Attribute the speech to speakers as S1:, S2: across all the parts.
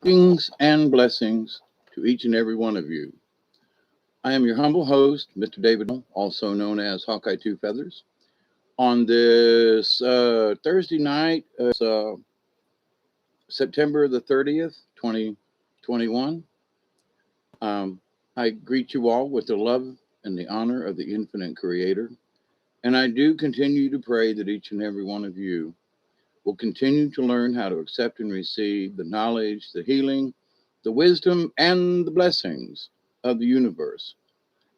S1: Greetings and blessings to each and every one of you. I am your humble host, Mr. David, also known as Hawkeye Two Feathers. On this Thursday night, September the 30th, 2021, um, I greet you all with the love and the honor of the infinite creator. And I do continue to pray that each and every one of you will continue to learn how to accept and receive the knowledge, the healing, the wisdom, and the blessings of the universe.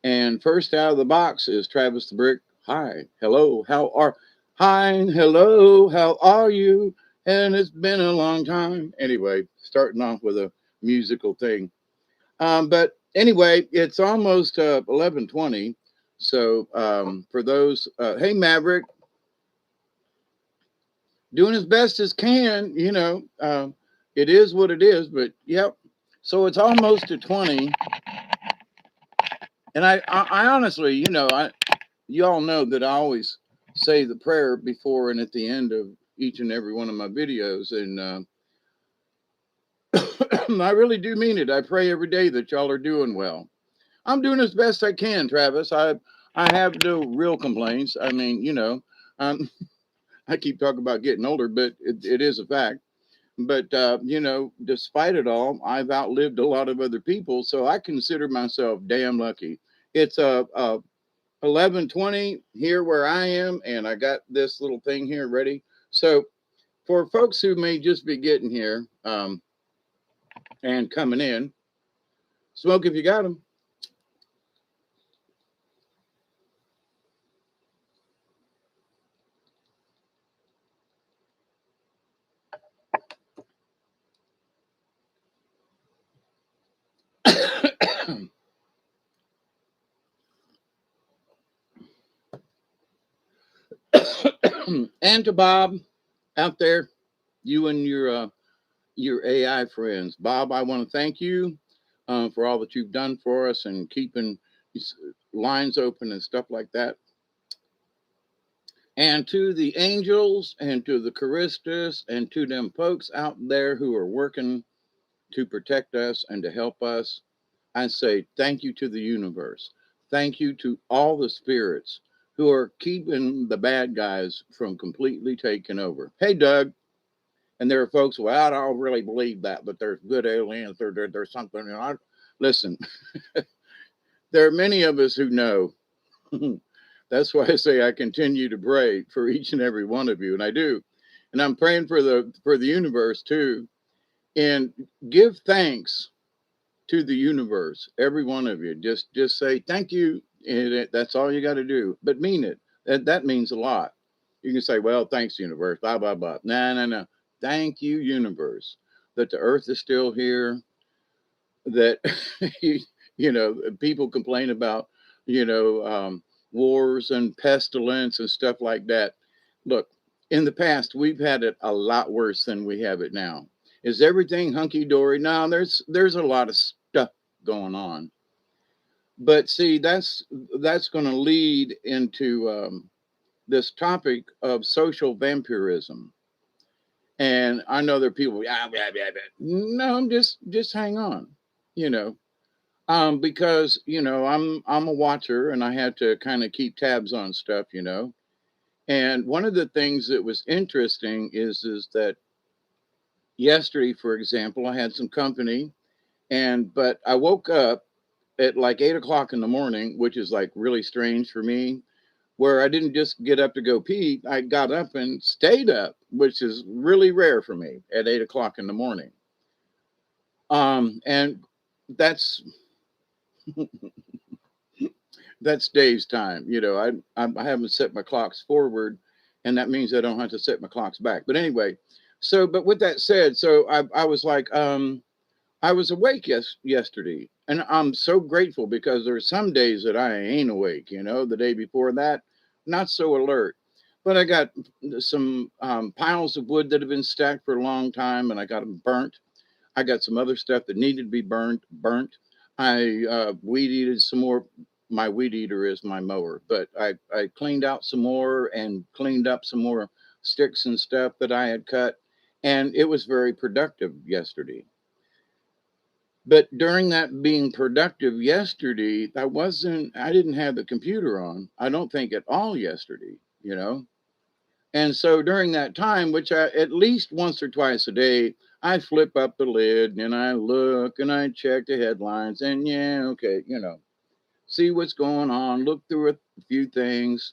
S1: And first out of the box is Travis the Brick. Hello, how are you? And it's been a long time. Anyway, starting off with a musical thing. But anyway, it's almost 11:20. So for those, hey Maverick, doing as best as can. It is what it is. But yep. So it's almost to 20, and I honestly, you all know that I always say the prayer before and at the end of each and every one of my videos, and I really do mean it. I pray every day that y'all are doing well. I'm doing as best I can, Travis. I have no real complaints. I mean, um, I keep talking about getting older, but it is a fact. But despite it all, I've outlived a lot of other people, so I consider myself damn lucky. It's a 11:20 here where I am, and I got this little thing here ready. So for folks who may just be getting here and coming in, smoke if you got them. And to Bob out there, you and your AI friends. Bob, I want to thank you for all that you've done for us and keeping these lines open and stuff like that. And to the angels and to the Charistas and to them folks out there who are working to protect us and to help us, I say thank you to the universe. Thank you to all the spirits who are keeping the bad guys from completely taking over. Hey, Doug. And there are folks, well, I don't really believe that, but there's good aliens. There's something. Listen, there are many of us who know. That's why I say I continue to pray for each and every one of you, and I do. And I'm praying for the universe too. And give thanks to the universe, every one of you. Just say thank you, and that's all you got to do. But mean it. That means a lot. You can say, well, thanks, universe, blah blah blah. No, no, no. Thank you, universe, that the earth is still here. That people complain about, you know, um, wars and pestilence and stuff like that. Look, in the past, we've had it a lot worse than we have it now. Is everything hunky dory? No, there's a lot of stuff going on. But see, that's going to lead into this topic of social vampirism. And I know there are people, yeah, blah, blah, blah. No, I'm just hang on, you know, because I'm a watcher and I had to kind of keep tabs on stuff. And one of the things that was interesting is that yesterday, for example, I had some company, but I woke up at like 8 o'clock in the morning, which is like really strange for me, where I didn't just get up to go pee. I got up and stayed up, which is really rare for me at 8 o'clock in the morning. And that's that's Dave's time. I haven't set my clocks forward, and that means I don't have to set my clocks back. But anyway, but with that said, so I was like, I was awake yesterday, and I'm so grateful because there's some days that I ain't awake. The day before that, not so alert. But I got some piles of wood that have been stacked for a long time, and I got them burnt. I got some other stuff that needed to be burnt. I weed eated some more. My weed eater is my mower, but I cleaned out some more and cleaned up some more sticks and stuff that I had cut, and it was very productive yesterday. But during that being productive yesterday, I didn't have the computer on. I don't think at all yesterday, you know? And so during that time, which I at least once or twice a day, I flip up the lid and I look and I check the headlines and yeah, okay, see what's going on, look through a few things,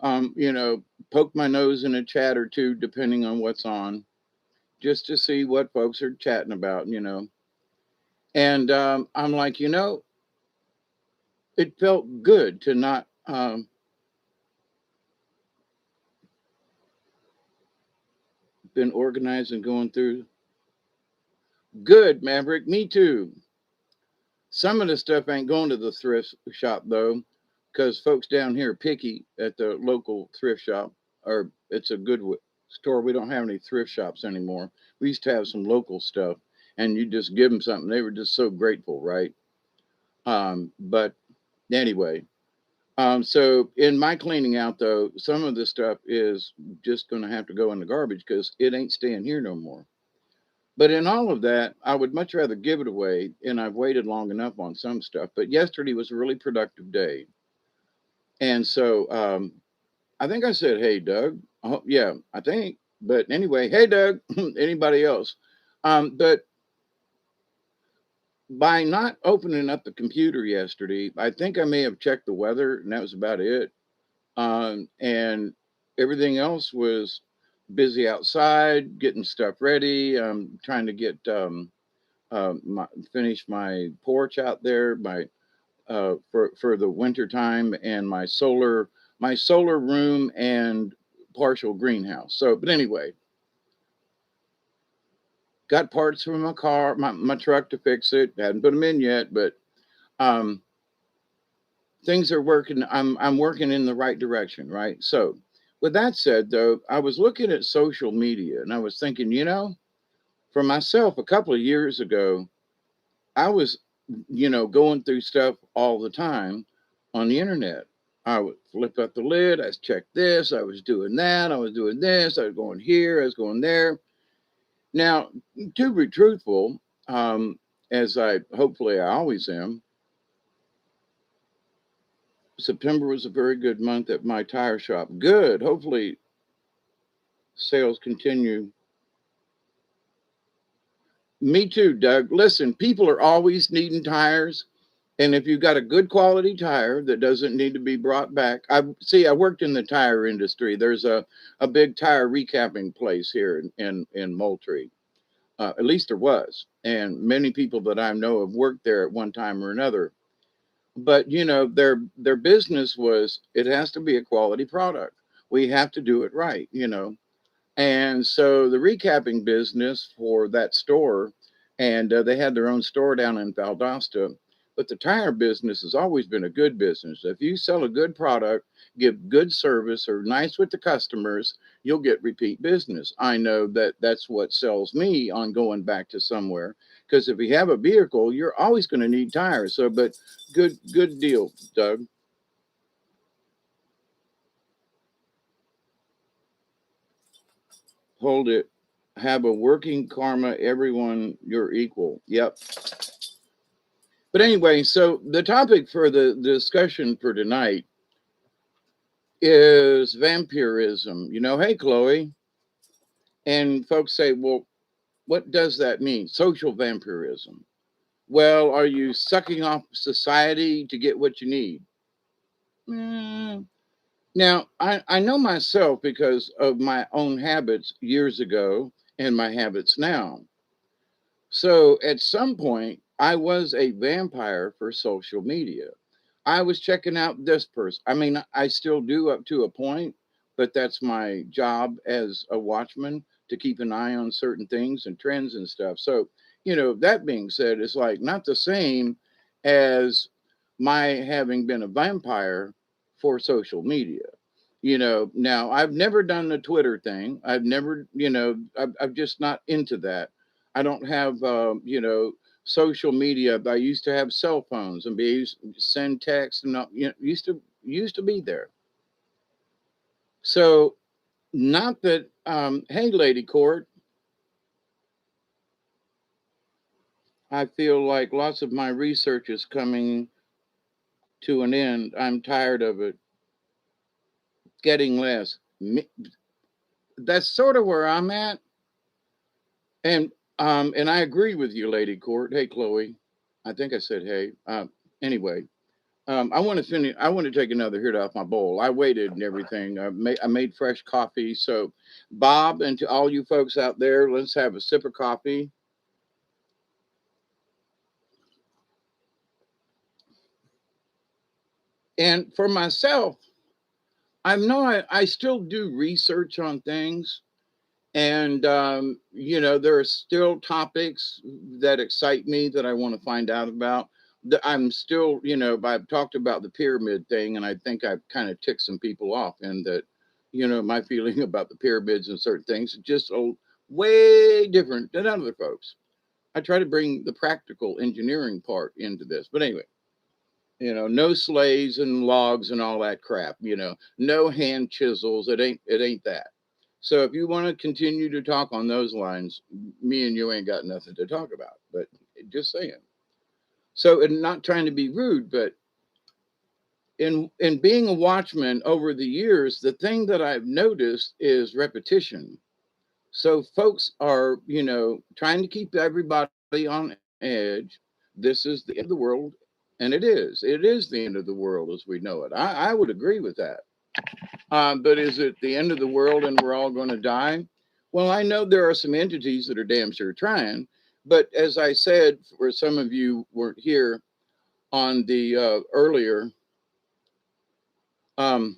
S1: poke my nose in a chat or two, depending on what's on, just to see what folks are chatting about. And I'm like, it felt good to not been organized and going through. Good, Maverick. Me too. Some of the stuff ain't going to the thrift shop though, because folks down here are picky at the local thrift shop, or it's a good store. We don't have any thrift shops anymore. We used to have some local stuff, and you just give them something. They were just so grateful, right? But anyway, so in my cleaning out though, some of the stuff is just going to have to go in the garbage because it ain't staying here no more. But in all of that, I would much rather give it away, and I've waited long enough on some stuff. But yesterday was a really productive day, and so I think I said, "Hey, Doug." Oh, yeah, I think. But anyway, hey, Doug. Anybody else? But by not opening up the computer yesterday, I think I may have checked the weather, and that was about it. And everything else was busy outside, getting stuff ready, trying to get finish my porch out there, my for the winter time, and my solar room and partial greenhouse. So, but anyway, got parts for my car, my truck to fix it. Hadn't put them in yet, but um, things are working. I'm working in the right direction, right? So, with that said, though, I was looking at social media and I was thinking, for myself, a couple of years ago, I was, going through stuff all the time on the internet. I would flip up the lid, I check this, I was doing that, I was doing this, I was going here, I was going there. Now, to be truthful, as I hopefully I always am, September was a very good month at my tire shop. Good. Hopefully, sales continue. Me too, Doug. Listen, people are always needing tires. And if you've got a good quality tire that doesn't need to be brought back, I worked in the tire industry. There's a big tire recapping place here in Moultrie. At least there was. And many people that I know have worked there at one time or another. But their business was it has to be a quality product. We have to do it right. And so the recapping business for that store, and they had their own store down in Valdosta. But the tire business has always been a good business. If you sell a good product, give good service, or nice with the customers, you'll get repeat business. I know that that's what sells me on going back to somewhere. Because if you have a vehicle, you're always going to need tires. So, but good deal, Doug. Hold it. Have a working karma. Everyone, you're equal. Yep. But anyway, so the topic for the discussion for tonight is vampirism. Hey, Chloe. And folks say, well, what does that mean? Social vampirism. Well, are you sucking off society to get what you need? Mm. Now, I know myself because of my own habits years ago and my habits now. So at some point, I was a vampire for social media. I was checking out this person. I mean, I still do up to a point, but that's my job as a watchman to keep an eye on certain things and trends and stuff. So, that being said, it's like not the same as my having been a vampire for social media. Now I've never done the Twitter thing. I've never, I'm just not into that. I don't have, social media. I used to have cell phones and be used send text and used to be there. So not that hey Lady Court, I feel like lots of my research is coming to an end. I'm tired of it getting less. That's sort of where I'm at. And I agree with you, Lady Court. Hey, Chloe. I think I said hey. Anyway, I want to finish. I want to take another hit off my bowl. I waited and everything. I made fresh coffee. So, Bob, and to all you folks out there, let's have a sip of coffee. And for myself, I still do research on things, and there are still topics that excite me that I want to find out about. I'm still, I've talked about the pyramid thing, and I think I've kind of ticked some people off, and that, my feeling about the pyramids and certain things is just way different than other folks. I try to bring the practical engineering part into this, but anyway, no sleighs and logs and all that crap, no hand chisels. It ain't that. So if you want to continue to talk on those lines, me and you ain't got nothing to talk about. But just saying. So, and not trying to be rude, but in being a watchman over the years, the thing that I've noticed is repetition. So folks are, trying to keep everybody on edge. This is the end of the world, and it is. It is the end of the world as we know it. I would agree with that. But is it the end of the world and we're all going to die? Well, I know there are some entities that are damn sure trying. But as I said, for some of you weren't here on the earlier, um,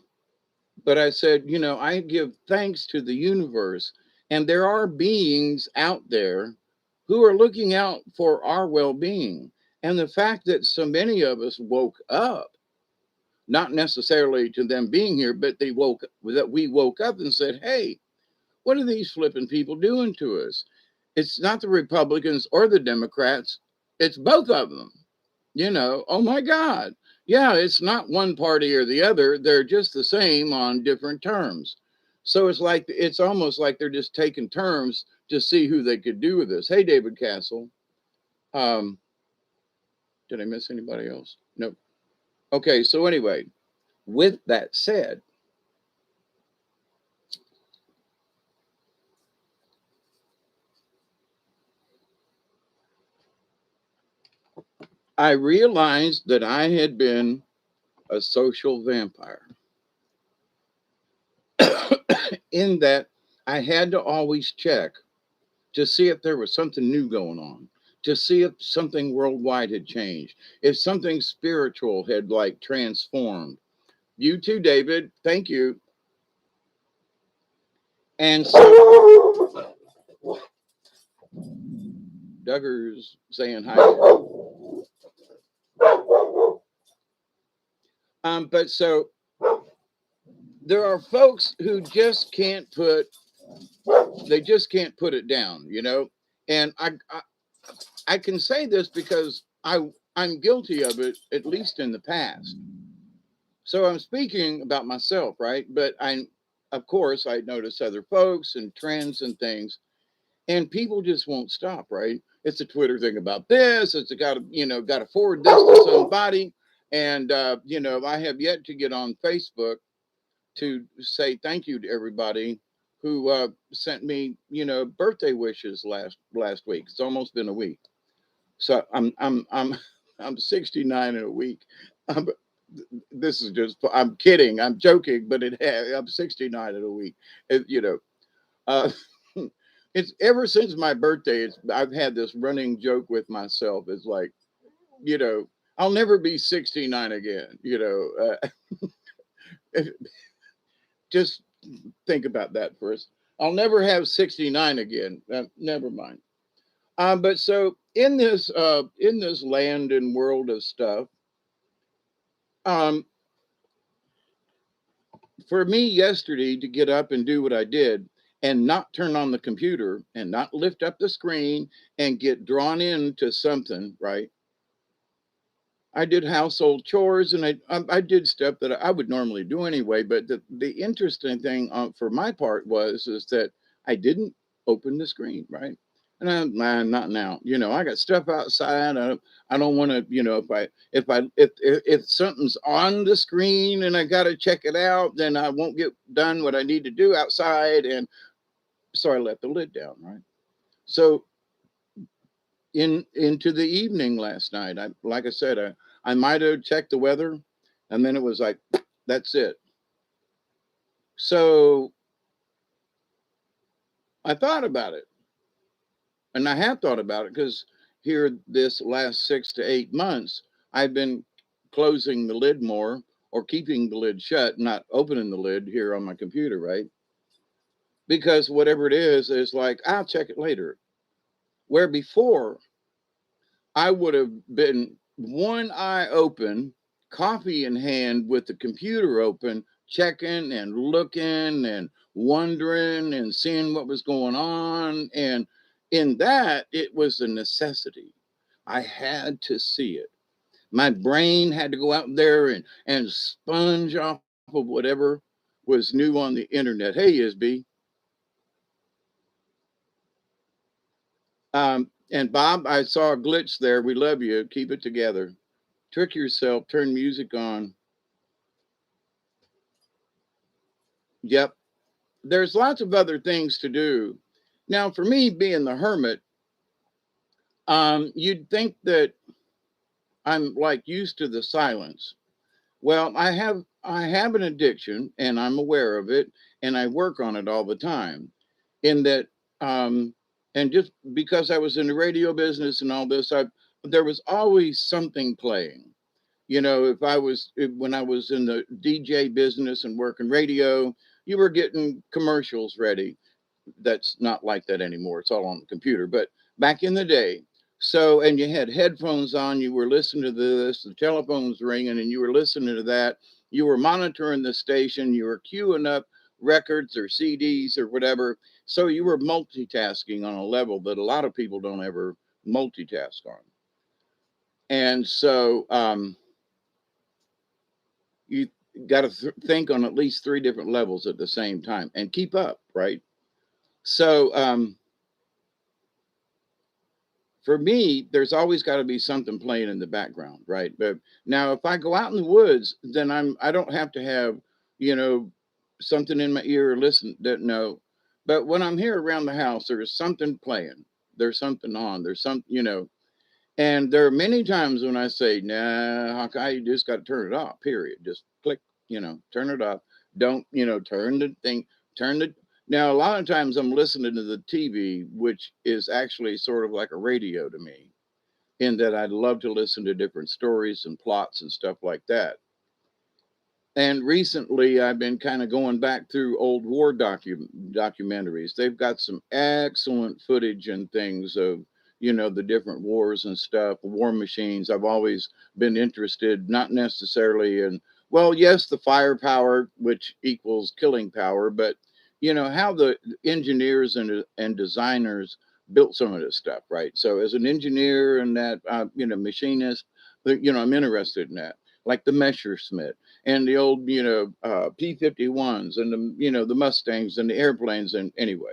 S1: but I said, I give thanks to the universe, and there are beings out there who are looking out for our well being. And the fact that so many of us woke up, not necessarily to them being here, but that we woke up and said, hey, what are these flipping people doing to us? It's not the Republicans or the Democrats, it's both of them. Oh my God. Yeah, it's not one party or the other. They're just the same on different terms. So it's almost like they're just taking terms to see who they could do with this. Hey, David Castle. Um, did I miss anybody else? No. Okay, so anyway, with that said, I realized that I had been a social vampire in that I had to always check to see if there was something new going on, to see if something worldwide had changed, if something spiritual had like transformed. You too, David. Thank you. And so Duggar's saying hi. But so there are folks who just can't put it down, And I can say this because I'm guilty of it, at least in the past. So I'm speaking about myself, right? But of course, I notice other folks and trends and things, and people just won't stop, right? It's a Twitter thing about this. It's got to forward this to somebody, and I have yet to get on Facebook to say thank you to everybody who sent me, birthday wishes last week. It's almost been a week, so I'm 69 in a week. I'm, this is just I'm kidding, I'm joking, but I'm 69 in a week. Uh, it's ever since my birthday. I've had this running joke with myself. It's like, you know, I'll never be 69 again. Just think about that first. I'll never have 69 again. Never mind. But so in this land and world of stuff, um, for me yesterday to get up and do what I did and not turn on the computer and not lift up the screen and get drawn into something, right? I did household chores and I did stuff that I would normally do anyway. But the interesting thing for my part is that I didn't open the screen, right? And I'm not now. I got stuff outside. I don't want to. If something's on the screen and I got to check it out, then I won't get done what I need to do outside. And so I let the lid down. Right. So into the evening last night, like I said, I might have checked the weather, and then it was like, that's it. So I thought about it, and I have thought about it because here this last 6 to 8 months, I've been closing the lid more or keeping the lid shut, not opening the lid here on my computer, right? Because whatever it is like, I'll check it later. Where before I would have been one eye open, coffee in hand with the computer open, checking and looking and wondering and seeing what was going on. And in that, it was a necessity. I had to see it. My brain had to go out there and sponge off of whatever was new on the internet. Hey, Isby. And Bob, I saw a glitch there. We love you. Keep it together. Trick yourself, turn music on. Yep. There's lots of other things to do. Now, for me, being the hermit, you'd think that I'm like used to the silence. Well, I have an addiction and I'm aware of it and I work on it all the time. In that um and just because I was in the radio business and all this, I there was always something playing. When I was in the DJ business and working radio, you were getting commercials ready. That's not like that anymore. It's all on the computer. But back in the day, so and you had headphones on, you were listening to this, the telephone's ringing, and you were listening to that. You were monitoring the station, you were queuing up records or CDs or whatever. So you were multitasking on a level that a lot of people don't ever multitask on. And so you got to think on at least three different levels at the same time and keep up, right? So for me, there's always got to be something playing in the background, right? But now, if I go out in the woods, then I don't have to have, you know, something in my ear or listen. That no, but when I'm here around the house, there is something playing. There's something on. There's some. And there are many times when I say, nah, Hawkeye, you just got to turn it off, period. Just click, turn it off. Don't, turn the thing, turn the. Now, a lot of times I'm listening to the TV, which is actually sort of like a radio to me, in that I love to listen to different stories and plots and stuff like that. And recently, I've been kind of going back through old war documentaries. They've got some excellent footage and things of, the different wars and stuff, war machines. I've always been interested, not necessarily in, well, yes, the firepower, which equals killing power, but, how the engineers and designers built some of this stuff, right? So, as an engineer and that, machinist, I'm interested in that, like the Messerschmitt and the old, P-51s and the Mustangs and the airplanes. And anyway,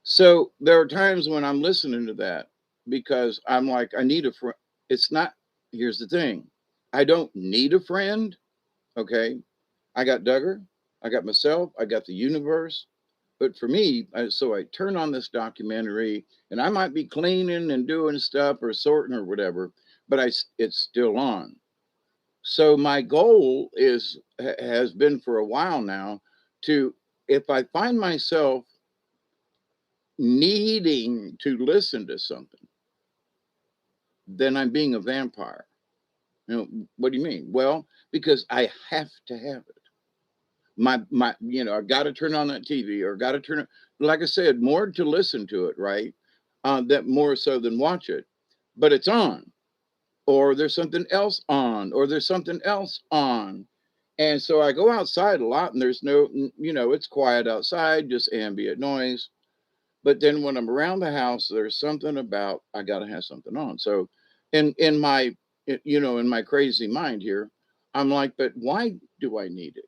S1: so there are times when I'm listening to that because I'm like, I need a friend. It's not, here's the thing. I don't need a friend. Okay. I got Duggar. I got myself. I got the universe. But for me, so I turn on this documentary and I might be cleaning and doing stuff or sorting or whatever, but it's still on. So my goal has been for a while now to, if I find myself needing to listen to something, then I'm being a vampire. What do you mean? Well, because I have to have it. I got to turn on that TV or got to turn it. Like I said, more to listen to it, right? That more so than watch it, but it's on, or there's something else on, or there's something else on. And so I go outside a lot and there's no, it's quiet outside, just ambient noise. But then when I'm around the house, there's something about I got to have something on. So in my, in my crazy mind here, I'm like, but why do I need it?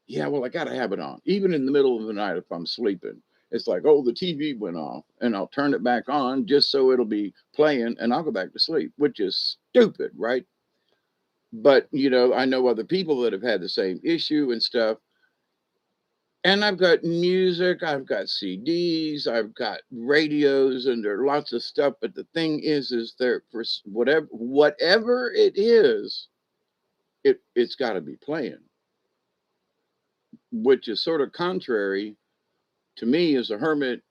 S1: Yeah, well, I got to have it on, even in the middle of the night if I'm sleeping. It's like, oh, the TV went off, and I'll turn it back on just so it'll be playing, and I'll go back to sleep, which is stupid, right? But I know other people that have had the same issue and stuff. And I've got music, I've got CDs, I've got radios, and there are lots of stuff. But the thing is there for whatever it is, it's got to be playing, which is sort of contrary to me as a hermit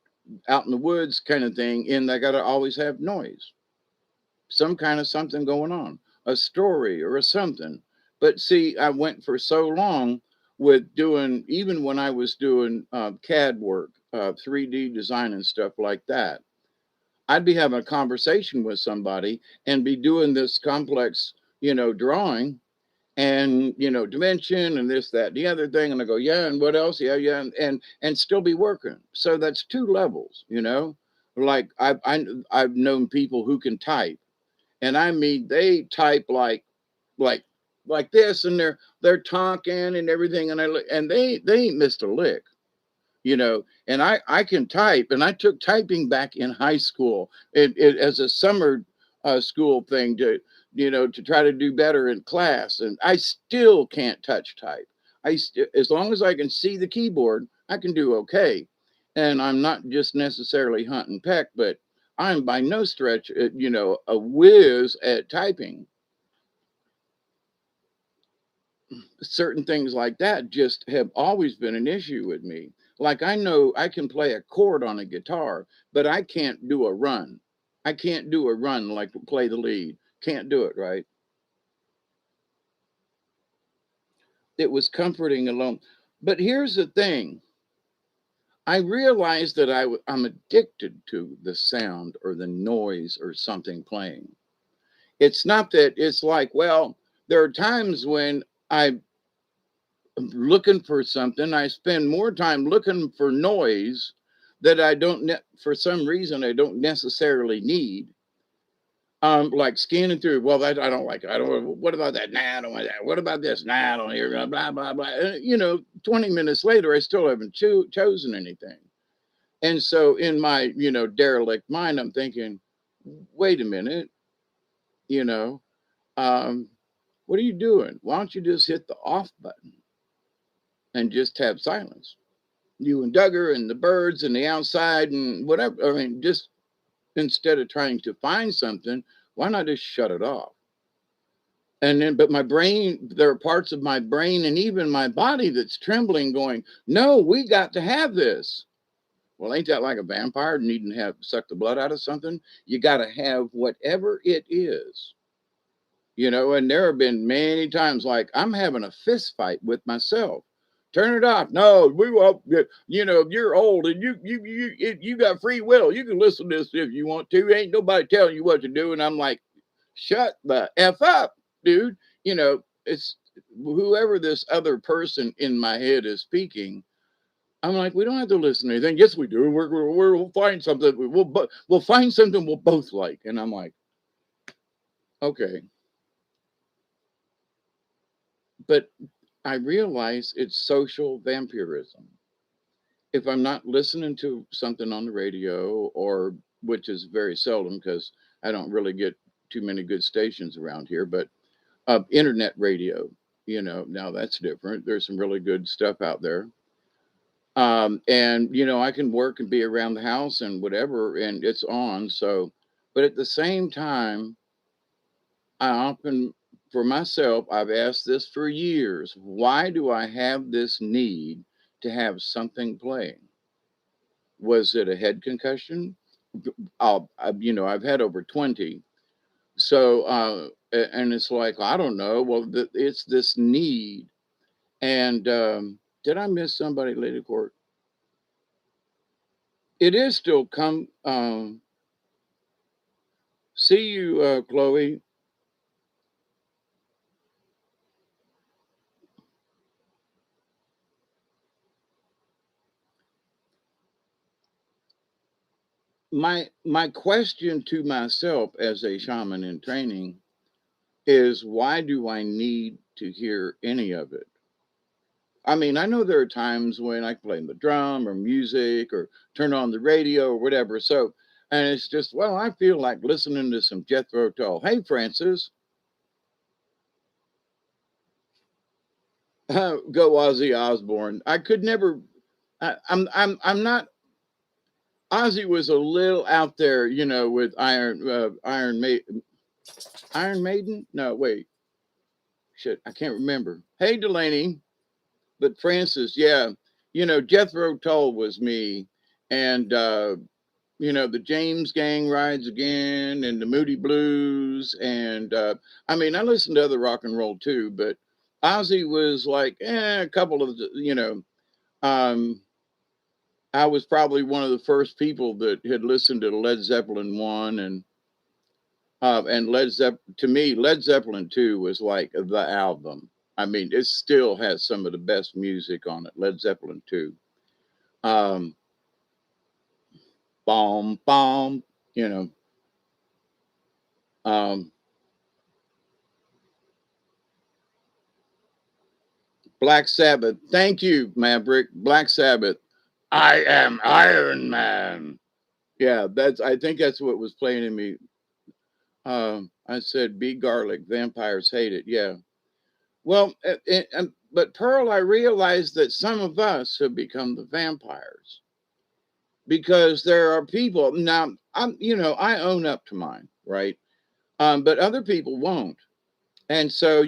S1: out in the woods kind of thing. And I got to always have noise, some kind of something going on, a story or a something. But see, I went for so long with doing, even when I was doing CAD work, 3D design and stuff like that. I'd be having a conversation with somebody and be doing this complex, drawing and dimension and this, that, the other thing. And I go, yeah, and what else? Yeah, yeah, and still be working. So that's two levels. Like I've known people who can type, and I mean they type like like this, and they're talking and everything, and they ain't missed a lick. And I can type, and I took typing back in high school as a summer school thing to try to do better in class, and I still can't touch type. As long as I can see the keyboard, I can do okay. And I'm not just necessarily hunt and peck, but I'm by no stretch a whiz at typing. Certain things like that just have always been an issue with me. Like I know I can play a chord on a guitar, but I can't do a run. I can't do a run like play the lead. Can't do it, right? It was comforting alone. But here's the thing. I realized that I'm addicted to the sound or the noise or something playing. It's not that it's like, well, there are times when I looking for something. I spend more time looking for noise that I don't, for some reason, I don't necessarily need. Like scanning through. Well, that I don't like it. I don't. What about that? Nah, I don't want that. What about this? Nah, I don't hear. Blah blah blah. 20 minutes later, I still haven't chosen anything. And so, in my derelict mind, I'm thinking, wait a minute. You know, um, what are you doing? Why don't you just hit the off button and just have silence? You and Duggar and the birds and the outside and whatever. I mean, just instead of trying to find something, why not just shut it off? And then, but my brain, there are parts of my brain and even my body that's trembling, going, no, we got to have this. Well, ain't that like a vampire needing to have suck the blood out of something? You got to have whatever it is. And there have been many times like I'm having a fist fight with myself. Turn it off. No, we won't. You're old and you got free will. You can listen to this if you want to. Ain't nobody telling you what to do. And I'm like, shut the f up, dude. It's whoever this other person in my head is speaking. I'm like, we don't have to listen to anything. Yes, we do. We'll find something. We'll find something we'll both like. And I'm like, okay. But I realize it's social vampirism. If I'm not listening to something on the radio, or which is very seldom because I don't really get too many good stations around here, but internet radio, now that's different. There's some really good stuff out there. And I can work and be around the house and whatever, and it's on. So, but at the same time, I often, for myself, I've asked this for years. Why do I have this need to have something playing? Was it a head concussion? I've had over 20. So, and it's like, I don't know. Well, it's this need. And did I miss somebody, Lady Court? It is still come. See you, Chloe. My question to myself as a shaman in training is, why do I need to hear any of it? I mean, I know there are times when I play the drum or music or turn on the radio or whatever. So, and it's just, well, I feel like listening to some Jethro Tull. Hey, Francis, go Ozzy Osbourne. I could never. I'm not. Ozzy was a little out there, with Iron Maiden. No, wait, shit, I can't remember. Hey, Delaney, but Francis, yeah, Jethro Tull was me, and the James Gang Rides Again, and the Moody Blues, and I mean, I listened to other rock and roll too, but Ozzy was like, a couple of um, I was probably one of the first people that had listened to Led Zeppelin 1 and to me, Led Zeppelin 2 was like the album. I mean, it still has some of the best music on it. Led Zeppelin 2. Um, bomb, bomb, you know. Um, Black Sabbath. Thank you, Maverick. Black Sabbath. I am Iron Man. Yeah, I think that's what was playing in me. I said, be garlic. Vampires hate it. Yeah. Well, but Pearl, I realized that some of us have become the vampires because there are people now. I own up to mine, right? But other people won't. And so,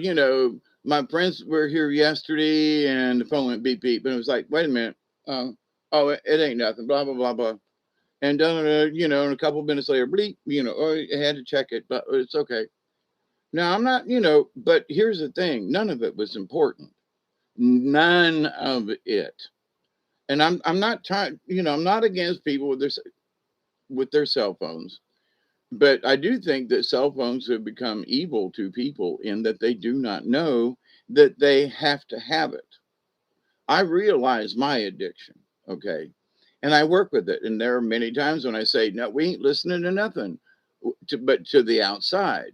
S1: my friends were here yesterday, and the phone went beep beep, and it was like, wait a minute, oh, it ain't nothing, blah blah blah blah, and and a couple of minutes later, bleep, oh, I had to check it, but it's okay. Now I'm not, but here's the thing: none of it was important. None of it. And I'm not trying, I'm not against people with their cell phones, but I do think that cell phones have become evil to people in that they do not know that they have to have it. I realize my addiction, okay, and I work with it. And there are many times when I say, "No, we ain't listening to nothing," but to the outside.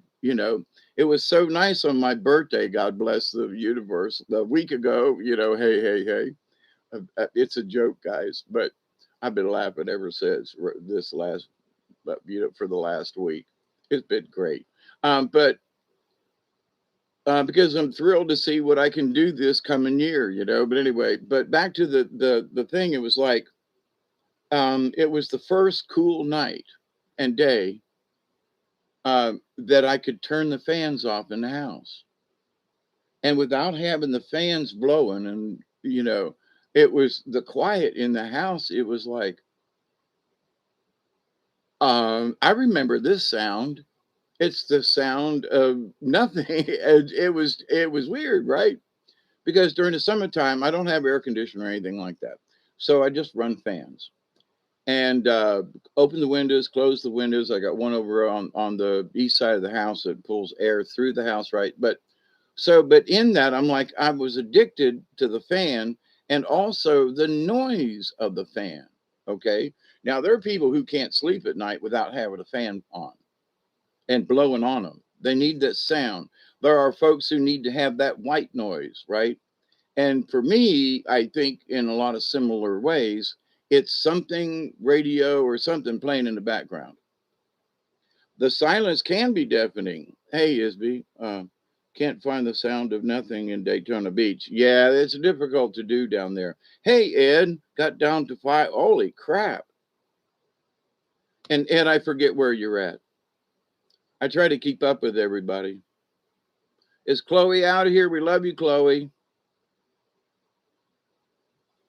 S1: It was so nice on my birthday. God bless the universe. A week ago, hey, hey, hey. It's a joke, guys, but I've been laughing ever since this last, for the last week. It's been great. But because I'm thrilled to see what I can do this coming year. But anyway, but back to the thing, it was like, it was the first cool night and day that I could turn the fans off in the house, and without having the fans blowing, and it was the quiet in the house. It was like, I remember this sound. It's the sound of nothing. It was weird, right? Because during the summertime, I don't have air conditioning or anything like that, so I just run fans and open the windows, close the windows. I got one over on the east side of the house that pulls air through the house, right? But in that, I'm like, I was addicted to the fan and also the noise of the fan. Okay. Now, there are people who can't sleep at night without having a fan on and blowing on them. They need that sound. There are folks who need to have that white noise, right? And for me, I think in a lot of similar ways, it's something radio or something playing in the background. The silence can be deafening. Hey, Isby, can't find the sound of nothing in Daytona Beach. Yeah, it's difficult to do down there. Hey, Ed, got down to 5. Holy crap. And Ed, I forget where you're at. I try to keep up with everybody. Is Chloe out of here? We love you, Chloe.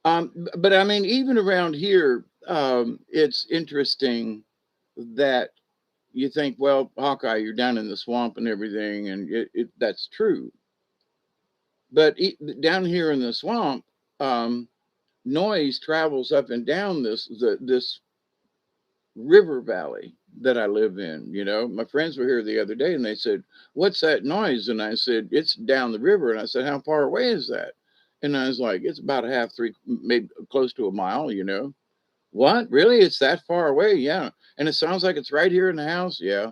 S1: But I mean, even around here, it's interesting that you think, well, Hawkeye, you're down in the swamp and everything, and that's true. But down here in the swamp, um, noise travels up and down this river valley that I live in. My friends were here the other day, and they said, "What's that noise?" And I said, "It's down the river." And I said, "How far away is that?" And I was like, "It's about a half, 3, maybe close to a mile." What? Really? It's that far away? Yeah. And it sounds like it's right here in the house? Yeah.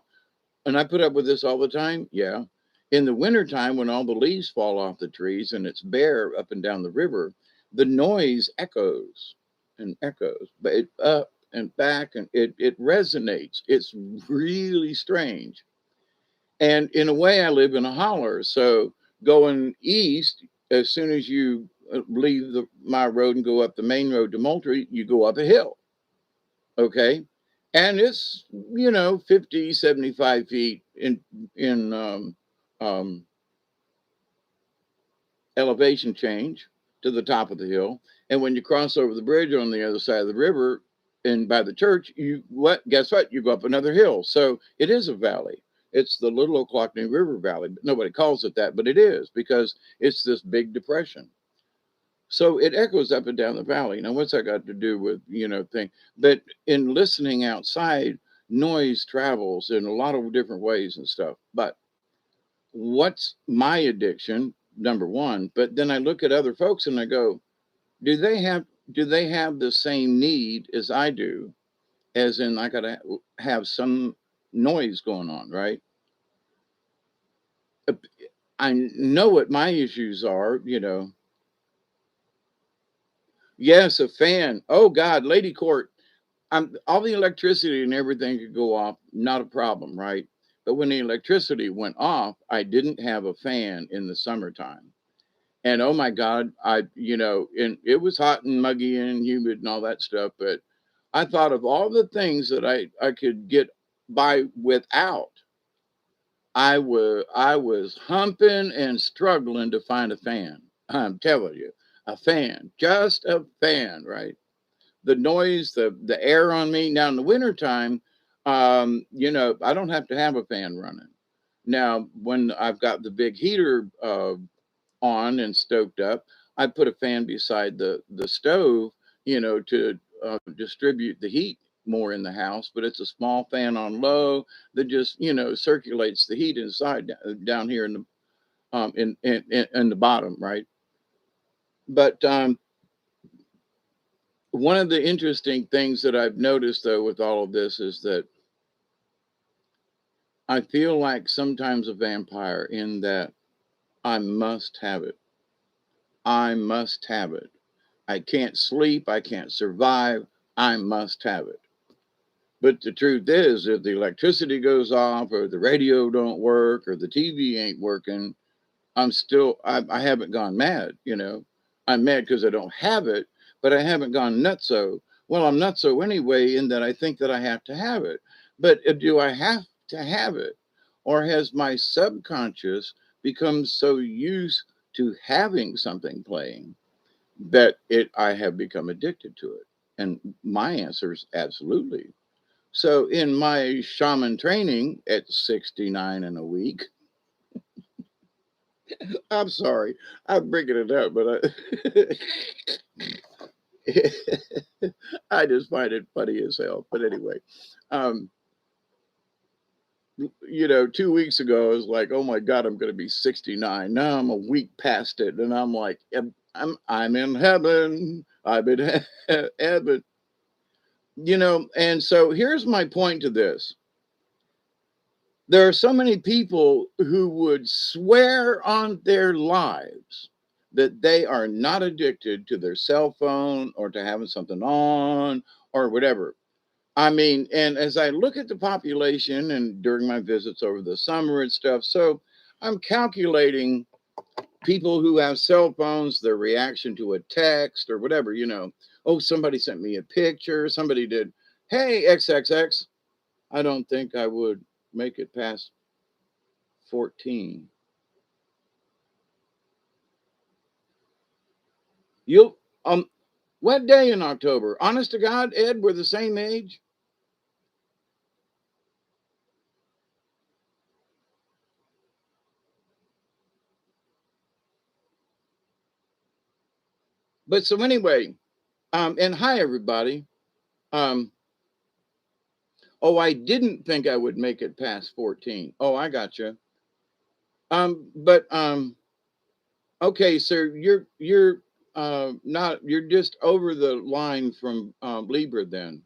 S1: And I put up with this all the time? Yeah. In the wintertime, when all the leaves fall off the trees and it's bare up and down the river, the noise echoes and echoes, but it up and back, and it resonates. It's really strange. And in a way, I live in a holler. So going east, as soon as you leave my road and go up the main road to Moultrie, you go up a hill. Okay. And it's, 50, 75 feet in um, elevation change to the top of the hill. And when you cross over the bridge on the other side of the river and by the church, you what guess what? You go up another hill. So it is a valley. It's the Little Ocklawahnee River Valley, but nobody calls it that, but it is because it's this big depression. So it echoes up and down the valley. Now, what's that got to do with, thing? But in listening outside, noise travels in a lot of different ways and stuff. But what's my addiction? Number one. But then I look at other folks and I go, do they have the same need as I do? As in, I gotta have some noise going on, right? Uh, I know what my issues are. Yes, a fan. Oh God, Lady Court. All the electricity and everything could go off, not a problem, right? But when the electricity went off, I didn't have a fan in the summertime. And oh my God, and it was hot and muggy and humid and all that stuff. But I thought of all the things that I could get by without. I was humping and struggling to find a fan. I'm telling you, a fan, just a fan, right? The noise, the air on me. Now in the wintertime, I don't have to have a fan running. Now, when I've got the big heater on and stoked up, I put a fan beside the stove, to distribute the heat more in the house. But it's a small fan on low that just circulates the heat inside down here in the in the bottom, right? But one of the interesting things that I've noticed though with all of this is that I feel like sometimes a vampire in that I must have it. I must have it. I can't sleep. I can't survive. I must have it. But the truth is, if the electricity goes off or the radio don't work or the TV ain't working, I haven't gone mad. I'm mad because I don't have it, but I haven't gone nutso. Well, I'm nutso anyway, in that I think that I have to have it. But do I have to have it? Or has my subconscious become so used to having something playing that I have become addicted to it? And my answer is absolutely. So in my shaman training at 69 in a week, I'm sorry, I'm bringing it up, but I just find it funny as hell. But anyway, um, 2 weeks ago, I was like, oh my God, I'm going to be 69. Now I'm a week past it. And I'm like, I'm in heaven. I'm in heaven. And so here's my point to this. There are so many people who would swear on their lives that they are not addicted to their cell phone or to having something on or whatever. I mean, and as I look at the population and during my visits over the summer and stuff, so I'm calculating people who have cell phones, their reaction to a text or whatever. Oh, somebody sent me a picture. Somebody did, hey, XXX. I don't think I would make it past 14. You what day in October? Honest to God, Ed, we're the same age. But so anyway, and hi everybody. Um, oh, I didn't think I would make it past 14. Oh, I got you. But okay, so you're not you're just over the line from Libra then.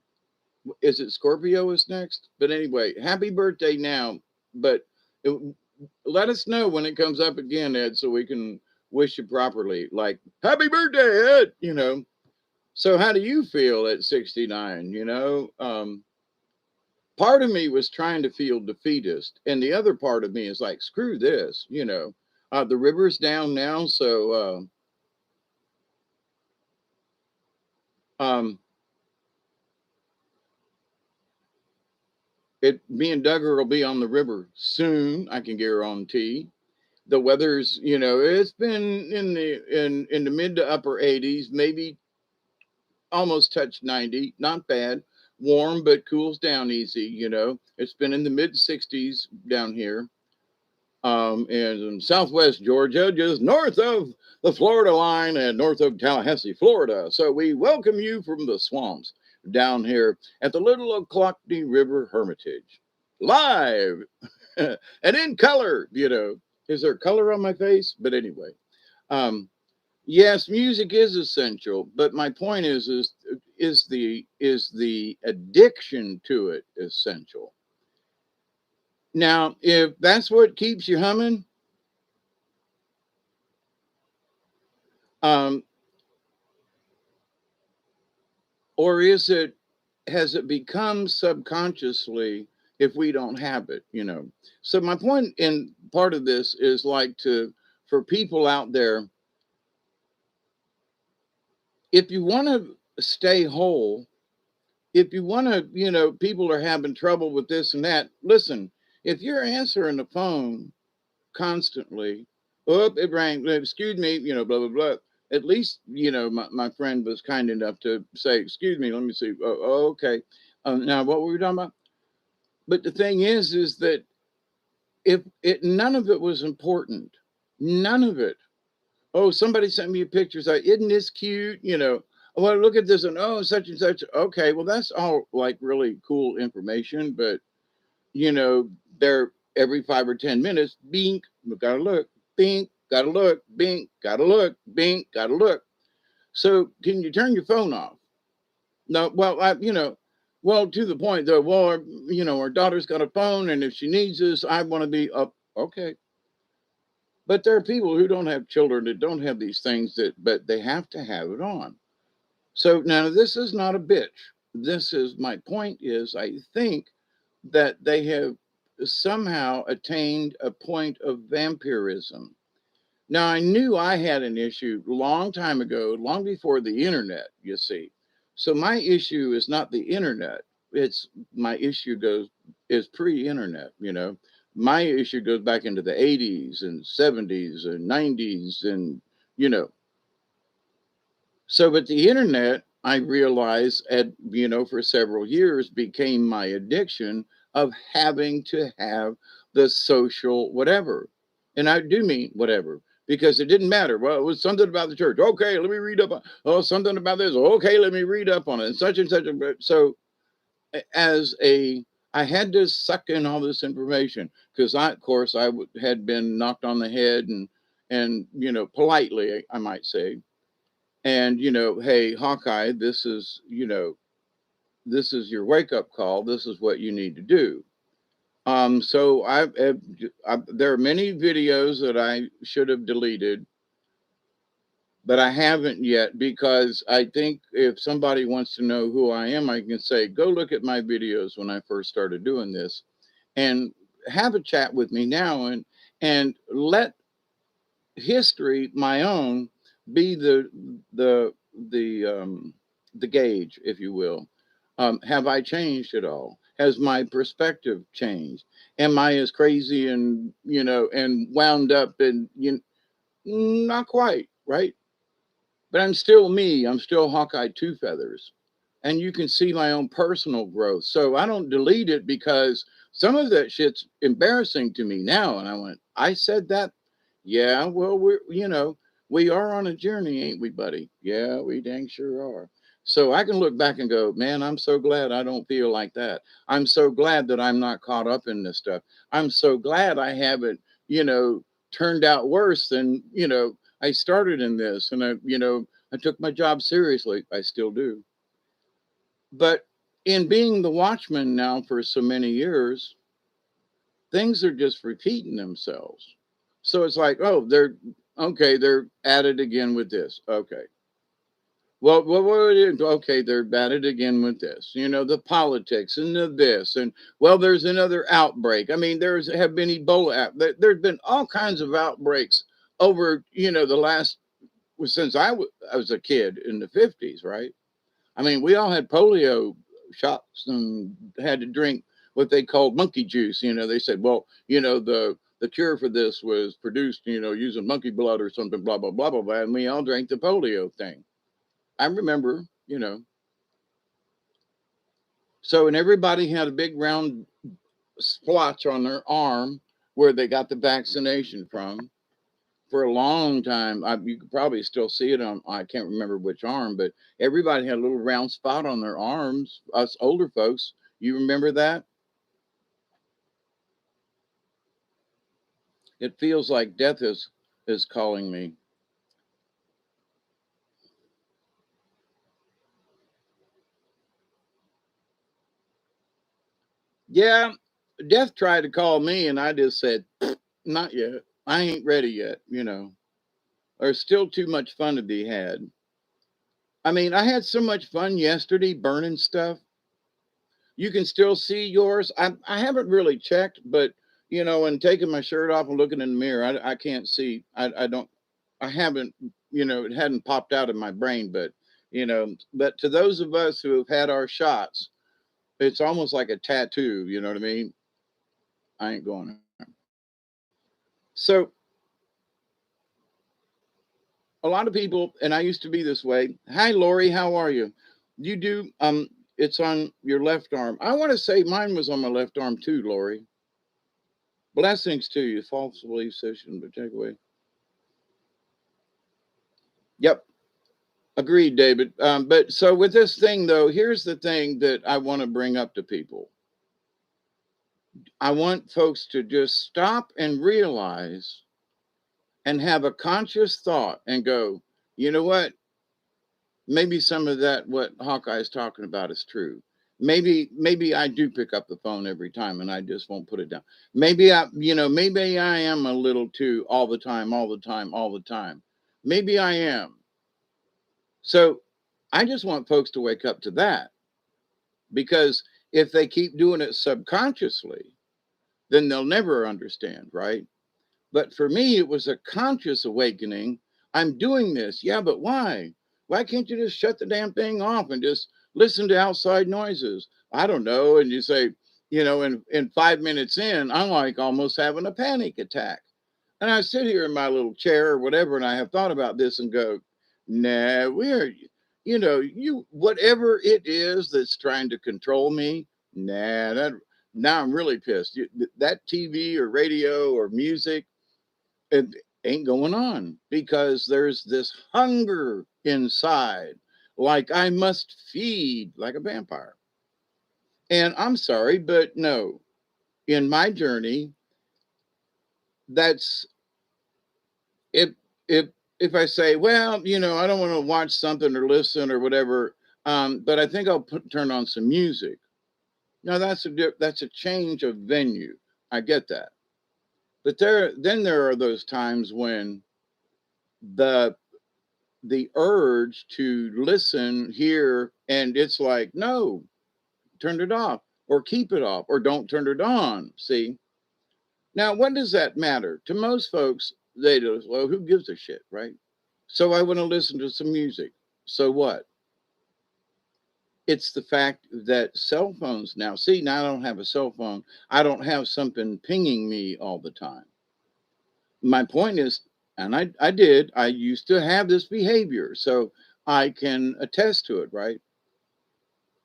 S1: Is it Scorpio is next? But anyway, happy birthday now. But let us know when it comes up again, Ed, so we can wish you properly. Like, happy birthday, Ed, you know. So how do you feel at 69? Part of me was trying to feel defeatist, and the other part of me is like, screw this, you know. The river's down now, so um, me and Duggar will be on the river soon. I can guarantee. The weather's, it's been in the mid to upper 80s, maybe almost touched 90. Not bad. Warm, but cools down easy. It's been in the mid 60s down here. And in southwest Georgia, just north of the Florida line and north of Tallahassee, Florida. So we welcome you from the swamps down here at the Little Oclocty River Hermitage, live and in color. Is there color on my face? But anyway, um, yes, music is essential. But my point is the addiction to it essential? Now, if that's what keeps you humming, um, or has it become subconsciously if we don't have it? So my point in part of this is like to for people out there, if you want to stay whole, if you want to, people are having trouble with this and that, listen, if you're answering the phone constantly, oh, it rang, excuse me, blah blah blah, at least my friend was kind enough to say, excuse me, let me see, oh, okay. Now what were we talking about? But the thing is that if it none of it was important, none of it. Oh, somebody sent me a picture. Like, isn't this cute? Oh, well, look at this, and oh, such and such. Okay, well, that's all like really cool information, but they're every 5 or 10 minutes. Bink, gotta look. Bink, gotta look. Bink, gotta look. Bink, gotta look. So, can you turn your phone off? No, well, well, to the point though. Well, our daughter's got a phone, and if she needs this, I want to be up. Okay, but there are people who don't have children that don't have these things but they have to have it on. So now this is not a bitch. This is my point. Is I think that they have somehow attained a point of vampirism. Now, I knew I had an issue long time ago, long before the internet, you see. So my issue is not the internet. It's my issue is pre-internet. My issue goes back into the 80s and 70s and 90s and you know, so, but the internet, I realized, for several years became my addiction of having to have the social whatever. And I do mean whatever because it didn't matter. Well, it was something about the church. Okay, let me read up on. Oh, something about this. Okay, let me read up on it. And such and such. So, as I had to suck in all this information because of course, had been knocked on the head and politely, I might say, and hey, Hawkeye, this is your wake up call. This is what you need to do. So there are many videos that I should have deleted, but I haven't yet because I think if somebody wants to know who I am, I can say, go look at my videos when I first started doing this and have a chat with me now and let history, my own, be the gauge, if you will. Have I changed at all? Has my perspective changed? Am I as crazy and wound up and not quite, right? But I'm still me. I'm still Hawkeye Two Feathers. And you can see my own personal growth. So I don't delete it because some of that shit's embarrassing to me now. And I went, I said that. Yeah, well, we are on a journey, ain't we, buddy? Yeah, we dang sure are. So I can look back and go, man, I'm so glad I don't feel like that. I'm so glad that I'm not caught up in this stuff. I'm so glad I haven't, turned out worse than, I started in this and I took my job seriously. I still do. But in being the watchman now for so many years, things are just repeating themselves. So it's like, oh, they're okay, they're at it again with this. Okay. Well, what are you? Okay, they're at it again with this. The politics and the this, and well, there's another outbreak. I mean, there's have been Ebola. There's been all kinds of outbreaks over the last since I was a kid in the 50s, right? I mean, we all had polio shots and had to drink what they called monkey juice. They said, well, the cure for this was produced, using monkey blood or something, blah blah blah blah blah, and we all drank the polio thing. I remember, so and everybody had a big round splotch on their arm where they got the vaccination from. For a long time, you could probably still see it on, I can't remember which arm, but everybody had a little round spot on their arms. Us older folks, you remember that? It feels like death is calling me. Yeah, death tried to call me, and I just said, not yet. I ain't ready yet. There's still too much fun to be had. I mean, I had so much fun yesterday burning stuff. You can still see yours. I haven't really checked, but and taking my shirt off and looking in the mirror, I can't see. I don't. I haven't. It hadn't popped out in my brain, but to those of us who have had our shots, it's almost like a tattoo. You know what I mean? I ain't going. So a lot of people, and I used to be this way. Hi, Lori. How are you? You do. It's on your left arm. I want to say mine was on my left arm too, Lori. Blessings to you. False belief system, but take away. Yep, agreed, David. But so with this thing, though, here's the thing that I want to bring up to people. I want folks to just stop and realize and have a conscious thought and go, you know what? Maybe some of that, what Hawkeye is talking about, is true. Maybe I do pick up the phone every time and I just won't put it down. Maybe I am a little too all the time, all the time, all the time. Maybe I am. So I just want folks to wake up to that, because if they keep doing it subconsciously, then they'll never understand, right? But for me, it was a conscious awakening. I'm doing this. Yeah, but why? Why can't you just shut the damn thing off and just listen to outside noises? I don't know. And you say, in 5 minutes in, I'm like almost having a panic attack. And I sit here in my little chair or whatever, and I have thought about this and go, nah, whatever it is that's trying to control me, now I'm really pissed. That TV or radio or music, it ain't going on, because there's this hunger inside, like I must feed like a vampire. And I'm sorry, but no, in my journey, that's if if if I say, well, I don't want to watch something or listen or whatever, but I think I'll turn on some music. Now that's a change of venue. I get that, but there are those times when the the urge to listen, hear, and it's like, no, turn it off or keep it off or don't turn it on. See, now what does that matter to most folks? They just, well, who gives a shit, right? So I want to listen to some music. So what? It's the fact that cell phones now, see, now I don't have a cell phone. I don't have something pinging me all the time. My point is, and I used to have this behavior, so I can attest to it, right?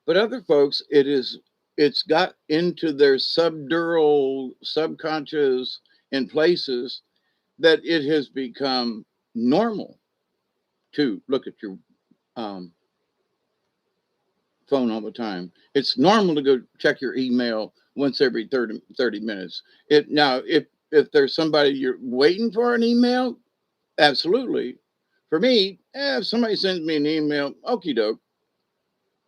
S1: But other folks, it's got into their subdural, subconscious in places that it has become normal to look at your um, phone all the time. It's normal to go check your email once every 30 minutes. It now if there's somebody you're waiting for an email, absolutely. For me, if somebody sends me an email, okie doke.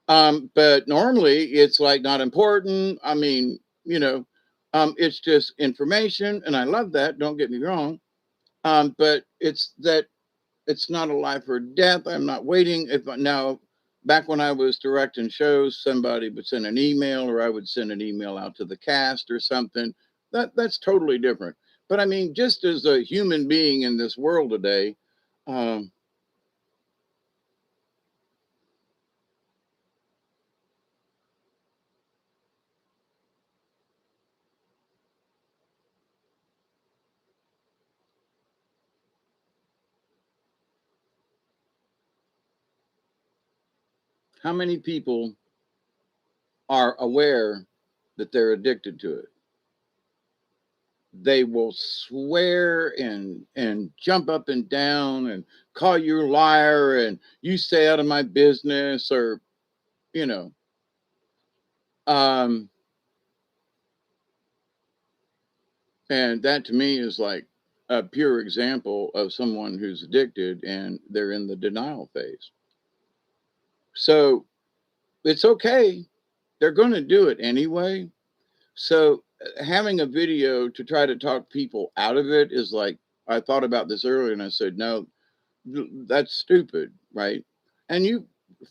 S1: But normally it's like not important. I mean, you know, It's just information, and I love that. Don't get me wrong. But it's that it's not a life or death. I'm not waiting. If now, back when I was directing shows, somebody would send an email, or I would send an email out to the cast or something. That's totally different. But I mean, just as a human being in this world today, um, how many people are aware that they're addicted to it? They will swear and jump up and down and call you a liar and you stay out of my business, or you know um and that to me is like a pure example of someone who's addicted and they're in the denial phase. So it's okay, they're going to do it anyway. So having a video to try to talk people out of it is like, I thought about this earlier and I said no, that's stupid, right? And you,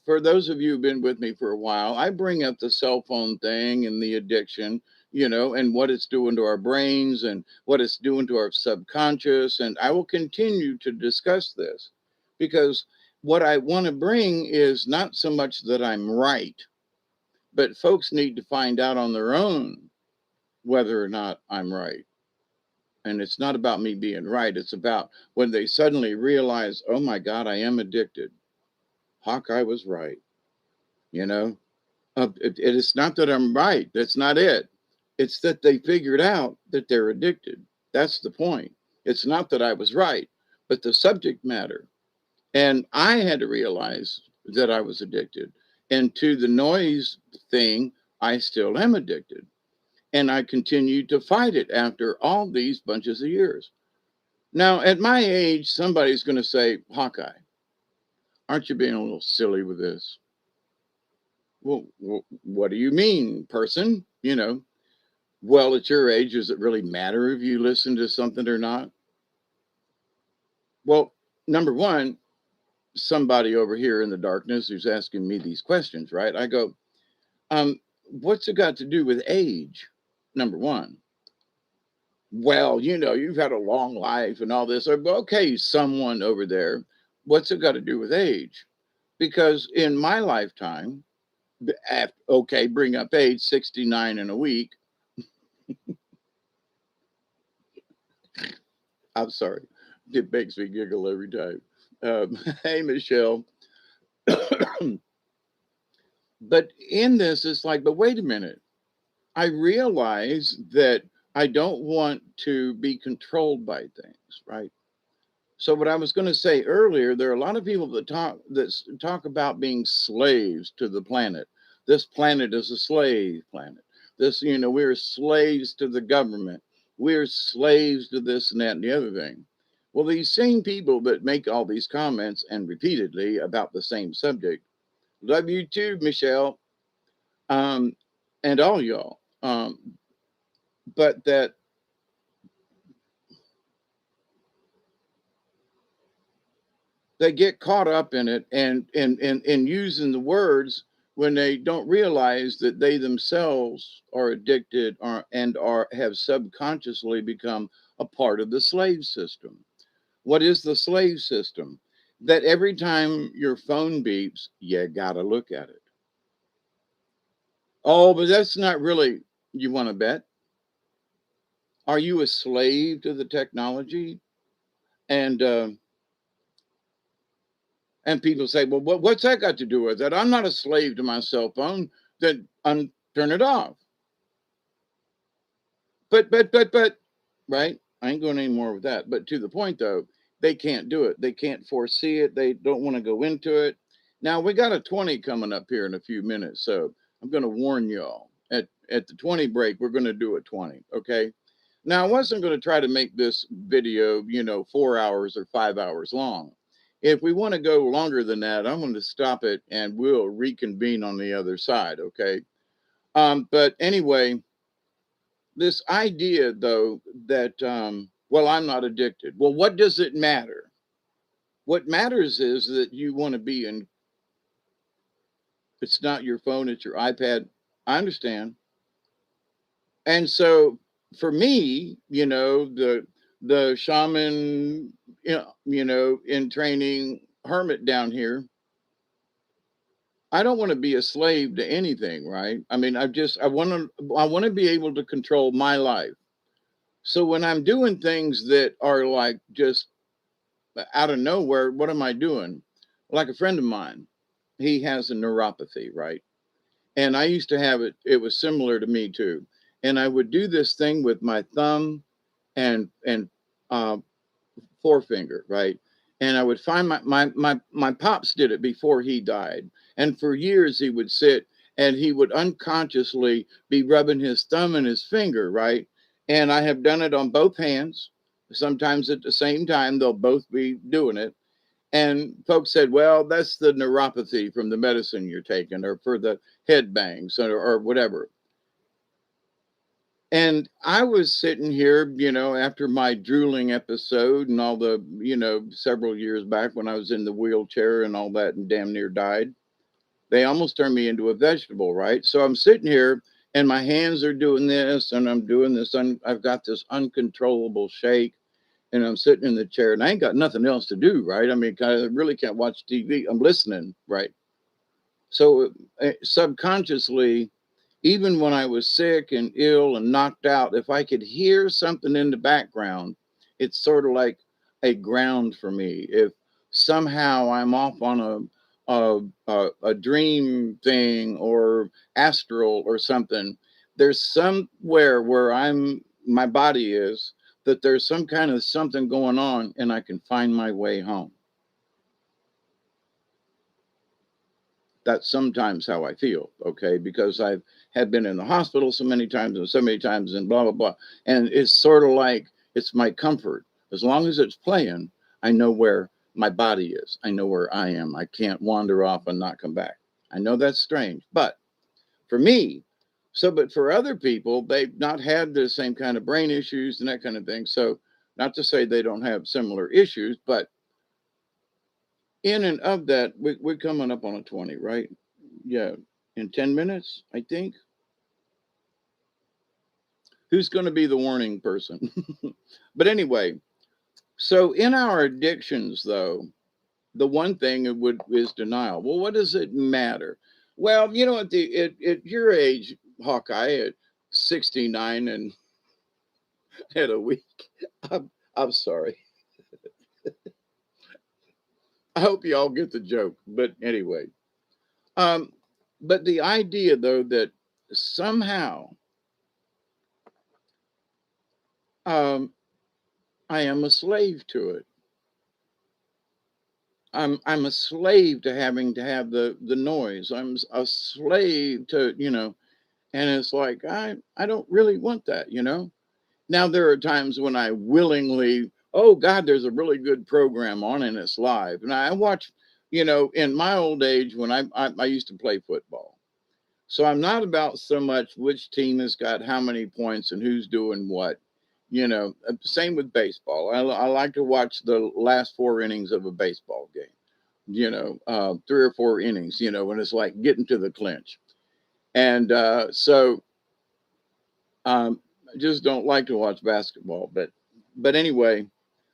S1: for those of you who've been with me for a while, I bring up the cell phone thing and the addiction, and what it's doing to our brains and what it's doing to our subconscious. And I will continue to discuss this because what I want to bring is not so much that I'm right, but folks need to find out on their own whether or not I'm right. And it's not about me being right. It's about when they suddenly realize, oh my God, I am addicted. Hawkeye was right. You know, it is not that I'm right. That's not it. It's that they figured out that they're addicted. That's the point. It's not that I was right, but the subject matter. And I had to realize that I was addicted. And to the noise thing, I still am addicted. And I continue to fight it after all these bunches of years. Now, at my age, somebody's going to say, Hawkeye, aren't you being a little silly with this? Well, what do you mean, person? Well, at your age, does it really matter if you listen to something or not? Well, number one, somebody over here in the darkness who's asking me these questions, right? I go, what's it got to do with age? Number one. Well, you've had a long life and all this. Okay, someone over there, what's it got to do with age? Because in my lifetime, okay, bring up age 69 in a week. I'm sorry. It makes me giggle every time. Hey, Michelle. But in this, it's like, but wait a minute. I realize that I don't want to be controlled by things, right? So what I was going to say earlier, there are a lot of people that talk about being slaves to the planet. This planet is a slave planet. We're slaves to the government. We're slaves to this and that and the other thing. Well, these same people that make all these comments and repeatedly about the same subject, love you too, Michelle, um, and all y'all. But that they get caught up in it and using the words when they don't realize that they themselves are addicted and are have subconsciously become a part of the slave system. What is the slave system? That every time your phone beeps, you gotta look at it. Oh, but that's not really. You want to bet? Are you a slave to the technology? And uh, And people say, well, what's that got to do with it? I'm not a slave to my cell phone. Then turn it off. But, right? I ain't going any more with that. But to the point, though, they can't do it. They can't foresee it. They don't want to go into it. Now, we got a 20 coming up here in a few minutes. So I'm going to warn y'all at the 20 break, we're going to do a 20. Okay. Now, I wasn't going to try to make this video, 4 hours or 5 hours long. If we want to go longer than that, I'm going to stop it and we'll reconvene on the other side. Okay. But anyway, this idea though that well, I'm not addicted. Well, what does it matter? What matters is that you want to be in. It's not your phone, it's your iPad. I understand. And so for me, the shaman, in training hermit down here, I don't want to be a slave to anything, right? I mean, I want to be able to control my life. So when I'm doing things that are like just out of nowhere, what am I doing? Like a friend of mine, he has a neuropathy, right? And I used to have it. It was similar to me too. And I would do this thing with my thumb and uh, forefinger, right? And I would find my pops did it before he died. And for years he would sit and he would unconsciously be rubbing his thumb and his finger, right? And I have done it on both hands. Sometimes at the same time, they'll both be doing it. And folks said, well, that's the neuropathy from the medicine you're taking or for the head bangs or whatever. And I was sitting here, after my drooling episode and all the, several years back when I was in the wheelchair and all that and damn near died. They almost turned me into a vegetable, right? So I'm sitting here and my hands are doing this and I'm doing this. I've got this uncontrollable shake and I'm sitting in the chair and I ain't got nothing else to do, right? I mean, I really can't watch TV. I'm listening, right? So subconsciously, even when I was sick and ill and knocked out, if I could hear something in the background, it's sort of like a ground for me. If somehow I'm off on a dream thing or astral or something, there's somewhere where my body is that there's some kind of something going on and I can find my way home. That's sometimes how I feel, okay? Because I've had been in the hospital so many times and so many times and blah blah blah. And it's sort of like it's my comfort. As long as it's playing, I know where my body is. I know where I am. I can't wander off and not come back. I know that's strange, but for me, but for other people, they've not had the same kind of brain issues and that kind of thing. So not to say they don't have similar issues, but in and of that, we're coming up on a 20, right? Yeah, in 10 minutes, I think. Who's going to be the warning person? But anyway, so in our addictions, though, the one thing is denial. Well, what does it matter? Well, at your age, Hawkeye, at 69 and at a week, I'm sorry. I hope you all get the joke. But anyway, um, but the idea though that somehow um, I am a slave to it. I'm a slave to having to have the noise. A slave to, and it's like I don't really want that, Now there are times when I willingly, oh God, there's a really good program on and it's live. And I watch, in my old age when I used to play football. So I'm not about so much which team has got how many points and who's doing what. Same with baseball. I like to watch the last four innings of a baseball game. 3 or 4 innings. When it's like getting to the clinch, and so I just don't like to watch basketball. But anyway,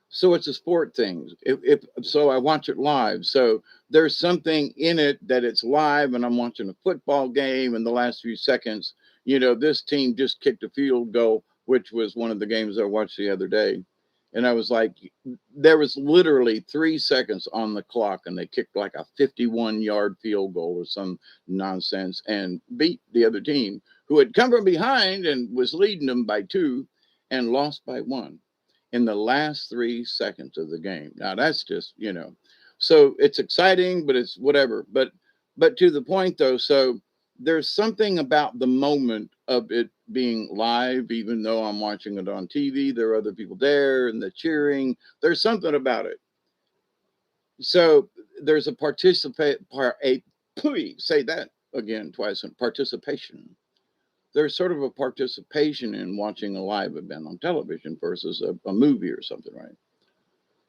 S1: so it's a sport thing. If so, I watch it live. So there's something in it that it's live, and I'm watching a football game. In the last few seconds, this team just kicked a field goal, which was one of the games I watched the other day. And I was like, there was literally 3 seconds on the clock, and they kicked like a 51-yard field goal or some nonsense and beat the other team who had come from behind and was leading them by 2 and lost by 1 in the last 3 seconds of the game. Now that's just, so it's exciting, but it's whatever. But to the point though, so there's something about the moment of it being live, even though I'm watching it on TV. There are other people there and the cheering. There's something about it. So there's a say that again twice, participation. there's sort of a participation in watching a live event on television versus a movie or something, right?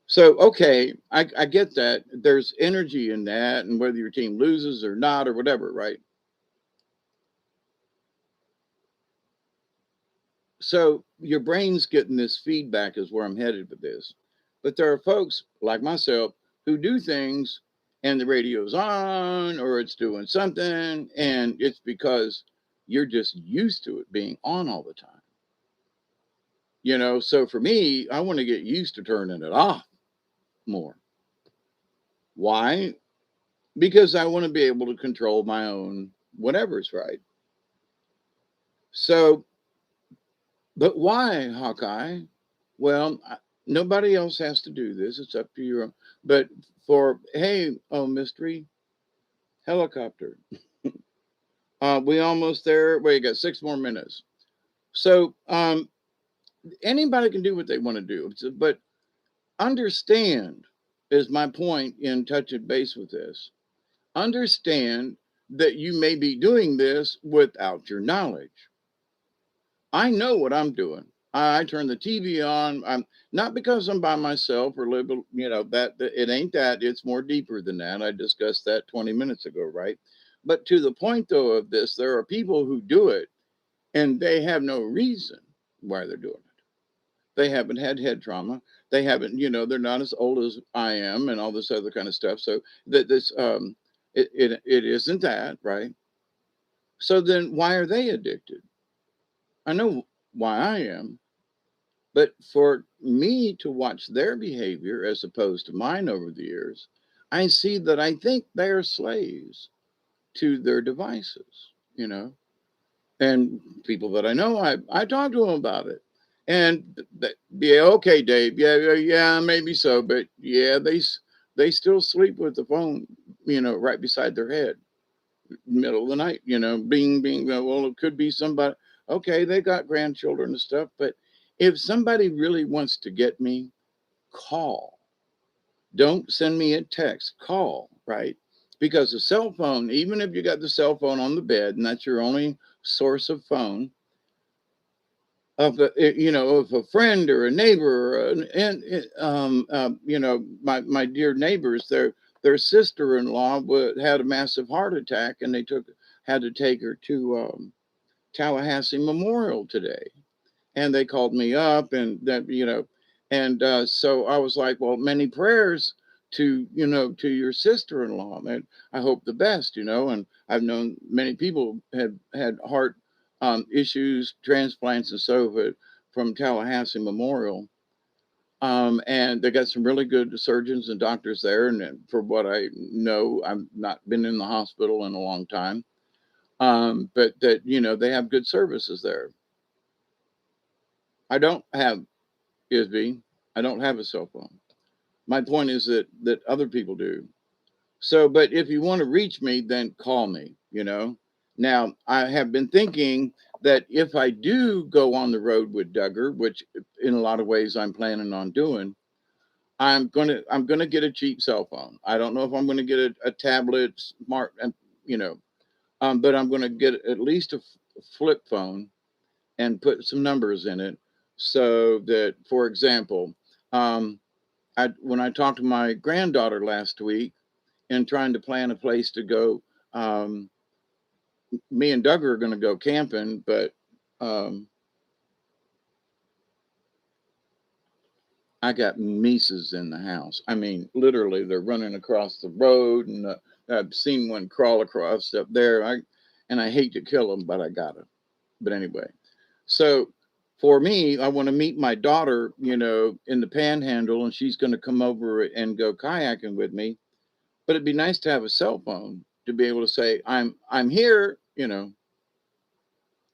S1: So, okay, I get that. There's energy in that, and whether your team loses or not or whatever, right? So, your brain's getting this feedback, is where I'm headed with this. But there are folks like myself who do things and the radio's on or it's doing something, and it's because you're just used to it being on all the time. So for me, I want to get used to turning it off more. Why? Because I want to be able to control my own whatever's right. So, but why, Hawkeye? Well, nobody else has to do this. It's up to your own. But hey, oh, mystery helicopter. We almost there. Wait, got 6 more minutes. So, anybody can do what they want to do. But understand is my point in touching base with this. Understand that you may be doing this without your knowledge. I know what I'm doing. I turn the TV on. I'm not because I'm by myself or live, that it ain't that. It's more deeper than that. I discussed that 20 minutes ago, right? But to the point though of this, there are people who do it and they have no reason why they're doing it. They haven't had head trauma. They haven't, they're not as old as I am and all this other kind of stuff. So that this it isn't that, right? So then why are they addicted? I know why I am, but for me to watch their behavior as opposed to mine over the years, I see that I think they're slaves to their devices, you know. And people that I know, I talk to them about it. And yeah, okay, Dave, yeah, maybe so, but yeah, they still sleep with the phone, right beside their head, middle of the night, bing, bing. Well, it could be somebody. Okay, they got grandchildren and stuff, but if somebody really wants to get me, call. Don't send me a text. Call, right? Because the cell phone, even if you got the cell phone on the bed and that's your only source of phone, of a friend or a neighbor, my dear neighbors, their sister-in-law had a massive heart attack, and they had to take her to Tallahassee Memorial today, and they called me up, and and so I was like, well, many prayers to your sister-in-law, and I hope the best, and I've known many people have had heart issues, transplants, and so forth from Tallahassee Memorial. And they got some really good surgeons and doctors there. And for what I know, I've not been in the hospital in a long time. But that, they have good services there. I don't have ISB. I don't have a cell phone. My point is that other people do. So, but if you want to reach me, then call me. Now, I have been thinking that if I do go on the road with Duggar, which in a lot of ways I'm planning on doing, I'm gonna get a cheap cell phone. I don't know if I'm gonna get a tablet, smart, you know, but I'm gonna get at least a flip phone and put some numbers in it, so that, for example, um, when I talked to my granddaughter last week and trying to plan a place to go. Um, Me and Doug are going to go camping, but um, I got Mises in the house. I mean, literally, they're running across the road, and I've seen one crawl across up there. I hate to kill them, but I got to. But anyway, so for me, I want to meet my daughter, in the Panhandle, and she's going to come over and go kayaking with me. But it'd be nice to have a cell phone to be able to say, I'm here.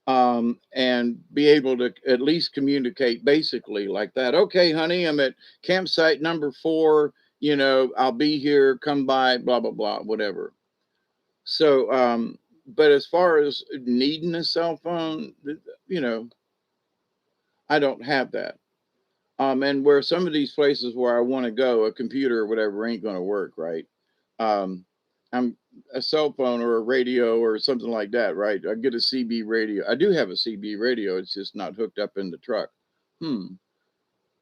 S1: And be able to at least communicate basically like that. Okay, honey, I'm at campsite number 4. I'll be here. Come by. Blah blah blah. Whatever. So, but as far as needing a cell phone, you know, I don't have that. And where some of these places where I want to go, a computer or whatever ain't going to work, right? Um, I'm a cell phone or a radio or something like that, right? I get a CB radio. I do have a CB radio. It's just not hooked up in the truck. Hmm,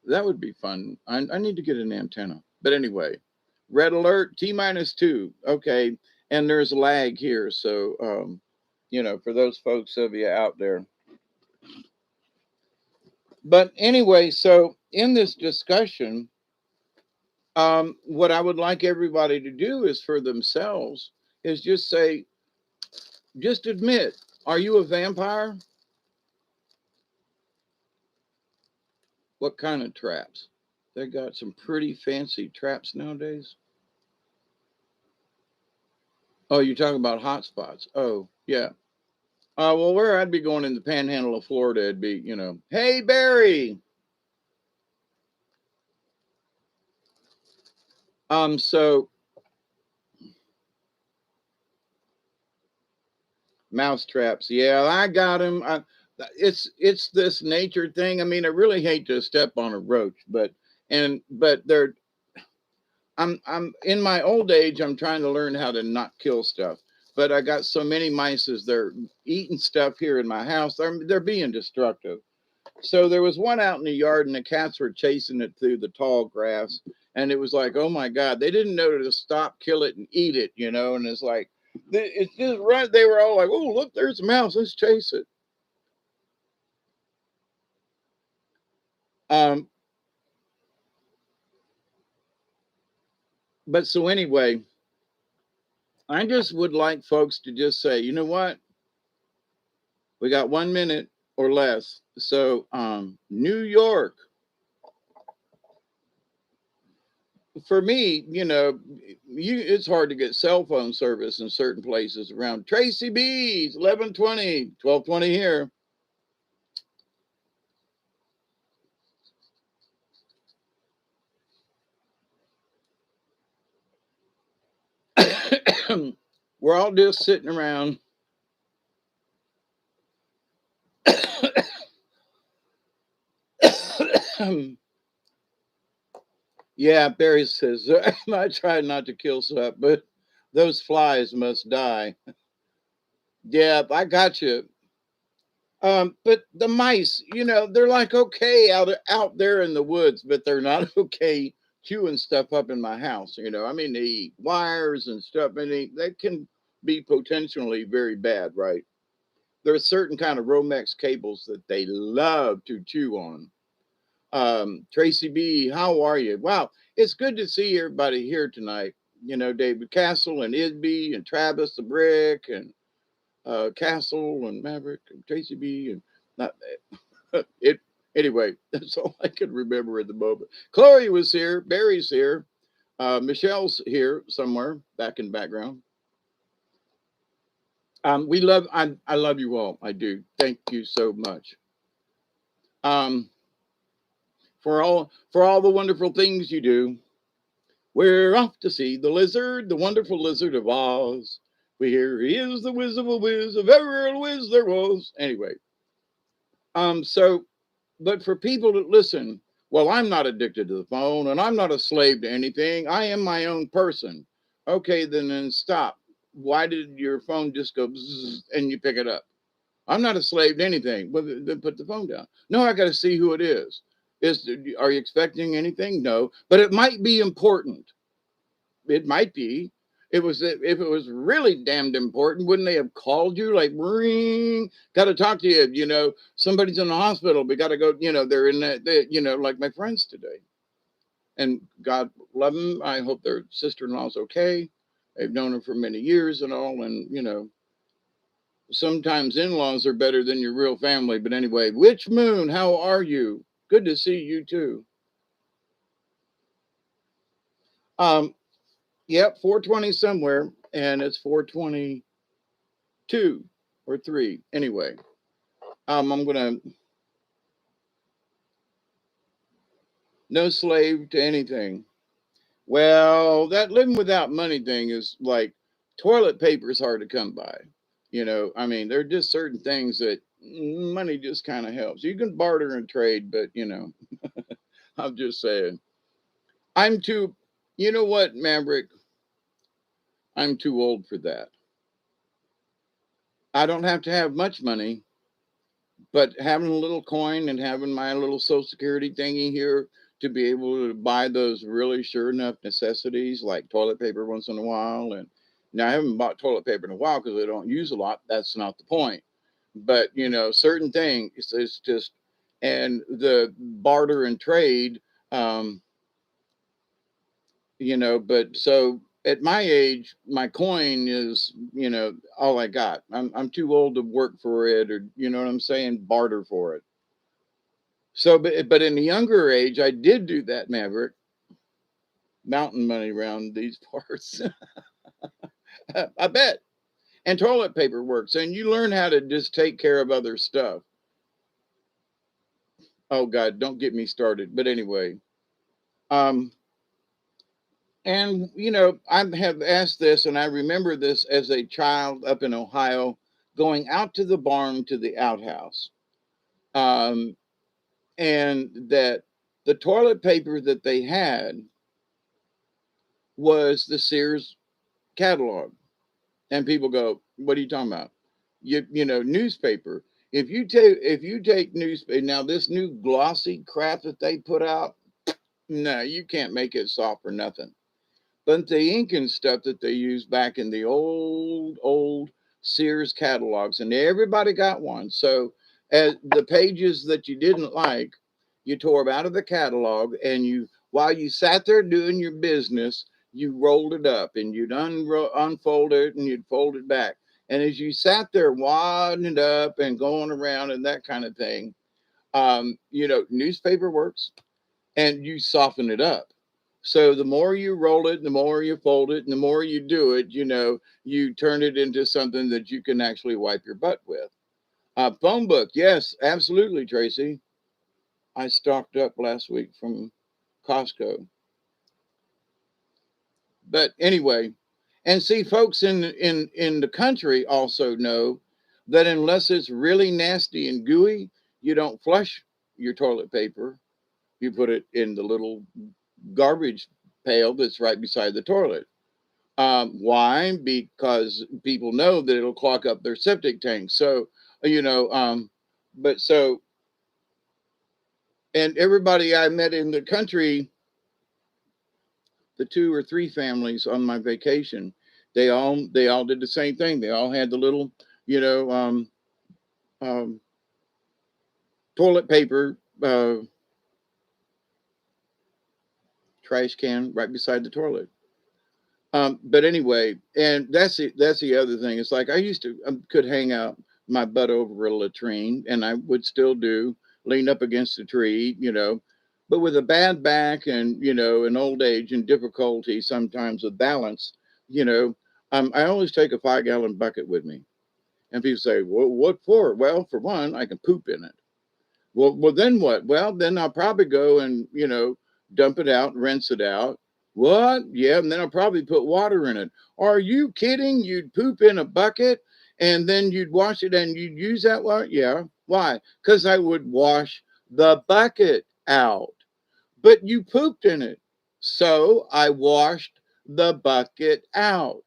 S1: that would be fun. I need to get an antenna. But anyway, red alert, T minus two. Okay. And there's lag here. So, for those folks of you out there. But anyway, so in this discussion, what I would like everybody to do is for themselves is just say, just admit, are you a vampire? What kind of traps? They got some pretty fancy traps nowadays. Oh, you're talking about hotspots. Oh, yeah. Well, where I'd be going in the panhandle of Florida, it'd be, hey, Barry. So mouse traps. Yeah, I got him. It's this nature thing. I mean, I really hate to step on a roach, but they're I'm in my old age. I'm trying to learn how to not kill stuff. But I got so many mice as they're eating stuff here in my house. They're being destructive. So there was one out in the yard, and the cats were chasing it through the tall grass. And it was like, oh my God, they didn't know to stop, kill it, and eat it, And it's like, it's just right. They were all like, oh, look, there's a mouse. Let's chase it. Um, but so anyway, I just would like folks to just say, you know what? We got 1 minute or less. So, New York, for me, it's hard to get cell phone service in certain places around Tracy B's, 1120, 1220 here. We're all just sitting around. Yeah, Barry says, I try not to kill stuff, but those flies must die. Yeah, I got you. But the mice, they're like okay out there in the woods, but they're not okay chewing stuff up in my house. I mean, they eat wires and stuff, and they can be potentially very bad, right? There's certain kind of Romex cables that they love to chew on. Tracy B, how are you? Wow, it's good to see everybody here tonight. David Castle and Isby and Travis the Brick and Castle and Maverick and Tracy B and not it. Anyway, that's all I can remember at the moment. Chloe was here. Barry's here. Michelle's here somewhere back in the background. I love you all. I do. Thank you so much. Um, for all the wonderful things you do. We're off to see the lizard, the wonderful lizard of Oz. We hear he is the whiz of a whiz of every whiz there was. Anyway, so but for people that listen, well, I'm not addicted to the phone and I'm not a slave to anything. I am my own person. Okay, then stop. Why did your phone just go bzzz and you pick it up? I'm not a slave to anything. Well, then put the phone down. No, I got to see who it is. Are you expecting anything? No, but it might be important. It might be. If it was really damned important, wouldn't they have called you like ring? Got to talk to you. Somebody's in the hospital. We got to go. They're in that. Like my friends today. And God love them. I hope their sister-in-law's okay. They've known her for many years and all. And sometimes in-laws are better than your real family. But anyway, Witch Moon, how are you? Good to see you too. Um, yep, 420 somewhere, and it's 422 or three. Anyway, I'm gonna no slave to anything. Well, that living without money thing is like toilet paper is hard to come by. I mean, there are just certain things that money just kind of helps. You can barter and trade, but I'm just saying. I'm too. You know what, Maverick? I'm too old for that. I don't have to have much money, but having a little coin and having my little social security thingy here to be able to buy those really sure enough necessities like toilet paper once in a while. And now I haven't bought toilet paper in a while because I don't use a lot. That's not the point. But certain things, it's just, and the barter and trade, um, but so at my age, my coin is, all I got. I'm too old to work for it, or you know what I'm saying, barter for it. So, but in a younger age, I did do that, Maverick. Mountain money around these parts. I bet. And toilet paper works, and you learn how to just take care of other stuff. Oh God, don't get me started. But anyway, um, and I have asked this, and I remember this as a child up in Ohio, going out to the barn to the outhouse, um, and that the toilet paper that they had was the Sears catalog. And people go, "What are you talking about?" Newspaper. If you take newspaper now, this new glossy crap that they put out, no, you can't make it soft for nothing. But the ink and stuff that they used back in the old Sears catalogs, and everybody got one. So as the pages that you didn't like, you tore them out of the catalog, and while you sat there doing your business, you rolled it up, and you'd unfold it, and you'd fold it back. And as you sat there wadding it up and going around and that kind of thing, newspaper works, and you soften it up. So the more you roll it, the more you fold it, and the more you do it, you turn it into something that you can actually wipe your butt with. Phone book, yes, absolutely, Tracy. I stocked up last week from Costco. But anyway, and see, folks in the country also know that unless it's really nasty and gooey, you don't flush your toilet paper. You put it in the little garbage pail that's right beside the toilet. Why? Because people know that it'll clog up their septic tank. So, you know, um, but so, and everybody I met in the country, the two or three families on my vacation, they all did the same thing. They all had the little, you know, um, um, toilet paper trash can right beside the toilet. But anyway, and that's the other thing. It's like I used to could hang out my butt over a latrine, and I would still do lean up against a tree, But with a bad back and an old age and difficulty sometimes with balance, you know, I always take a 5-gallon bucket with me. And people say, "Well, what for?" Well, for one, I can poop in it. Well, then what? Well, then I'll probably go and dump it out, rinse it out. What? Yeah, and then I'll probably put water in it. Are you kidding? You'd poop in a bucket and then you'd wash it and you'd use that water? Yeah. Why? Because I would wash the bucket out. But you pooped in it. So I washed the bucket out.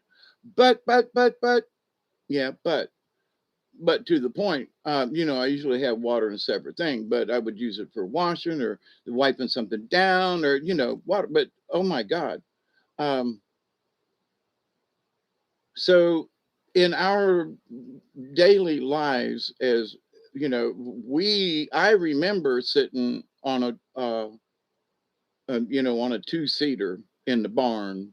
S1: But, yeah, but to the point, I usually have water in a separate thing, but I would use it for washing or wiping something down or, water. But oh my God. Um, so in our daily lives, as I remember sitting on on a two-seater in the barn,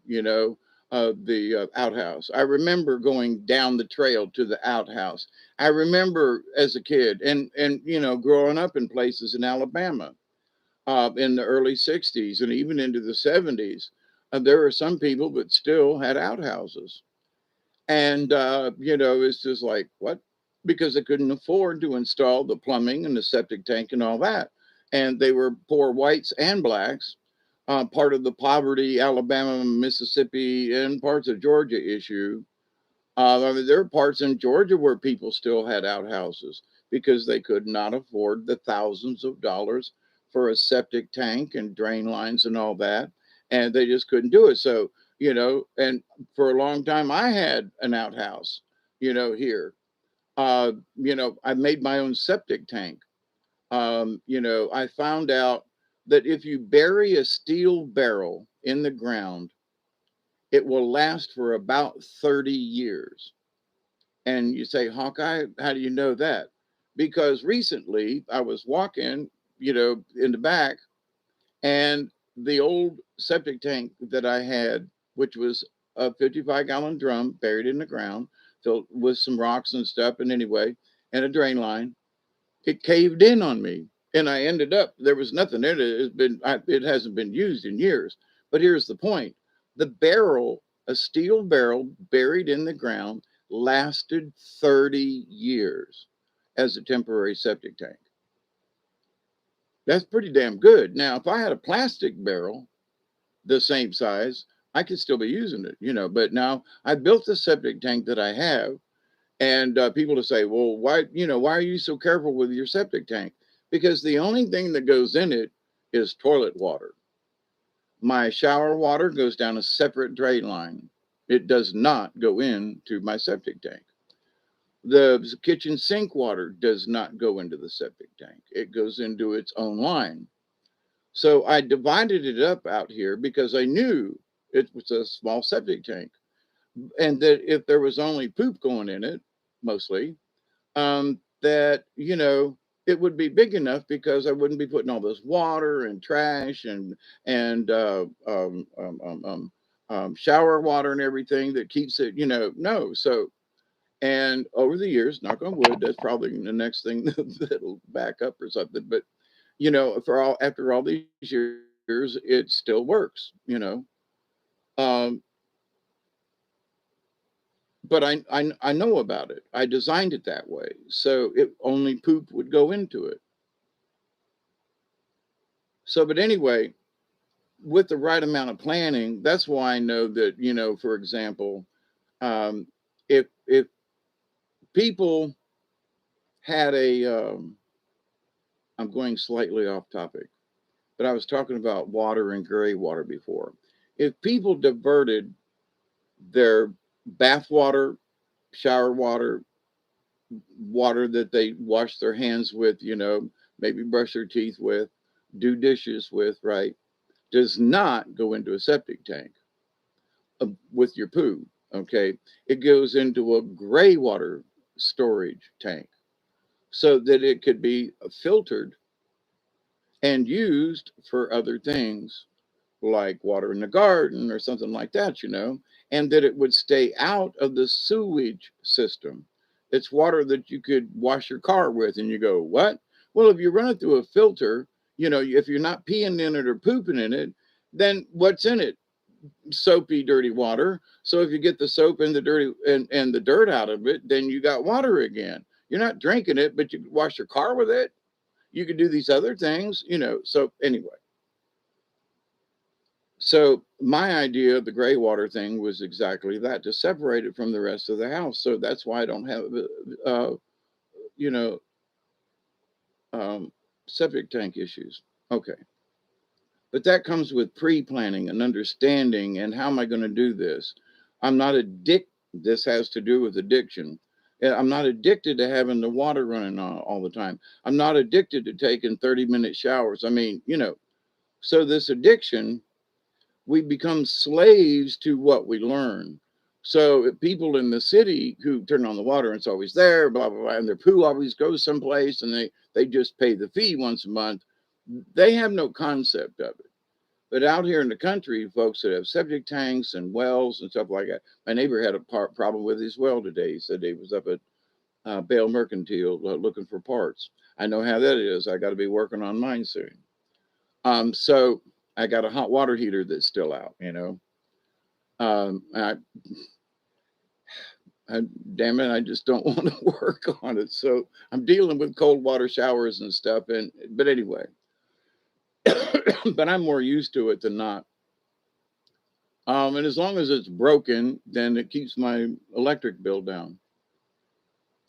S1: of the outhouse. I remember going down the trail to the outhouse. I remember as a kid and growing up in places in Alabama in the early 60s and even into the 70s. There were some people that still had outhouses. And, it's just like, what? Because they couldn't afford to install the plumbing and the septic tank and all that. And they were poor whites and blacks, part of the poverty, Alabama, Mississippi, and parts of Georgia issue. I mean, there are parts in Georgia where people still had outhouses because they could not afford the thousands of dollars for a septic tank and drain lines and all that. And they just couldn't do it. So, And for a long time I had an outhouse, here. I made my own septic tank. I found out that if you bury a steel barrel in the ground, it will last for about 30 years. And you say, Hawkeye, how do you know that? Because recently I was walking, in the back, and the old septic tank that I had, which was a 55-gallon drum buried in the ground, filled with some rocks and stuff, and anyway, and a drain line, it caved in on me. And I ended up, there was nothing in it. It hasn't been used in years. But here's the point: the barrel, a steel barrel buried in the ground, lasted 30 years as a temporary septic tank. That's pretty damn good. Now, if I had a plastic barrel the same size, I could still be using it, But now I built the septic tank that I have, and people to say, well, why are you so careful with your septic tank? Because the only thing that goes in it is toilet water. My shower water goes down a separate drain line. It does not go into my septic tank. The kitchen sink water does not go into the septic tank. It goes into its own line. So I divided it up out here because I knew it was a small septic tank, and that if there was only poop going in it, mostly, that it would be big enough because I wouldn't be putting all this water and trash and shower water and everything that keeps it, no. So, and over the years, knock on wood, that's probably the next thing that'll back up or something. But for all after all these years, it still works. Um, but I know about it. I designed it that way, so it only poop would go into it. So, but anyway, with the right amount of planning, that's why I know that, for example, um, if people had I'm going slightly off topic, but I was talking about water and gray water before. If people diverted their bath water, shower water, water that they wash their hands with, maybe brush their teeth with, do dishes with, right, does not go into a septic tank with your poo. Okay. It goes into a gray water storage tank so that it could be filtered and used for other things like water in the garden or something like that, and that it would stay out of the sewage system. It's water that you could wash your car with, and you go, what? Well, if you run it through a filter, if you're not peeing in it or pooping in it, then what's in it? Soapy, dirty water. So if you get the soap and the dirty and the dirt out of it, then you got water again. You're not drinking it, but you could wash your car with it. You could do these other things. So anyway, so my idea of the gray water thing was exactly that, to separate it from the rest of the house. So that's why I don't have, you know, um, septic tank issues. Okay. But that comes with pre-planning and understanding. And how am I going to do this? I'm not This has to do with addiction. I'm not addicted to having the water running all the time. I'm not addicted to taking 30-minute showers. I mean, so this addiction, we become slaves to what we learn. So people in the city who turn on the water and it's always there, blah blah blah, and their poo always goes someplace, and they just pay the fee once a month. They have no concept of it. But out here in the country, folks that have septic tanks and wells and stuff like that. My neighbor had a problem with his well today. He said he was up at Bale Mercantile looking for parts. I know how that is. I got to be working on mine soon. So I got a hot water heater that's still out. Um, I, I, damn it, I just don't want to work on it. So I'm dealing with cold water showers and stuff. But anyway, but I'm more used to it than not. And as long as it's broken, then it keeps my electric bill down.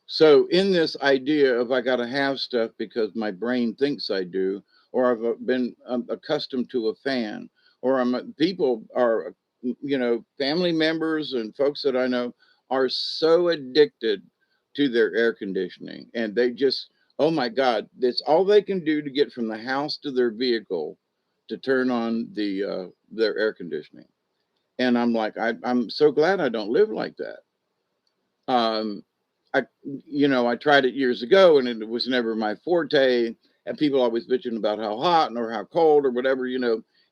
S1: So in this idea of I got to have stuff because my brain thinks I do, or I've been accustomed to a fan, or people are family members and folks that I know are so addicted to their air conditioning, and they just, oh my God, that's all they can do to get from the house to their vehicle to turn on their air conditioning. And I'm like, I'm so glad I don't live like that. Um, I tried it years ago, and it was never my forte. And people always bitching about how hot or how cold or whatever.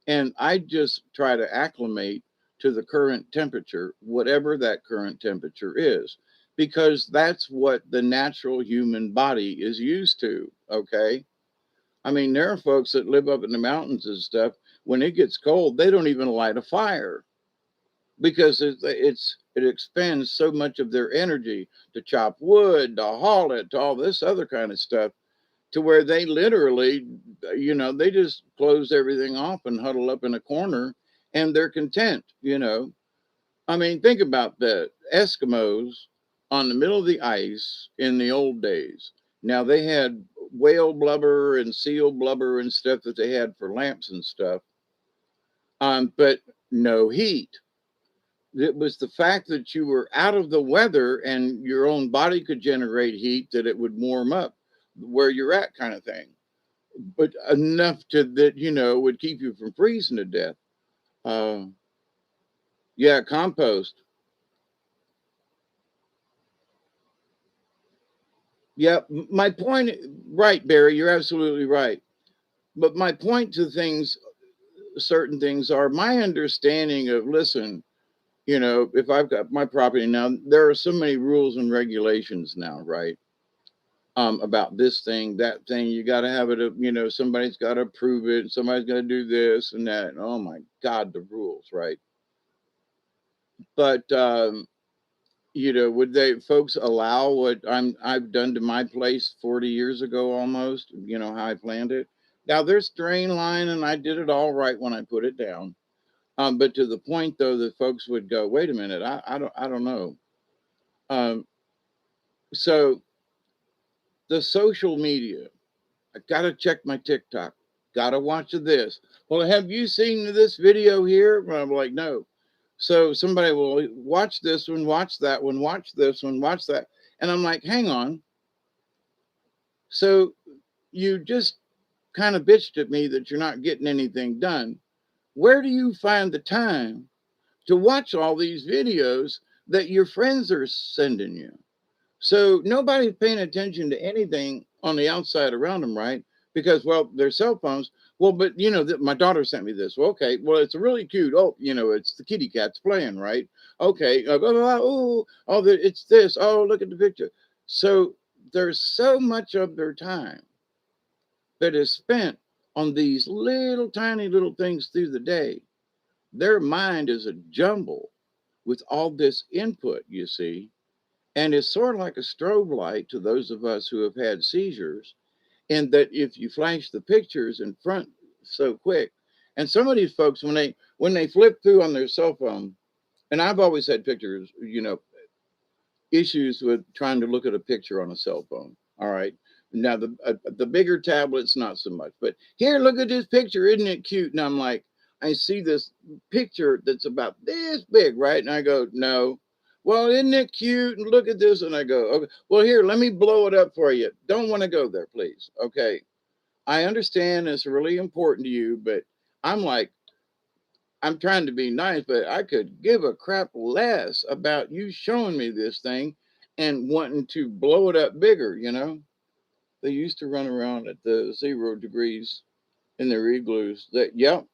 S1: And I just try to acclimate to the current temperature, whatever that current temperature is, because that's what the natural human body is used to. Okay. I mean, there are folks that live up in the mountains and stuff. When it gets cold, they don't even light a fire because it expends so much of their energy to chop wood, to haul it, to all this other kind of stuff, to where they literally, they just close everything off and huddle up in a corner, and they're content. I mean, think about the Eskimos on the middle of the ice in the old days. Now they had whale blubber and seal blubber and stuff that they had for lamps and stuff, but no heat. It was the fact that you were out of the weather and your own body could generate heat that it would warm up where you're at, kind of thing. But enough to that, would keep you from freezing to death. Uh, yeah, compost. Yeah, my point, right, Barry, you're absolutely right. But my point to things, certain things are my understanding of, listen, if I've got my property now, there are so many rules and regulations now, right? About this thing, that thing. You got to have it. Somebody's got to approve it. Somebody's got to do this and that. And oh my God, the rules, right? But would they folks allow what I've done to my place 40 years ago almost? How I planned it. Now there's drain line, and I did it all right when I put it down. But to the point though that folks would go, wait a minute, I don't know. Um, so the social media. I gotta check my TikTok. Gotta watch this. Well, have you seen this video here? And I'm like, no. So somebody will watch this one, watch that one, watch this one, watch that. And I'm like, hang on. So you just kind of bitched at me that you're not getting anything done. Where do you find the time to watch all these videos that your friends are sending you? So nobody's paying attention to anything on the outside around them, right? Because, well, their cell phones. Well, but my daughter sent me this. Well, okay, well, it's really cute. Oh, it's the kitty cats playing, right? Okay, it's this. Oh, look at the picture. So there's so much of their time that is spent on these little tiny little things through the day. Their mind is a jumble with all this input, you see. And it's sort of like a strobe light to those of us who have had seizures, in that if you flash the pictures in front so quick, and some of these folks when they flip through on their cell phone, and I've always had pictures, issues with trying to look at a picture on a cell phone. All right. Now the bigger tablets, not so much. But here, look at this picture. Isn't it cute? And I'm like, I see this picture that's about this big, right? And I go, no. Well, isn't it cute? And look at this. And I go, okay. Well, here, let me blow it up for you. Don't want to go there, please. Okay. I understand it's really important to you, but I'm like, I'm trying to be nice, but I could give a crap less about you showing me this thing and wanting to blow it up bigger. They used to run around at the 0 degrees in their igloos. Yep,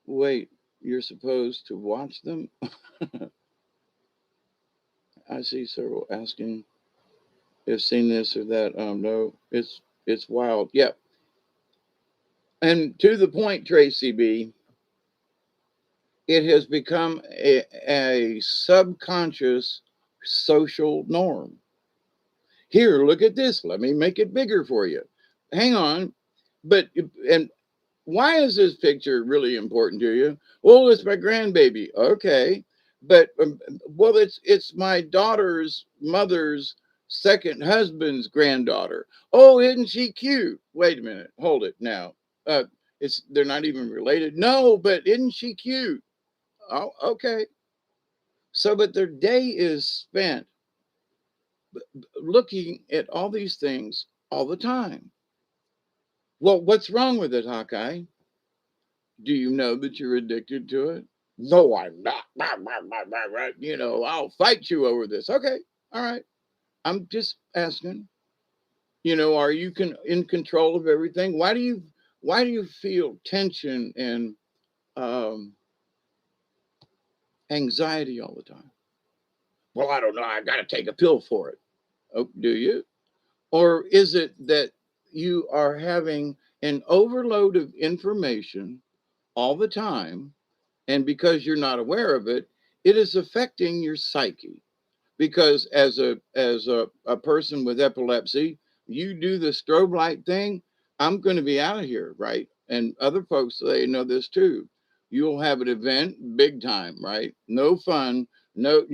S1: wait, you're supposed to watch them? I see several asking if seen this or that. No, it's wild. Yep. And to the point, Tracy B, it has become a subconscious social norm. Here, look at this. Let me make it bigger for you. Hang on. And why is this picture really important to you? Well, it's my grandbaby. Okay. But well, it's my daughter's mother's second husband's granddaughter. Oh, isn't she cute? Wait a minute. Hold it now. Uh, They're not even related. No, but isn't she cute? Oh, okay. So, but their day is spent looking at all these things all the time. Well, what's wrong with it, Hawkeye? Do you know that you're addicted to it? No, I'm not. You know, I'll fight you over this. Okay, all right. I'm just asking. You know, are you in control of everything? Why do you feel tension and um, anxiety all the time? Well, I don't know. I got to take a pill for it. Oh, do you? Or is it that you are having an overload of information all the time, and because you're not aware of it, it is affecting your psyche? Because as a person with epilepsy, you do the strobe light thing, I'm going to be out of here, right? And other folks, they know this too. You'll have an event big time, right? No fun, no,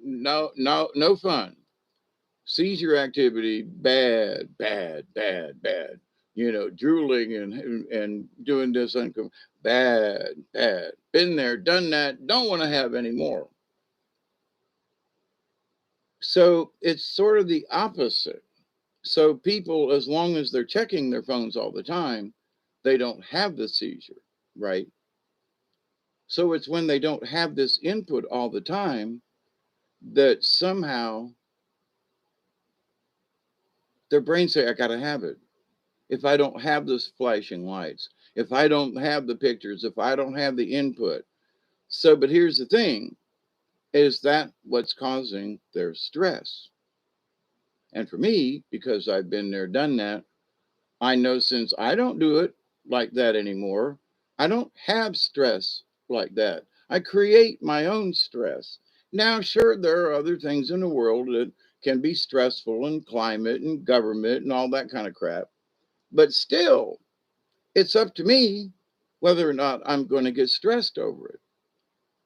S1: no fun. Seizure activity, bad, bad, bad, bad. Drooling and doing this, bad, bad. Been there, done that. Don't want to have any more. So it's sort of the opposite. So people, as long as they're checking their phones all the time, they don't have the seizure, right? So it's when they don't have this input all the time that somehow their brains say, I got to have it. If I don't have those flashing lights, if I don't have the pictures, if I don't have the input. So, but here's the thing, is that what's causing their stress? And for me, because I've been there, done that, I know since I don't do it like that anymore, I don't have stress like that. I create my own stress. Now, sure, there are other things in the world that can be stressful, and climate and government and all that kind of crap. But still, it's up to me whether or not I'm going to get stressed over it.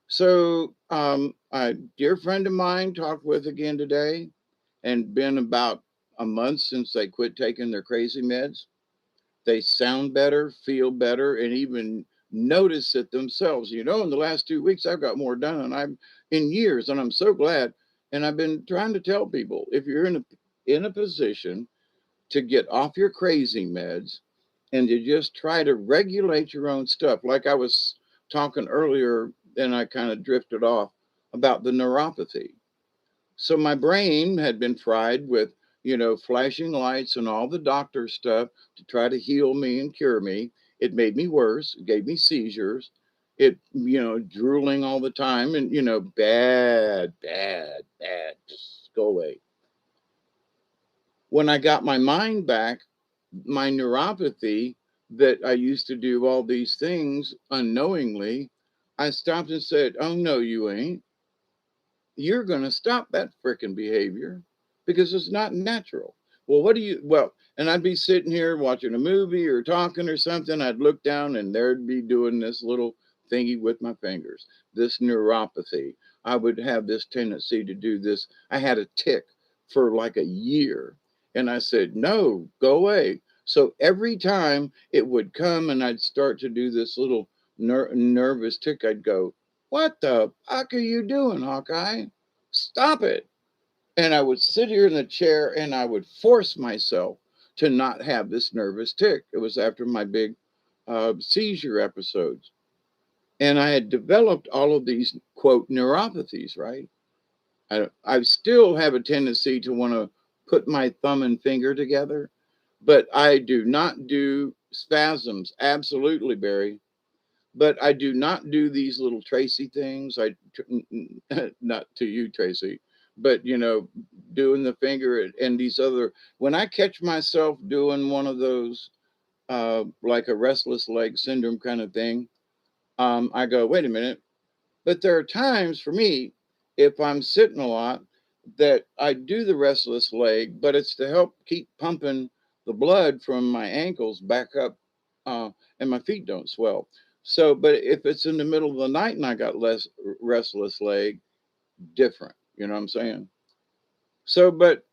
S1: So, a dear friend of mine talked with again today, and been about a month since they quit taking their crazy meds. They sound better, feel better, and even notice it themselves. In the last 2 weeks, I've got more done than I've in years, and I'm so glad. And I've been trying to tell people, if you're in a position to get off your crazy meds and to just try to regulate your own stuff, like I was talking earlier, and I kind of drifted off about the neuropathy. So my brain had been fried with, flashing lights and all the doctor stuff to try to heal me and cure me. It made me worse. It gave me seizures. It, drooling all the time, and, bad, bad, bad. Just go away. When I got my mind back, my neuropathy, that I used to do all these things unknowingly, I stopped and said, oh, no, you ain't. You're going to stop that freaking behavior because it's not natural. And I'd be sitting here watching a movie or talking or something. I'd look down and there'd be doing this little thingy with my fingers, this neuropathy. I would have this tendency to do this. I had a tick for like a year, and I said, no, go away. So every time it would come and I'd start to do this little nervous tick, I'd go, what the fuck are you doing, Hawkeye? Stop it. And I would sit here in the chair and I would force myself to not have this nervous tick. It was after my big seizure episodes. And I had developed all of these, quote, neuropathies, right? I still have a tendency to want to put my thumb and finger together, but I do not do spasms. Absolutely, Barry. But I do not do these little Tracy things. Not to you, Tracy, but doing the finger and these other. When I catch myself doing one of those, like a restless leg syndrome kind of thing, I go, wait a minute. But there are times for me, if I'm sitting a lot, that I do the restless leg, but it's to help keep pumping the blood from my ankles back up, and my feet don't swell. So, but if it's in the middle of the night and I got less restless leg, different. You know what I'm saying? So, but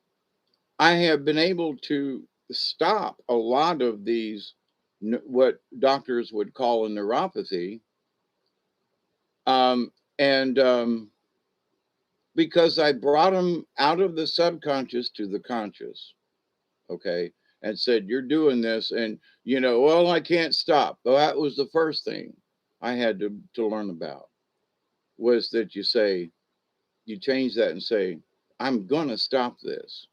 S1: I have been able to stop a lot of these what doctors would call a neuropathy. And because I brought him out of the subconscious to the conscious, okay, and said, "You're doing this," and well, I can't stop. Well, that was the first thing I had to learn about, was that you change that and say, "I'm gonna stop this."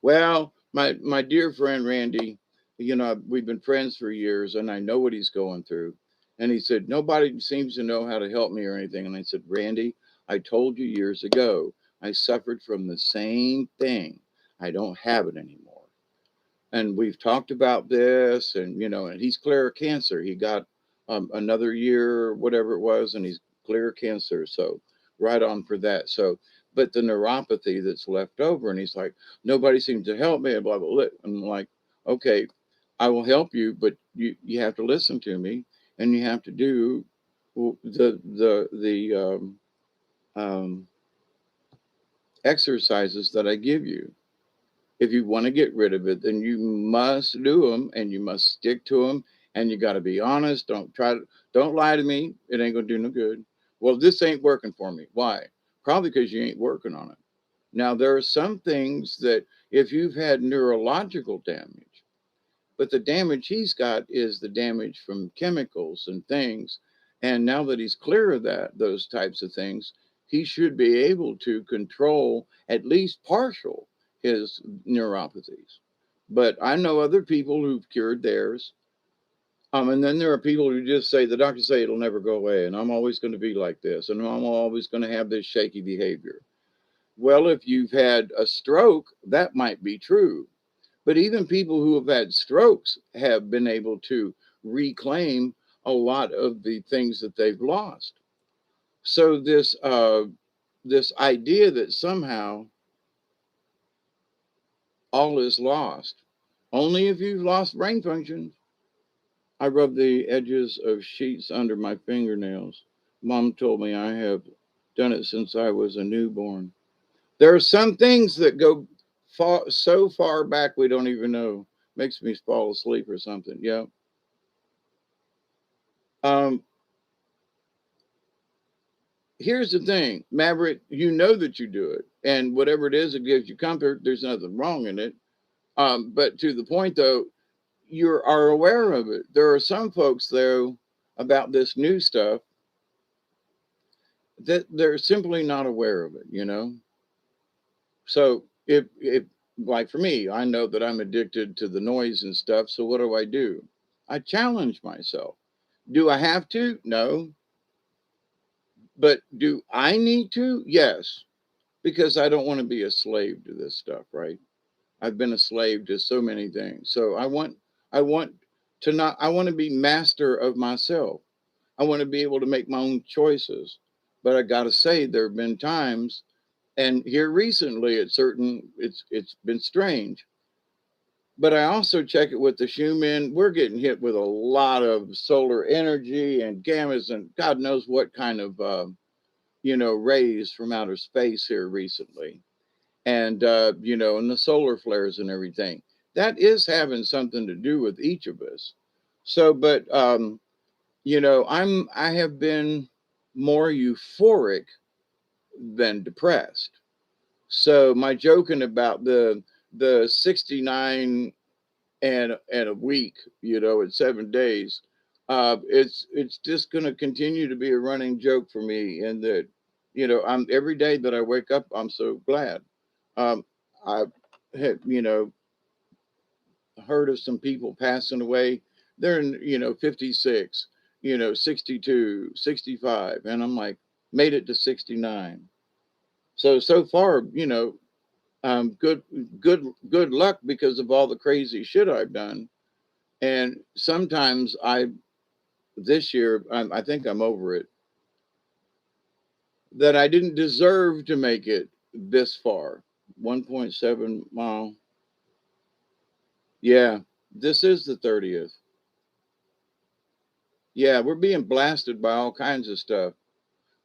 S1: Well, my dear friend Randy, we've been friends for years, and I know what he's going through. And he said, "Nobody seems to know how to help me or anything." And I said, "Randy, I told you years ago, I suffered from the same thing. I don't have it anymore. And we've talked about this, and and he's clear of cancer. He got another year, whatever it was, and he's clear of cancer. So right on for that. So, but the neuropathy that's left over, and he's like, nobody seems to help me, and blah blah blah. And I'm like, okay, I will help you, but you have to listen to me, and you have to do the um, exercises that I give you. If you want to get rid of it, then you must do them, and you must stick to them, and you got to be honest. Don't lie to me. It ain't gonna do no good. Well, this ain't working for me. Why? Probably because you ain't working on it. Now there are some things that, if you've had neurological damage, but the damage he's got is the damage from chemicals and things. And now that he's clear of those types of things, he should be able to control at least partial his neuropathies. But I know other people who've cured theirs. And then there are people who just say, the doctors say it'll never go away, and I'm always going to be like this, and I'm always going to have this shaky behavior. Well, if you've had a stroke, that might be true. But even people who have had strokes have been able to reclaim a lot of the things that they've lost. So this idea that somehow all is lost, only if you've lost brain function. I rub the edges of sheets under my fingernails. Mom told me I have done it since I was a newborn. There are some things that go so far back we don't even know. Makes me fall asleep or something. Yeah. Um, Here's the thing, Maverick, you know that you do it. And whatever it is that gives you comfort, there's nothing wrong in it. But to the point, though, you are aware of it. There are some folks, though, about this new stuff that they're simply not aware of it. So if like for me, I know that I'm addicted to the noise and stuff. So what do? I challenge myself. Do I have to? No. But do I need to? Yes, because I don't want to be a slave to this stuff, right? I've been a slave to so many things. So I want I want to be master of myself. I want to be able to make my own choices. But I got to say, there have been times, and here recently it's been strange. But I also check it with the Schumann. We're getting hit with a lot of solar energy and gammas and God knows what kind of rays from outer space here recently, and and the solar flares and everything. That is having something to do with each of us. So, but I have been more euphoric than depressed. So my joking about the 69 and a week, at 7 days, it's just going to continue to be a running joke for me. And that, I'm every day that I wake up, I'm so glad. Um, I have, heard of some people passing away. They're in, 56, 62, 65, and I'm like, made it to 69. So far, good, good luck because of all the crazy shit I've done. And sometimes this year, I think I'm over it, that I didn't deserve to make it this far. 1.7 mile. Yeah, this is the 30th. Yeah, we're being blasted by all kinds of stuff.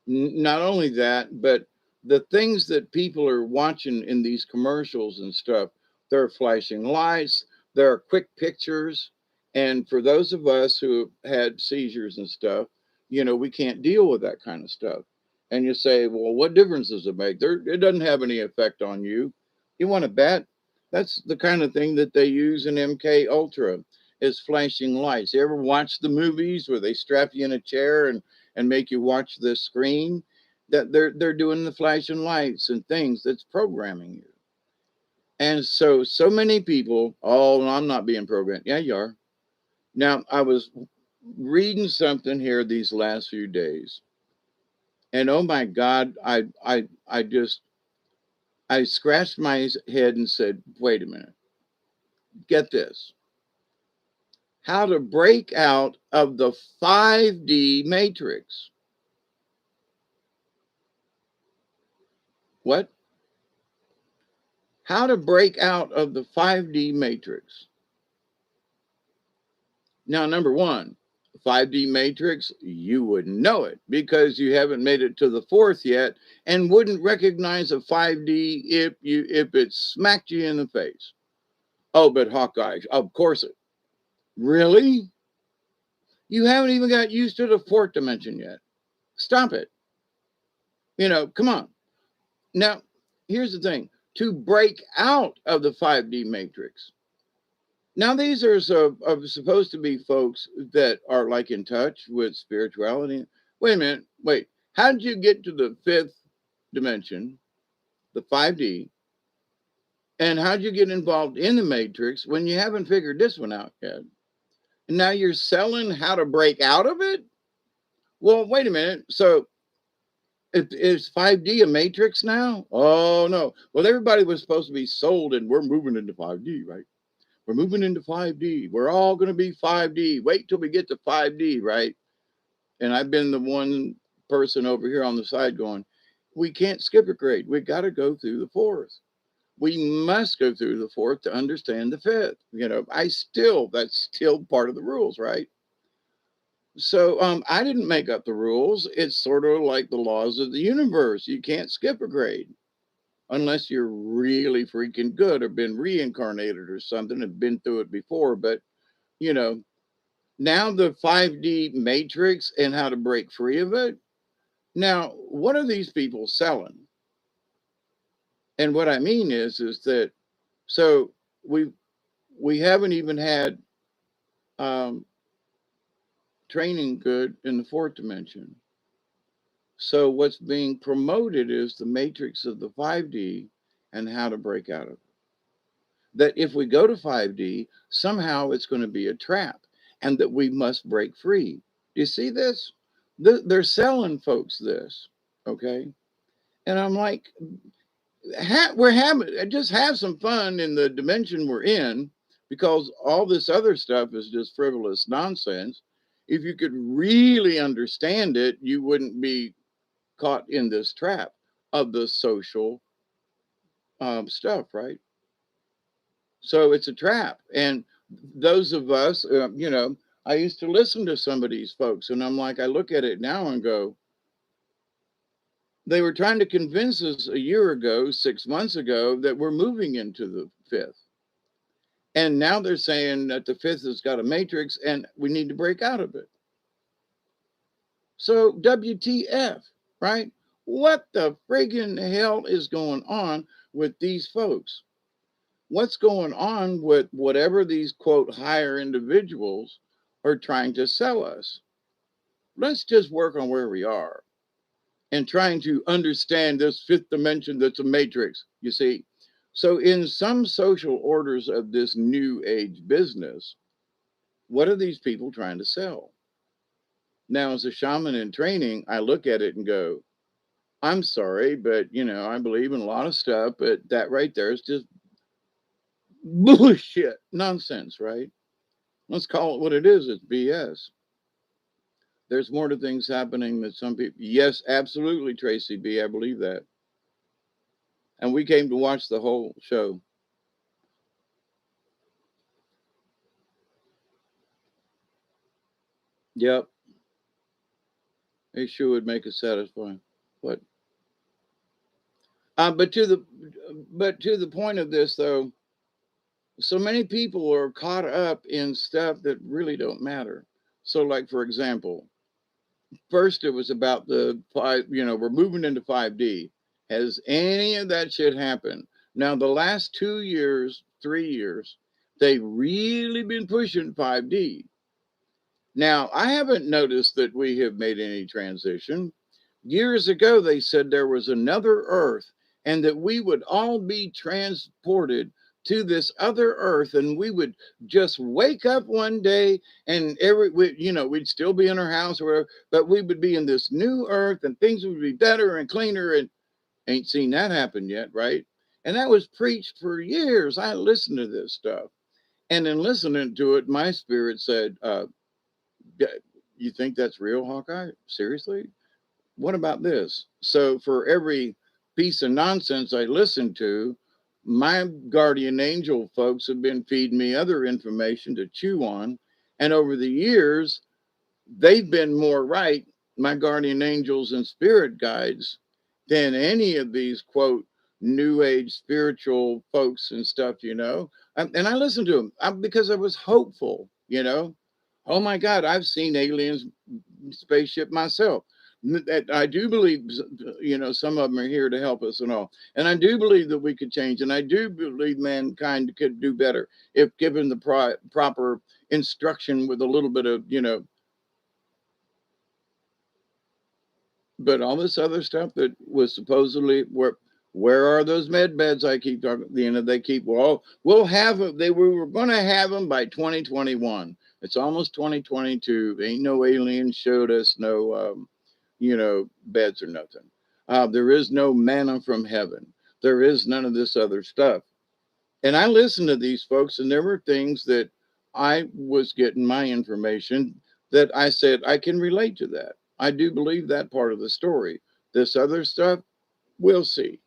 S1: Not only that, but the things that people are watching in these commercials and stuff, there are flashing lights, there are quick pictures, And for those of us who had seizures and stuff, we can't deal with that kind of stuff. And you say, well, what difference does it make? It doesn't have any effect on you. You want to bet? That's the kind of thing that they use in MK Ultra is flashing lights. You ever watch the movies where they strap you in a chair and make you watch the screen? That they're doing the flashing lights and things that's programming you. And so many people, oh, no, I'm not being programmed. Yeah, you are. Now, I was reading something here these last few days, and oh my God, I just I scratched my head and said, "Wait a minute, get this: how to break out of the 5D matrix." What? How to break out of the 5D matrix? Now, number one, 5D matrix, you wouldn't know it because you haven't made it to the fourth yet and wouldn't recognize a 5D if it smacked you in the face. Oh, but Hawkeye, of course it. Really? You haven't even got used to the fourth dimension yet. Stop it. Come on. Now, here's the thing. To break out of the 5D matrix, now, these are supposed to be folks that are like in touch with spirituality. Wait a minute. Wait. How did you get to the fifth dimension, the 5D? And how did you get involved in the matrix when you haven't figured this one out yet? And now you're selling how to break out of it? Well, wait a minute. So is 5D a matrix now? Oh, no. Well, everybody was supposed to be sold and we're moving into 5D, right? We're moving into 5D. We're all going to be 5D. Wait till we get to 5D, right? And I've been the one person over here on the side going, we can't skip a grade. We got to go through the fourth. We must go through the fourth to understand the fifth. That's still part of the rules, right? So I didn't make up the rules. It's sort of like the laws of the universe. You can't skip a grade unless you're really freaking good or been reincarnated or something and been through it before. But you know, now the 5D matrix and how to break free of it. Now, what are these people selling? And what I mean is that so we we haven't even had um, training good in the fourth dimension. So what's being promoted is the matrix of the 5D and how to break out of it. That if we go to 5D, somehow it's going to be a trap and that we must break free. Do you see this? They're selling folks this, okay? And I'm like, we're having just have some fun in the dimension we're in because all this other stuff is just frivolous nonsense. If you could really understand it, you wouldn't be caught in this trap of the social stuff, right? So it's a trap. And those of us, I used to listen to some of these folks, and I'm like, I look at it now and go, they were trying to convince us a year ago, 6 months ago, that we're moving into the fifth. And now they're saying that the fifth has got a matrix and we need to break out of it. So, WTF, right? What the friggin' hell is going on with these folks? What's going on with whatever these quote higher individuals are trying to sell us? Let's just work on where we are and trying to understand this fifth dimension that's a matrix, you see. So, in some social orders of this new age business, what are these people trying to sell? Now, as a shaman in training, I look at it and go, I'm sorry, but I believe in a lot of stuff, but that right there is just bullshit, nonsense, right? Let's call it what it is. It's BS. There's more to things happening than some people. Yes, absolutely, Tracy B. I believe that. And we came to watch the whole show. Yep, it sure would make us satisfying. What? Uh, but to the but to the point of this though, So many people are caught up in stuff that really don't matter. So, like for example, first it was about the five, we're moving into 5D. Has any of that shit happened? Now, the last 2 years, 3 years, they've really been pushing 5D. Now, I haven't noticed that we have made any transition. Years ago, they said there was another Earth and that we would all be transported to this other Earth, and we would just wake up one day and we'd still be in our house or whatever, but we would be in this new Earth and things would be better and cleaner. And ain't seen that happen yet, right? And that was preached for years. I listened to this stuff. And in listening to it, my spirit said, yeah, you think that's real, Hawkeye? Seriously? What about this? So for every piece of nonsense I listen to, my guardian angel folks have been feeding me other information to chew on. And over the years, they've been more right, my guardian angels and spirit guides, than any of these quote new age spiritual folks and stuff. And I listened to them because I was hopeful. Oh my God, I've seen aliens spaceship myself. I do believe, some of them are here to help us and all. And I do believe that we could change. And I do believe mankind could do better if given the proper instruction with a little bit of, but all this other stuff that was supposedly where are those med beds I keep talking, they keep, well, we'll have them. We were going to have them by 2021. It's almost 2022. Ain't no aliens showed us no, beds or nothing. There is no manna from heaven. There is none of this other stuff. And I listened to these folks, and there were things that I was getting my information that I said I can relate to that. I do believe that part of the story. This other stuff, we'll see.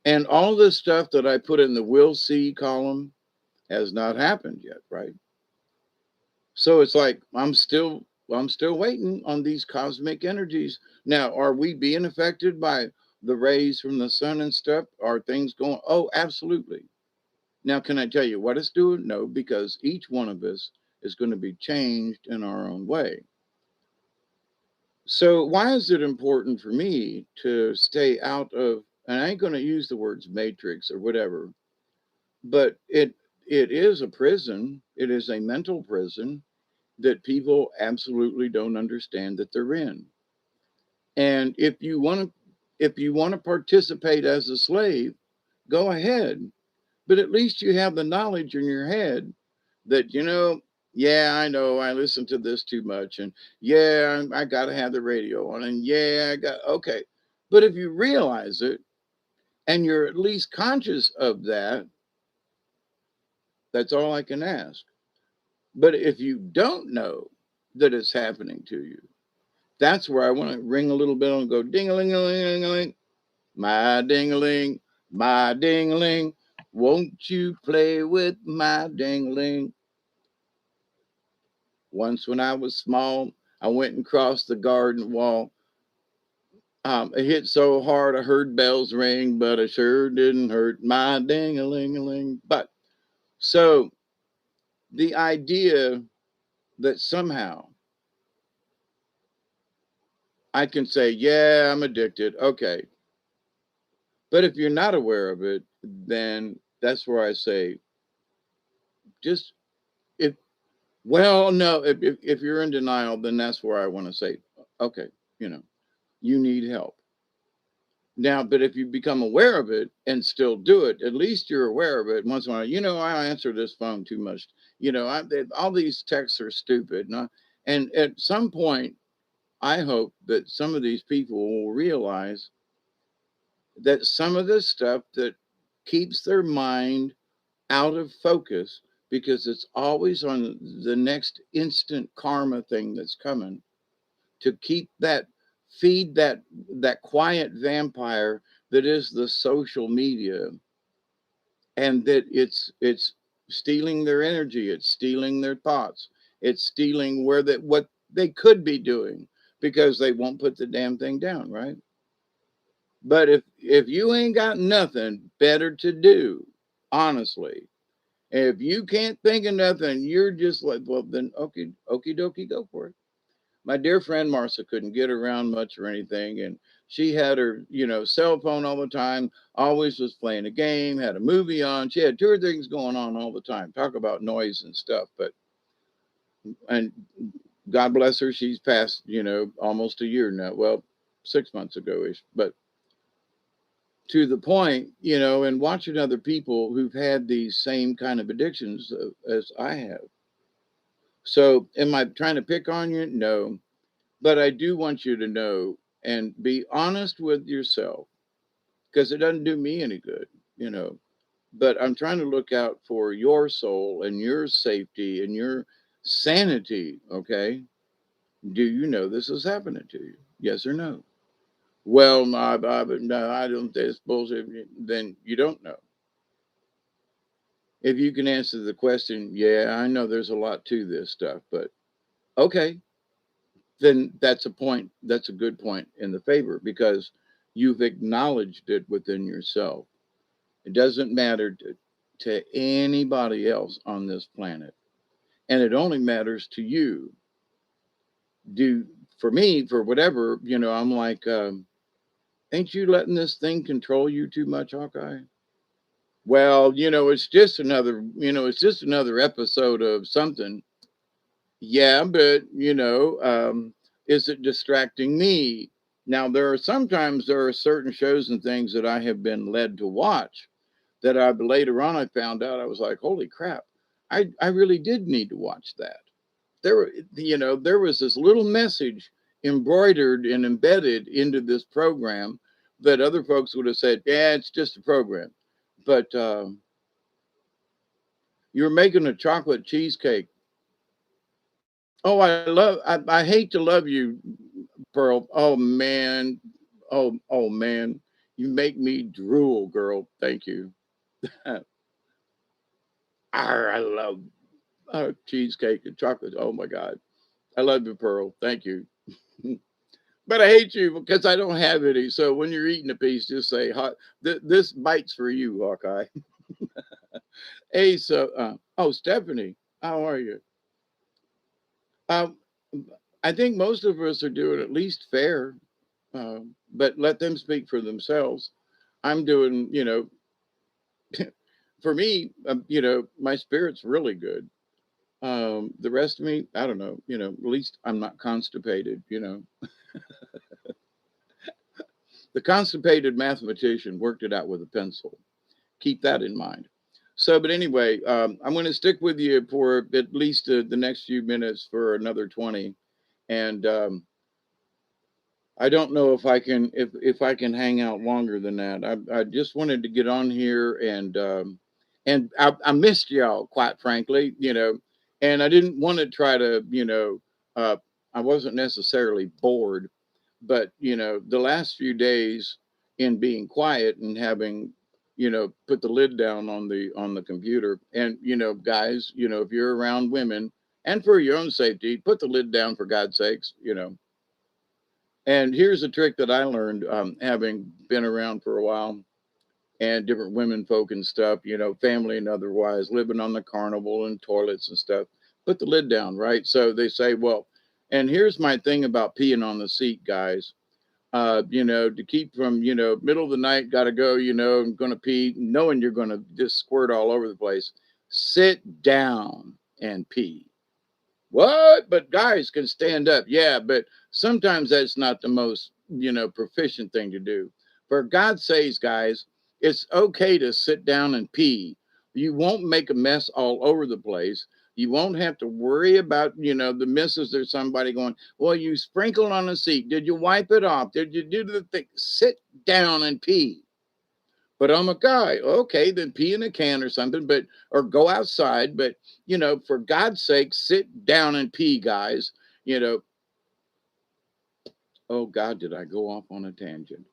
S1: And all this stuff that I put in the we'll see column has not happened yet, right? So it's like I'm still waiting on these cosmic energies. Now, are we being affected by the rays from the sun and stuff? Are things going? Oh, absolutely. Now, can I tell you what it's doing? No, because each one of us is going to be changed in our own way. So, why is it important for me to stay out of, and I ain't going to use the words matrix or whatever, but it is a prison. It is a mental prison that people absolutely don't understand that they're in. And if you want to participate as a slave, go ahead. But at least you have the knowledge in your head that yeah, I know I listen to this too much, and yeah, I got to have the radio on, and yeah, I got okay. But if you realize it and you're at least conscious of that, that's all I can ask. But if you don't know that it's happening to you, that's where I want to ring a little bell and go ding a ling a ling a ling, my ding a ling, my ding a ling. Won't you play with my ding a ling? Once when I was small, I went and crossed the garden wall. It hit so hard I heard bells ring, but it sure didn't hurt my ding a ling a ling. But so the idea that somehow I can say, yeah, I'm addicted. Okay. But if you're not aware of it, then that's where I say, just if, well, no, if you're in denial, then that's where I want to say, okay, you know, you need help. Now, but if you become aware of it and still do it, at least you're aware of it. Once in a while, I answer this phone too much. All these texts are stupid. And at some point, I hope that some of these people will realize that some of this stuff that keeps their mind out of focus because it's always on the next instant karma thing that's coming to keep feed that quiet vampire that is the social media, and that it's stealing their energy, it's stealing their thoughts, it's stealing what they could be doing because they won't put the damn thing down, right? But if you ain't got nothing better to do, honestly, If you can't think of nothing, you're just like, well, then okay, okie dokie, go for it. My dear friend Marcia couldn't get around much or anything, and she had her, cell phone all the time. Always was playing a game, had a movie on. She had two or three things going on all the time. Talk about noise and stuff. But and God bless her, she's passed, almost a year now. Well, 6 months ago ish. But to the point, and watching other people who've had these same kind of addictions as I have. So, am I trying to pick on you? No, but I do want you to know and be honest with yourself because it doesn't do me any good, you know. But I'm trying to look out for your soul and your safety and your sanity. Okay. Do you know this is happening to you? Yes or no? Well, no, no, I don't. This bullshit. Then you don't know. If you can answer the question, yeah, I know there's a lot to this stuff, but okay, then that's a point. That's a good point in the favor because you've acknowledged it within yourself. It doesn't matter to anybody else on this planet, and it only matters to you. Do for me, for whatever, I'm like, ain't you letting this thing control you too much, Hawkeye? Well, it's just another episode of something. Yeah, but is it distracting me? Now there are certain shows and things that I have been led to watch that I later on I found out I was like, holy crap, I really did need to watch that. There was this little message embroidered and embedded into this program that other folks would have said, yeah, it's just a program. But you're making a chocolate cheesecake. Oh, I hate to love you, Pearl. Oh man. Oh man. You make me drool, girl. Thank you. I love cheesecake and chocolate. Oh my God. I love you, Pearl. Thank you. But I hate you because I don't have any. So when you're eating a piece, just say, this bite's for you, Hawkeye. Hey, so, oh, Stephanie, how are you? Um, I think most of us are doing at least fair, but let them speak for themselves. I'm doing, for me, my spirit's really good. The rest of me, I don't know, at least I'm not constipated. The constipated mathematician worked it out with a pencil. Keep that in mind. So, but anyway, I'm going to stick with you for at least the next few minutes for another 20. And I don't know if I can hang out longer than that. I just wanted to get on here and I missed y'all, quite frankly, and I didn't want to try to, I wasn't necessarily bored, but the last few days in being quiet and having, put the lid down on the computer, and guys, if you're around women and for your own safety, put the lid down for God's sakes. And here's a trick that I learned, having been around for a while and different women folk and stuff, family and otherwise, living on the carnival and toilets and stuff. Put the lid down, right? So they say, well, and here's my thing about peeing on the seat, guys. To keep from, middle of the night, got to go, I'm going to pee, knowing you're going to just squirt all over the place. Sit down and pee. What? But guys can stand up. Yeah, but sometimes that's not the most, proficient thing to do. For God's sakes, guys, it's okay to sit down and pee. You won't make a mess all over the place. You won't have to worry about, the misses or somebody going, well, you sprinkled on the seat. Did you wipe it off? Did you do the thing? Sit down and pee. But I'm a guy. Okay, then pee in a can or something, but or go outside. But for God's sake, sit down and pee, guys. You know, oh God, did I go off on a tangent?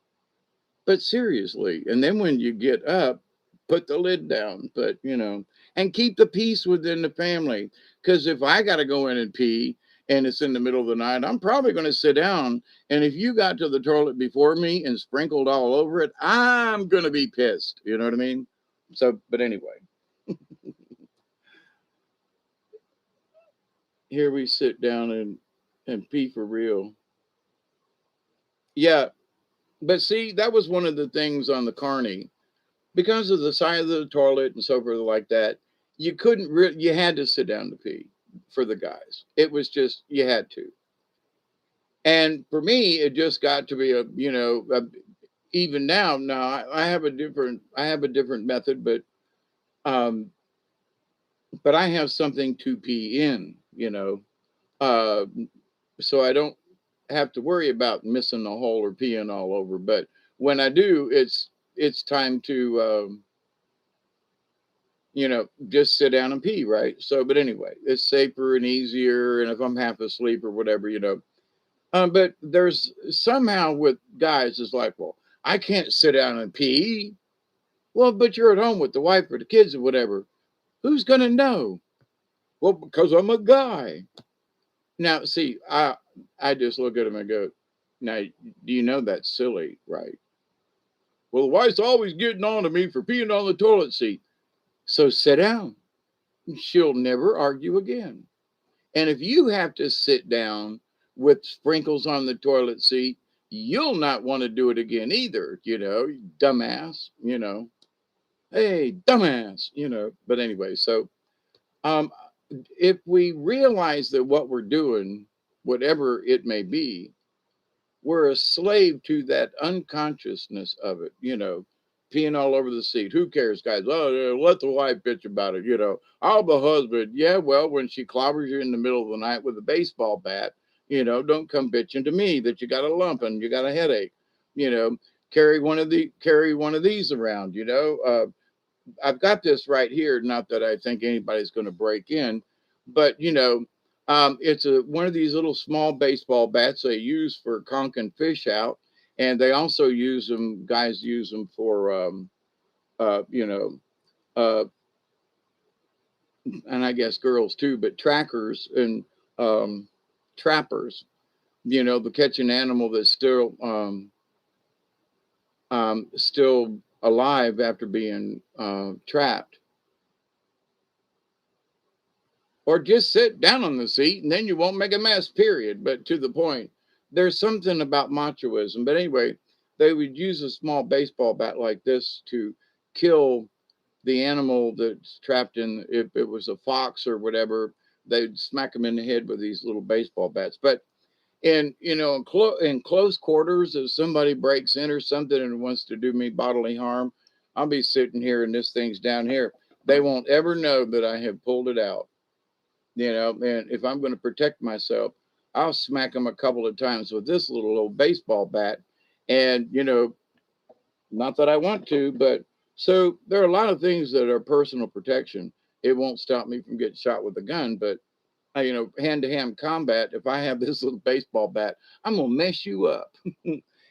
S1: But seriously, and then when you get up, put the lid down. But and keep the peace within the family. Because if I got to go in and pee and it's in the middle of the night, I'm probably going to sit down. And if you got to the toilet before me and sprinkled all over it, I'm going to be pissed. You know what I mean? So, but anyway, Here we sit down and pee for real. Yeah, but see, that was one of the things on the carny because of the size of the toilet and so forth like that. You couldn't really, you had to sit down to pee for the guys. It was just you had to. And for me, it just got to be even now I have a different method, um, but I have something to pee in, uh, so I don't have to worry about missing a hole or peeing all over. But when I do, it's time to just sit down and pee, right? So, but anyway, it's safer and easier. And if I'm half asleep or whatever, but there's somehow with guys, it's like, well, I can't sit down and pee. Well, but you're at home with the wife or the kids or whatever. Who's gonna know? Well, because I'm a guy. Now, see, I just look at him and go, now, do you know that's silly, right? Well, the wife's always getting on to me for peeing on the toilet seat. So sit down. She'll never argue again. And if you have to sit down with sprinkles on the toilet seat, you'll not want to do it again either, dumbass, hey, dumbass, But anyway, so um, if we realize that what we're doing, whatever it may be, we're a slave to that unconsciousness of it, peeing all over the seat. Who cares, guys? Oh, yeah, let the wife bitch about it, I'll the husband. Yeah, well, when she clobbers you in the middle of the night with a baseball bat, don't come bitching to me that you got a lump and you got a headache, you know, carry one of these around, I've got this right here. Not that I think anybody's going to break in, but it's one of these little small baseball bats they use for conking fish out, and they also use them. Guys use them for, uh, you know, uh, and I guess girls too, but trackers and um, trappers. To catch an animal that's still alive after being trapped. Or just sit down on the seat and then you won't make a mess, period. But to the point, there's something about machoism. But anyway, they would use a small baseball bat like this to kill the animal that's trapped in, if it was a fox or whatever, they'd smack them in the head with these little baseball bats. But in close quarters, if somebody breaks in or something and wants to do me bodily harm, I'll be sitting here and this thing's down here. They won't ever know that I have pulled it out. And if I'm going to protect myself, I'll smack them a couple of times with this little old baseball bat. And, not that I want to, but so there are a lot of things that are personal protection. It won't stop me from getting shot with a gun, but hand to hand combat, if I have this little baseball bat, I'm going to mess you up.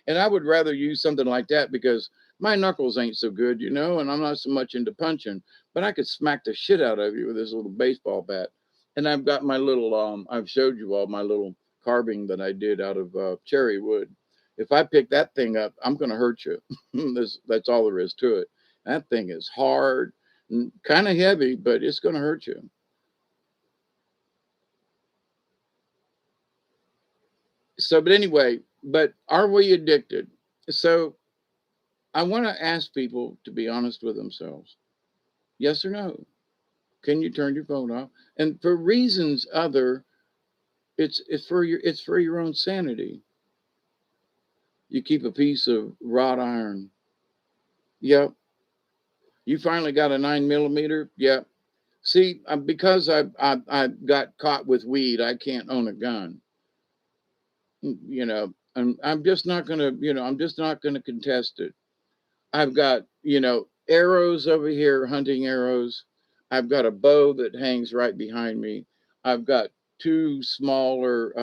S1: And I would rather use something like that because my knuckles ain't so good, and I'm not so much into punching, but I could smack the shit out of you with this little baseball bat. And I've got my little, I've showed you all my little carving that I did out of cherry wood. If I pick that thing up, I'm going to hurt you. That's all there is to it. That thing is hard, kind of heavy, but it's going to hurt you. So, but anyway, but are we addicted? So I want to ask people to be honest with themselves. Yes or no? Can you turn your phone off? And for reasons other, it's for your own sanity. You keep a piece of wrought iron. Yep. You finally got a 9 millimeter. Yep. See, because I got caught with weed, I can't own a gun. And I'm just not gonna, I'm just not gonna contest it. I've got, arrows over here, hunting arrows. I've got a bow that hangs right behind me. I've got two smaller,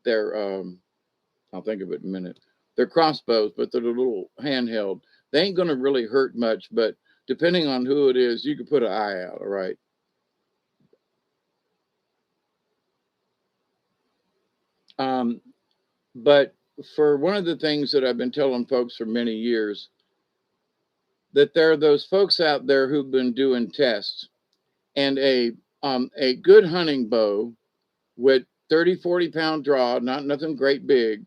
S1: they're, I'll think of it in a minute. They're crossbows, but they're a little handheld. They ain't going to really hurt much, but depending on who it is, you can put an eye out, all right? Um, but for one of the things that I've been telling folks for many years, that there are those folks out there who've been doing tests, and A good hunting bow with 30, 40 pound draw, not nothing great big,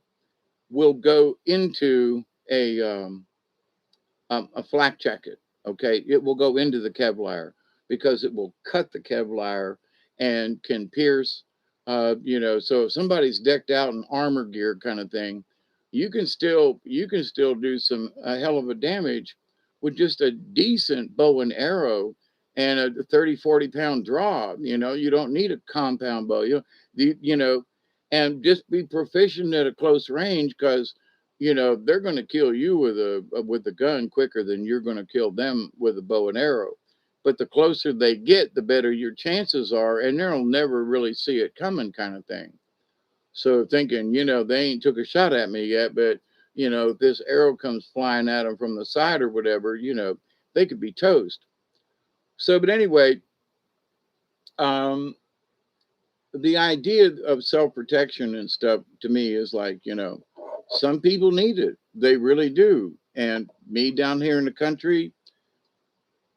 S1: will go into a flak jacket. Okay, it will go into the Kevlar because it will cut the Kevlar and can pierce. So if somebody's decked out in armor gear kind of thing, you can still do some a hell of a damage with just a decent bow and arrow and a 30, 40 pound draw. You don't need a compound bow. And just be proficient at a close range because they're going to kill you with a gun quicker than you're going to kill them with a bow and arrow. But the closer they get, the better your chances are, and they'll never really see it coming, kind of thing. So thinking, they ain't took a shot at me yet, but if this arrow comes flying at them from the side or whatever, they could be toast. So, but anyway, um, the idea of self protection and stuff to me is like, some people need it. They really do. And me down here in the country,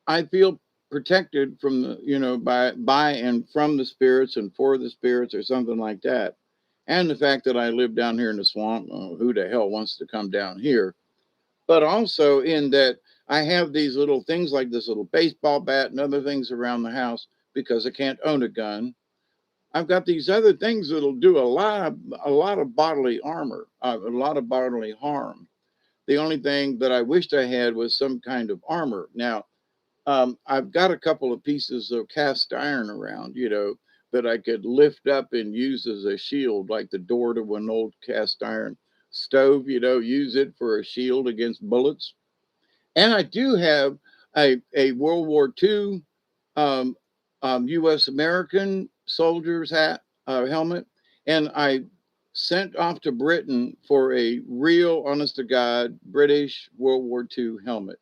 S1: I feel protected from by and from the spirits and for the spirits or something like that. And the fact that I live down here in the swamp, who the hell wants to come down here? But also in that I have these little things like this little baseball bat and other things around the house because I can't own a gun. I've got these other things that'll do a lot of bodily armor, a lot of bodily harm. The only thing that I wished I had was some kind of armor. Now, I've got a couple of pieces of cast iron around, that I could lift up and use as a shield, like the door to an old cast iron stove, use it for a shield against bullets. And I do have a World War II um, U.S. American soldier's helmet, and I sent off to Britain for a real, honest to God, British World War II helmet,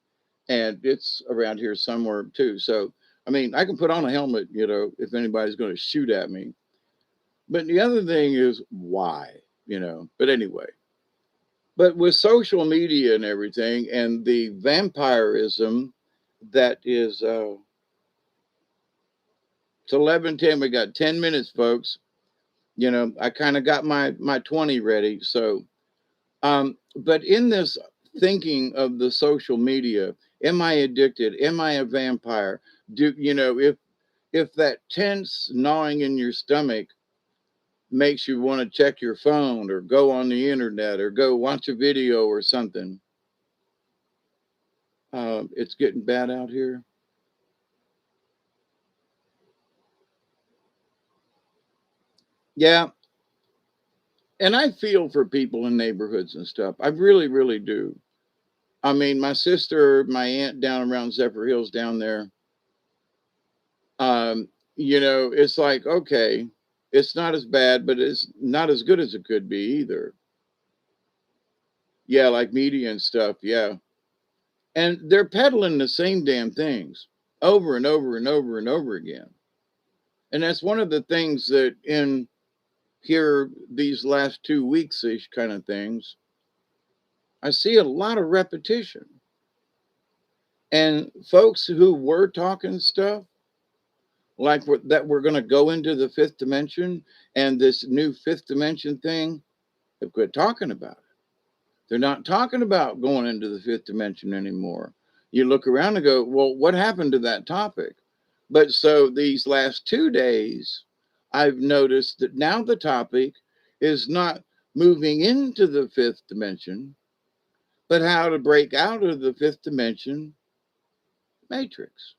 S1: and it's around here somewhere too. So, I mean, I can put on a helmet, if anybody's going to shoot at me. But the other thing is why, But anyway, but with social media and everything, and the vampirism that is it's 11:10. We got 10 minutes, folks. I kind of got my 20 ready. So, but in this thinking of the social media, am I addicted? Am I a vampire? If that tense gnawing in your stomach makes you want to check your phone or go on the internet or go watch a video or something, it's getting bad out here. Yeah, and I feel for people in neighborhoods and stuff. I really, really do. I mean, my sister, my aunt down around Zephyr Hills down there, um, it's like, okay, it's not as bad, but it's not as good as it could be either. Yeah, like media and stuff. Yeah. And they're peddling the same damn things over and over and over and over again. And that's one of the things that in here, these last 2 weeks ish kind of things, I see a lot of repetition. And folks who were talking stuff, like that we're going to go into the fifth dimension and this new fifth dimension thing, have quit talking about it. They're not talking about going into the fifth dimension anymore. You look around and go, well, what happened to that topic? But so these last 2 days, I've noticed that now the topic is not moving into the fifth dimension, but how to break out of the fifth dimension matrix.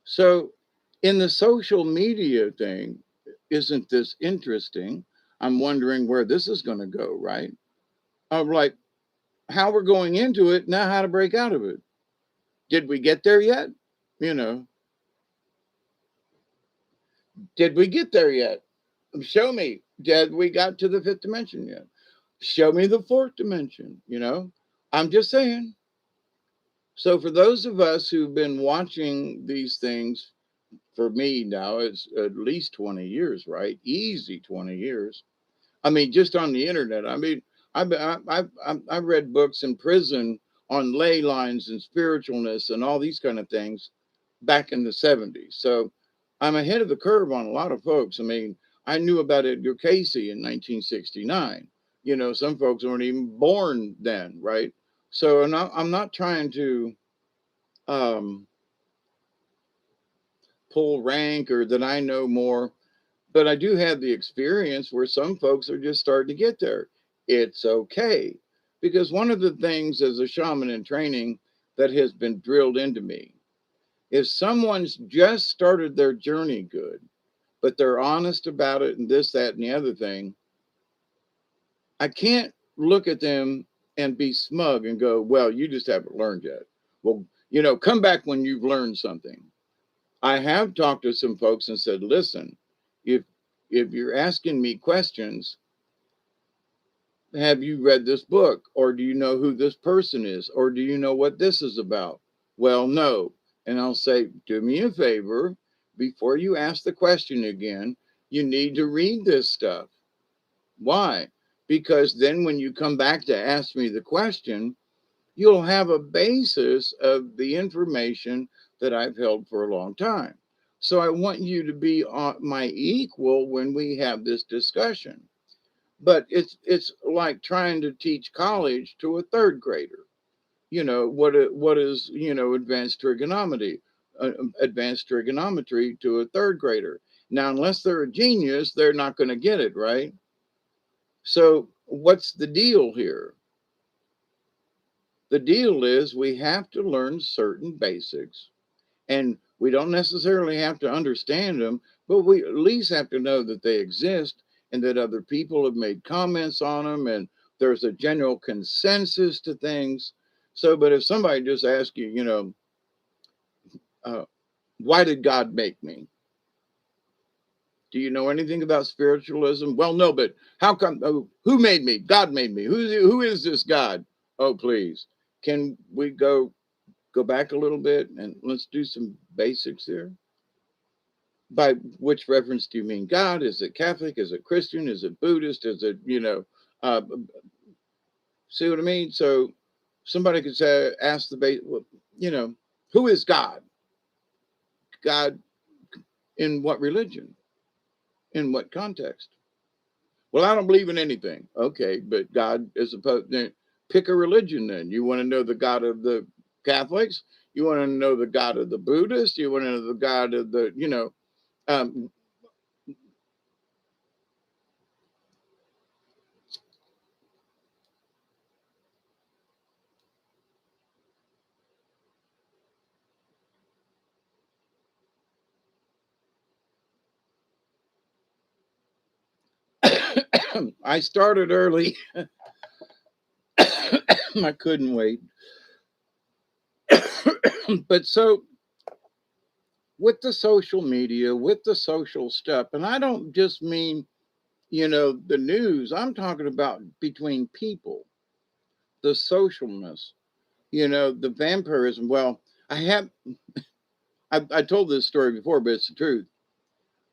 S1: So, in the social media thing, isn't this interesting? I'm wondering where this is going to go, right? Of like how we're going into it, now how to break out of it. Did we get there yet? You know, did we get there yet? Show me. Did we got to the fifth dimension yet? Show me the fourth dimension. I'm just saying. So, for those of us who've been watching these things, for me now, it's at least 20 years, right? Easy 20 years. I mean, just on the internet. I mean, I've read books in prison on ley lines and spiritualness and all these kind of things back in the 70s. So I'm ahead of the curve on a lot of folks. I mean, I knew about Edgar Casey in 1969. You know, some folks weren't even born then, right? So I'm not trying to um, pull rank or that I know more, but I do have the experience where some folks are just starting to get there. It's okay. Because one of the things as a shaman in training that has been drilled into me, if someone's just started their journey good, but they're honest about it and this, that, and the other thing, I can't look at them and be smug and go, well, you just haven't learned yet. Well, come back when you've learned something. I have talked to some folks and said, listen, if if you're asking me questions, have you read this book? Or do you know who this person is? Or do you know what this is about? Well, no. And I'll say, do me a favor, before you ask the question again, you need to read this stuff. Why? Because then when you come back to ask me the question, you'll have a basis of the information that I've held for a long time. So I want you to be my equal when we have this discussion. But it's like trying to teach college to a third grader. What is advanced trigonometry to a third grader. Now, unless they're a genius, they're not going to get it, right? So what's the deal here? The deal is we have to learn certain basics, and we don't necessarily have to understand them, but we at least have to know that they exist and that other people have made comments on them, and there's a general consensus to things. So, but if somebody just asks you, uh, why did God make me? Do you know anything about spiritualism? Well, no, but how come? Oh, who made me? God made me. Who is this God? Oh, please, can we go back a little bit and let's do some basics here? By which reference do you mean God? Is it Catholic? Is it Christian? Is it Buddhist? Is it, uh, see what I mean? So somebody could say, ask the base, well, you know, who is God? God in what religion? In what context? Well, I don't believe in anything. Okay, but God is supposed to pick a religion then. You want to know the God of the Catholics? You want to know the God of the Buddhists? You want to know the God of the, um, I started early. I couldn't wait. But so with the social media, with the social stuff, and I don't just mean, the news, I'm talking about between people, the socialness, the vampirism. Well, I have, I told this story before, but it's the truth.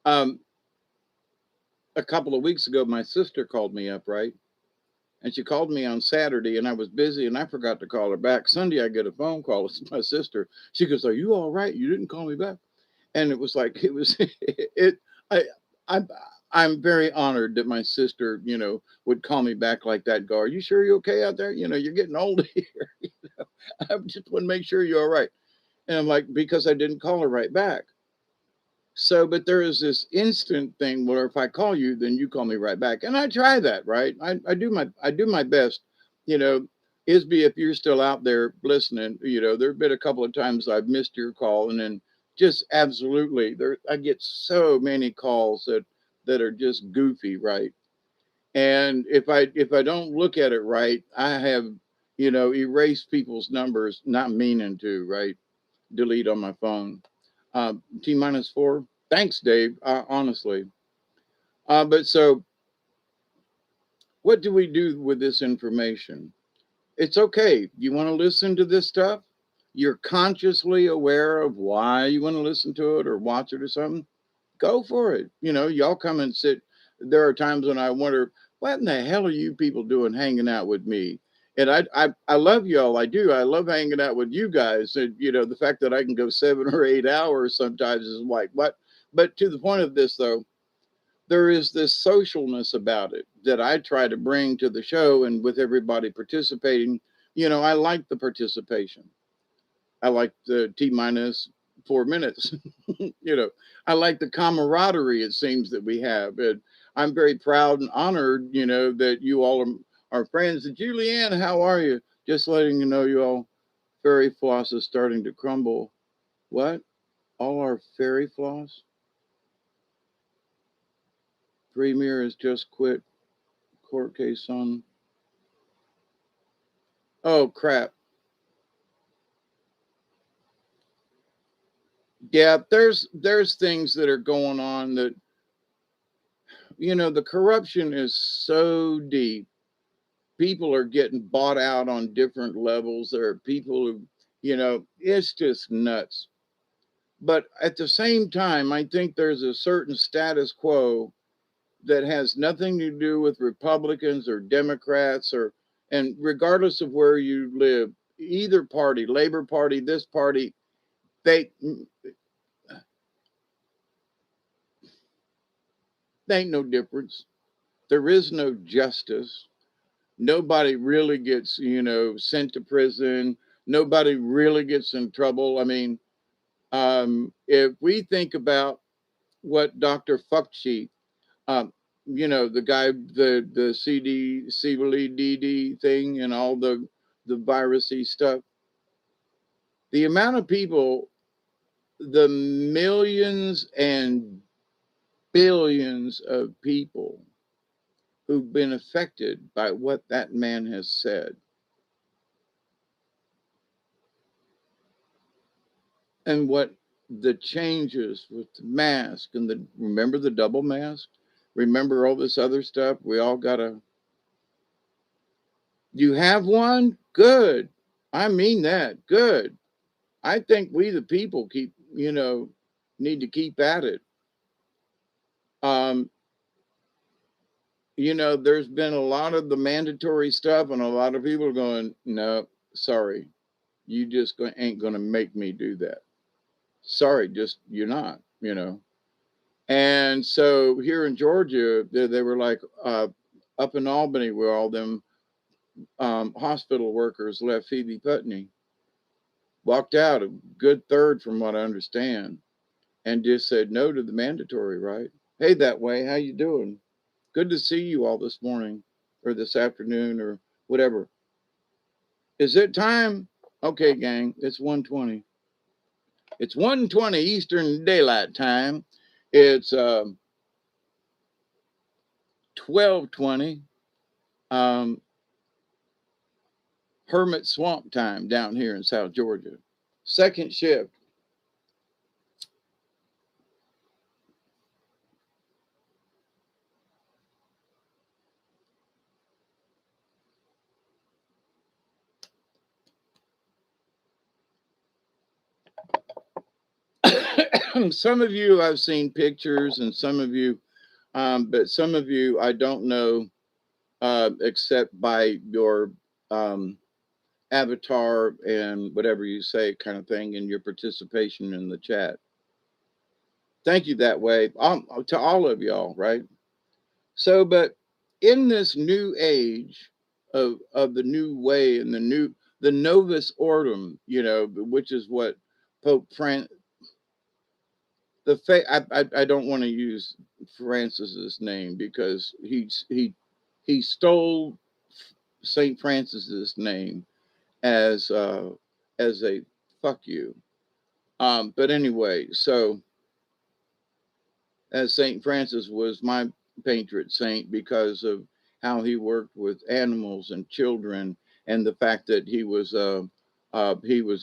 S1: Um, a couple of weeks ago, my sister called me up, right? And she called me on Saturday, and I was busy, and I forgot to call her back. Sunday, I get a phone call. It's my sister. She goes, "Are you all right? You didn't call me back." And it was like it was it. I I I'm very honored that my sister, would call me back like that. And go, "Are you sure you're okay out there? You're getting old here. I just want to make sure you're all right." And I'm like, because I didn't call her right back. So, but there is this instant thing where if I call you, then you call me right back, and I try that. Right? I do my best. You know, Isby, if you're still out there listening, there've been a couple of times I've missed your call, and then just absolutely there, I get so many calls that are just goofy, right? And if I don't look at it right, I have erased people's numbers, not meaning to, right? Delete on my phone. T minus four. Thanks, Dave. Honestly. But so, what do we do with this information? It's okay. You want to listen to this stuff? You're consciously aware of why you want to listen to it or watch it or something? Go for it. Y'all come and sit. There are times when I wonder, what in the hell are you people doing hanging out with me? And I love y'all. I do. I love hanging out with you guys. And the fact that I can go 7 or 8 hours sometimes is like, But to the point of this, though, there is this socialness about it that I try to bring to the show, and with everybody participating, I like the participation. I like the T minus 4 minutes. I like the camaraderie it seems that we have. And I'm very proud and honored, that you all are friends. And Julianne, how are you? Just letting you know, you all, fairy floss is starting to crumble. What? All our fairy floss? Premier has just quit court case on. Oh, crap. Yeah, there's things that are going on that, the corruption is so deep. People are getting bought out on different levels. There are people who, it's just nuts. But at the same time, I think there's a certain status quo that has nothing to do with Republicans or Democrats and regardless of where you live, either party, Labor Party, this party, they, they ain't no difference. There is no justice. Nobody really gets, sent to prison. Nobody really gets in trouble. I mean, if we think about what Dr. Fauci, um, the guy, the CDD thing, and all the virusy stuff, the amount of people, the millions and billions of people who've been affected by what that man has said, and what the changes with the mask and remember the double mask, remember all this other stuff. We all gotta. You have one? Good. I mean that. Good. I think we the people need to keep at it. Um, there's been a lot of the mandatory stuff, and a lot of people are going, no, sorry, you just ain't gonna make me do that. Sorry, just you're not. And so here in Georgia, they were like up in Albany, where all them hospital workers left Phoebe Putney, walked out a good third from what I understand, and just said no to the mandatory, right? Hey, that way, how you doing? Good to see you all this morning or this afternoon or whatever. Is it time? Okay, gang, it's 1:20. It's 1:20 Eastern Daylight Time. It's 12:20 um, Hermit Swamp time down here in South Georgia. Second shift. Some of you I've seen pictures, and some of you, but some of you I don't know, except by your um, avatar and whatever you say, kind of thing, and your participation in the chat. Thank you that way, to all of y'all, right? So, but in this new age of the new way and the Novus Ordo, which is what Pope Francis, I don't want to use Francis's name because he stole Saint Francis's name as a fuck you. But anyway, so as Saint Francis was my patron saint because of how he worked with animals and children, and the fact that he was a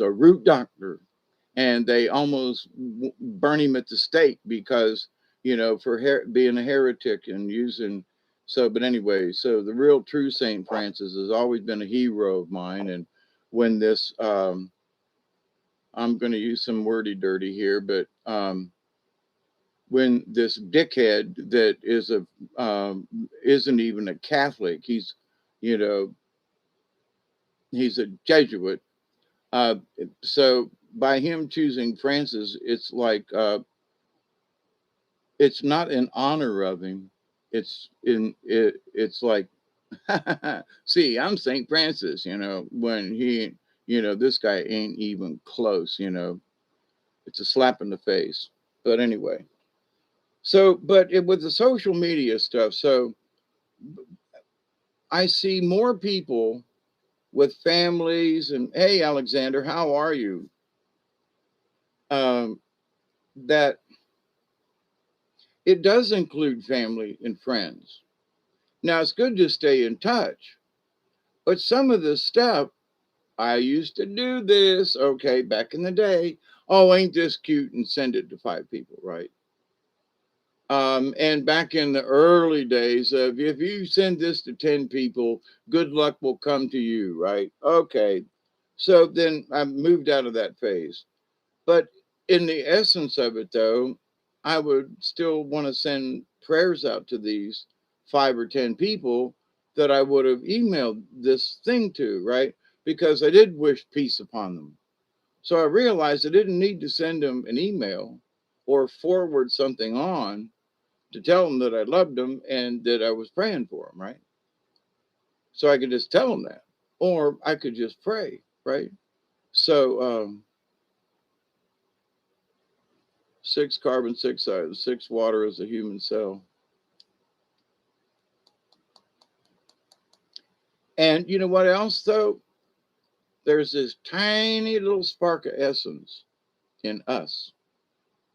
S1: root doctor, and they almost burn him at the stake because for being a heretic and using. So, but anyway, so the real true Saint Francis has always been a hero of mine, and when this I'm going to use some wordy dirty here, but when this dickhead that isn't even a Catholic, you know he's a Jesuit. So by him choosing Francis, it's like It's not in honor of him. It's like, see, I'm St. Francis, when this guy ain't even close, it's a slap in the face. But anyway, so, with the social media stuff, so I see more people with families and, hey, Alexander, how are you? Um, that it does include family and friends. Now, it's good to stay in touch, but some of the stuff, I used to do this, okay, back in the day. Oh, ain't this cute? And send it to 5 people, right? And back in the early days of, if you send this to 10 people, good luck will come to you, right? Okay. So then I moved out of that phase. But in the essence of it, though, I would still want to send prayers out to these 5 or 10 people that I would have emailed this thing to, right? Because I did wish peace upon them. So I realized I didn't need to send them an email or forward something on to tell them that I loved them and that I was praying for them, right? So I could just tell them that, or I could just pray, right? So 6 carbon, 6 water is a human cell. And you know what else, though? There's this tiny little spark of essence in us,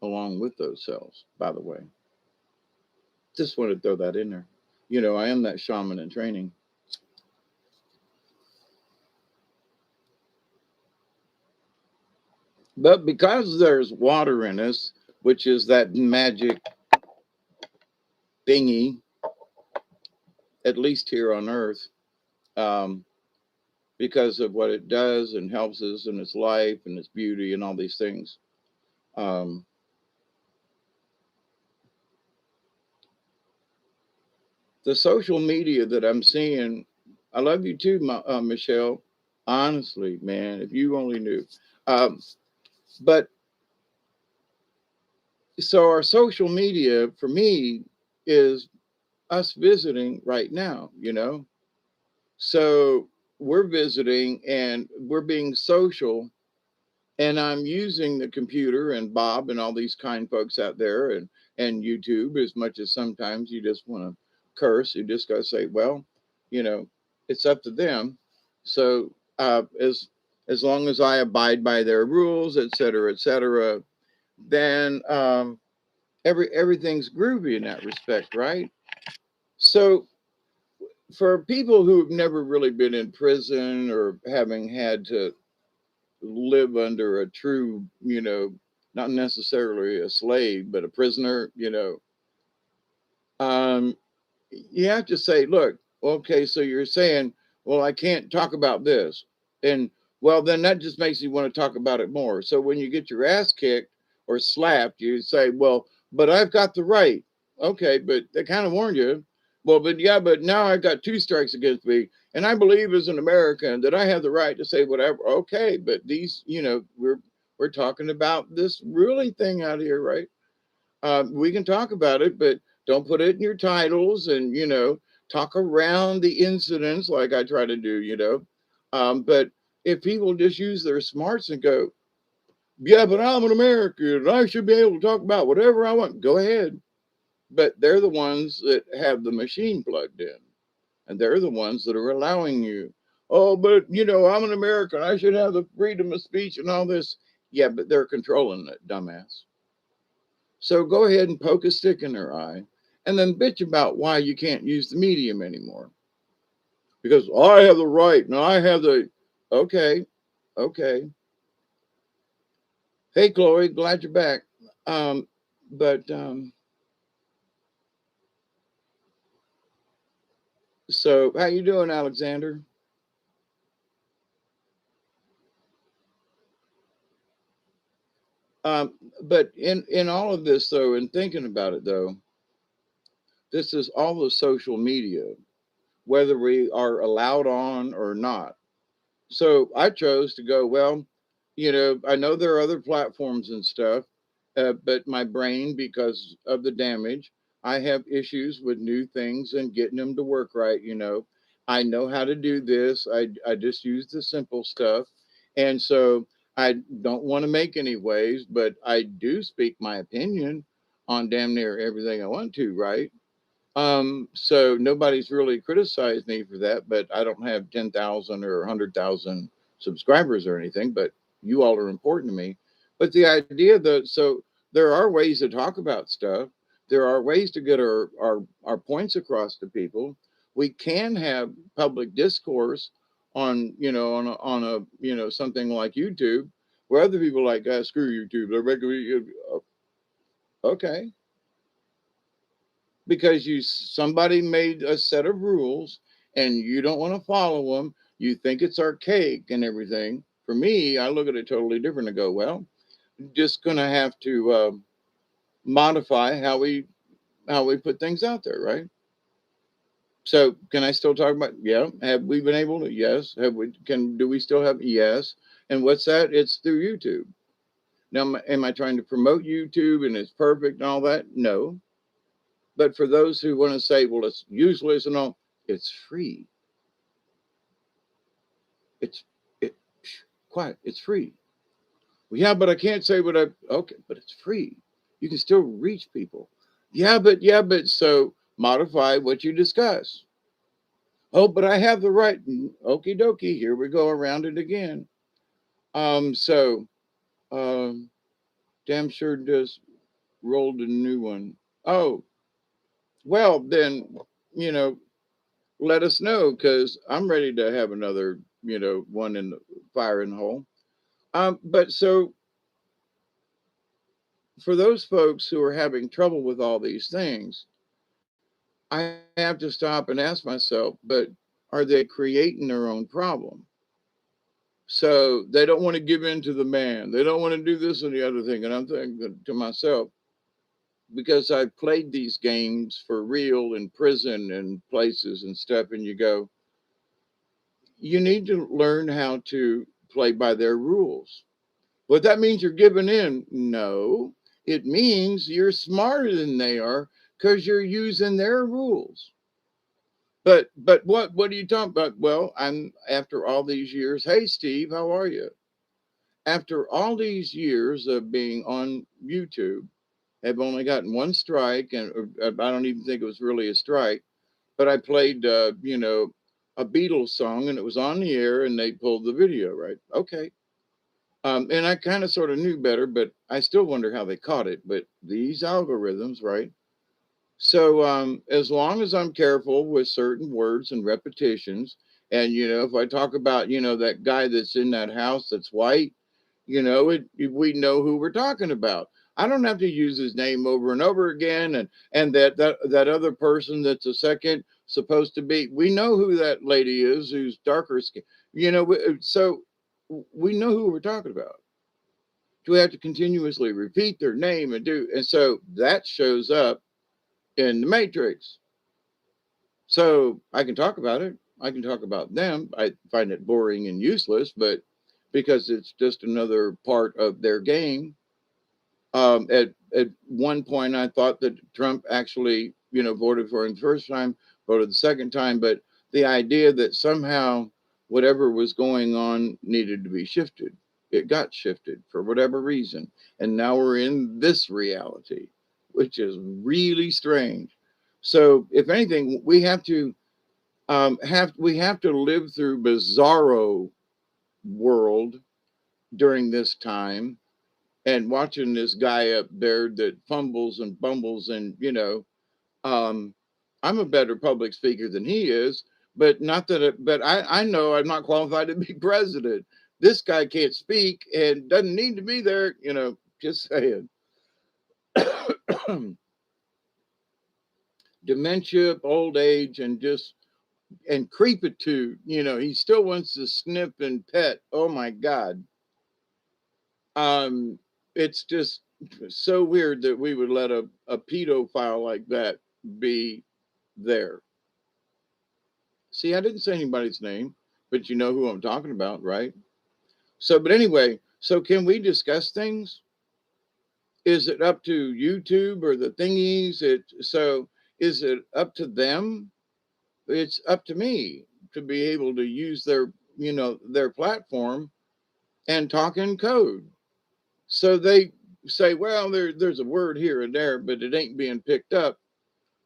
S1: along with those cells, by the way. Just want to throw that in there. I am that shaman in training. But because there's water in us, which is that magic thingy, at least here on Earth, um, because of what it does and helps us in its life and its beauty and all these things. Um, the social media that I'm seeing, I love you too, Michelle. Honestly, man, if you only knew. Um, but so our social media for me is us visiting right now. So we're visiting and we're being social, and I'm using the computer and Bob and all these kind folks out there and YouTube, as much as sometimes you just want to curse. You just got to say, well, you know, it's up to them. So as long as I abide by their rules, et cetera, then everything's groovy in that respect, right? So for people who've never really been in prison or having had to live under a true, not necessarily a slave, but a prisoner, um, you have to say, look, okay, so you're saying, well, I can't talk about this. And well, then that just makes you want to talk about it more. So when you get your ass kicked or slapped, you say, well, but I've got the right. Okay, but they kind of warned you. Well, but yeah, but now I've got 2 strikes against me. And I believe as an American that I have the right to say whatever. Okay, but these, we're talking about this really thing out here, right? We can talk about it, but don't put it in your titles and, talk around the incidents like I try to do. But if people just use their smarts and go, yeah, but I'm an American and I should be able to talk about whatever I want, go ahead. But they're the ones that have the machine plugged in, and they're the ones that are allowing you. Oh, but, I'm an American. I should have the freedom of speech and all this. Yeah, but they're controlling it, dumbass. So go ahead and poke a stick in their eye and then bitch about why you can't use the medium anymore. Because I have the right and I have the. Okay, okay. Hey, Chloe, glad you're back. But so how you doing, Alexander? But in all of this, though, in thinking about it, though, this is all the social media, whether we are allowed on or not. So I chose to go, well, I know there are other platforms and stuff. but my brain, because of the damage, I have issues with new things and getting them to work right. I know how to do this. I just use the simple stuff. And so I don't want to make any waves, but I do speak my opinion on damn near everything I want to, right? So nobody's really criticized me for that, but I don't have 10,000 or 100,000 subscribers or anything, but you all are important to me. But the idea that, so there are ways to talk about stuff. There are ways to get our points across to people. We can have public discourse on something like YouTube, where other people are like, screw YouTube. They're making me, okay, because somebody made a set of rules and you don't want to follow them. You think it's archaic and everything. For me, I look at it totally different and go, well, just going to have to modify how we put things out there, right? So can I still talk about? Yeah. Have we been able to? Yes. Have we? Can do we still have? Yes. And what's that? It's through YouTube. Now, am I trying to promote YouTube and it's perfect and all that? No. But for those who want to say, well, it's useless and all, it's free. It's it quiet. It's free. Well, yeah, but I can't say what I. Okay, but it's free. You can still reach people. Yeah, but so modify what you discuss. Oh, but I have the right. Okie dokie. Here we go around it again. So um, damn sure just rolled a new one. Oh, well then, you know, let us know because I'm ready to have another, one in the fire in the hole. But so for those folks who are having trouble with all these things, I have to stop and ask myself, but are they creating their own problem? So they don't want to give in to the man. They don't want to do this and the other thing. And I'm thinking to myself, because I've played these games for real in prison and places and stuff, and you go, you need to learn how to play by their rules. But that means you're giving in. No, it means you're smarter than they are because you're using their rules. But what are you talking about? Well, I'm after all these years. Hey, Steve, how are you? After all these years of being on YouTube, I've only gotten one strike, and I don't even think it was really a strike. But I played, a Beatles song, and it was on the air, and they pulled the video. Right? Okay. And I kind of sort of knew better, but I still wonder how they caught it. But these algorithms, right? So as long as I'm careful with certain words and repetitions, and if I talk about that guy that's in that house that's white, we know who we're talking about. I don't have to use his name over and over again, and that other person that's a second supposed to be. We know who that lady is who's darker skin. So we know who we're talking about. Do we have to continuously repeat their name and so that shows up in the matrix. So I can talk about it. I can talk about them. I find it boring and useless, but because it's just another part of their game. At one point, I thought that Trump actually, voted for him the first time, voted the second time, but the idea that somehow whatever was going on needed to be shifted, it got shifted for whatever reason, and now we're in this reality, which is really strange. So, if anything, we have to live through bizarro world during this time and watching this guy up there that fumbles and bumbles and um I'm a better public speaker than he is, but not that but I know I'm not qualified to be president. This guy can't speak and doesn't need to be there, just saying. Dementia, old age, and just and creepitude, he still wants to sniff and pet. Oh my god. um it's just so weird that we would let a pedophile like that be there. See, I didn't say anybody's name, but you know who I'm talking about, right? So, but anyway, so can we discuss things? Is it up to YouTube or the thingies? So is it up to them? It's up to me to be able to use their platform and talk in code. So they say, well, there's a word here and there, but it ain't being picked up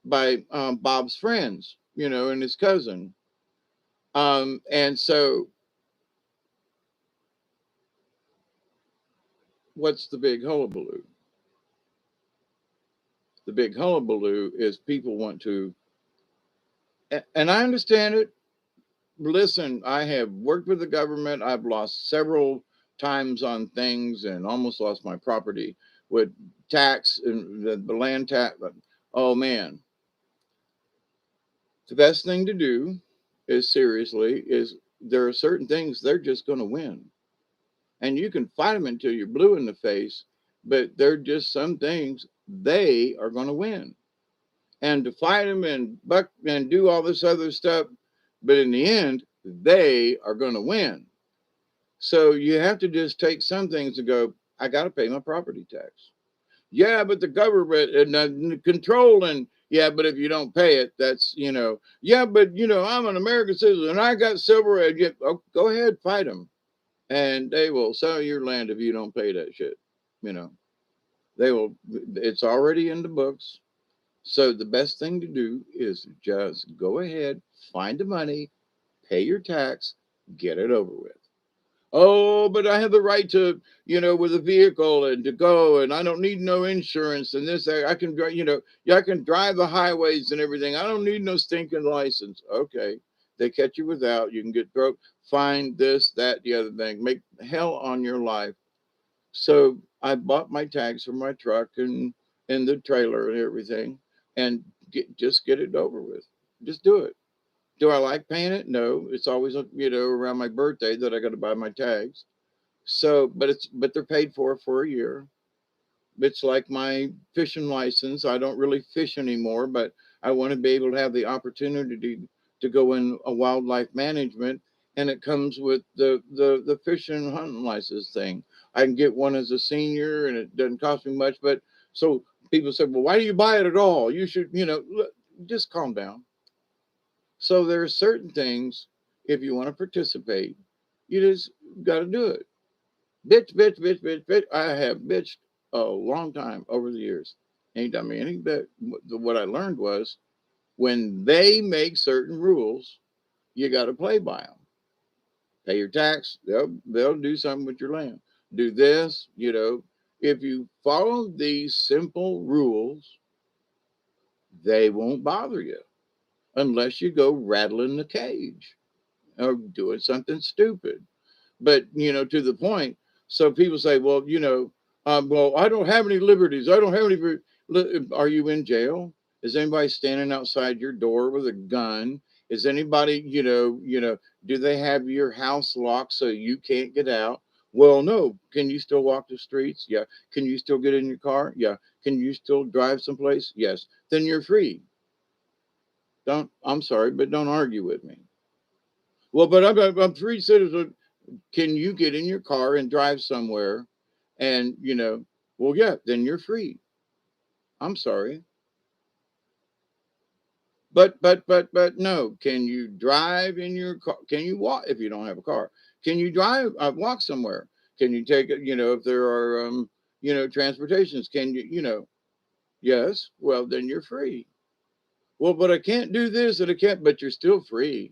S1: by Bob's friends, and his cousin. And so what's the big hullabaloo? The big hullabaloo is people want to, and I understand it. Listen, I have worked with the government. I've lost several times on things and almost lost my property with tax and the land tax. Oh man, the best thing to do is there are certain things they're just going to win, and you can fight them until you're blue in the face, but there are just some things they are going to win, and to fight them and buck and do all this other stuff, but in the end they are going to win. So you have to just take some things and go, I got to pay my property tax. Yeah, but the government and control, and yeah, but if you don't pay it, that's, yeah, but, I'm an American citizen and I got silver. And oh, go ahead, fight them. And they will sell your land if you don't pay that shit. You know, they will, it's already in the books. So the best thing to do is just go ahead, find the money, pay your tax, get it over with. Oh, but I have the right to, with a vehicle and to go, and I don't need no insurance and this. I can drive, yeah, I can drive the highways and everything. I don't need no stinking license. Okay, they catch you without. You can get broke, fine, this, that, the other thing. Make hell on your life. So I bought my tags for my truck and the trailer and everything, and just get it over with. Just do it. Do I like paying it? No. It's always around my birthday that I got to buy my tags. So, but they're paid for a year. It's like my fishing license. I don't really fish anymore, but I want to be able to have the opportunity to go in a wildlife management, and it comes with the fishing and hunting license thing. I can get one as a senior, and it doesn't cost me much. But so people say, well, why do you buy it at all? You should, just calm down. So there are certain things, if you want to participate, you just got to do it. Bitch, bitch, bitch, bitch, bitch. I have bitched a long time over the years. Ain't done me any bit. What I learned was when they make certain rules, you got to play by them. Pay your tax. They'll do something with your land. Do this. If you follow these simple rules, they won't bother you unless you go rattling the cage or doing something stupid. But to the point. So people say, well, well, I don't have any liberties. I don't have any. Are you in jail? Is anybody standing outside your door with a gun? Is anybody, do they have your house locked so you can't get out? Well, no. Can you still walk the streets? Yeah. Can you still get in your car? Yeah. Can you still drive someplace? Yes. Then you're free. I'm sorry, but don't argue with me. Well, but I'm free citizen. Can you get in your car and drive somewhere? And well, yeah, then you're free. I'm sorry, but no. Can you drive in your car? Can you walk if you don't have a car? Can you drive walk somewhere? Can you take it? If there are transportations, can you? Yes. Well, then you're free. Well, but I can't do this and I can't. But you're still free.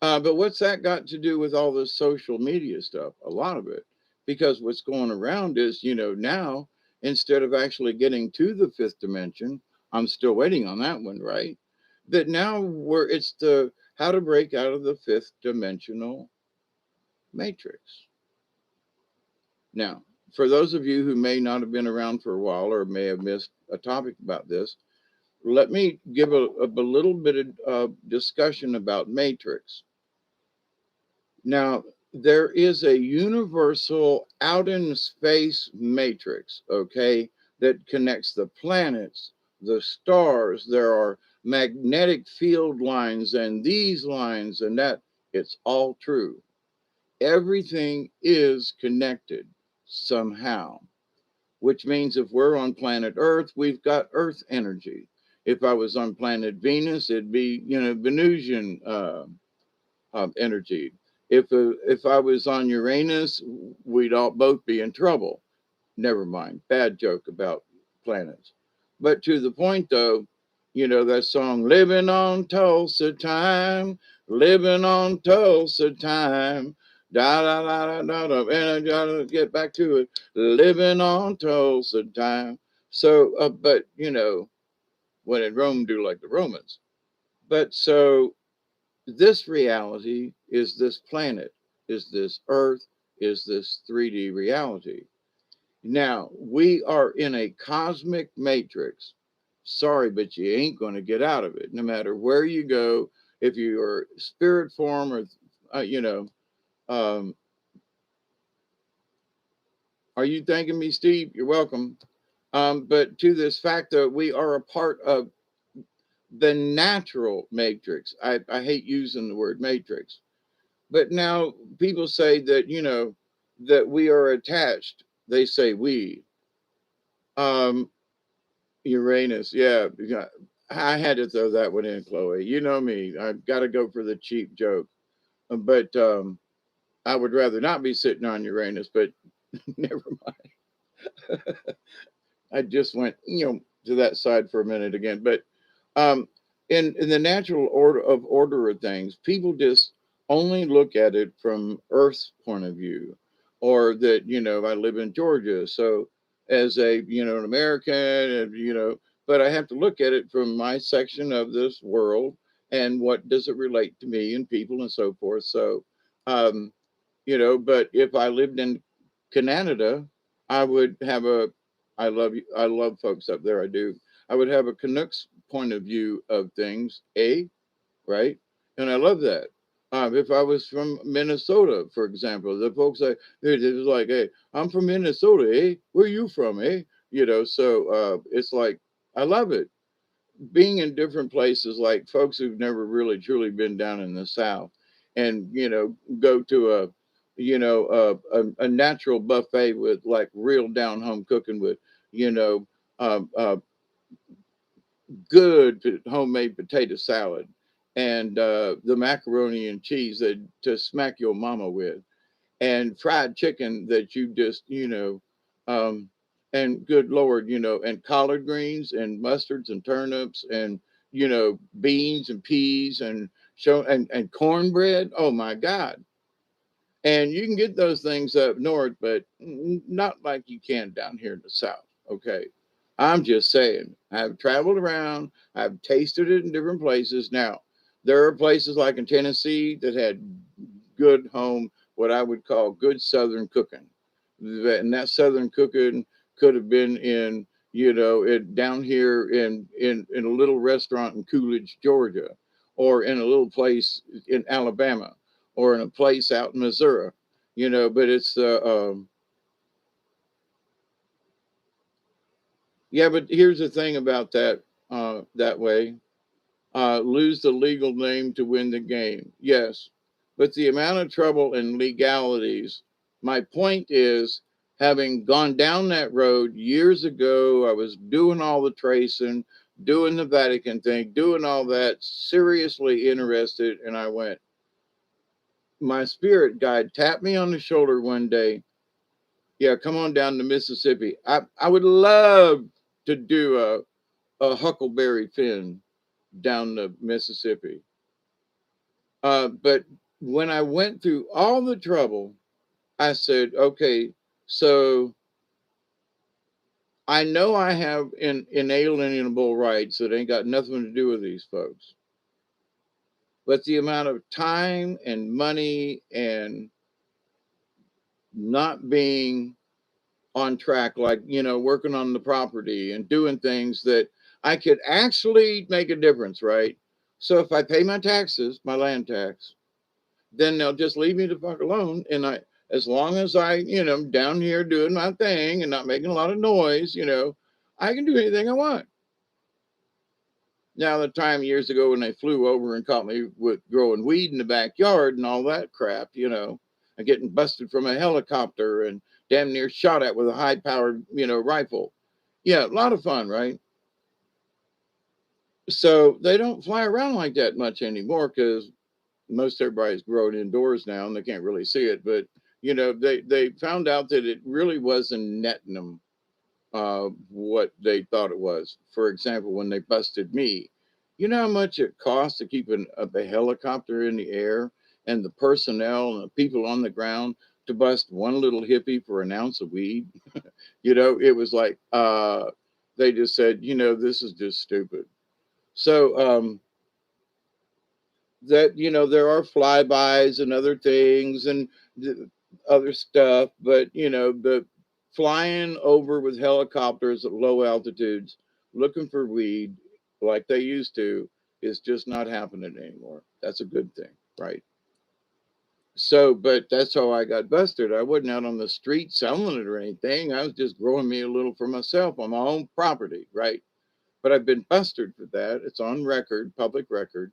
S1: But what's that got to do with all this social media stuff? A lot of it, because what's going around is, now instead of actually getting to the fifth dimension, I'm still waiting on that one, right? That now it's the how to break out of the fifth dimensional matrix. Now, for those of you who may not have been around for a while or may have missed a topic about this, let me give a little bit of discussion about matrix. Now, there is a universal out in space matrix, okay, that connects the planets, the stars. There are magnetic field lines and these lines and that. It's all true. Everything is connected somehow. which means if we're on planet Earth, we've got Earth energy. If I was on planet Venus, it'd be, Venusian energy. If I was on Uranus, we'd all both be in trouble. Never mind, bad joke about planets. But to the point though, that song, living on Tulsa time, living on Tulsa time. Da da da da da, and I gotta get back to it. Living on Tulsa time. So, but when in Rome, do like the Romans. But so this reality is this planet, is this Earth, is this 3D reality. Now, we are in a cosmic matrix. Sorry, but you ain't going to get out of it, no matter where you go. If you are spirit form or, um, are you thanking me, Steve? You're welcome. But to this fact that we are a part of the natural matrix. I hate using the word matrix, but now people say that, that we are attached. They say we. Um, Uranus, yeah. I had to throw that one in, Chloe. You know me. I've got to go for the cheap joke. But I would rather not be sitting on Uranus, but never mind. I just went, to that side for a minute again. But um, in the natural order of things, people just only look at it from Earth's point of view, or that I live in Georgia, so as a an American, and, but I have to look at it from my section of this world and what does it relate to me and people and so forth. So, um, but if I lived in Canada, I would have a, I love folks up there. I do. I would have a Canucks point of view of things, right? And I love that. If I was from Minnesota, for example, the folks it was like, hey, I'm from Minnesota, Where you from, So it's like, I love it being in different places, like folks who've never really truly been down in the South, and go to a natural buffet with like real down home cooking with you know um, uh, good homemade potato salad and the macaroni and cheese that to smack your mama with, and fried chicken that you just, um, and good Lord, and collard greens and mustards and turnips and, beans and peas and and cornbread. Oh my God. And you can get those things up north, but not like you can down here in the South. Okay. I'm just saying, I've traveled around, I've tasted it in different places. Now, there are places like in Tennessee that had good home, what I would call good Southern cooking. And that Southern cooking could have been in, it down here in a little restaurant in Coolidge, Georgia, or in a little place in Alabama, or in a place out in Missouri, but it's yeah, but here's the thing about that that way. Lose the legal name to win the game. Yes, but the amount of trouble and legalities. My point is, having gone down that road years ago, I was doing all the tracing, doing the Vatican thing, doing all that, seriously interested, and I went. My spirit guide tapped me on the shoulder one day. Yeah, come on down to Mississippi. I would love to do a Huckleberry Finn down the Mississippi. But when I went through all the trouble, I said, okay, so I know I have inalienable rights that ain't got nothing to do with these folks. But the amount of time and money and not being on track, like, working on the property and doing things that I could actually make a difference, right? So if I pay my taxes, my land tax, then they'll just leave me the fuck alone. And as long as I, down here doing my thing and not making a lot of noise, I can do anything I want. Now, the time years ago when they flew over and caught me with growing weed in the backyard and all that crap, and getting busted from a helicopter and damn near shot at with a high powered, rifle. Yeah, a lot of fun, right? So they don't fly around like that much anymore because most everybody's grown indoors now and they can't really see it. But they found out that it really wasn't netting them what they thought it was. For example, when they busted me, you know how much it costs to keep a helicopter in the air and the personnel and the people on the ground to bust one little hippie for an ounce of weed? It was like they just said, this is just stupid. So that there are flybys and other things and other stuff, but the flying over with helicopters at low altitudes looking for weed like they used to is just not happening anymore. That's a good thing, right? So, but that's how I got busted. I wasn't out on the street selling it or anything. I was just growing me a little for myself on my own property, right? But I've been busted for that. It's on record, public record.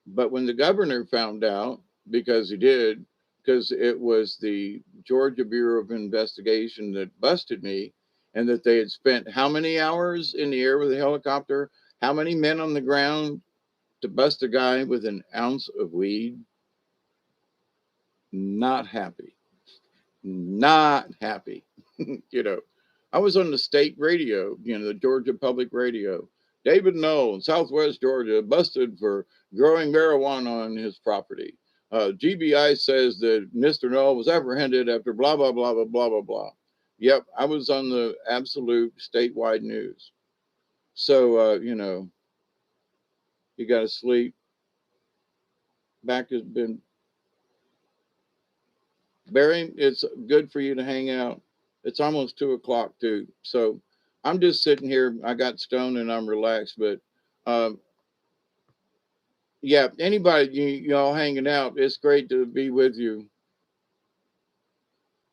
S1: But when the governor found out, because he did, because it was the Georgia Bureau of Investigation that busted me, and that they had spent how many hours in the air with a helicopter, how many men on the ground to bust a guy with an ounce of weed, not happy. Not happy. you know, I was on the state radio, the Georgia Public Radio. David Knoll in Southwest Georgia busted for growing marijuana on his property. GBI says that Mr. Knoll was apprehended after blah, blah, blah, blah, blah, blah, blah. Yep, I was on the absolute statewide news. So, you got to sleep. Back has been Barry, it's good for you to hang out. It's almost 2 o'clock too. So I'm just sitting here. I got stoned and I'm relaxed. But um, yeah, anybody y'all hanging out, it's great to be with you.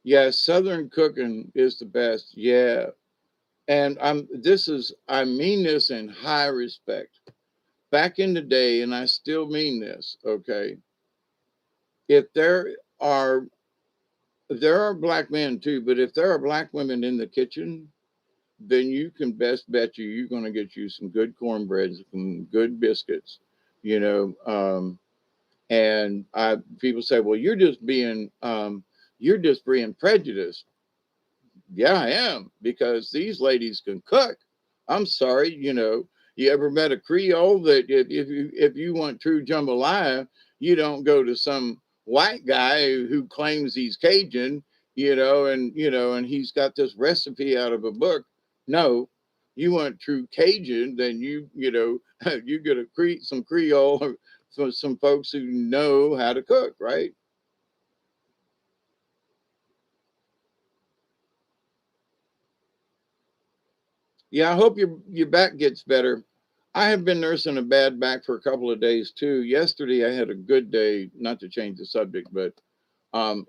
S1: Yeah, Southern cooking is the best. Yeah. And I mean this in high respect. Back in the day, and I still mean this, okay. If there are black men too, but if there are black women in the kitchen, then you can best bet you're going to get you some good cornbread, some good biscuits, you know. And people say, well, you're just being prejudiced. Yeah, I am, because these ladies can cook. I'm sorry, you ever met a Creole that if you want true jambalaya, you don't go to some white guy who claims he's Cajun, and he's got this recipe out of a book. No, you want true Cajun, then you get some Creole or some folks who know how to cook, right? Yeah, I hope your back gets better. I have been nursing a bad back for a couple of days too. Yesterday I had a good day, not to change the subject, but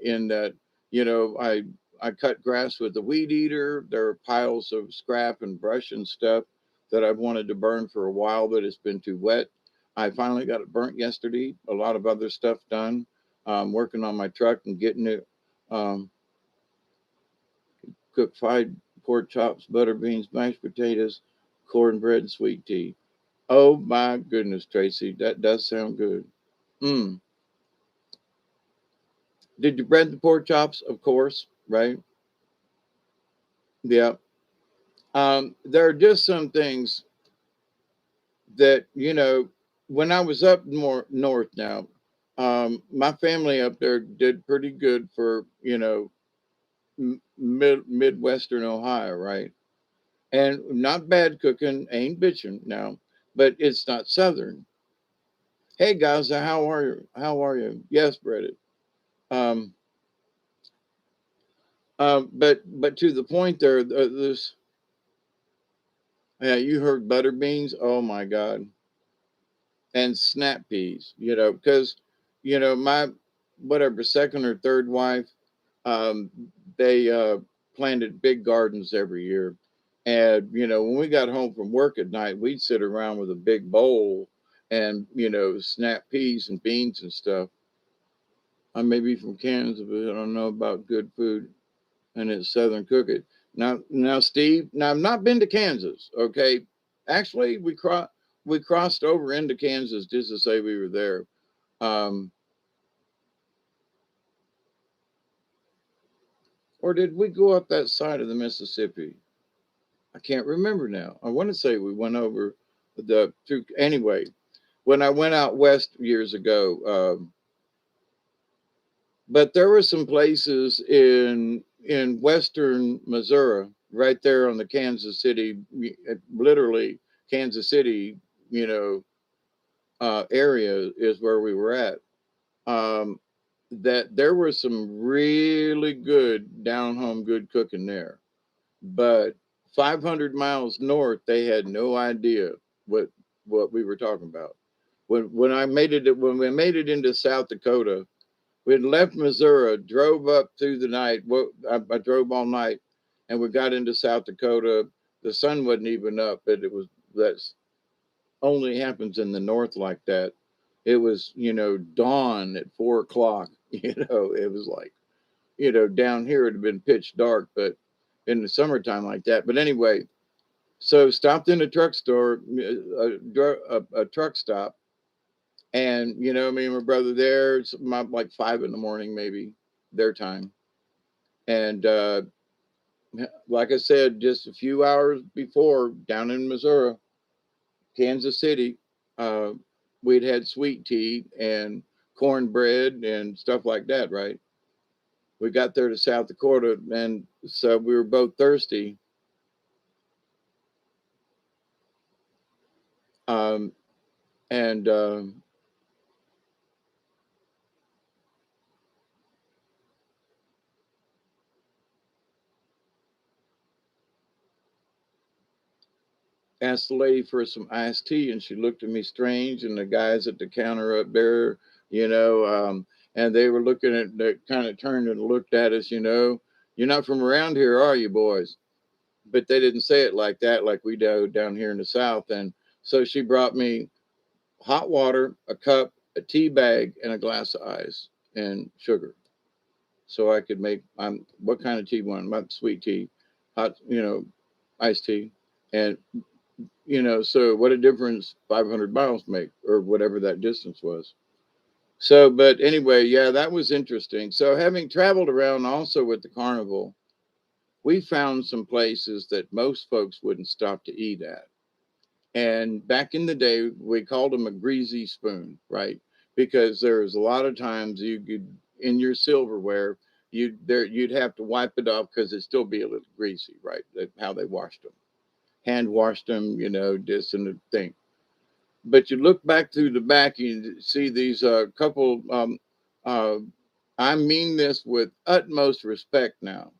S1: in that, I cut grass with the weed eater. There are piles of scrap and brush and stuff that I've wanted to burn for a while, but it's been too wet. I finally got it burnt yesterday. A lot of other stuff done. Working on my truck and getting it um, cooked, fried pork chops, butter beans, mashed potatoes, cornbread, and sweet tea. Oh my goodness, Tracy, that does sound good. Mm. Did you bread the pork chops? Of course, right? Yeah. There are just some things that, when I was up more north now, my family up there did pretty good for, Midwestern Ohio, right? And not bad cooking, ain't bitching now, but it's not Southern. Hey guys, how are you? How are you? Yes, Bridget. Um, but to the point there, this yeah, you heard butter beans. Oh my God, and snap peas. Because my whatever second or third wife, um, they planted big gardens every year, and when we got home from work at night, we'd sit around with a big bowl and snap peas and beans and stuff. I may be from Kansas, but I don't know about good food. and it's Southern cooking. Now, Steve. Now, I've not been to Kansas. Okay, actually, we crossed over into Kansas just to say we were there. Um, or did we go up that side of the Mississippi? I can't remember now. I want to say we went over the through anyway. When I went out west years ago, but there were some places in western Missouri, right there on the Kansas City, literally Kansas City, you know, area is where we were at. Um, that there was some really good down home good cooking there, but 500 miles north, they had no idea what what we were talking about. When we made it into South Dakota, we had left Missouri, drove up through the night. Well, I drove all night, and we got into South Dakota. The sun wasn't even up, but it was that's only happens in the north like that. It was, dawn at 4 o'clock. It was like, down here it had been pitch dark, but in the summertime like that. But anyway, so stopped in a truck store, a truck stop, and me and my brother there. It's like 5 in the morning, maybe their time, and like I said, just a few hours before, down in Missouri, Kansas City, uh, we'd had sweet tea and cornbread and stuff like that. Right? We got there to South Dakota, and so we were both thirsty. Um, and asked the lady for some iced tea, and she looked at me strange, and the guys at the counter up there, you know, um, and they were looking at, they kind of turned and looked at us, you're not from around here, are you, boys? But they didn't say it like that, like we do down here in the South. And so she brought me hot water, a cup, a tea bag, and a glass of ice and sugar, so I could make what kind of tea one? My sweet tea, hot, iced tea, and so what a difference 500 miles make, or whatever that distance was. So, but anyway, yeah, that was interesting. So, having traveled around also with the carnival, we found some places that most folks wouldn't stop to eat at. And back in the day, we called them a greasy spoon, right? Because there was a lot of times you could, in your silverware, you'd have to wipe it off because it'd still be a little greasy, right? How they washed them, hand washed them, this and the thing. But you look back through the back, you see these couple. Uh, I mean this with utmost respect. Now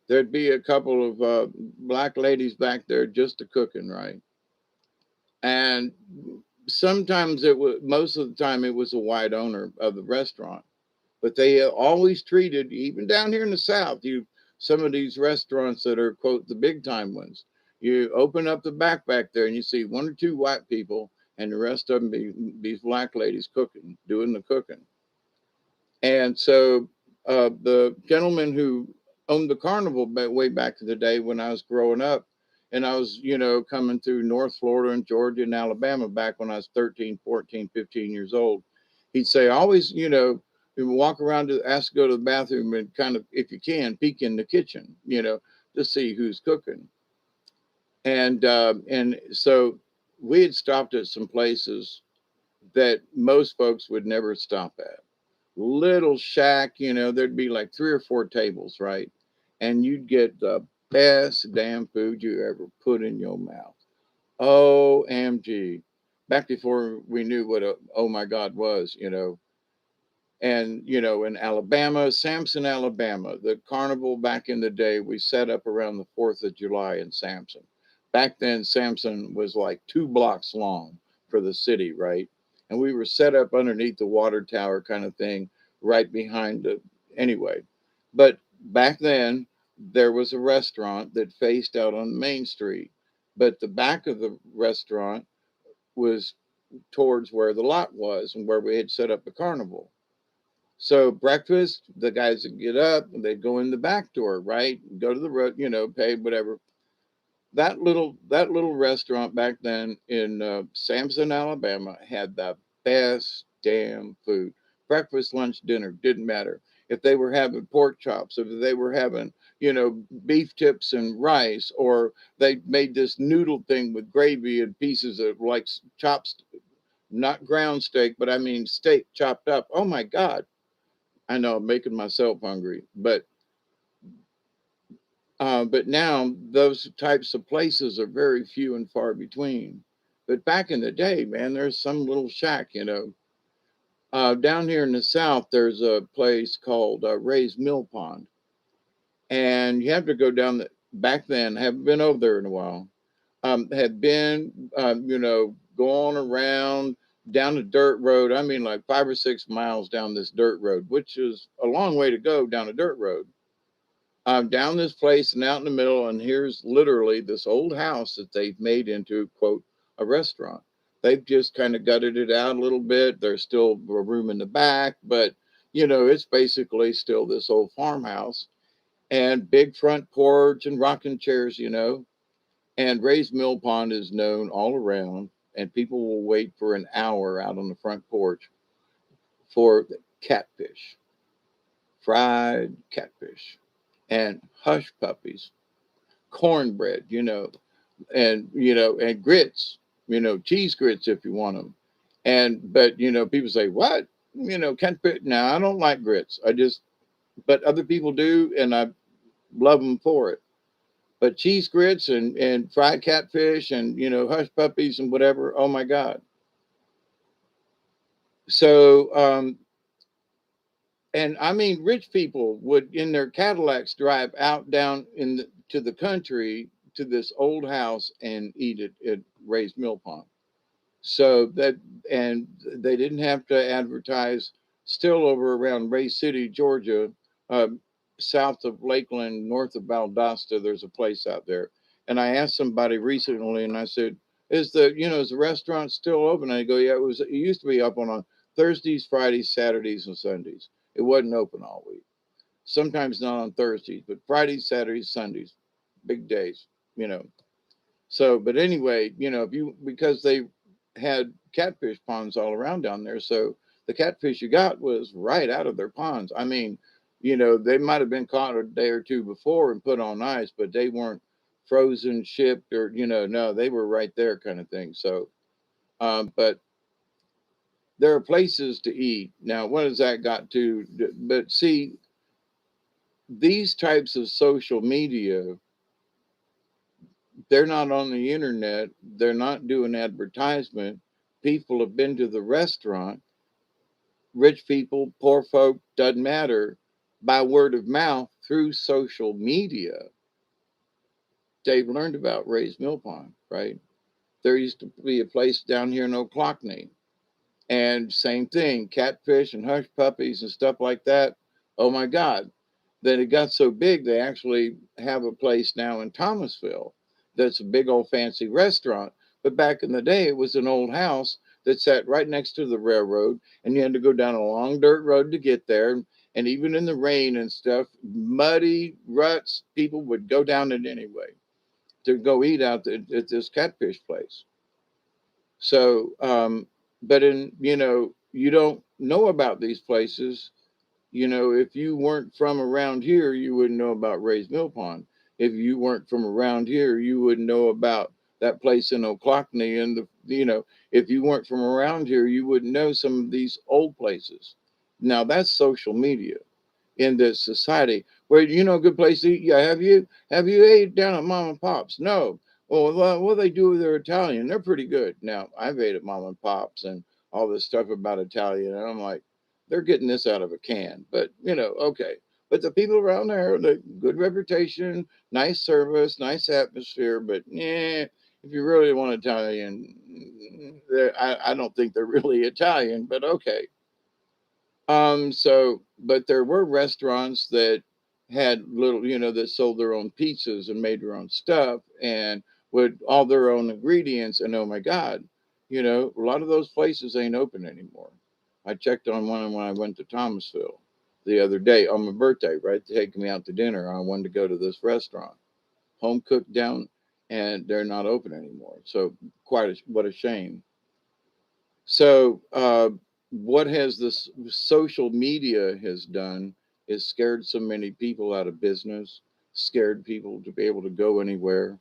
S1: there'd be a couple of black ladies back there just a cooking, right? And sometimes it was, most of the time it was a white owner of the restaurant, but they always treated, even down here in the South, some of these restaurants that are quote the big time ones, you open up the back there and you see one or two white people, and the rest of them be these black ladies cooking, doing the cooking. And so the gentleman who owned the carnival way back in the day when I was growing up, and I was, coming through North Florida and Georgia and Alabama back when I was 13, 14, 15 years old, he'd say, always, you walk around to ask to go to the bathroom and kind of, if you can, peek in the kitchen, to see who's cooking. And so we had stopped at some places that most folks would never stop at. Little shack, there'd be like three or four tables, right? And you'd get the best damn food you ever put in your mouth. OMG. Back before we knew what a oh my God was, And, in Alabama, Samson, Alabama, the carnival back in the day, we set up around the 4th of July in Samson. Back then, Samson was like 2 blocks long for the city, right? And we were set up underneath the water tower kind of thing, right behind the, anyway. But back then, there was a restaurant that faced out on Main Street, but the back of the restaurant was towards where the lot was and where we had set up the carnival. So breakfast, the guys would get up and they'd go in the back door, right? Go to the road, pay whatever. That little restaurant back then in Samson, Alabama, had the best damn food. Breakfast, lunch, dinner didn't matter. If they were having pork chops, if they were having beef tips and rice, or they made this noodle thing with gravy and pieces of like chops, not ground steak, but I mean steak chopped up. Oh my God! I know I'm making myself hungry, but now those types of places are very few and far between. But back in the day, man, there's some little shack. Down here in the South, there's a place called Ray's Mill Pond. And you have to go down the, back then, haven't been over there in a while, had been, going around down a dirt road. I mean, like 5 or 6 miles down this dirt road, which is a long way to go down a dirt road. Down this place and out in the middle, and here's literally this old house that they've made into, quote, a restaurant. They've just kind of gutted it out a little bit. There's still a room in the back, but it's basically still this old farmhouse and big front porch and rocking chairs. And Ray's Mill Pond is known all around, and people will wait for an hour out on the front porch for catfish, fried catfish, and hush puppies, cornbread, and grits, cheese grits if you want them. But people say, what? Can't fit. Now I don't like grits. But other people do, and I love them for it. But cheese grits and fried catfish and hush puppies and whatever. Oh my God! So and I mean, rich people would in their Cadillacs drive out down to the country to this old house and eat it at Ray's Mill Pond. So that, and they didn't have to advertise. Still over around Ray City, Georgia, uh, south of Lakeland, north of Valdosta, there's a place out there. And I asked somebody recently, and I said, "Is the restaurant still open?" And I go, "Yeah, it used to be up on Thursdays, Fridays, Saturdays, and Sundays. It wasn't open all week. Sometimes not on Thursdays, but Fridays, Saturdays, Sundays, big days, you know." So, but anyway, if you because they had catfish ponds all around down there, so the catfish you got was right out of their ponds. I mean, they might have been caught a day or two before and put on ice, but they weren't frozen, shipped, or no, they were right there, kind of thing. So, but there are places to eat. Now, what has that got to? But see, these types of social media, they're not on the internet, they're not doing advertisement. People have been to the restaurant, rich people, poor folk, doesn't matter, by word of mouth through social media. They've learned about Ray's Mill Pond, right? There used to be a place down here in Oclockney, and same thing, catfish and hush puppies and stuff like that. Oh my God. Then it got so big, they actually have a place now in Thomasville that's a big old fancy restaurant. But back in the day, it was an old house that sat right next to the railroad, and you had to go down a long dirt road to get there. And even in the rain and stuff, muddy ruts, people would go down it anyway to go eat out at this catfish place. So, but you don't know about these places. If you weren't from around here, you wouldn't know about Ray's Mill Pond. If you weren't from around here, you wouldn't know about that place in Oclockney. And if you weren't from around here, you wouldn't know some of these old places. Now that's social media in this society. Where a good place to eat? Yeah, have you ate down at Mom and Pop's? No. Well, what they do with their Italian? They're pretty good. Now I've ate at Mom and Pop's and all this stuff about Italian, and I'm like, they're getting this out of a can. But okay. But the people around there, the good reputation, nice service, nice atmosphere. But yeah, if you really want Italian, I don't think they're really Italian. But okay. But there were restaurants that had little, that sold their own pizzas and made their own stuff and with all their own ingredients. And oh my God, a lot of those places ain't open anymore. I checked on one when I went to Thomasville the other day on my birthday, right? Taking me out to dinner. I wanted to go to this restaurant, home cooked down, and they're not open anymore. So what a shame. So what has this social media has done is scared so many people out of business, scared people to be able to go anywhere,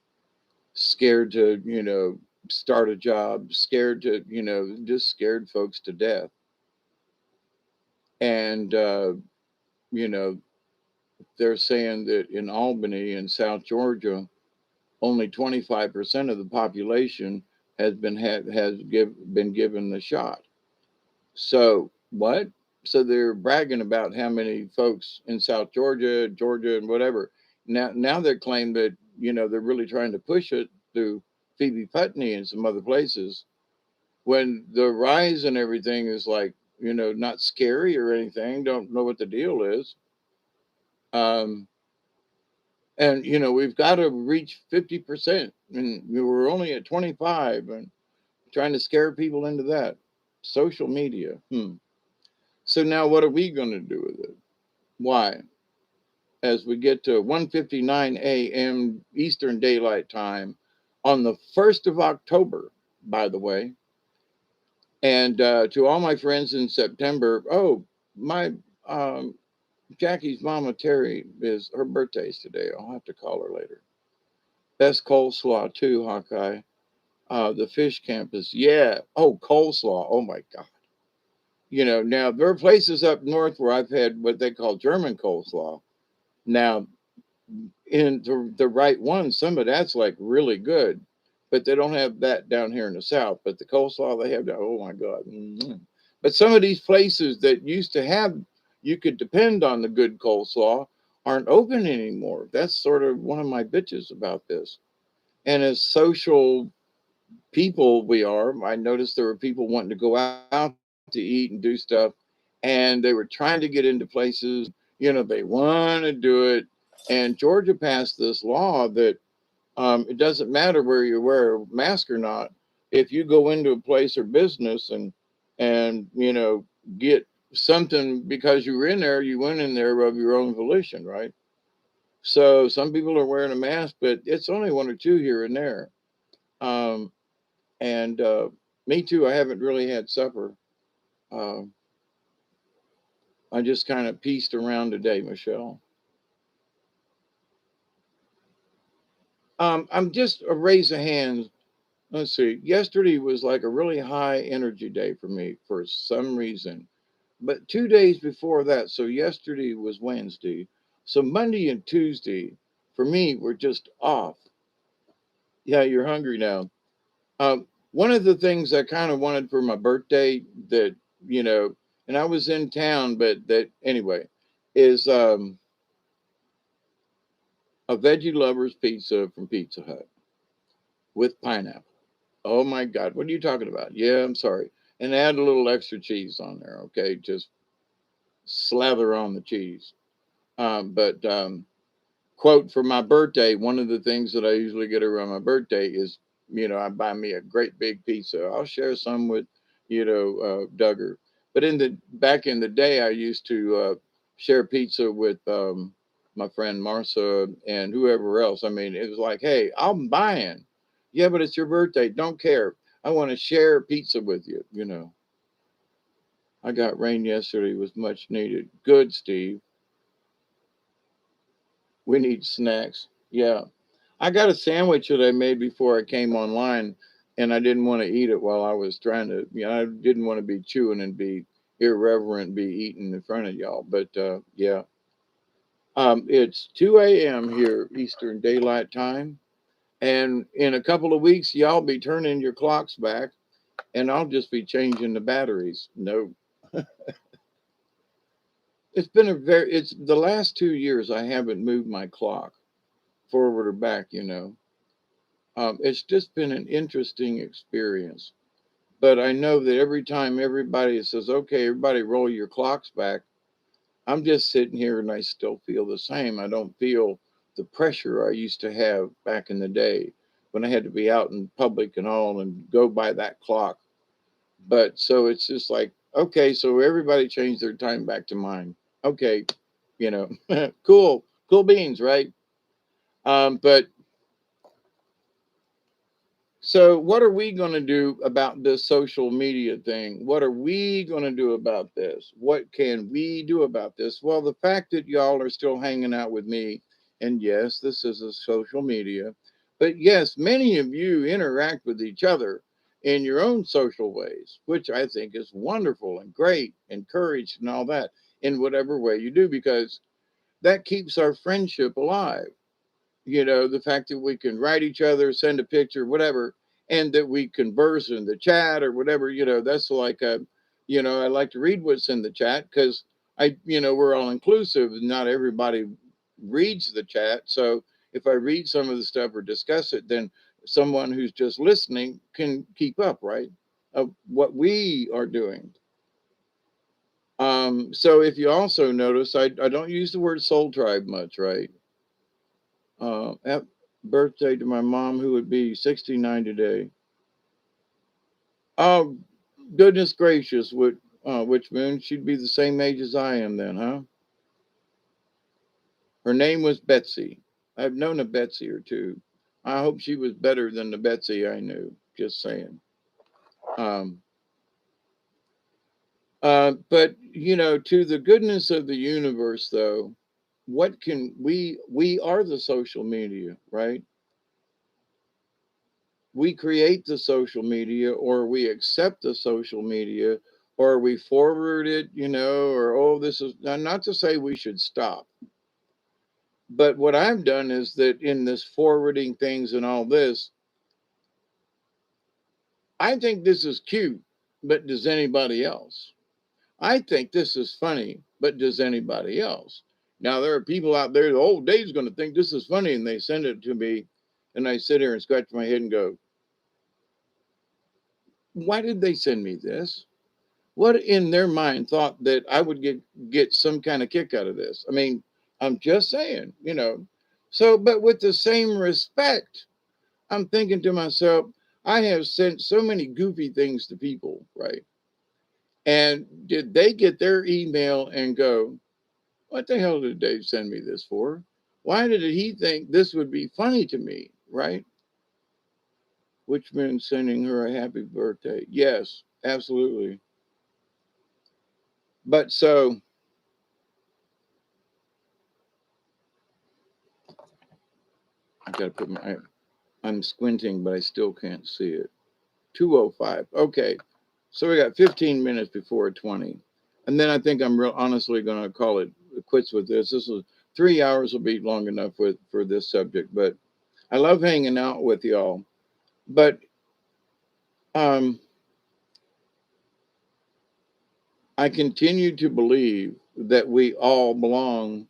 S1: scared to, start a job, scared to, just scared folks to death. And, you know, they're saying that in Albany in South Georgia, only 25% of the population been given the shot. So what? So they're bragging about how many folks in South Georgia, Georgia, and whatever. Now they claim that they're really trying to push it through Phoebe Putney and some other places. When the rise and everything is like not scary or anything, don't know what the deal is. Um, and we've got to reach 50%, and we were only at 25, and trying to scare people into that. Social media. So now what are we going to do with it? Why? As we get to 1:59 a.m. Eastern Daylight Time on the 1st of October, by the way, and to all my friends in September, oh, my um, Jackie's mama Terry is her birthday's today. I'll have to call her later. Best coleslaw too, Hawkeye. The fish campus, yeah. Oh, coleslaw. Oh my God. Now there are places up north where I've had what they call German coleslaw. Now, in the right one, some of that's like really good, but they don't have that down here in the South. But the coleslaw they have, oh my God. But some of these places that used to have, you could depend on the good coleslaw, aren't open anymore. That's sort of one of my bitches about this. And as social people we are, I noticed there were people wanting to go out to eat and do stuff, and they were trying to get into places, they want to do it. And Georgia passed this law that it doesn't matter where you wear a mask or not. If you go into a place or business and get something because you were in there, you went in there of your own volition, right? So some people are wearing a mask, but it's only one or two here and there. Um, and me too. I haven't really had supper. Uh, I just kind of pieced around today, Michelle. I'm just a raise of hands. Let's see. Yesterday was like a really high energy day for me for some reason. But 2 days before that, so yesterday was Wednesday. So Monday and Tuesday for me were just off. Yeah, you're hungry now. One of the things I kind of wanted for my birthday that, you know, and I was in town, but that anyway, is a veggie lovers pizza from Pizza Hut with pineapple. Oh my God, what are you talking about? Yeah, I'm sorry. And add a little extra cheese on there, okay? Just slather on the cheese. But quote, for my birthday, one of the things that I usually get around my birthday is, I buy me a great big pizza. I'll share some with, Duggar. But back in the day, I used to share pizza with my friend Marcia and whoever else. I mean, it was like, hey, I'm buying. Yeah, but it's your birthday. Don't care. I want to share pizza with you. I got rain yesterday. It was much needed. Good, Steve. We need snacks. Yeah. I got a sandwich that I made before I came online, and I didn't want to eat it while I was trying to, I didn't want to be chewing and be irreverent, be eating in front of y'all. But yeah, it's 2 a.m. here, Eastern Daylight Time. And in a couple of weeks, y'all be turning your clocks back, and I'll just be changing the batteries. No, it's the last 2 years I haven't moved my clock forward or back. It's just been an interesting experience. But I know that every time everybody says, okay, everybody roll your clocks back, I'm just sitting here and I still feel the same. I don't feel the pressure I used to have back in the day when I had to be out in public and all and go by that clock. But so it's just like Okay, so everybody changed their time back to mine. Okay, you know, cool, cool beans, right? But so, what are we going to do about this social media thing? What are we going to do about this? What can we do about this? Well, the fact that y'all are still hanging out with me, and yes, this is a social media, but yes, many of you interact with each other in your own social ways, which I think is wonderful and great, encouraged, and all that in whatever way you do, because that keeps our friendship alive. The fact that we can write each other, send a picture, whatever, and that we converse in the chat or whatever. That's like I like to read what's in the chat, because we're all inclusive, and not everybody reads the chat. So if I read some of the stuff or discuss it, then someone who's just listening can keep up, right, of what we are doing. So if you also notice, I don't use the word soul tribe much, right? Happy birthday to my mom, who would be 69 today. Oh, goodness gracious, which means she'd be the same age as I am then, huh? Her name was Betsy. I've known a Betsy or two. I hope she was better than the Betsy I knew. Just saying. Um, but to the goodness of the universe, though, what can we are the social media, right? We create the social media, or we accept the social media, or we forward it, or, oh, this is not to say we should stop. But what I've done is that in this forwarding things and all this, I think this is cute, but does anybody else? I think this is funny, but does anybody else? Now, there are people out there, the old Dave's going to think this is funny, and they send it to me, and I sit here and scratch my head and go, why did they send me this? What in their mind thought that I would get some kind of kick out of this? I mean, I'm just saying. So, but with the same respect, I'm thinking to myself, I have sent so many goofy things to people, right? And did they get their email and go, what the hell did Dave send me this for? Why did he think this would be funny to me, right? Which means sending her a happy birthday. Yes, absolutely. But so I got to put I'm squinting, but I still can't see it. 2:05. Okay. So we got 15 minutes before 20. And then I think I'm real honestly going to call it quits with this. This is 3 hours will be long enough for this subject, but I love hanging out with y'all. But um, I continue to believe that we all belong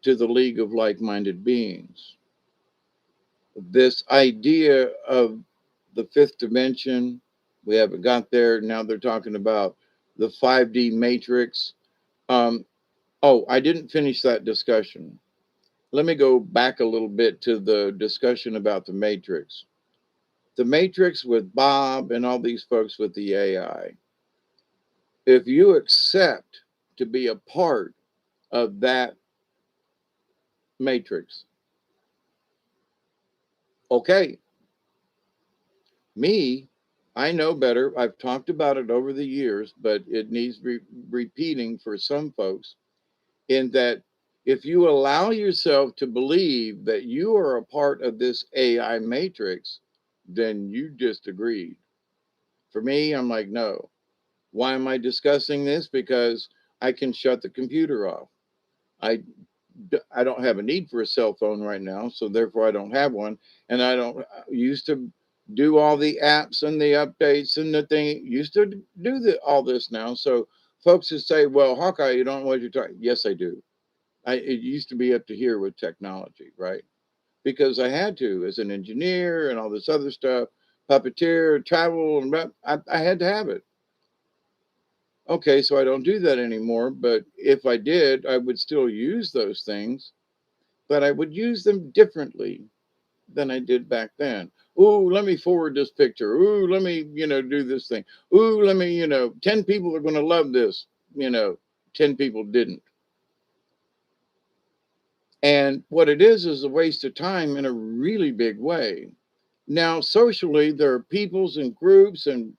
S1: to the League of Like-Minded Beings. This idea of the fifth dimension, we haven't got there. Now they're talking about the 5D matrix. Um, oh, I didn't finish that discussion. Let me go back a little bit to the discussion about the matrix. The matrix with Bob and all these folks with the AI. If you accept to be a part of that matrix, okay, me, I know better. I've talked about it over the years, but it needs repeating for some folks, in that if you allow yourself to believe that you are a part of this AI matrix, then you just agreed. For me, I'm like, no. Why am I discussing this? Because I can shut the computer off. I I don't have a need for a cell phone right now, so therefore I don't have one. And I don't used to do all the apps and the updates and the thing. Used to do all this now. So folks who say, "Well, Hawkeye, you don't know what you're talking." Yes, I do. It used to be up to here with technology, right? Because I had to, as an engineer and all this other stuff, puppeteer, travel, and I had to have it. Okay, so I don't do that anymore. But if I did, I would still use those things, but I would use them differently. than I did back then. Ooh, let me forward this picture. Ooh, let me, do this thing. Ooh, let me, 10 people are going to love this. 10 people didn't. And what it is a waste of time in a really big way. Now, socially, there are peoples and groups and,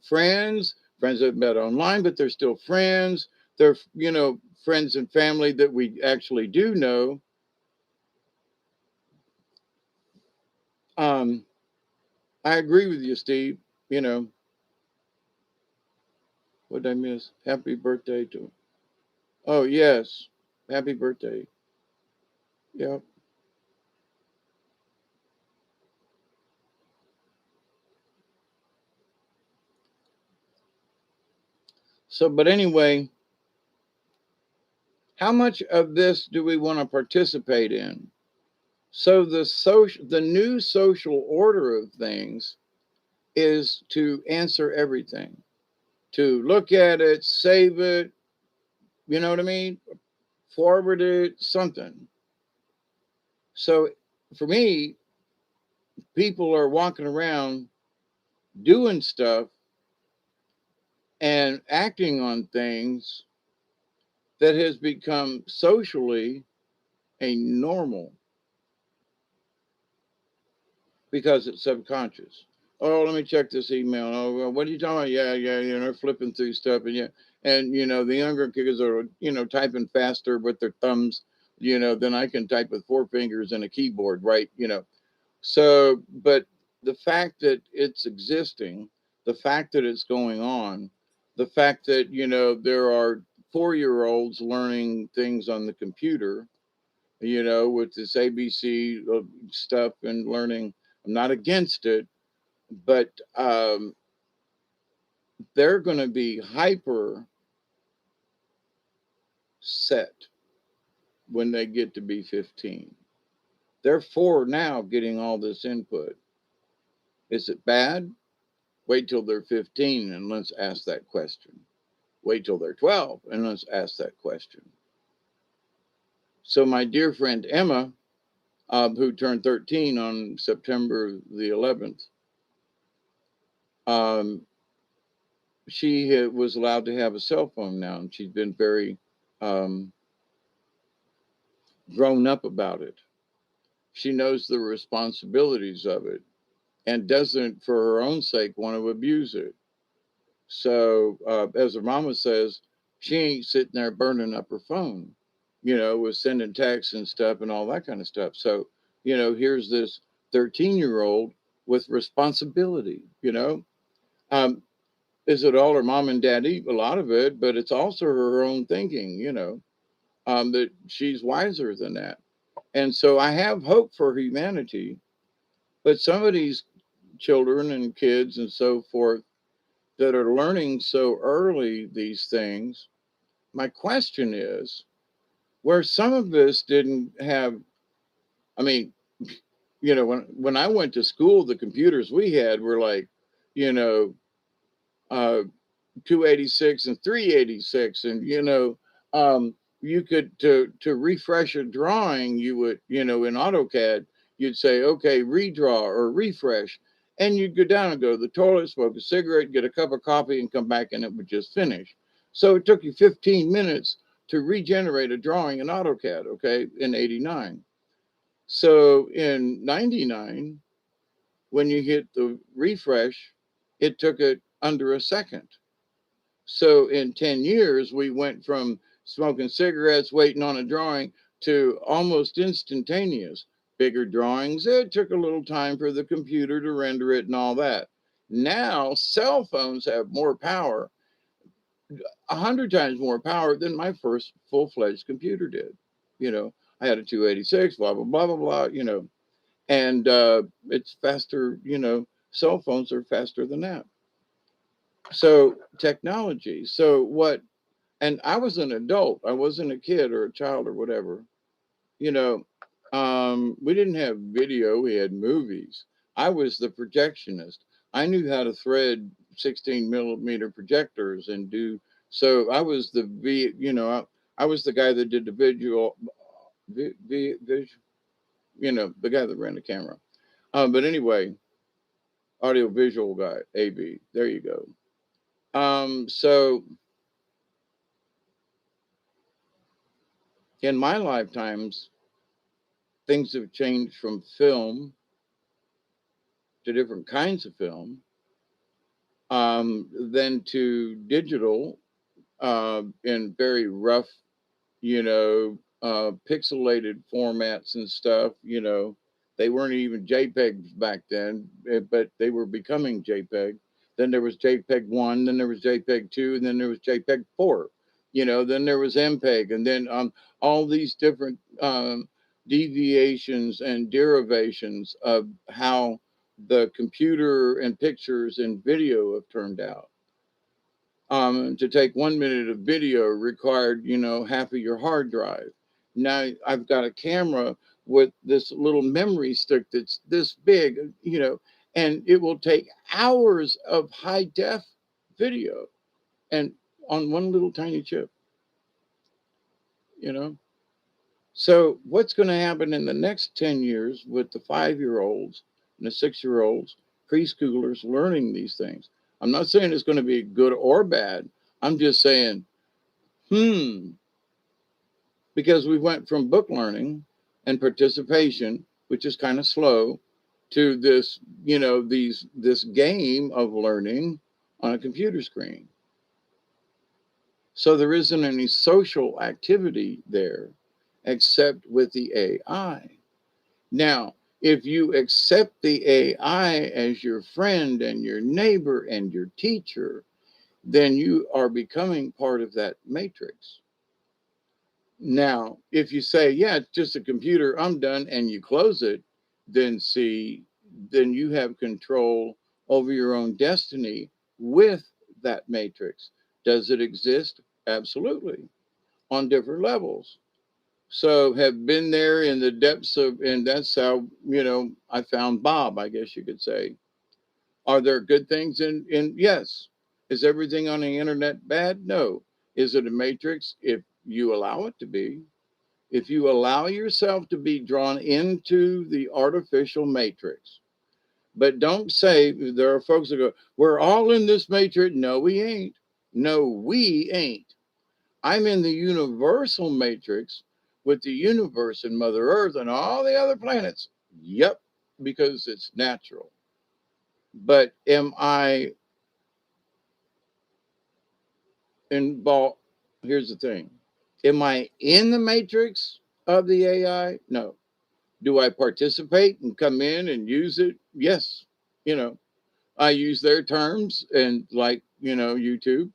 S1: friends that met online, but they're still friends. They're, friends and family that we actually do know. Um, I agree with you, Steve. You know, what did I miss? Happy birthday to. Oh, yes. Happy birthday. Yep. So, but anyway, how much of this do we want to participate in? So the new social order of things is to answer everything, to look at it, save it, you know what I mean? Forward it, something. So for me, people are walking around doing stuff and acting on things that has become socially a normal because it's subconscious. Oh, let me check this email. Oh, well, what are you talking about? Yeah, yeah, flipping through stuff, and yeah, and the younger kids are typing faster with their thumbs, than I can type with four fingers and a keyboard, right? So, but the fact that it's existing, the fact that it's going on, the fact that there are 4-year-olds learning things on the computer, with this ABC stuff and learning. I'm not against it, but they're going to be hyper set when they get to be 15. They're 4 now getting all this input. Is it bad? Wait till they're 15 and let's ask that question. Wait till they're 12 and let's ask that question. So, my dear friend Emma, who turned 13 on September the 11th, um, she was allowed to have a cell phone now, and she's been very um, grown up about it. She knows the responsibilities of it and doesn't, for her own sake, want to abuse it. So, as her mama says, she ain't sitting there burning up her phone, with sending texts and stuff and all that kind of stuff. So, here's this 13-year-old with responsibility, Um, is it all her mom and daddy? A lot of it, but it's also her own thinking, that she's wiser than that. And so I have hope for humanity, but some of these children and kids and so forth that are learning so early these things, my question is where some of this didn't have, I mean, when I went to school, the computers we had were like, you know, uh, 286 and 386, and you could to refresh a drawing, you would, in AutoCAD, you'd say, okay, redraw or refresh, and you'd go down and go to the toilet, smoke a cigarette, get a cup of coffee, and come back, and it would just finish. So it took you 15 minutes to regenerate a drawing in AutoCAD, okay, in 89. So in 99, when you hit the refresh, it took it under a second. So in 10 years, we went from smoking cigarettes, waiting on a drawing, to almost instantaneous. Bigger drawings, it took a little time for the computer to render it and all that. Now, cell phones have more power, 100 times more power than my first full fledged computer did. I had a 286, blah, blah, blah, blah, blah, and it's faster, cell phones are faster than that. So, technology. So, what and I was an adult. I wasn't a kid or a child or whatever. You know, we didn't have video. We had movies. I was the projectionist. I knew how to thread 16 millimeter projectors and do. So I was the I was the guy that did the visual, the guy that ran the camera. But anyway, audio visual guy, AB. There you go. So in my lifetimes, things have changed from film to different kinds of film, then to digital in very rough, pixelated formats and stuff. They weren't even JPEGs back then, but they were becoming JPEG. Then there was JPEG 1, then there was JPEG 2, and then there was JPEG 4. Then there was MPEG, and then all these different deviations and derivations of how the computer and pictures and video have turned out. To take 1 minute of video required, half of your hard drive. Now I've got a camera with this little memory stick that's this big, and it will take hours of high def video and on one little tiny chip, you know. So what's going to happen in the next 10 years with the 5-year-olds and the 6-year-olds, preschoolers learning these things? I'm not saying it's going to be good or bad. I'm just saying, hmm, because we went from book learning and participation, which is kind of slow, to this, this game of learning on a computer screen. So there isn't any social activity there except with the AI. Now, if you accept the AI as your friend and your neighbor and your teacher, then you are becoming part of that matrix. Now, if you say, yeah, it's just a computer, I'm done, and you close it, then you have control over your own destiny with that matrix. Does it exist? Absolutely, on different levels. So have been there in the depths of, and that's how, I found Bob, I guess you could say. Are there good things in yes. Is everything on the internet bad? No. Is it a matrix? If you allow it to be, if you allow yourself to be drawn into the artificial matrix. But don't say, there are folks that go, we're all in this matrix. No, we ain't. No, we ain't. I'm in the universal matrix with the universe and Mother Earth and all the other planets. Yep, because it's natural. But am I involved? Here's the thing. Am I in the matrix of the AI? No. Do I participate and come in and use it? Yes. You know, I use their terms and like, YouTube.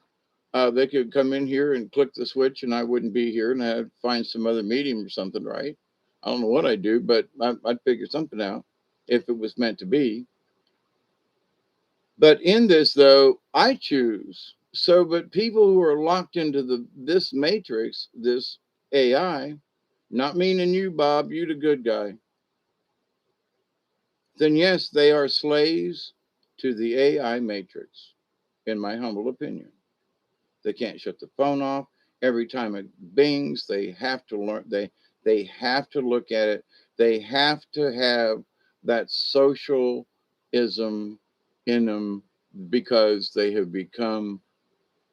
S1: They could come in here and click the switch and I wouldn't be here and I'd find some other medium or something, right? I don't know what I'd do, but I'd figure something out if it was meant to be. But in this, though, I choose. So, but people who are locked into this matrix, this AI, not meaning you, Bob, you the good guy, then yes, they are slaves to the AI matrix, in my humble opinion. They can't shut the phone off. Every time it bings, they have to learn. They have to look at it. They have to have that socialism in them because they have become,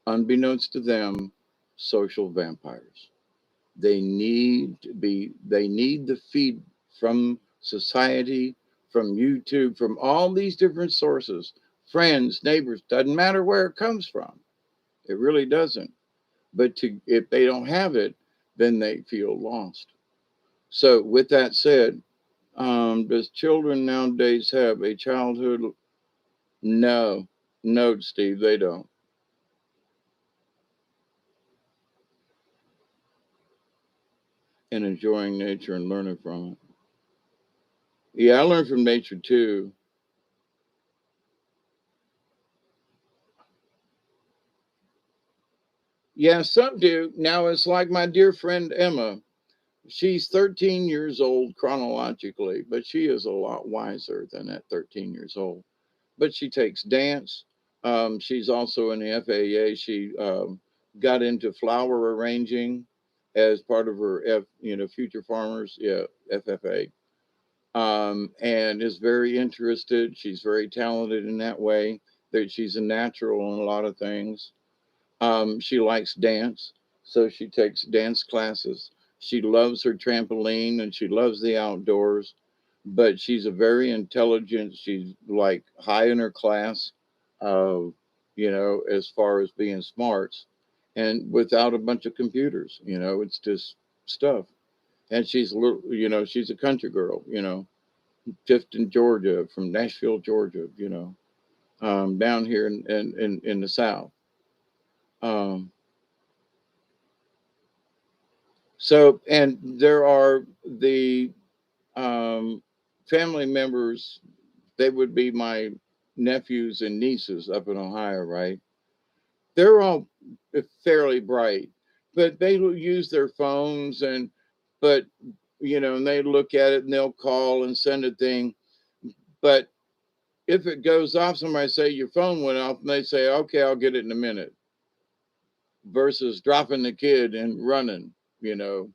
S1: unbeknownst to them, social vampires. They need the feed from society, from YouTube, from all these different sources, friends, neighbors, doesn't matter where it comes from. It really doesn't. But if they don't have it, then they feel lost. So with that said, does children nowadays have a childhood? No, no, Steve, they don't. And enjoying nature and learning from it. Yeah, I learned from nature too. Yeah, some do. Now it's like my dear friend Emma. She's 13 years old chronologically, but she is a lot wiser than at 13 years old. But she takes dance. She's also in the FAA. She got into flower arranging as part of her Future Farmers, yeah, FFA. and is very interested. She's very talented in that way. That she's a natural in a lot of things. She likes dance, so she takes dance classes. She loves her trampoline and she loves the outdoors, but she's a very intelligent. She's like high in her class, uh, as far as being smarts, and without a bunch of computers. It's just stuff. And she's a little, she's a country girl. Tifton, Georgia, from Nashville, Georgia. Down here in the South. Um, and there are the um, family members, they would be my nephews and nieces up in Ohio, right? They're all fairly bright, but they will use their phones but, and they look at it and they'll call and send a thing. But if it goes off, somebody say your phone went off and they say, okay, I'll get it in a minute versus dropping the kid and running, you know,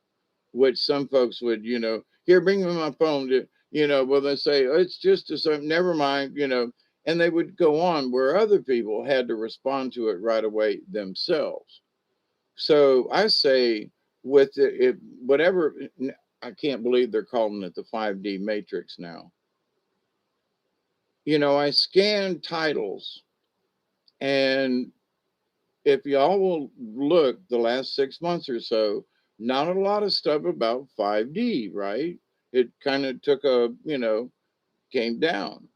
S1: which some folks would, here, bring me my phone. Well, they say, oh, it's just a something, never mind, and they would go on where other people had to respond to it right away themselves. So I say, with whatever, I can't believe they're calling it the 5D matrix now. I scan titles, and if y'all will look the last 6 months or so, not a lot of stuff about 5D, right? It kind of took came down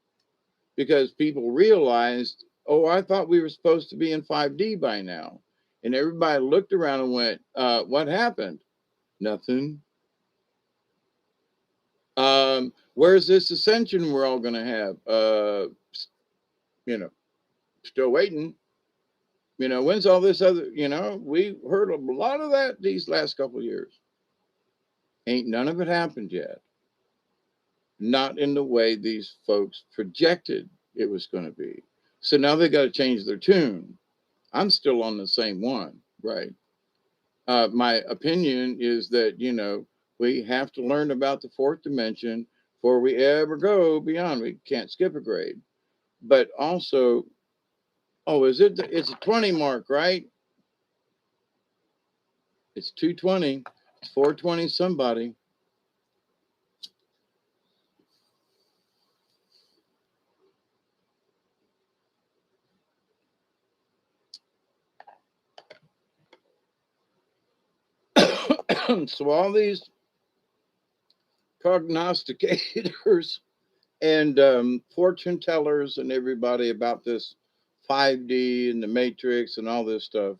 S1: because people realized, oh, I thought we were supposed to be in 5D by now. And everybody looked around and went, what happened? Nothing. Where's this ascension we're all going to have? You know, Still waiting. When's all this other, we heard a lot of that these last couple of years. Ain't none of it happened yet. Not in the way these folks projected it was going to be. So now they got to change their tune. I'm still on the same one, right? My opinion is that, we have to learn about the fourth dimension before we ever go beyond. We can't skip a grade. But also, oh, it's a 20 mark, right? It's 220. It's 420 somebody. So all these prognosticators and fortune tellers and everybody about this 5D and the matrix and all this stuff.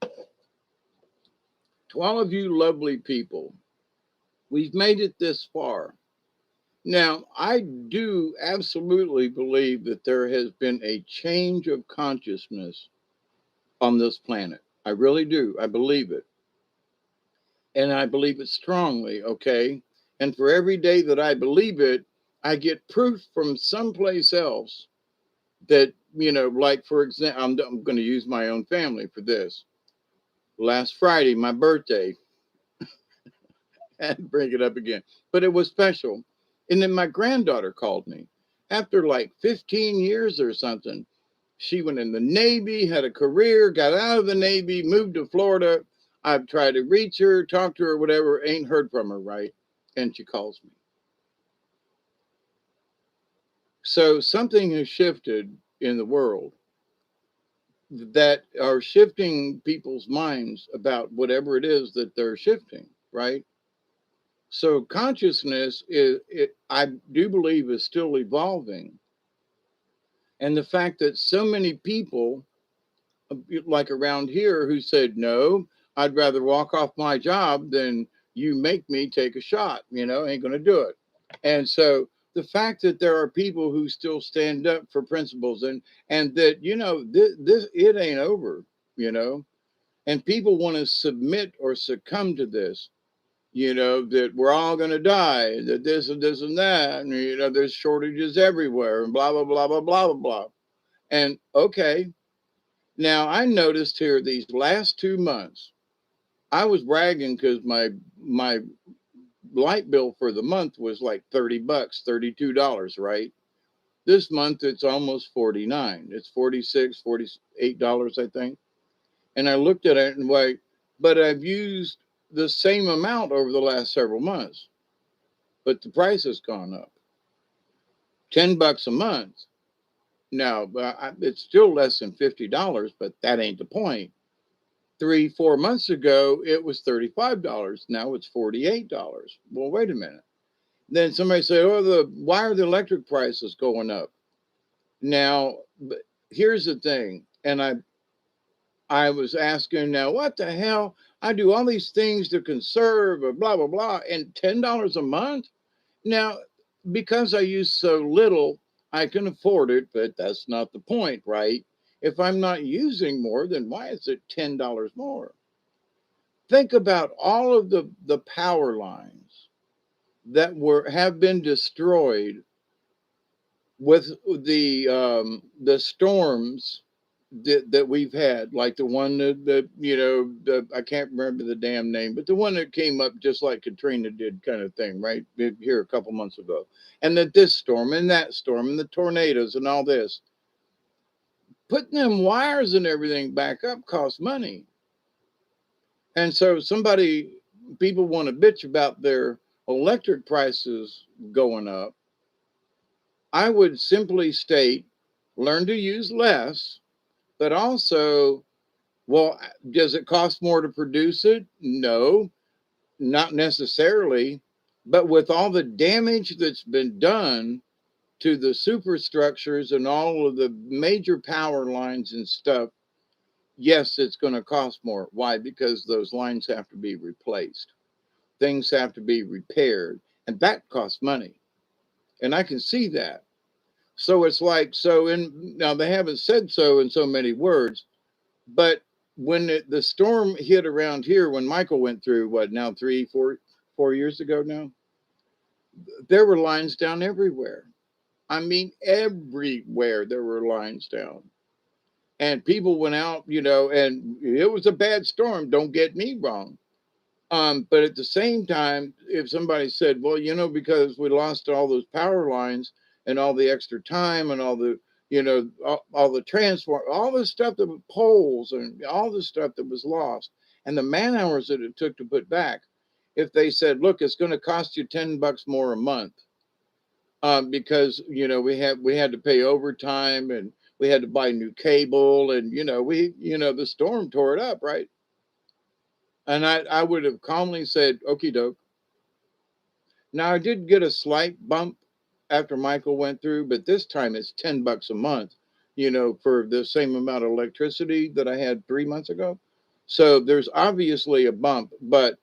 S1: To all of you lovely people, we've made it this far. Now, I do absolutely believe that there has been a change of consciousness on this planet. I really do. I believe it. And I believe it strongly, okay? And for every day that I believe it, I get proof from someplace else that, like, for example, I'm going to use my own family for this. Last Friday, my birthday, and bring it up again, but it was special. And then my granddaughter called me after like 15 years or something. She went in the Navy, had a career, got out of the Navy, moved to Florida. I've tried to reach her, talk to her, whatever, ain't heard from her, right? And she calls me. So something has shifted in the world that are shifting people's minds about whatever it is that they're shifting, right? So consciousness I do believe, is still evolving. And the fact that so many people, like around here, who said, no, I'd rather walk off my job than you make me take a shot, ain't going to do it. And so the fact that there are people who still stand up for principles and that, this it ain't over, you know, and people want to submit or succumb to this, that we're all going to die, that this and that, and, there's shortages everywhere and blah, blah, blah, blah, blah, blah, blah. And okay, now I noticed here these last 2 months, I was bragging because my light bill for the month was like 30 bucks, $32, right? This month it's almost 49. It's 46, $48, I think. And I looked at it and wait, but I've used the same amount over the last several months, but the price has gone up. 10 bucks a month. Now, it's still less than $50, but that ain't the point. 3, 4 months ago, it was $35. Now it's $48. Well, wait a minute. Then somebody said, "Oh, why are the electric prices going up?" Now, here's the thing, and I was asking, now what the hell? I do all these things to conserve, blah blah blah, and $10 a month. Now, because I use so little, I can afford it, but that's not the point, right? If I'm not using more, then why is it $10 more? Think about all of the power lines that have been destroyed with the storms that we've had, like the one that I can't remember the damn name, but the one that came up just like Katrina did, kind of thing, right here a couple months ago, and that this storm and that storm and the tornadoes and all this, putting them wires and everything back up costs money. And so people want to bitch about their electric prices going up. I would simply state, learn to use less, but also, well, does it cost more to produce it? No, not necessarily. But with all the damage that's been done to the superstructures and all of the major power lines and stuff, yes, it's going to cost more. Why? Because those lines have to be replaced, things have to be repaired, and that costs money. And I can see that. So it's like, now they haven't said so in so many words, but when the storm hit around here, when Michael went through, what now, 4 years ago now, there were lines down everywhere. I mean, everywhere there were lines down. And people went out, and it was a bad storm. Don't get me wrong. But at the same time, if somebody said, well, because we lost all those power lines and all the extra time and all the, all the transport, all the stuff that was poles and all the stuff that was lost and the man hours that it took to put back, if they said, look, it's going to cost you 10 bucks more a month, because, we had to pay overtime and we had to buy new cable and, the storm tore it up, right? And I would have calmly said, okie doke. Now I did get a slight bump after Michael went through, but this time it's 10 bucks a month, for the same amount of electricity that I had 3 months ago. So there's obviously a bump, but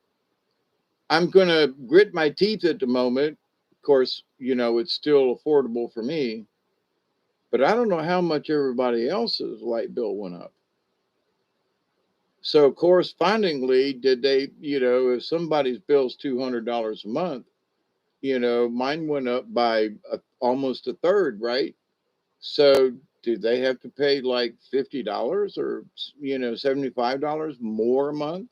S1: I'm going to grit my teeth at the moment. Of course, it's still affordable for me, but I don't know how much everybody else's light bill went up. So correspondingly, did they, if somebody's bill's $200 a month, mine went up by almost a third, right? So do they have to pay like $50 or, $75 more a month?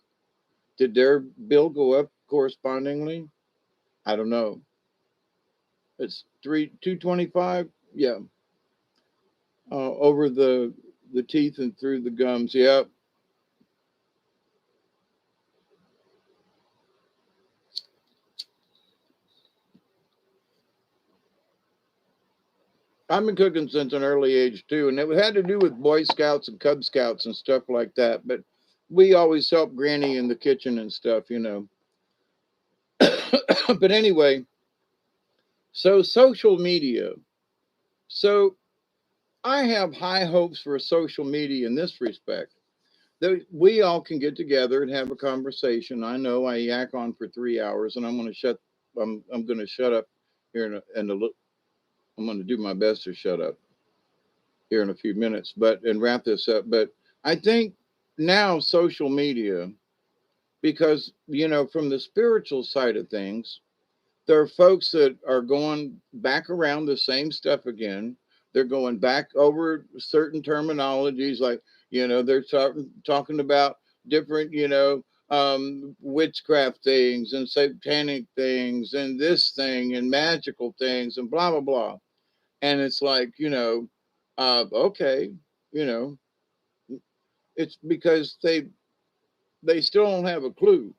S1: Did their bill go up correspondingly? I don't know. It's 225. Yeah. Over the teeth and through the gums. Yep. I've been cooking since an early age too, and it had to do with Boy Scouts and Cub Scouts and stuff like that. But we always helped Granny in the kitchen and stuff. But anyway, so social media. So I have high hopes for social media in this respect. That we all can get together and have a conversation. I know I yak on for 3 hours, and I'm going to shut up here I'm going to do my best to shut up here in a few minutes, and wrap this up. But I think now social media, because from the spiritual side of things, there are folks that are going back around the same stuff again. They're going back over certain terminologies, like they're talking about different, witchcraft things and satanic things and this thing and magical things and blah blah blah. And it's like, okay, you know, it's because they still don't have a clue,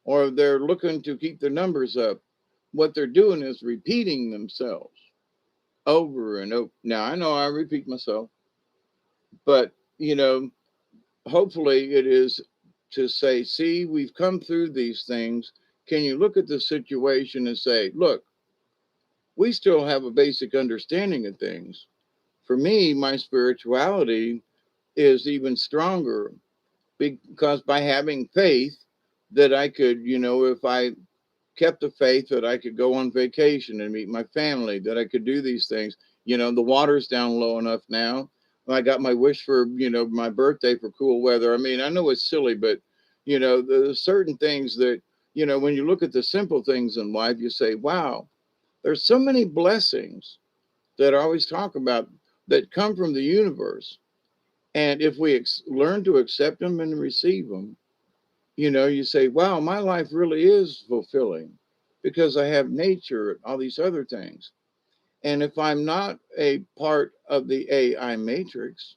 S1: or they're looking to keep their numbers up. What they're doing is repeating themselves over and over. Now I know I repeat myself, but hopefully it is to say, see, we've come through these things. Can you look at the situation and say, look, we still have a basic understanding of things. For me, my spirituality is even stronger because by having faith that I could, if I kept the faith that I could go on vacation and meet my family, that I could do these things. The water's down low enough now. I got my wish for, my birthday for cool weather. I mean, I know it's silly, but, there's certain things that, when you look at the simple things in life, you say, wow, there's so many blessings that I always talk about that come from the universe. And if we learn to accept them and receive them, you say, wow, my life really is fulfilling because I have nature and all these other things. And if I'm not a part of the AI matrix,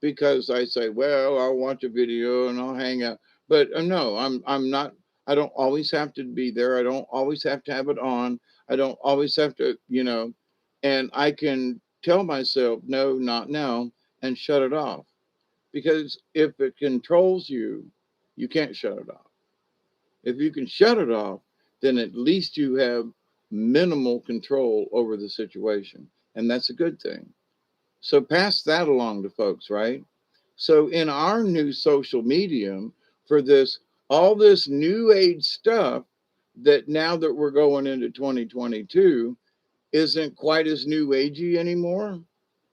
S1: because I say, well, I'll watch a video and I'll hang out. But no, I'm not. I don't always have to be there. I don't always have to have it on. I don't always have to, and I can tell myself, no, not now, and shut it off. Because if it controls you, you can't shut it off. If you can shut it off, then at least you have minimal control over the situation. And that's a good thing. So pass that along to folks, right? So in our new social medium for this, all this new age stuff that now that we're going into 2022 isn't quite as new agey anymore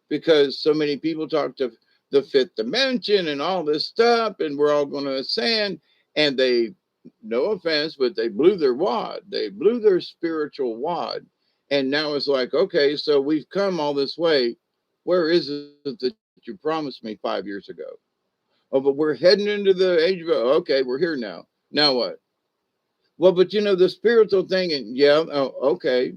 S1: because so many people talk to the fifth dimension and all this stuff, and we're all going to ascend. And they, no offense, but they blew their wad. They blew their spiritual wad. And now it's like, okay, so we've come all this way. Where is it that you promised me 5 years ago? Oh, but we're heading into the age of, okay, we're here now. Now what? Well, but the spiritual thing, and yeah, oh, okay.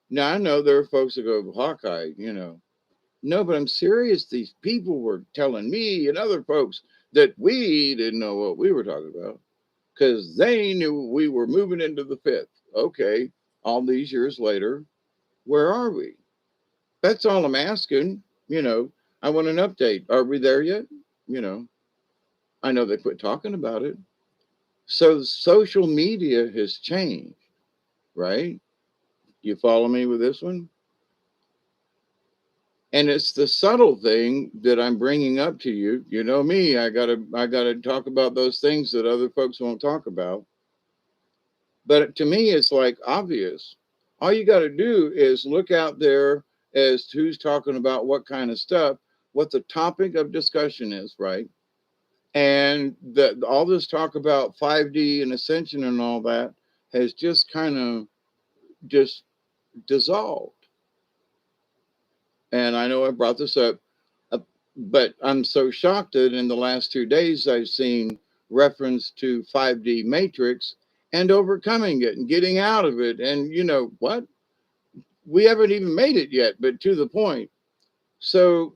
S1: Now I know there are folks that go, Hawkeye, No, but I'm serious. These people were telling me and other folks that we didn't know what we were talking about because they knew we were moving into the fifth. Okay, all these years later, where are we? That's all I'm asking. I want an update. Are we there yet? You know, I know they quit talking about it. So social media has changed, right? You follow me with this one? And it's the subtle thing that I'm bringing up to you. You know me, I gotta talk about those things that other folks won't talk about. But to me, it's like obvious. All you got to do is look out there as to who's talking about what kind of stuff, what the topic of discussion is, right? And all this talk about 5D and ascension and all that has just kind of just dissolved. And I know I brought this up, uh, but I'm so shocked that in the last 2 days I've seen reference to 5D matrix and overcoming it and getting out of it. And you know what? We haven't even made it yet, but to the point. So,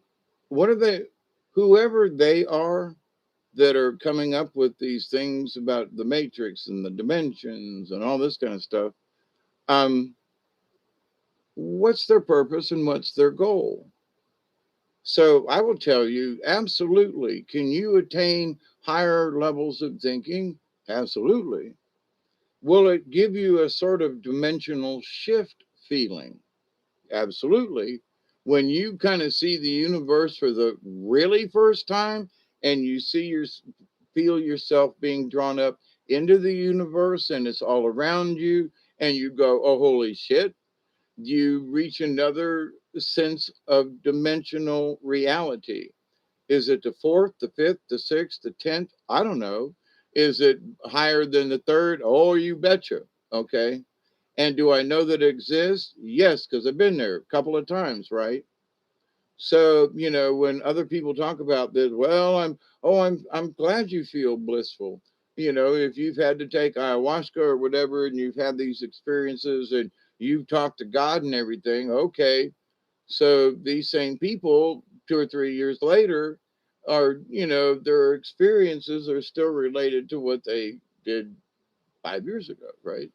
S1: what are they, whoever they are that are coming up with these things about the matrix and the dimensions and all this kind of stuff? Um, what's their purpose and what's their goal? So I will tell you, absolutely. Can you attain higher levels of thinking? Absolutely. Will it give you a sort of dimensional shift feeling? Absolutely. When you kind of see the universe for the really first time and you feel yourself being drawn up into the universe and it's all around you and you go, oh, holy shit, you reach another sense of dimensional reality. Is it the fourth, the fifth, the sixth, the 10th? I don't know. Is it higher than the third? Oh, you betcha. Okay. And do I know that it exists? Yes, because I've been there a couple of times, right? So, when other people talk about this, well, I'm glad you feel blissful. If you've had to take ayahuasca or whatever and you've had these experiences and you've talked to God and everything, okay. So these same people 2 or 3 years later their experiences are still related to what they did 5 years ago, right?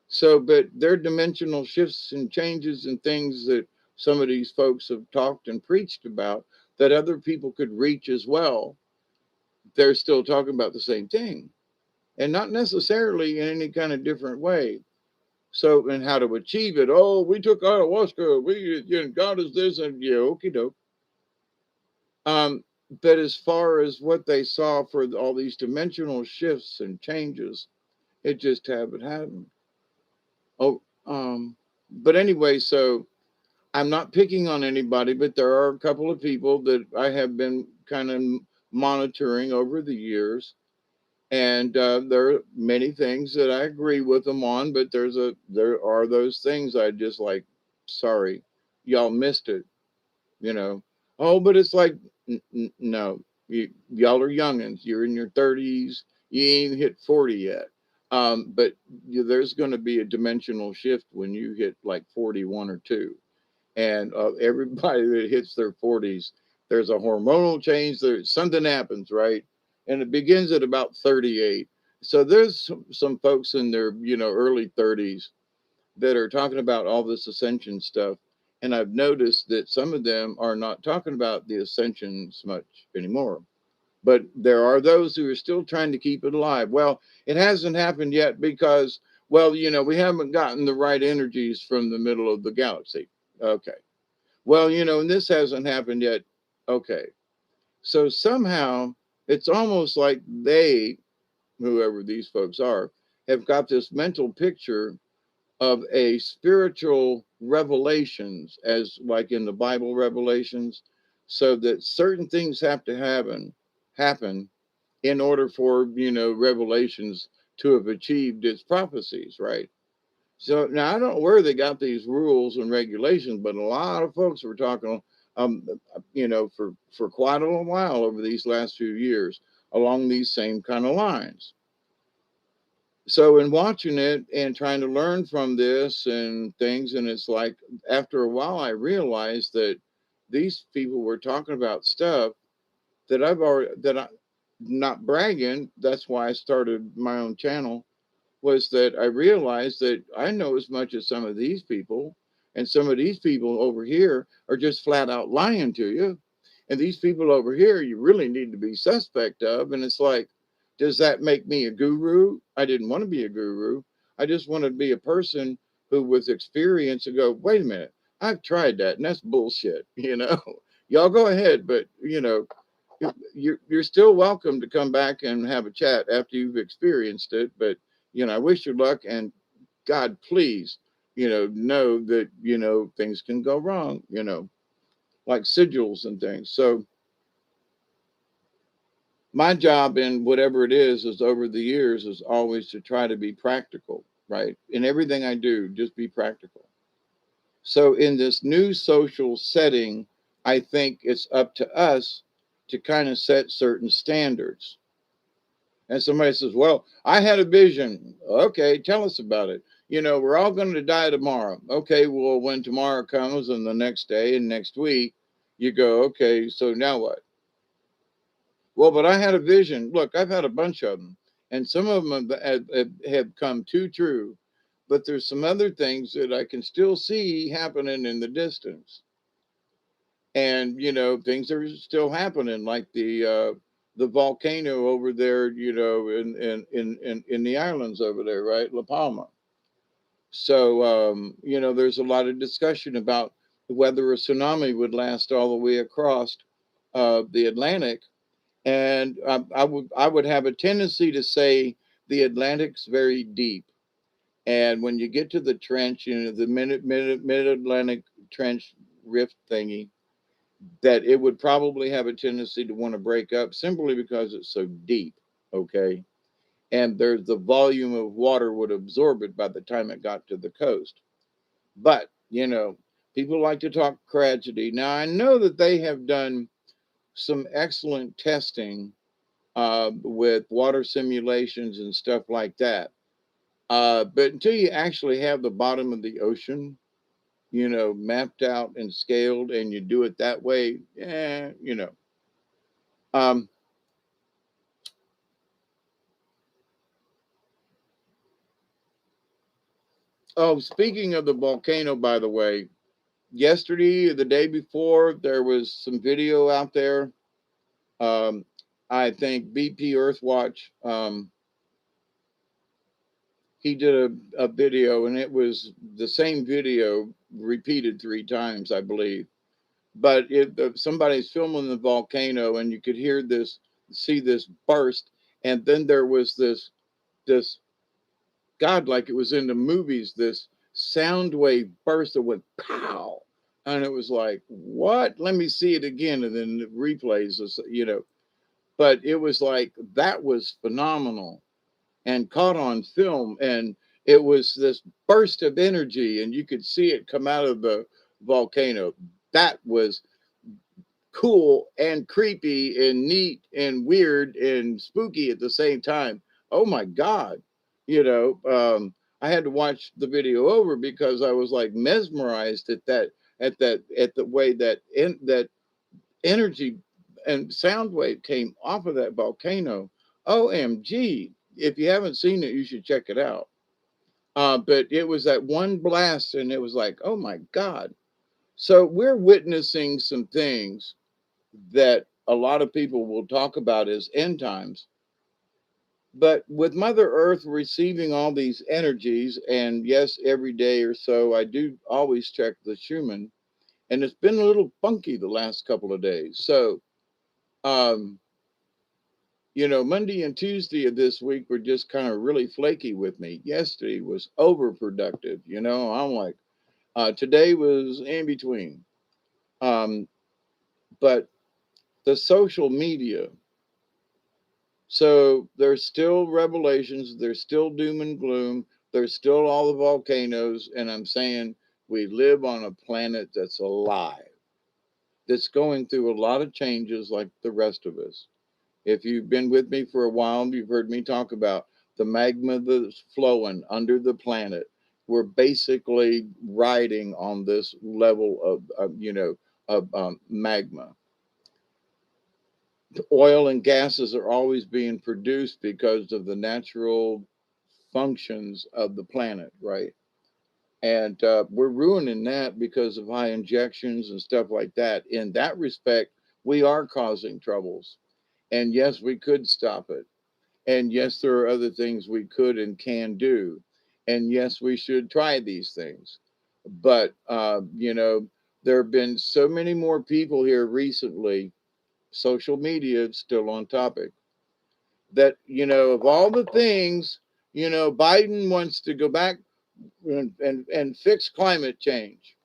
S1: So, but there are dimensional shifts and changes and things that some of these folks have talked and preached about that other people could reach as well. They're still talking about the same thing and not necessarily in any kind of different way. So, and how to achieve it. Oh, we took ayahuasca. God is this, and okie doke. Um, but as far as what they saw for all these dimensional shifts and changes, it just haven't happened. Oh, but anyway, so I'm not picking on anybody, but there are a couple of people that I have been kind of monitoring over the years, and there are many things that I agree with them on, but there are those things I just like. Sorry, y'all missed it. You know. Oh, but it's like no, y'all are youngins. You're in your 30s. You ain't even hit 40 yet. But there's going to be a dimensional shift when you hit like 41 or two and everybody that hits their 40s, there's a hormonal change. There's something happens, right? And it begins at about 38. So there's some folks in their early 30s that are talking about all this ascension stuff, and I've noticed that some of them are not talking about the ascensions much anymore. But there are those who are still trying to keep it alive. Well, it hasn't happened yet because, well, we haven't gotten the right energies from the middle of the galaxy. Okay. Well, and this hasn't happened yet. Okay. So somehow it's almost like they, whoever these folks are, have got this mental picture of a spiritual revelations as like in the Bible revelations, so that certain things have to happen in order for, revelations to have achieved its prophecies, right? So now I don't know where they got these rules and regulations, but a lot of folks were talking, um, for quite a little while over these last few years along these same kind of lines. So in watching it and trying to learn from this and things, and it's like after a while I realized that these people were talking about stuff that I not bragging. That's why I started my own channel was that I realized that I know as much as some of these people, and some of these people over here are just flat out lying to you. And these people over here, you really need to be suspect of. And it's like, does that make me a guru? I didn't want to be a guru. I just wanted to be a person who, with experience, and go, wait a minute, I've tried that, and that's bullshit. Y'all go ahead, but you're still welcome to come back and have a chat after you've experienced it. But I wish you luck, and God, please, know that things can go wrong. Like sigils and things. So my job in whatever it is over the years is always to try to be practical, right? In everything I do, just be practical. So in this new social setting, I think it's up to us to kind of set certain standards. And somebody says, well, I had a vision. Okay, tell us about it. We're all going to die tomorrow. Okay, well, when tomorrow comes and the next day and next week, you go, okay, so now what? Well, but I had a vision. Look, I've had a bunch of them, and some of them have come too true. But there's some other things that I can still see happening in the distance. And things are still happening, like the volcano over there, in the islands over there, right, La Palma. So there's a lot of discussion about whether a tsunami would last all the way across the Atlantic. And I would have a tendency to say the Atlantic's very deep, and when you get to the trench, the mid Atlantic trench rift thingy, that it would probably have a tendency to want to break up simply because it's so deep. Okay. And there's the volume of water would absorb it by the time it got to the coast. But, People like to talk tragedy. Now, I know that they have done some excellent testing with water simulations and stuff like that. But until you actually have the bottom of the ocean, mapped out and scaled, and you do it that way, Um, oh, speaking of the volcano, by the way, yesterday or the day before, there was some video out there. Um, I think BP Earthwatch, he did a video, and it was the same video repeated 3 times, I believe. But if somebody's filming the volcano, and you could hear this, see this burst, and then there was this God, like it was in the movies, this sound wave burst that went pow. And it was like, what? Let me see it again. And then the replays, but it was like, that was phenomenal and caught on film. And it was this burst of energy, and you could see it come out of the volcano. That was cool and creepy and neat and weird and spooky at the same time. Oh my God. I had to watch the video over because I was like mesmerized at the way that energy and sound wave came off of that volcano. OMG. If you haven't seen it, you should check it out. But it was that one blast, and it was like, oh my God. So we're witnessing some things that a lot of people will talk about as end times. But with Mother Earth receiving all these energies, and yes, every day or so, I do always check the Schumann, and it's been a little funky the last couple of days. So, um, Monday and Tuesday of this week were just kind of really flaky with me. Yesterday was overproductive. I'm like, today was in between. Um, but the social media, so there's still revelations, there's still doom and gloom, there's still all the volcanoes, and I'm saying we live on a planet that's alive, that's going through a lot of changes like the rest of us. If you've been with me for a while, you've heard me talk about the magma that's flowing under the planet. We're basically riding on this level of magma. Oil and gases are always being produced because of the natural functions of the planet, right? And we're ruining that because of high injections and stuff like that. In that respect, we are causing troubles. And yes, we could stop it. And yes, there are other things we could and can do. And yes, we should try these things. But, there have been so many more people here recently. Social media is still on topic, that of all the things, Biden wants to go back and fix climate change,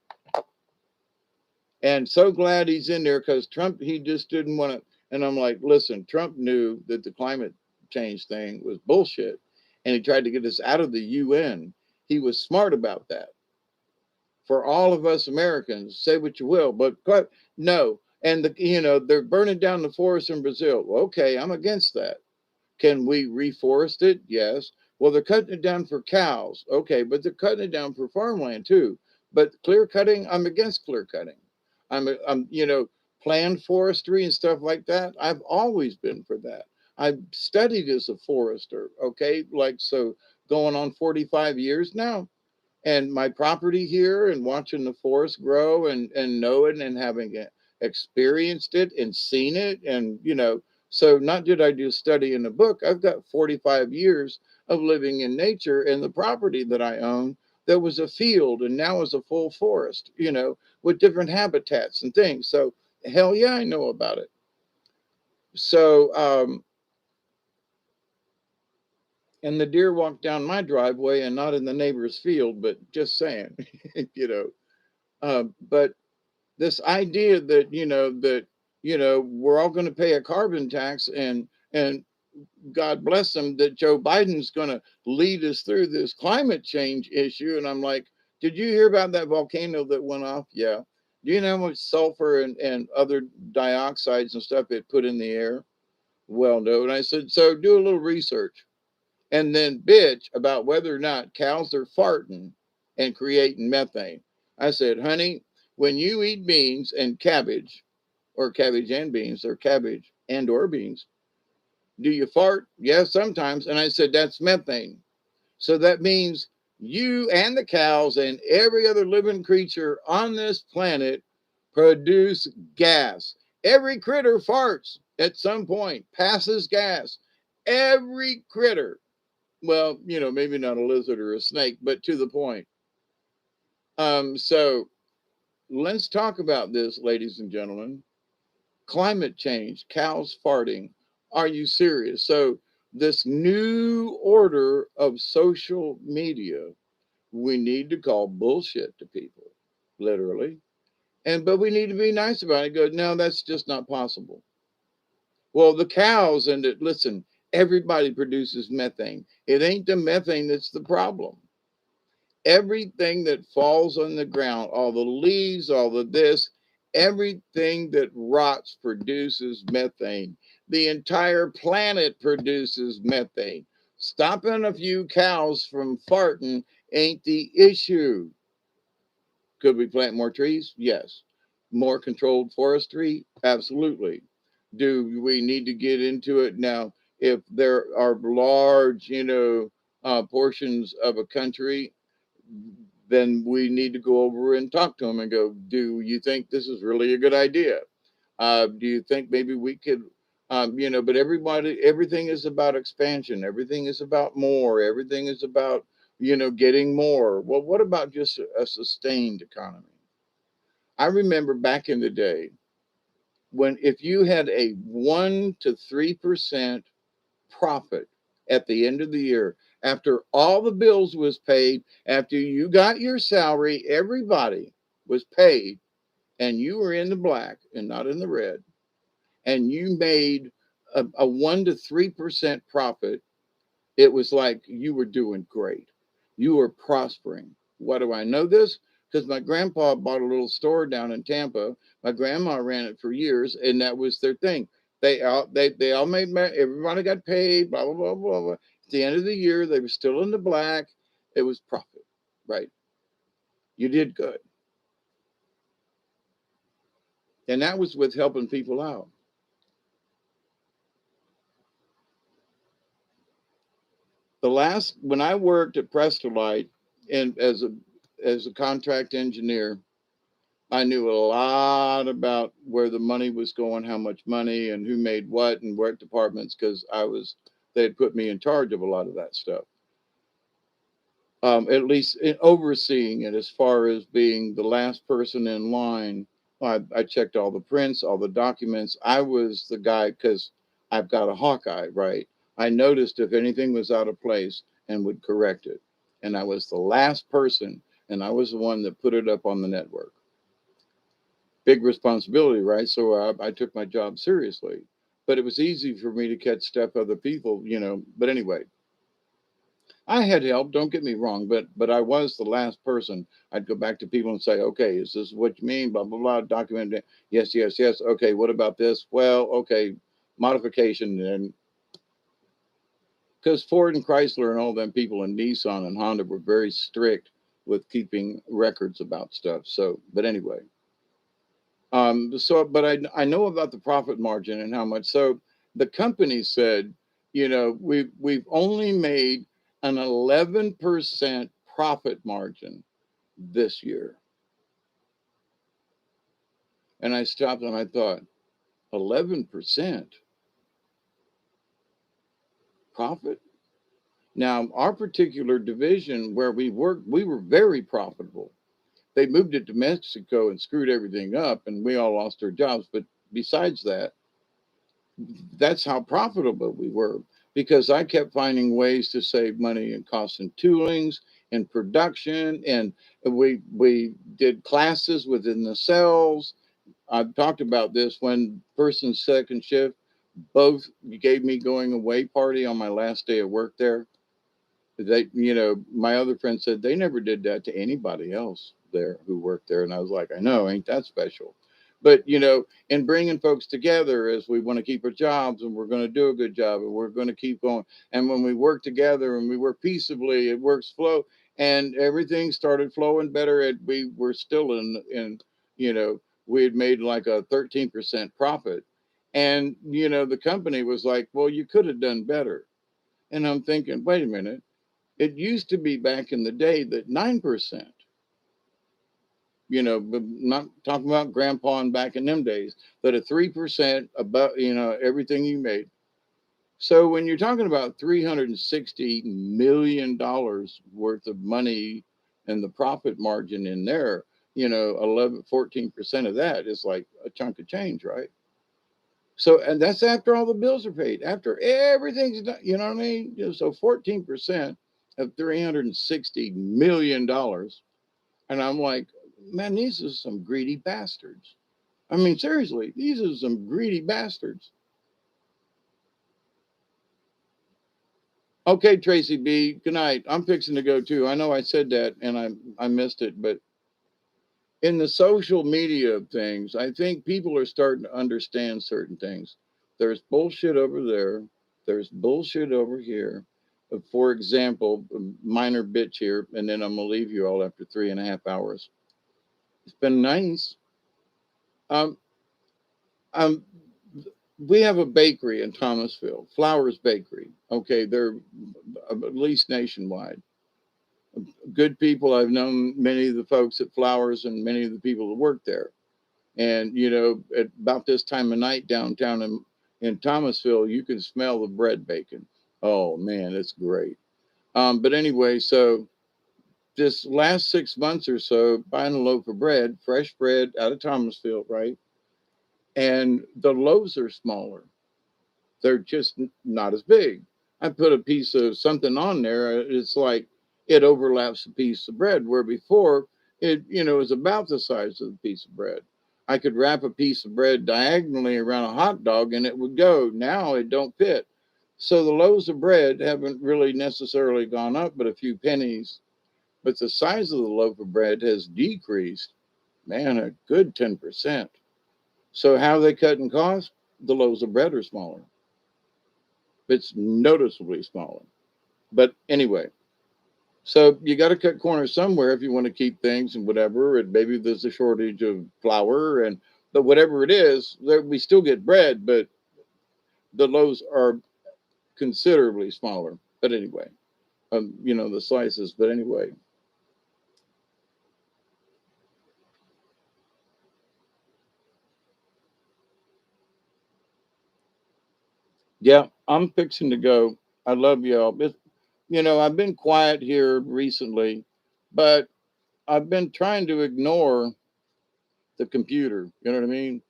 S1: and so glad he's in there, because Trump, he just didn't want to. And I'm like, listen, Trump knew that the climate change thing was bullshit, and he tried to get us out of the UN. He was smart about that. For all of us Americans, say what you will, but no. And they're burning down the forest in Brazil. Well, okay, I'm against that. Can we reforest it? Yes. Well, they're cutting it down for cows. Okay, but they're cutting it down for farmland too. But clear cutting, I'm against clear cutting. I'm planned forestry and stuff like that. I've always been for that. I've studied as a forester. Okay, like, so going on 45 years now, and my property here, and watching the forest grow, and knowing and having experienced it and seen it, and so not did I do study in a book. I've got 45 years of living in nature, and the property that I own, that was a field and now is a full forest, with different habitats and things. So hell yeah, I know about it. So and the deer walk down my driveway and not in the neighbor's field, but just saying. you know but this idea that we're all going to pay a carbon tax, and God bless them, that Joe Biden's going to lead us through this climate change issue. And I'm like, Did you hear about that volcano that went off? Yeah. Do you know how much sulfur and other dioxides and stuff it put in the air? Well, no. And I said, so do a little research and then bitch about whether or not cows are farting and creating methane. I said, honey, when you eat beans and cabbage, or cabbage and beans, or cabbage and or beans, do you fart? Yes, sometimes. And I said, that's methane. So that means you and the cows and every other living creature on this planet produce gas. Every critter farts at some point, passes gas. Every critter. Well, maybe not a lizard or a snake, but to the point. So let's talk about this, ladies and gentlemen. Climate change, cows farting. Are you serious? So this new order of social media, we need to call bullshit to people, literally. But we need to be nice about it. Go, no, that's just not possible. Well, the cows and listen, everybody produces methane. It ain't the methane that's the problem. Everything that falls on the ground, all the leaves, all the this, everything that rots produces methane. The entire planet produces methane. Stopping a few cows from farting ain't the issue. Could we plant more trees? Yes. More controlled forestry? Absolutely. Do we need to get into it now? If there are large, portions of a country, then we need to go over and talk to them and go, do you think this is really a good idea? Do you think maybe we could, but everything is about expansion. Everything is about more. Everything is about, getting more. Well, what about just a sustained economy? I remember back in the day when if you had a 1 to 3% profit at the end of the year, after all the bills was paid, after you got your salary, everybody was paid, and you were in the black and not in the red, and you made a 1 to 3% profit, it was like you were doing great. You were prospering. Why do I know this? Because my grandpa bought a little store down in Tampa. My grandma ran it for years, and that was their thing. They all made everybody got paid. Blah blah blah blah blah. At the end of the year, they were still in the black. It was profit, right? You did good, and that was with helping people out. The last when I worked at Prestolite and as a contract engineer, I knew a lot about where the money was going, how much money, and who made what and what departments, because they had put me in charge of a lot of that stuff. At least in overseeing it, as far as being the last person in line. I checked all the prints, all the documents. I was the guy because I've got a hawk eye, right? I noticed if anything was out of place and would correct it. And I was the last person, and I was the one that put it up on the network. Big responsibility, right? So I took my job seriously, but it was easy for me to catch stuff other people, But anyway, I had help. Don't get me wrong, but I was the last person. I'd go back to people and say, okay, is this what you mean? Blah blah blah. Document it. Yes, yes, yes. Okay, what about this? Well, okay, modification and because Ford and Chrysler and all them people and Nissan and Honda were very strict with keeping records about stuff. So, but anyway, but I know about the profit margin and how much. So the company said, we've only made an 11% profit margin this year. And I stopped and I thought, 11% profit? Now, our particular division where we worked, we were very profitable. They moved it to Mexico and screwed everything up, and we all lost our jobs. But besides that, that's how profitable we were because I kept finding ways to save money in costs and toolings and production. And we did classes within the cells. I've talked about this when first and second shift both gave me going away party on my last day of work there. They, my other friend said they never did that to anybody else there who worked there. And I was like, I know, ain't that special? But, in bringing folks together as we want to keep our jobs and we're going to do a good job and we're going to keep going. And when we work together and we work peaceably, it works flow and everything started flowing better. And we were still you know, we had made like a 13% profit. And, the company was like, well, you could have done better. And I'm thinking, wait a minute, it used to be back in the day that 9%, but not talking about grandpa and back in them days, but a 3% about, everything you made. So when you're talking about $360 million worth of money and the profit margin in there, 14% of that is like a chunk of change, right? So, and that's after all the bills are paid, after everything's done, you know what I mean? So 14% of $360 million. And I'm like, man, these are some greedy bastards. I mean, seriously, these are some greedy bastards. Okay, Tracy B, good night. I'm fixing to go too. I know I said that and I missed it, but in the social media of things, I think people are starting to understand certain things. There's bullshit over there. There's bullshit over here. For example, a minor bitch here, and then I'm gonna leave you all after 3.5 hours. It's been nice. Um, um, we have a bakery in Thomasville, Flowers Bakery. Okay, they're at least nationwide. Good people. I've known many of the folks at Flowers and many of the people that work there. And at about this time of night downtown in Thomasville, you can smell the bread baking. Oh man, it's great. But anyway, so this last 6 months or so, buying a loaf of bread, fresh bread out of Thomasville, right? And the loaves are smaller. They're just not as big. I put a piece of something on there. It's like it overlaps a piece of bread, where before it, was about the size of the piece of bread. I could wrap a piece of bread diagonally around a hot dog and it would go. Now it don't fit. So the loaves of bread haven't really necessarily gone up, but a few pennies. But the size of the loaf of bread has decreased, man, a good 10%. So how are they cutting costs? The loaves of bread are smaller. It's noticeably smaller. But anyway, so you got to cut corners somewhere if you want to keep things and whatever. And maybe there's a shortage of flour and but whatever it is, there, we still get bread, but the loaves are considerably smaller. But anyway, the slices. But anyway, yeah, I'm fixing to go. I love y'all. I've been quiet here recently, but I've been trying to ignore the computer. You know what I mean?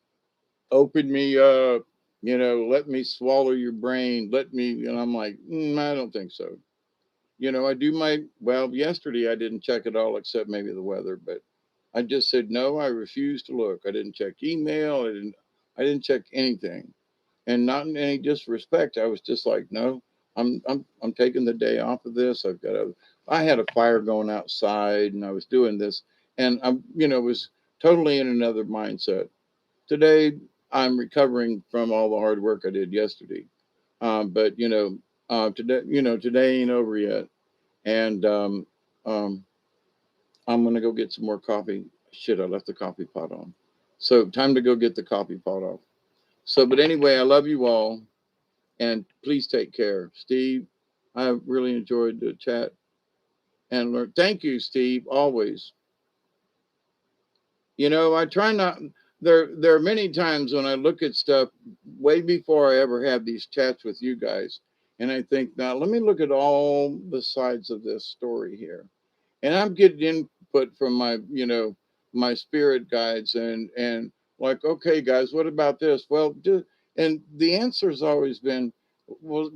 S1: Open me up, let me swallow your brain. Let me, and I'm like, I don't think so. I do well, yesterday I didn't check it all except maybe the weather, but I just said, no, I refuse to look. I didn't check email. I didn't check anything. And not in any disrespect. I was just like, no, I'm taking the day off of this. I had a fire going outside and I was doing this and I'm, was totally in another mindset. Today, I'm recovering from all the hard work I did yesterday. But today ain't over yet, and I'm gonna go get some more coffee. Shit, I left the coffee pot on, so time to go get the coffee pot off. So, but anyway, I love you all, and please take care, Steve. I really enjoyed the chat and learn. Thank you, Steve. Always. I try not. There are many times when I look at stuff way before I ever have these chats with you guys, and I think, now let me look at all the sides of this story here, and I'm getting input from my spirit guides and like, okay, guys, what about this? Well, and the answer has always been, well,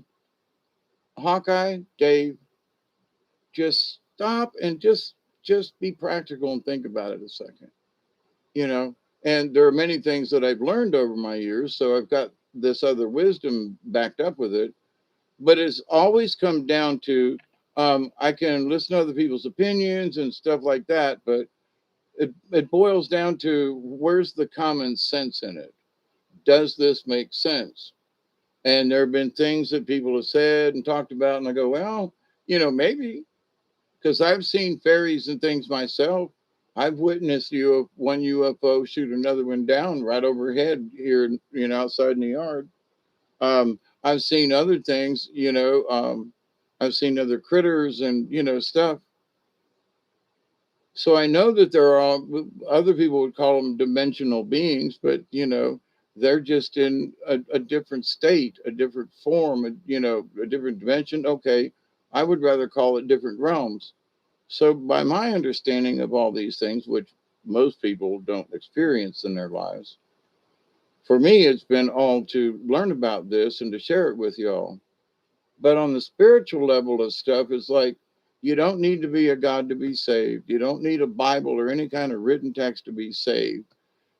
S1: Hawkeye, Dave, just stop and just be practical and think about it a second you know and there are many things that I've learned over my years, so I've got this other wisdom backed up with it, but it's always come down to I can listen to other people's opinions and stuff like that, but it boils down to where's the common sense in it? Does this make sense? And there have been things that people have said and talked about, and I go, well, maybe, because I've seen fairies and things myself. I've witnessed one UFO shoot another one down right overhead here, outside in the yard. I've seen other things, I've seen other critters and, stuff. So I know that there are other people would call them dimensional beings, but, they're just in a different state, a different form, a different dimension. Okay. I would rather call it different realms. So, by my understanding of all these things, which most people don't experience in their lives, for me, it's been all to learn about this and to share it with y'all. But on the spiritual level of stuff, it's like you don't need to be a God to be saved. You don't need a Bible or any kind of written text to be saved.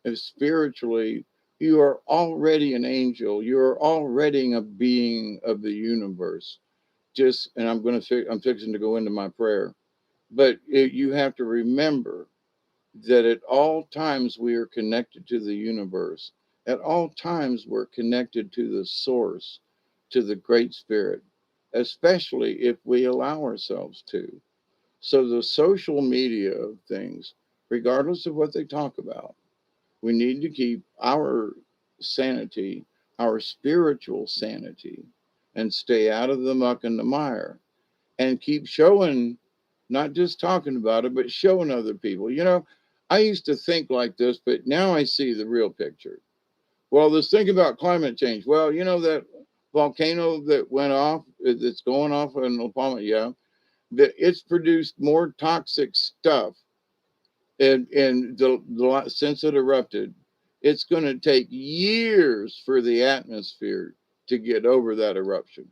S1: If spiritually, you are already an angel. You are already a being of the universe. And I'm fixing to go into my prayer. But you have to remember that at all times we are connected to the universe. At all times we're connected to the source, to the Great Spirit, especially if we allow ourselves to. So the social media of things, regardless of what they talk about, we need to keep our sanity, our spiritual sanity, and stay out of the muck and the mire and keep showing, not just talking about it, but showing other people. I used to think like this, but now I see the real picture. Well, let's think about climate change. Well, that volcano that went off, that's going off in La Palma, yeah, that it's produced more toxic stuff and since it erupted. It's going to take years for the atmosphere to get over that eruption.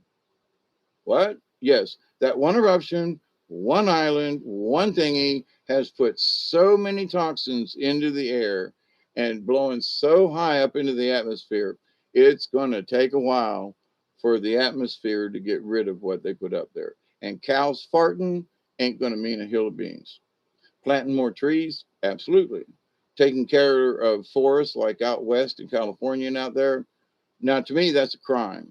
S1: What? Yes, that one eruption, one island, one thingy has put so many toxins into the air and blowing so high up into the atmosphere. It's going to take a while for the atmosphere to get rid of what they put up there. And cows farting ain't going to mean a hill of beans. Planting more trees, absolutely. Taking care of forests like out west in California and out there, now, to me, that's a crime.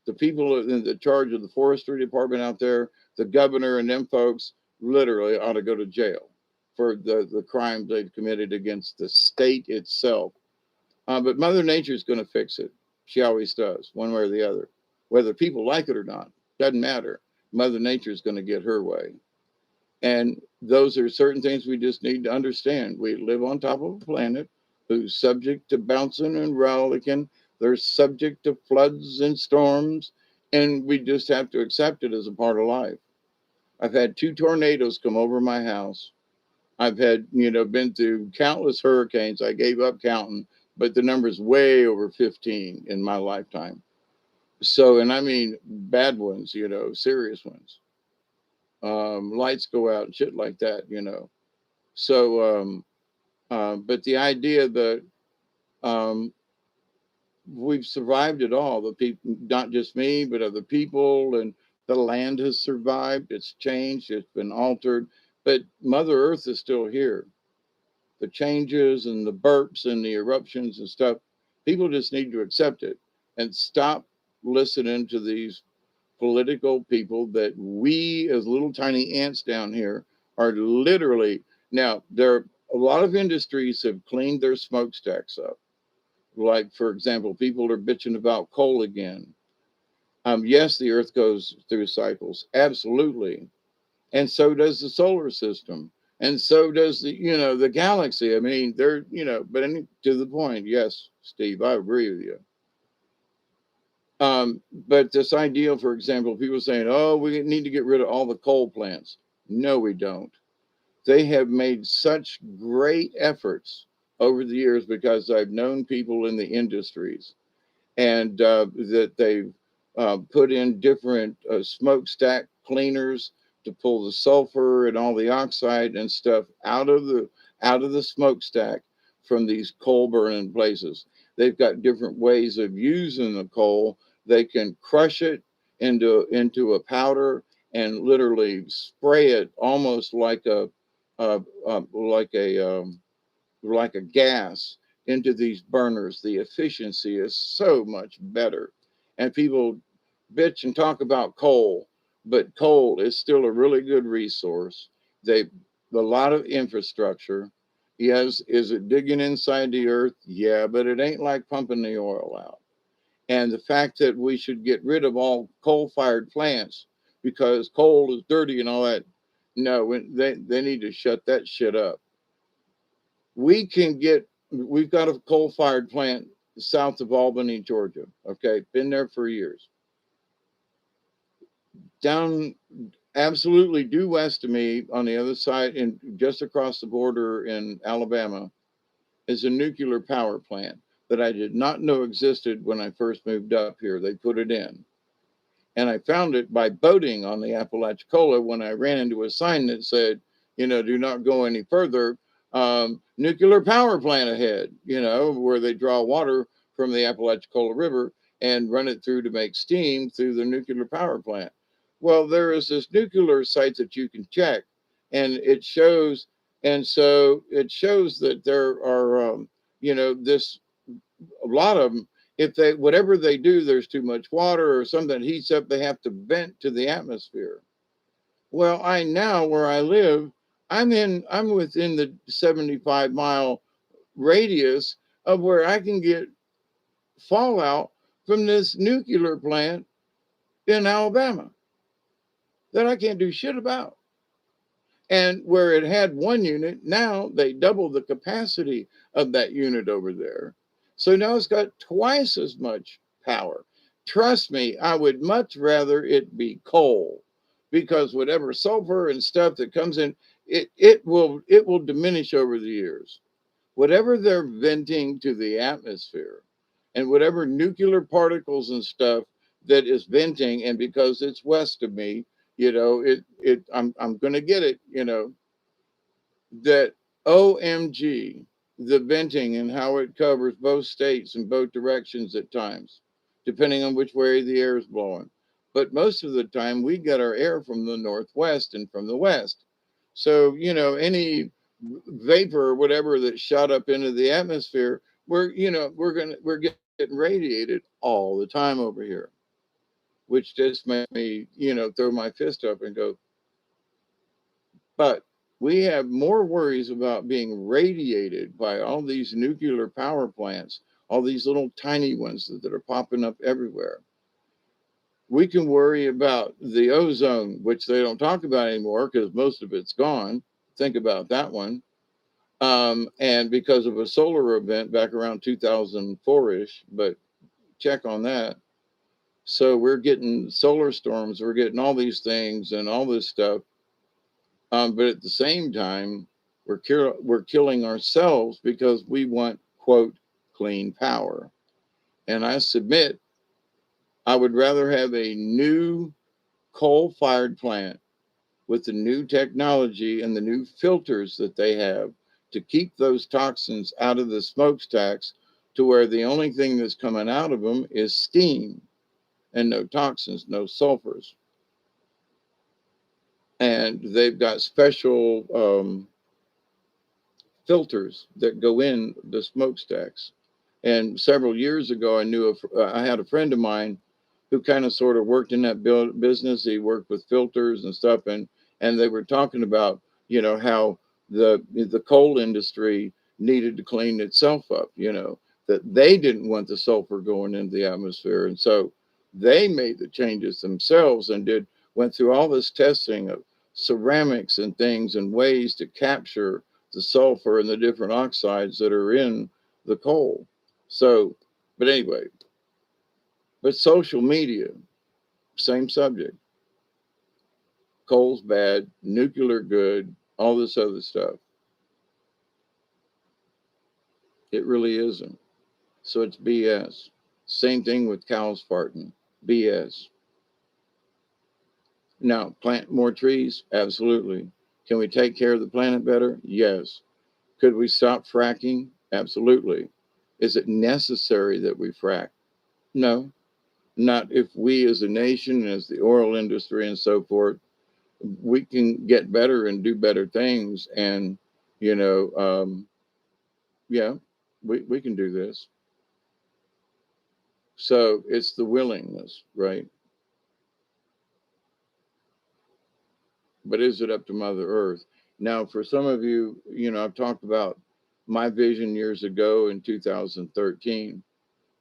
S1: The people in the charge of the forestry department out there, the governor and them folks, literally ought to go to jail for the crimes they've committed against the state itself. But Mother Nature's going to fix it. She always does, one way or the other. Whether people like it or not, doesn't matter. Mother Nature's going to get her way. And those are certain things we just need to understand. We live on top of a planet who's subject to bouncing and rollicking. They're subject to floods and storms, and we just have to accept it as a part of life. I've had 2 tornadoes come over my house. I've had, been through countless hurricanes. I gave up counting, but the number's way over 15 in my lifetime. So, and I mean bad ones, serious ones. Lights go out and shit like that. So, but the idea that um, we've survived it all, the people, not just me, but other people, and the land has survived. It's changed, it's been altered, but Mother Earth is still here. The changes and the burps and the eruptions and stuff, people just need to accept it and stop listening to these political people that we as little tiny ants down here are literally. Now there, a lot of industries have cleaned their smokestacks up. Like, for example, people are bitching about coal again. Yes, the earth goes through cycles, absolutely, and so does the solar system, and so does the galaxy. I mean, they're, but to the point, yes, Steve, I agree with you. But this idea, for example, people saying, oh, we need to get rid of all the coal plants. No, we don't. They have made such great efforts over the years, because I've known people in the industries, and that they've put in different smokestack cleaners to pull the sulfur and all the oxide and stuff out of the smokestack from these coal burning places. They've got different ways of using the coal. They can crush it into a powder and literally spray it almost uh, like like a gas into these burners. The efficiency is so much better. And people bitch and talk about coal, but coal is still a really good resource. They a lot of infrastructure. Yes, is it digging inside the earth? Yeah, but it ain't like pumping the oil out. And the fact that we should get rid of all coal-fired plants because coal is dirty and all that. No, they need to shut that shit up. We've got a coal-fired plant south of Albany, Georgia. Okay, been there for years. Down absolutely due west of me on the other side and just across the border in Alabama is a nuclear power plant that I did not know existed when I first moved up here. They put it in. And I found it by boating on the Apalachicola when I ran into a sign that said, do not go any further. Nuclear power plant ahead, where they draw water from the Apalachicola River and run it through to make steam through the nuclear power plant. Well, there is this nuclear site that you can check, and it shows that there are, this a lot of them, if they whatever they do, there's too much water or something that heats up, they have to vent to the atmosphere. Well, I now where I live, I'm within the 75-mile radius of where I can get fallout from this nuclear plant in Alabama that I can't do shit about. And where it had one unit, now they double the capacity of that unit over there. So now it's got twice as much power. Trust me, I would much rather it be coal because whatever sulfur and stuff that comes in, it will diminish over the years. Whatever they're venting to the atmosphere and whatever nuclear particles and stuff that is venting, and because it's west of me, I'm gonna get it, that OMG, the venting and how it covers both states and both directions at times, depending on which way the air is blowing. But most of the time, we get our air from the northwest and from the west. So, any vapor or whatever that shot up into the atmosphere, we're getting radiated all the time over here, which just makes me, throw my fist up and go, but we have more worries about being radiated by all these nuclear power plants, all these little tiny ones that are popping up everywhere. We can worry about the ozone, which they don't talk about anymore because most of it's gone. Think about that one. And because of a solar event back around 2004 ish, but check on that. So we're getting solar storms, we're getting all these things and all this stuff. But at the same time, we're killing ourselves because we want, quote, clean power. And I submit, I would rather have a new coal fired plant with the new technology and the new filters that they have to keep those toxins out of the smokestacks to where the only thing that's coming out of them is steam and no toxins, no sulfurs. And they've got special filters that go in the smokestacks. And several years ago, I had a friend of mine who kind of sort of worked in that business. He worked with filters and stuff, and they were talking about how the coal industry needed to clean itself up. That they didn't want the sulfur going into the atmosphere, and so they made the changes themselves and went through all this testing of ceramics and things and ways to capture the sulfur and the different oxides that are in the coal. So, but anyway, but social media, same subject. Coal's bad, nuclear good, all this other stuff. It really isn't. So it's BS. Same thing with cows farting. BS. Now, plant more trees? Absolutely. Can we take care of the planet better? Yes. Could we stop fracking? Absolutely. Is it necessary that we frack? No. not if we as a nation, as the oil industry and so forth, we can get better and do better things. And, you know, yeah, we can do this. So it's the willingness, right? But is it up to Mother Earth? Now, for some of you, I've talked about my vision years ago in 2013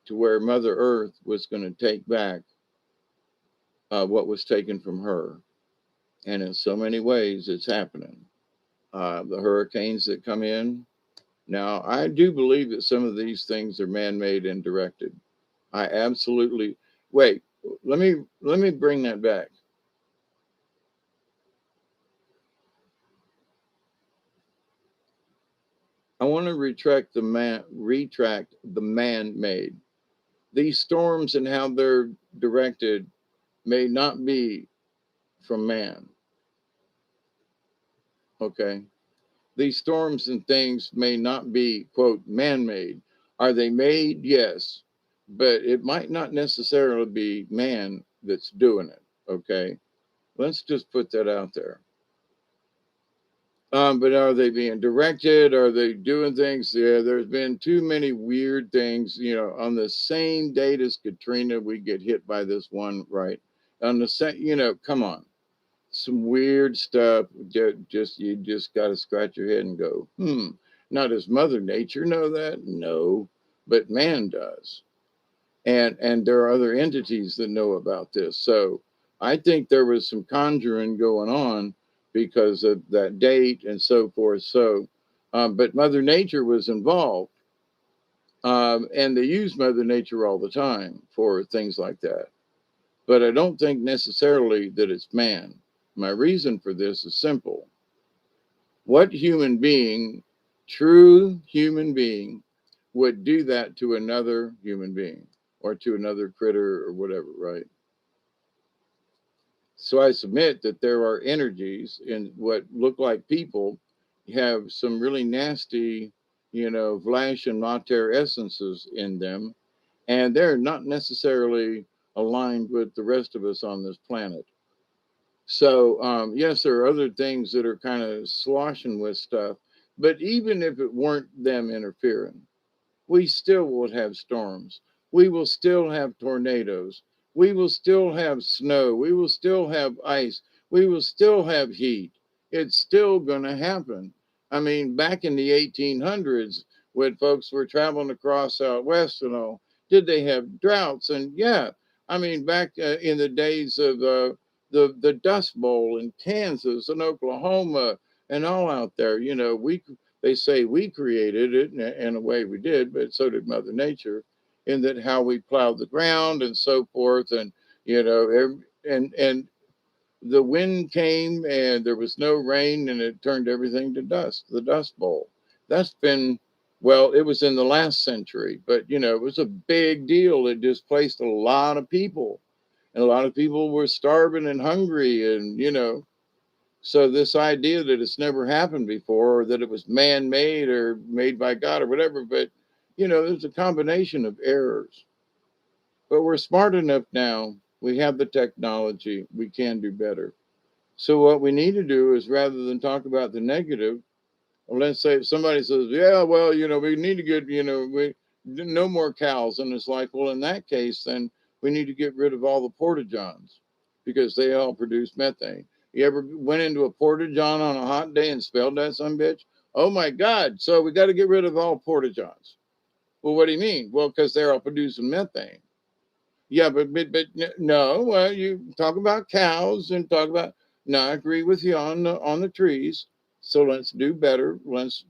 S1: to where Mother Earth was going to take back what was taken from her. And in so many ways, it's happening. The hurricanes that come in. Now, I do believe that some of these things are man-made and directed. I absolutely wait. Let me bring that back. I want to retract the man-made. These storms and how they're directed may not be from man. Okay, these storms and things may not be quote man-made. Are they made? Yes, but it might not necessarily be man that's doing it. Okay, let's just put that out there. But are they being directed? Are they doing things? Yeah, there's been too many weird things. On the same date as Katrina, we get hit by this one, right? On the same, come on, some weird stuff. Just you just got to scratch your head and go, hmm. Now does Mother Nature know that? No, but man does, and there are other entities that know about this. So I think there was some conjuring going on because of that date and so forth. So, but Mother Nature was involved, and they use Mother Nature all the time for things like that. But I don't think necessarily that it's man. My reason for this is simple. What human being, true human being, would do that to another human being or to another critter or whatever, right? So I submit that there are energies in what look like people have some really nasty, Vlash and Mater essences in them, and they're not necessarily aligned with the rest of us on this planet. So, yes, there are other things that are kind of sloshing with stuff, but even if it weren't them interfering, we still would have storms. We will still have tornadoes. We will still have snow. We will still have ice. We will still have heat. It's still going to happen. I mean, back in the 1800s, when folks were traveling across out west and all, did they have droughts? And yeah, I mean, back in the days of the Dust Bowl in Kansas and Oklahoma and all out there, they say we created it, and in a way we did, but so did Mother Nature, in that how we plowed the ground and so forth, and and the wind came and there was no rain and it turned everything to dust. The Dust Bowl. That's been it was in the last century, but it was a big deal. It displaced a lot of people, and a lot of people were starving and hungry, and so this idea that it's never happened before, or that it was man-made or made by God or whatever, but there's a combination of errors. But we're smart enough now. We have the technology. We can do better. So what we need to do is, rather than talk about the negative, let's say if somebody says, "Yeah, well, we need to get, we no more cows," and it's like, well, in that case, then we need to get rid of all the porta johns because they all produce methane. You ever went into a porta john on a hot day and smelled that some bitch? Oh my God! So we got to get rid of all porta johns. Well, what do you mean? Well, because they're all producing methane. Yeah, but no. Well, you talk about cows and talk about. No, I agree with you on the trees. So let's do better. Let's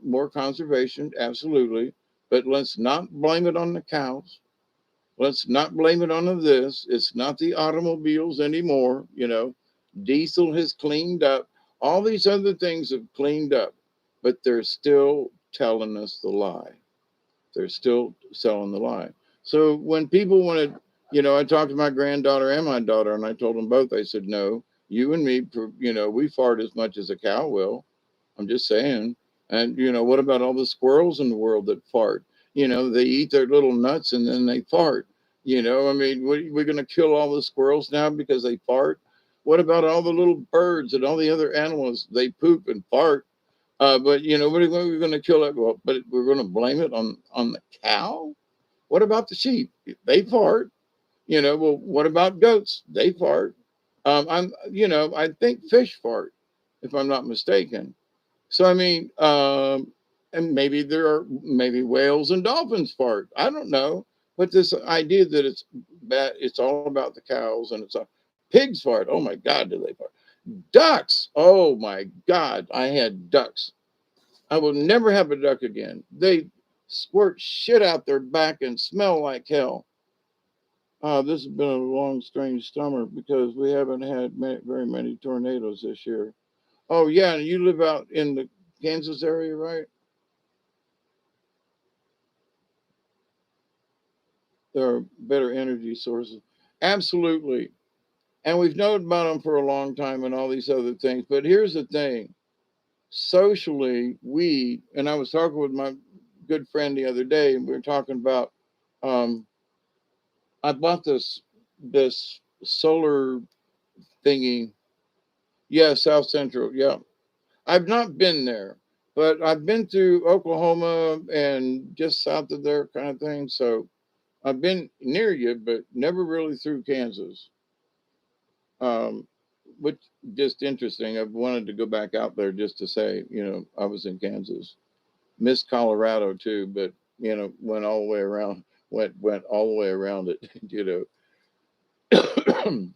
S1: more conservation, absolutely. But let's not blame it on the cows. Let's not blame it on this. It's not the automobiles anymore. Diesel has cleaned up. All these other things have cleaned up, but they're still telling us the lie. They're still selling the lie. So when people wanted, I talked to my granddaughter and my daughter, and I told them both. I said, "No, you and me, we fart as much as a cow will. I'm just saying. And what about all the squirrels in the world that fart? They eat their little nuts and then they fart. I mean, we're going to kill all the squirrels now because they fart. What about all the little birds and all the other animals? They poop and fart. But what are we going to kill it? Well, but we're going to blame it on the cow. What about the sheep? They fart. Well, what about goats? They fart. I think fish fart, if I'm not mistaken. So I mean, and maybe there are maybe whales and dolphins fart. I don't know, but this idea that it's bad, it's all about the cows and it's pigs fart. Oh my God, do they fart? Ducks. Oh my God, I had ducks. I will never have a duck again. They squirt shit out their back and smell like hell. This has been a long, strange summer because we haven't had very many tornadoes this year. Oh yeah, and you live out in the Kansas area, right? There are better energy sources. Absolutely. And we've known about them for a long time and all these other things. But here's the thing, socially, and I was talking with my good friend the other day, and we were talking about, um, I bought this solar thingy. Yeah, South Central. Yeah. I've not been there, but I've been through Oklahoma and just south of there kind of thing. So I've been near you, but never really through Kansas. Um, which just interesting. I've wanted to go back out there just to say, I was in Kansas, miss Colorado too, but went all the way around, went all the way around it,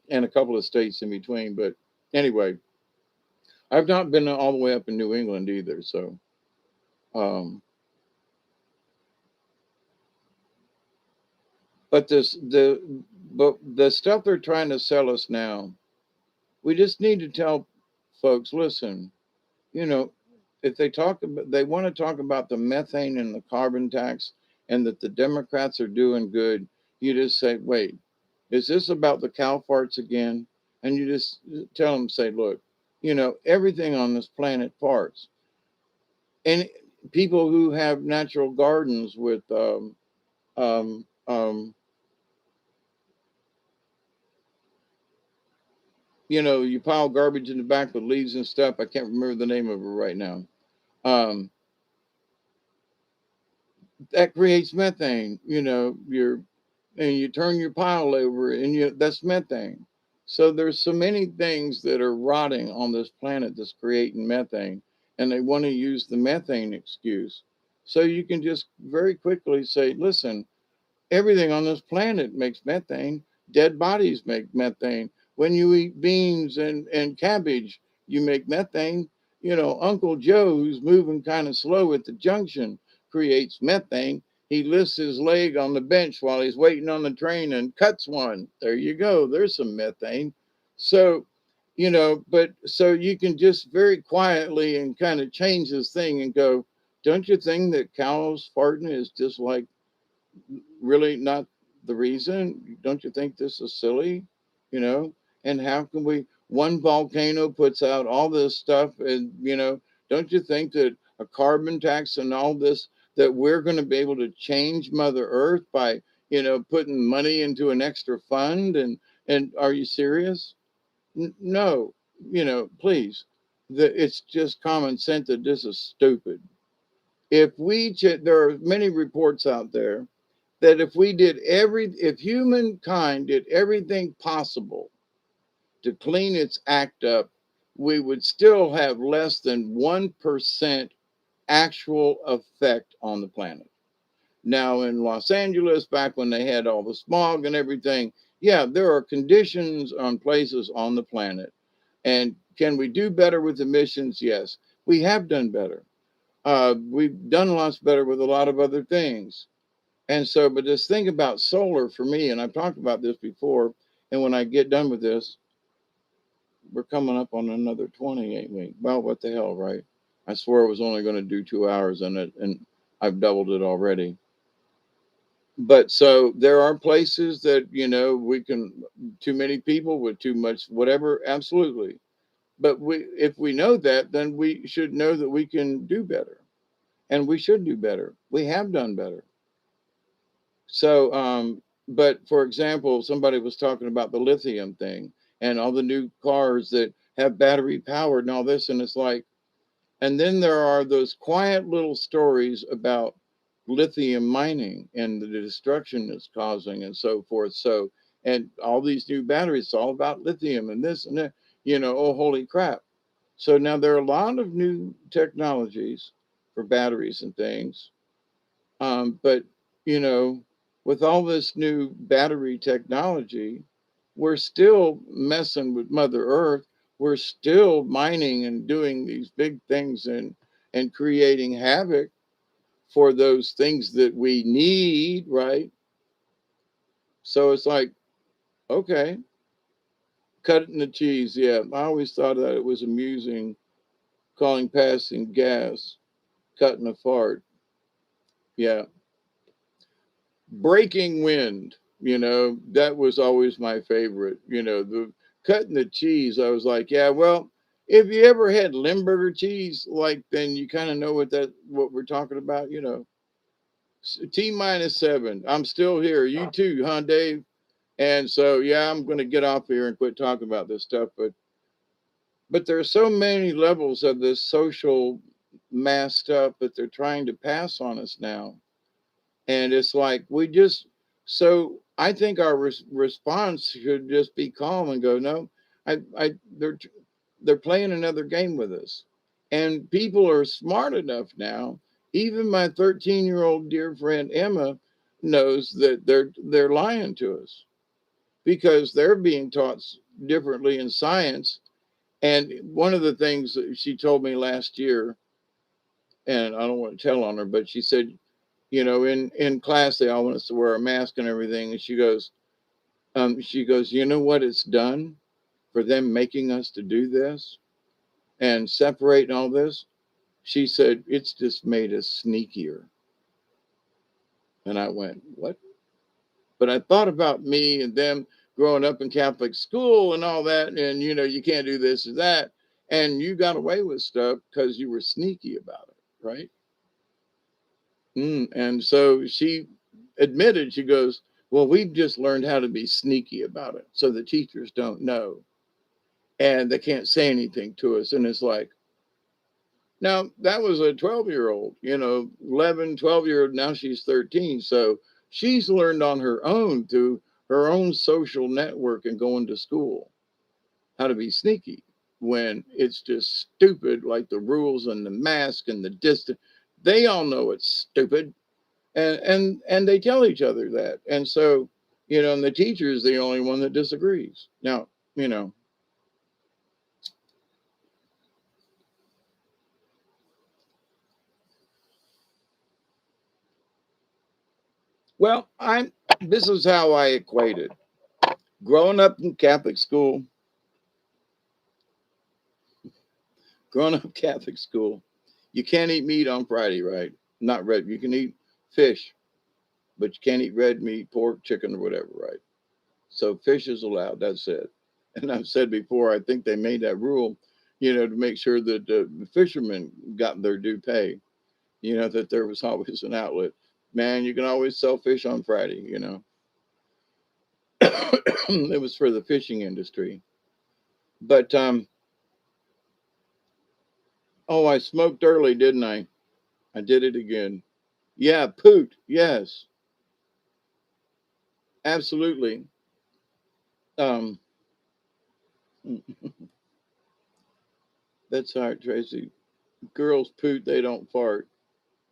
S1: and a couple of states in between. But anyway, I've not been all the way up in New England either. So, um, but the stuff they're trying to sell us now, we just need to tell folks, listen, you know, if they want to talk about the methane and the carbon tax and that the Democrats are doing good, you just say, wait, is this about the cow farts again? And you just tell them, say, look, everything on this planet farts. And people who have natural gardens with, um, um, you pile garbage in the back with leaves and stuff. I can't remember the name of it right now. Um, that creates methane. And you turn your pile over, and that's methane. So there's so many things that are rotting on this planet that's creating methane, and they want to use the methane excuse. So you can just very quickly say, listen, everything on this planet makes methane. Dead bodies make methane. When you eat beans and cabbage, you make methane. Uncle Joe, who's moving kind of slow at the junction, creates methane. He lifts his leg on the bench while he's waiting on the train and cuts one. There you go. There's some methane. So, but so you can just very quietly and kind of change this thing and go, don't you think that cows farting is just like really not the reason? Don't you think this is silly? You know, and how can one volcano puts out all this stuff, and don't you think that a carbon tax and all this, that we're going to be able to change Mother Earth by putting money into an extra fund? And are you serious? No, please. It's just common sense that this is stupid. There are many reports out there that if humankind did everything possible to clean its act up, we would still have less than 1% actual effect on the planet. Now, in Los Angeles, back when they had all the smog and everything, yeah, there are conditions on places on the planet. And can we do better with emissions? Yes, we have done better. We've done lots better with a lot of other things. And so, but this thing about solar for me, and I've talked about this before, and when I get done with this, we're coming up on another 20, ain't we? Well, what the hell, right? I swore I was only going to do 2 hours on it, and I've doubled it already. But so there are places that, we can, too many people with too much, whatever, absolutely. But if we know that, then we should know that we can do better, and we should do better. We have done better. So, But for example, somebody was talking about the lithium thing and all the new cars that have battery powered and all this. And it's like, and then there are those quiet little stories about lithium mining and the destruction it's causing and so forth. So, and all these new batteries, it's all about lithium and this and that, oh, holy crap. So now there are a lot of new technologies for batteries and things. But, you know, with all this new battery technology, we're still messing with Mother Earth. We're still mining and doing these big things and creating havoc for those things that we need, right? So it's like, okay, cutting the cheese. Yeah, I always thought that it was amusing calling passing gas, cutting a fart. Yeah, breaking wind, that was always my favorite. The cutting the cheese, I was like, yeah, well, if you ever had limburger cheese, like, then you kind of know what we're talking about. T minus 7, I'm still here. You too, huh, Dave? And so, yeah, I'm going to get off here and quit talking about this stuff. But there's so many levels of this social mass stuff that they're trying to pass on us now. And it's like so I think our response should just be calm and go, no, I they're playing another game with us. And people are smart enough now. Even my 13-year-old dear friend Emma knows that they're lying to us because they're being taught differently in science. And one of the things that she told me last year, and I don't want to tell on her, but she said, in class they all want us to wear a mask and everything. And she goes, you know what it's done for them making us to do this and separate and all this? She said, it's just made us sneakier. And I went, what? But I thought about me and them growing up in Catholic school and all that. And, you can't do this or that. And you got away with stuff because you were sneaky about it, right? And so she admitted, she goes, well, we've just learned how to be sneaky about it. So the teachers don't know and they can't say anything to us. And it's like, now that was a 12-year-old, 11, 12-year-old. Now she's 13. So she's learned on her own through her own social network and going to school how to be sneaky when it's just stupid, like the rules and the mask and the distance. They all know it's stupid and they tell each other that. And so, and the teacher is the only one that disagrees. Now, you know, well, I'm this is how I equate it. Growing up in Catholic school, growing up Catholic school, you can't eat meat on Friday, right? Not red. You can eat fish, but you can't eat red meat, pork, chicken, or whatever, right? So fish is allowed. That's it. And I've said before, I think they made that rule, to make sure that the fishermen got their due pay. That there was always an outlet. Man, you can always sell fish on Friday. It was for the fishing industry. But oh, I smoked early, didn't I? I did it again. Yeah, poot. Yes, absolutely. Um, that's all right, Tracy. Girls poot, they don't fart,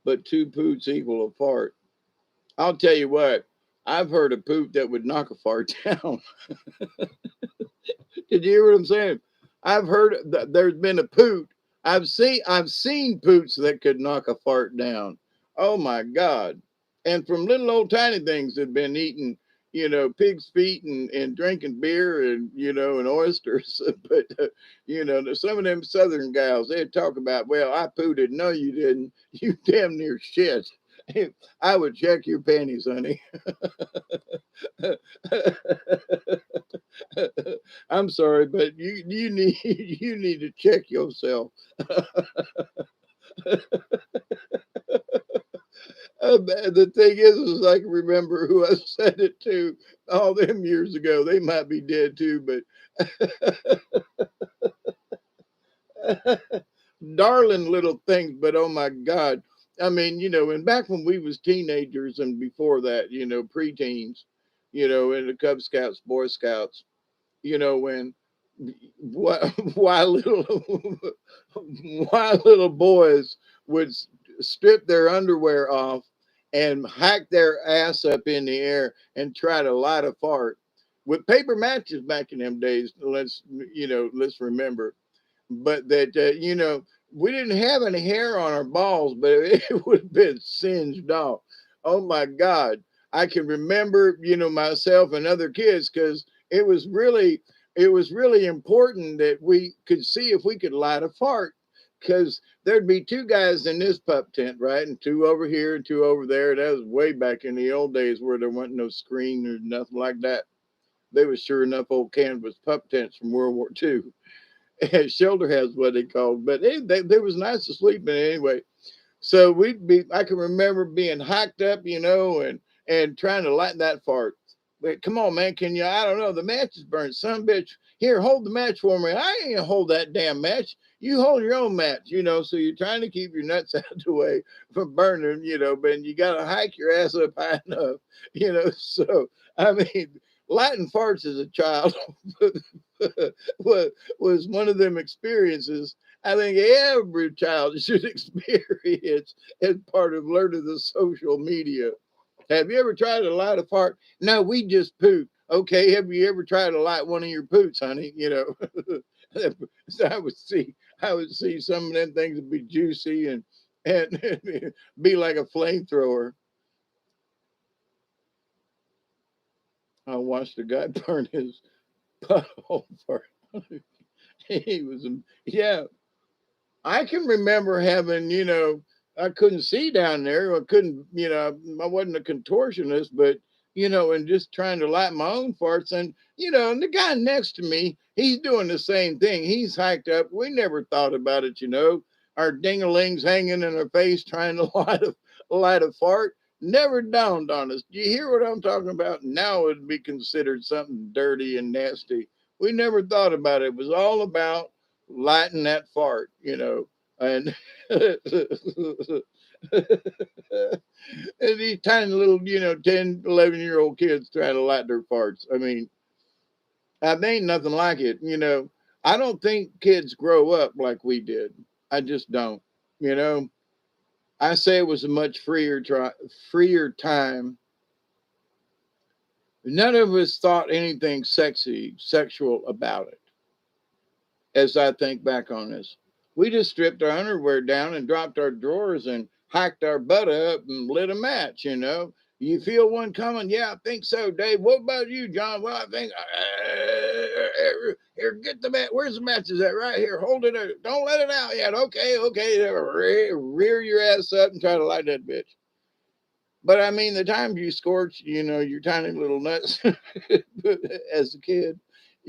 S1: but two poots equal a fart. I'll tell you what. I've heard a poot that would knock a fart down. Did you hear what I'm saying? I've heard that there's been a poot. I've seen poots that could knock a fart down. Oh my God. And from little old tiny things that have been eating, pig's feet and drinking beer and oysters. But, some of them southern gals, they'd talk about, well, I pooted. No, you didn't. You damn near shit. I would check your panties, honey. I'm sorry, but you need you need to check yourself. The thing is I can remember who I said it to all them years ago. They might be dead too, but darling little things. But oh my God, I mean, and back when we was teenagers and before that, preteens, in the Cub Scouts, Boy Scouts, when why, why little why little boys would strip their underwear off and hack their ass up in the air and try to light a fart with paper matches back in them days. Let's remember, but that we didn't have any hair on our balls, but it would have been singed off. Oh my God, I can remember myself and other kids, because it was really important that we could see if we could light a fart, because there'd be two guys in this pup tent, right, and two over here and two over there. That was way back in the old days where there wasn't no screen or nothing like that. They were sure enough old canvas pup tents from World War II. Shelter has what they called, but they was nice to sleep in anyway. So I can remember being hiked up, and trying to light that fart. But come on, man, can you? I don't know. The match is burnt. Some bitch, here, hold the match for me. I ain't gonna hold that damn match. You hold your own match, So you're trying to keep your nuts out of the way from burning, but you gotta hike your ass up high enough, So I mean, lighting farts as a child was one of them experiences I think every child should experience as part of learning the social media. Have you ever tried to light a fart? No, we just poop. Okay, have you ever tried to light one of your poots, honey? So I would see some of them things would be juicy and be like a flamethrower. I watched a guy burn his butthole for he was yeah. I can remember having, I couldn't see down there. I couldn't, I wasn't a contortionist, but, and just trying to light my own farts. And the guy next to me, he's doing the same thing. He's hiked up. We never thought about it. Our dingalings hanging in our face trying to light a fart. Never dawned on us. Do you hear what I'm talking about? Now it would be considered something dirty and nasty. We never thought about it. It was all about lighting that fart. And and these tiny little, 10, 11-year-old kids trying to light their farts. I mean, there ain't nothing like it. I don't think kids grow up like we did. I just don't. You know, I say it was a much freer time. None of us thought anything sexual about it. As I think back on this, we just stripped our underwear down and dropped our drawers and hiked our butt up and lit a match. You feel one coming? Yeah, I think so, Dave. What about you, John? Well, I think here, get the match. Where's the matches at? Right here. Hold it up. Don't let it out yet. Okay. Rear your ass up and try to light that bitch. But I mean, the time you scorch, your tiny little nuts as a kid,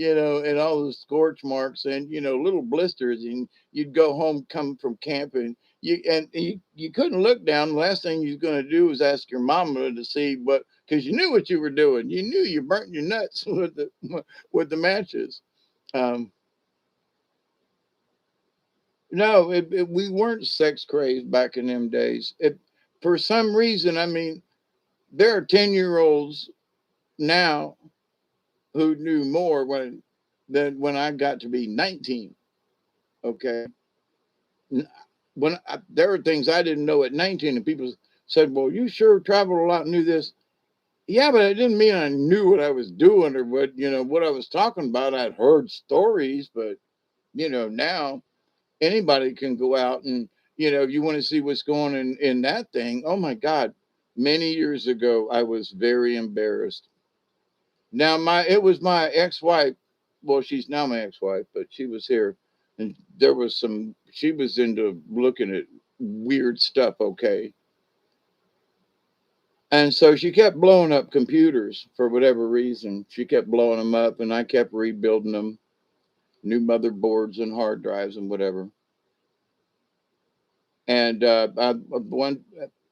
S1: and all the scorch marks and, little blisters, and you'd go home, come from camp, and you couldn't look down. The last thing you was going to do was ask your mama to see because you knew what you were doing. You knew you burnt your nuts with the matches. Um, no, we weren't sex crazed back in them days. For some reason, I mean, there are 10-year-olds now who knew more than when I got to be 19. Okay. There were things I didn't know at 19, and people said, well, you sure traveled a lot and knew this. Yeah, but it didn't mean I knew what I was doing or what I was talking about. I'd heard stories, but, now anybody can go out and, if you want to see what's going on in that thing. Oh my God. Many years ago, I was very embarrassed. Now it was my ex-wife. Well, she's now my ex-wife, but she was here, and there was she was into looking at weird stuff, okay. And so she kept blowing up computers for whatever reason. She kept blowing them up, and I kept rebuilding them, new motherboards and hard drives and whatever. And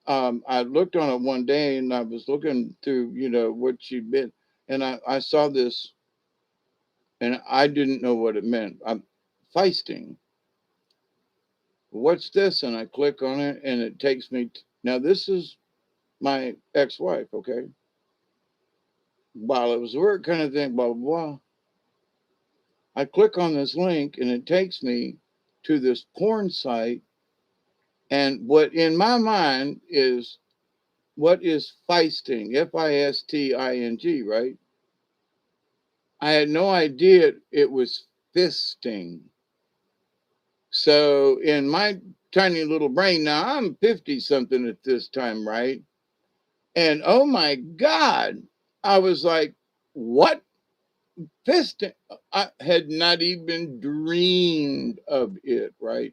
S1: I looked on it one day and I was looking through, what she'd been, and I saw this and I didn't know what it meant. I'm feisting. What's this? And I click on it and it takes me. Now, this is my ex wife, okay? While it was work kind of thing, blah, blah, blah. I click on this link and it takes me to this porn site. And what in my mind is what is feisting? Fisting, right? I had no idea it was fisting. So in my tiny little brain, now I'm 50 something at this time, right? And oh my God, I was like, what fisting? I had not even dreamed of it, right?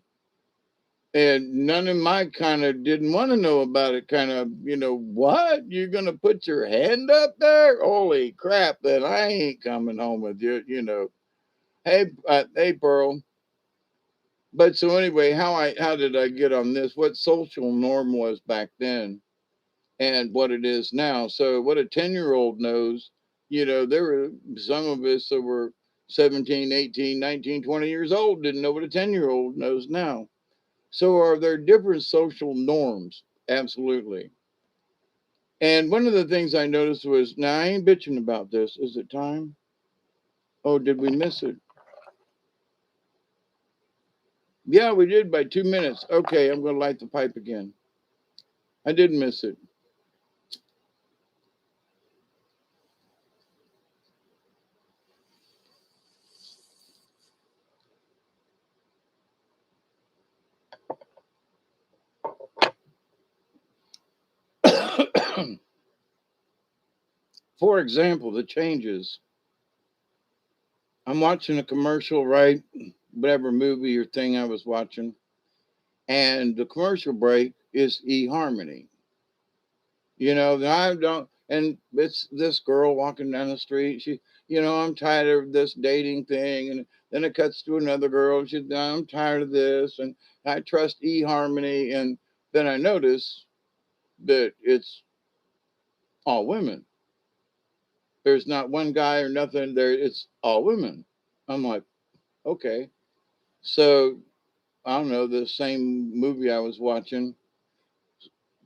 S1: And none of my kind of didn't want to know about it. Kind of, what? You're going to put your hand up there? Holy crap, then I ain't coming home with you. Hey, Pearl. But so anyway, how did I get on this? What social norm was back then and what it is now. So what a 10-year-old knows, there were some of us that were 17, 18, 19, 20 years old didn't know what a 10-year-old knows now. So are there different social norms? Absolutely. And one of the things I noticed was, now I ain't bitching about this. Is it time? Oh, did we miss it? Yeah, we did by 2 minutes. Okay, I'm going to light the pipe again. I did miss it. For example, the changes. I'm watching a commercial, right? Whatever movie or thing I was watching. And the commercial break is eHarmony. I don't, and it's this girl walking down the street. I'm tired of this dating thing. And then it cuts to another girl. I'm tired of this. And I trust eHarmony. And then I notice that it's all women. There's not one guy or nothing there. It's all women. I'm like, okay. So I don't know, the same movie I was watching,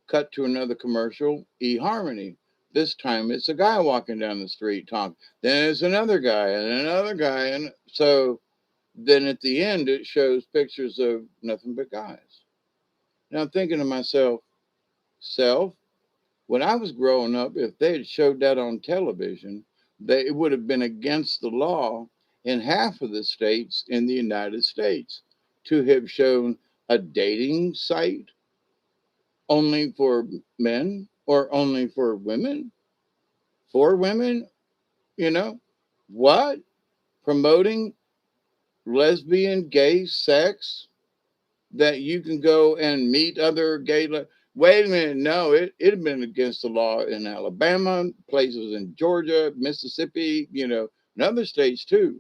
S1: cut to another commercial, eHarmony. This time it's a guy walking down the street talking. Then it's another guy and another guy. And so then at the end, it shows pictures of nothing but guys. Now I'm thinking to myself, self, when I was growing up, if they had showed that on television, it would have been against the law in half of the states in the United States to have shown a dating site only for men or only for women, you know? What? Promoting lesbian, gay sex that you can go and meet other gay. Wait a minute. No, it had been against the law in Alabama, places in Georgia, Mississippi, and other states too.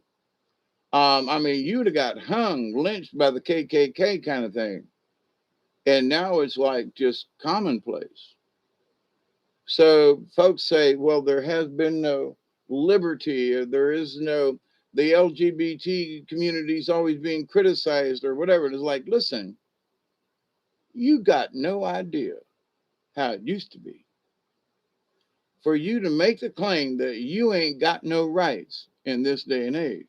S1: I mean, you'd have got hung, lynched by the KKK kind of thing. And now it's like just commonplace. So folks say, well, there has been no liberty, or there is no, the LGBT community is always being criticized or whatever. And it's like, listen, you got no idea how it used to be. For you to make the claim that you ain't got no rights in this day and age.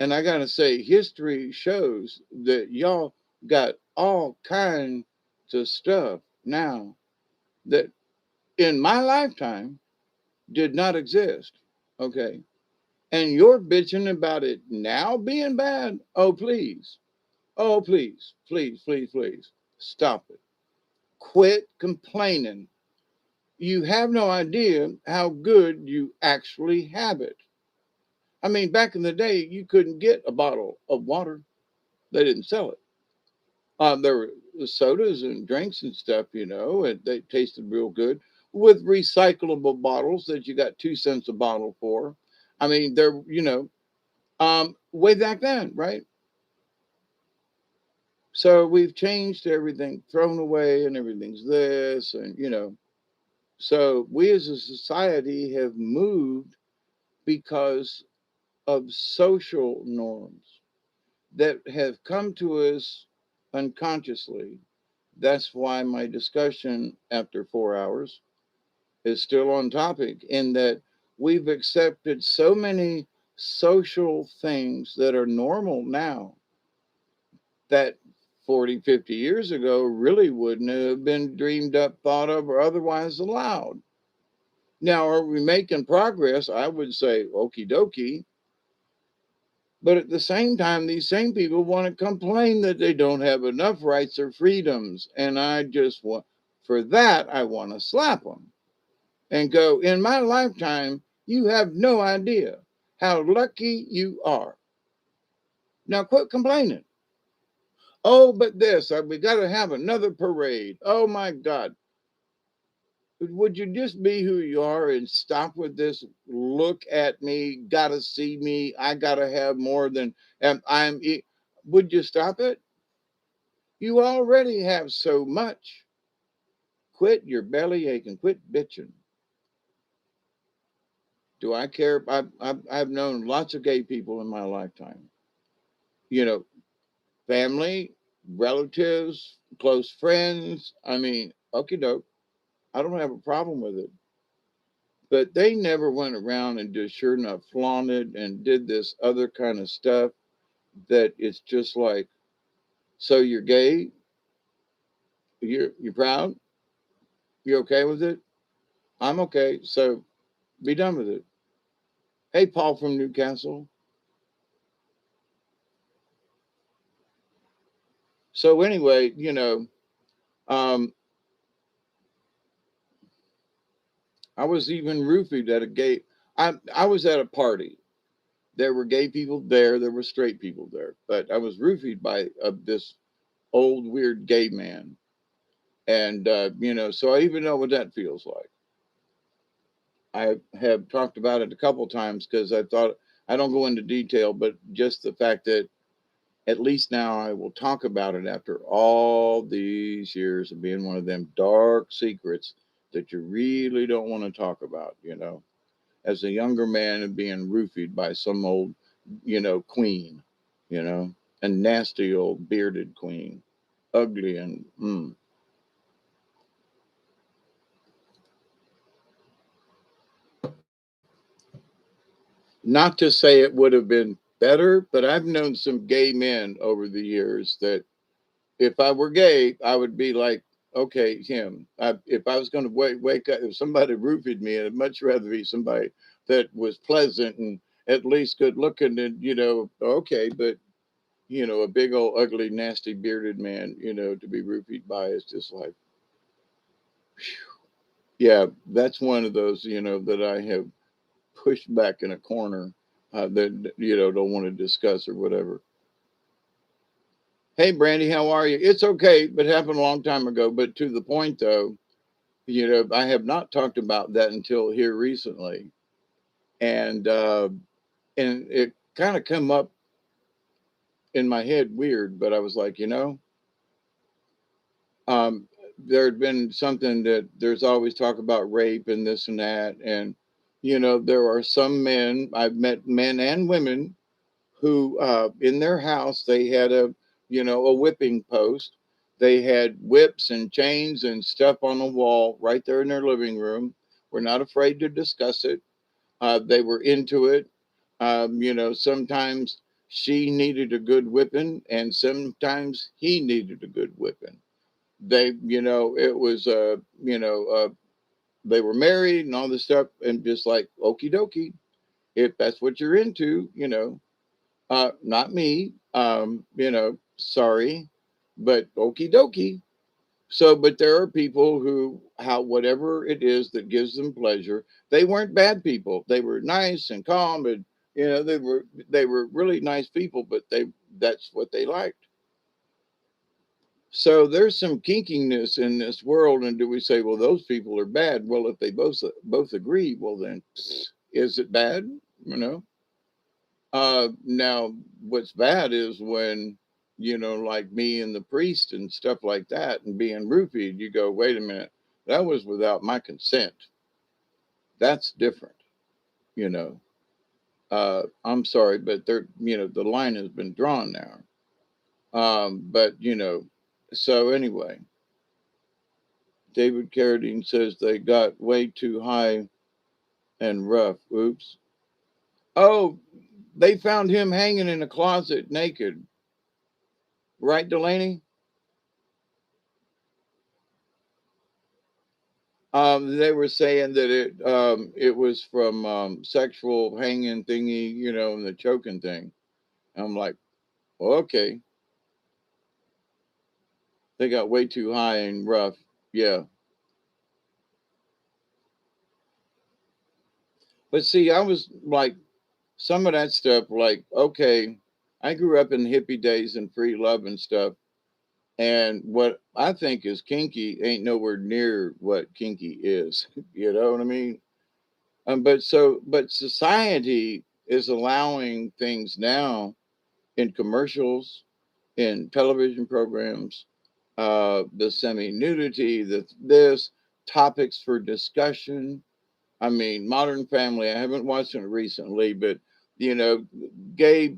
S1: And I got to say, history shows that y'all got all kinds of stuff now that in my lifetime did not exist. Okay. And you're bitching about it now being bad. Oh, please. Oh, please, please, please, please. Stop it. Quit complaining. You have no idea how good you actually have it. I mean, back in the day, you couldn't get a bottle of water. They didn't sell it. There were sodas and drinks and stuff, and they tasted real good with recyclable bottles that you got 2 cents a bottle for. I mean, way back then, right? So we've changed everything, thrown away, and everything's this, and So we as a society have moved because of social norms that have come to us unconsciously. That's why my discussion after 4 hours is still on topic, in that we've accepted so many social things that are normal now that 40, 50 years ago really wouldn't have been dreamed up, thought of, or otherwise allowed. Now, are we making progress? I would say okie dokie. But at the same time, these same people want to complain that they don't have enough rights or freedoms. And I just want, for that, I want to slap them and go, in my lifetime, you have no idea how lucky you are. Now quit complaining. Oh, but this, we got to have another parade. Oh my God. Would you just be who you are and stop with this? Look at me, gotta see me. I gotta have more than would you stop it? You already have so much. Quit your belly aching. Quit bitching. Do I care? I've known lots of gay people in my lifetime. You know, family, relatives, close friends. I mean, okie doke. I don't have a problem with it. But they never went around and just sure enough flaunted and did this other kind of stuff that it's just like, so you're gay, you're proud, you're okay with it? I'm okay, so be done with it. Hey, Paul from Newcastle. So anyway, um, I was even roofied at a gay. I was at a party. There were gay people there. There were straight people there, but I was roofied by this old weird gay man, and so I even know what that feels like. I have talked about it a couple times because I thought I don't go into detail, but just the fact that at least now I will talk about it after all these years of being one of them dark secrets that you really don't want to talk about, as a younger man and being roofied by some old, queen, you know, a nasty old bearded queen, ugly and not to say it would have been better, but I've known some gay men over the years that if I were gay, I would be like, okay, him. If I was going to wake up, if somebody roofied me, I'd much rather be somebody that was pleasant and at least good looking and, okay, but, a big old ugly, nasty bearded man, to be roofied by is just like, yeah, that's one of those, that I have pushed back in a corner that, don't want to discuss or whatever. Hey, Brandy, how are you? It's okay, but it happened a long time ago. But to the point, though, I have not talked about that until here recently, and it kind of come up in my head weird. But I was like, there had been something that there's always talk about rape and this and that, and there are some men I've met, men and women, who in their house they had a whipping post. They had whips and chains and stuff on the wall right there in their living room. We're not afraid to discuss it. They were into it. Sometimes she needed a good whipping and sometimes he needed a good whipping. It was they were married and all this stuff, and just like okie dokie, if that's what you're into, not me. Sorry, but okie dokie. So, but there are people who, how whatever it is that gives them pleasure, they weren't bad people. They were nice and calm, and they were really nice people. But that's what they liked. So there's some kinkiness in this world, and do we say, well, those people are bad? Well, if they both agree, well, then is it bad? Now, what's bad is when like me and the priest and stuff like that, and being roofied, you go, wait a minute, that was without my consent. That's different, you know. I'm sorry, but the line has been drawn now. But so anyway, David Carradine says they got way too high and rough. Oops. Oh, they found him hanging in a closet naked, right, Delaney? They were saying that it was from sexual hanging thingy, and the choking thing. I'm like, well, okay, they got way too high and rough. Yeah, but see, I was like, some of that stuff, like, okay, I grew up in hippie days and free love and stuff, and what I think is kinky ain't nowhere near what kinky is. You know what I mean? But society is allowing things now in commercials, in television programs, the semi nudity, this topics for discussion. I mean, Modern Family. I haven't watched it recently, but you know, gay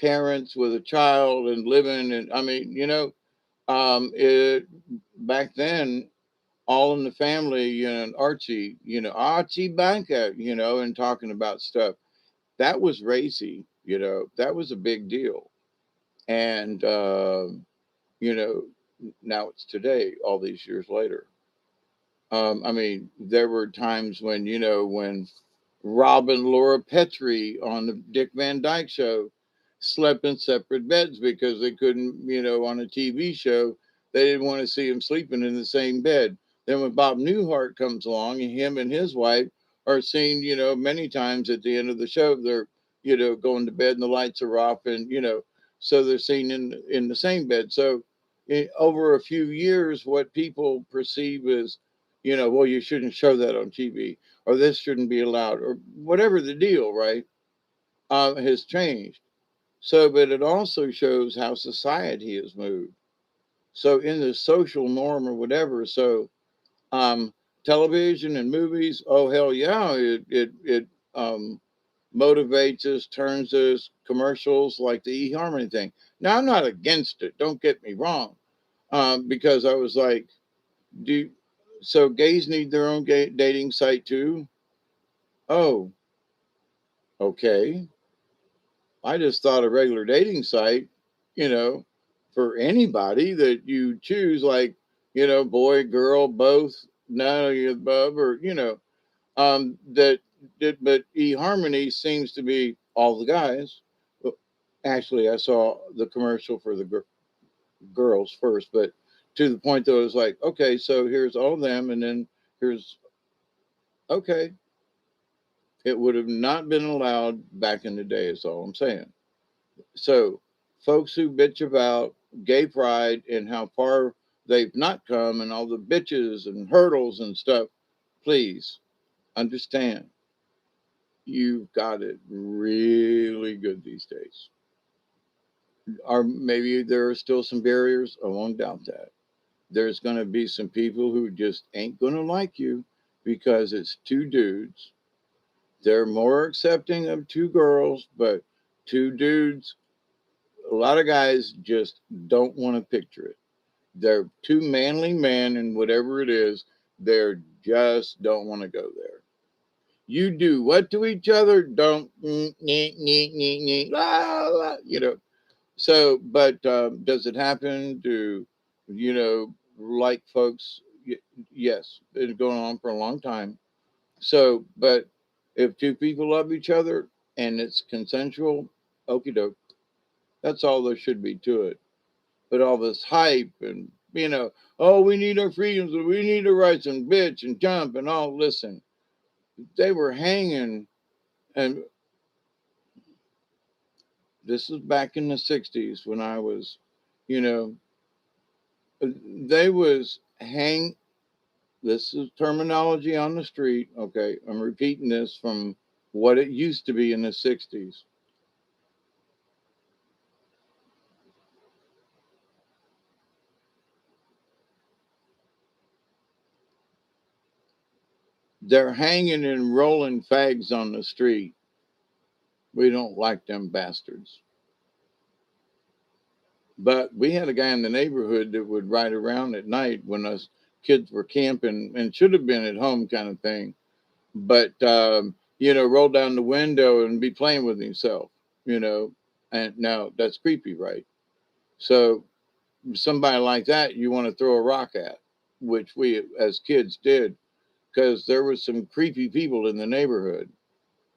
S1: parents with a child and living, and I mean, it back then. All in the family, and Archie Banker, and talking about stuff that was racy, that was a big deal. And, you know, now it's today, all these years later. I mean, there were times when, when Rob and Laura Petrie on the Dick Van Dyke Show slept in separate beds because they couldn't, on a TV show, they didn't want to see them sleeping in the same bed. Then when Bob Newhart comes along, and him and his wife are seen, many times at the end of the show, they're, going to bed and the lights are off, and so they're seen in the same bed. So over a few years, what people perceive as, well, you shouldn't show that on TV, or this shouldn't be allowed, or whatever the deal, right? Has changed. So, but it also shows how society has moved. So, in the social norm or whatever, so um, television and movies, oh hell yeah, it motivates us, turns us, commercials like the eHarmony thing. Now, I'm not against it. Don't get me wrong, because I was like, do so gays need their own dating site too? Oh, okay. I just thought a regular dating site, you know, for anybody that you choose, like, boy, girl, both, none of the above, or, that did, but eHarmony seems to be all the guys. Well, actually, I saw the commercial for the girls first, but to the point that it was like, okay, so here's all of them, and then here's, okay, it would have not been allowed back in the day, is all I'm saying. So, folks who bitch about gay pride and how far they've not come and all the bitches and hurdles and stuff, please understand you've got it really good these days. Or maybe there are still some barriers. I won't doubt that. There's going to be some people who just ain't going to like you because it's two dudes. They're more accepting of two girls, but two dudes, a lot of guys just don't want to picture it. They're too manly men, and whatever it is, they're just don't want to go there. You do what to each other? Don't, la, la, So, but does it happen? Do like folks? Yes, it's been going on for a long time. So, but if two people love each other and it's consensual, okie doke. That's all there should be to it. But all this hype and oh, we need our freedoms, we need our rights, and bitch and jump and all. Listen, they were hanging, and this is back in the '60s when I was, you know, they was hang. This is terminology on the street. Okay, I'm repeating this from what it used to be in the '60s. They're hanging and rolling fags on the street. We don't like them bastards. But we had a guy in the neighborhood that would ride around at night when us kids were camping and should have been at home, kind of thing. But roll down the window and be playing with himself, you know. And now that's creepy, right? So somebody like that, you want to throw a rock at, which we as kids did, because there was some creepy people in the neighborhood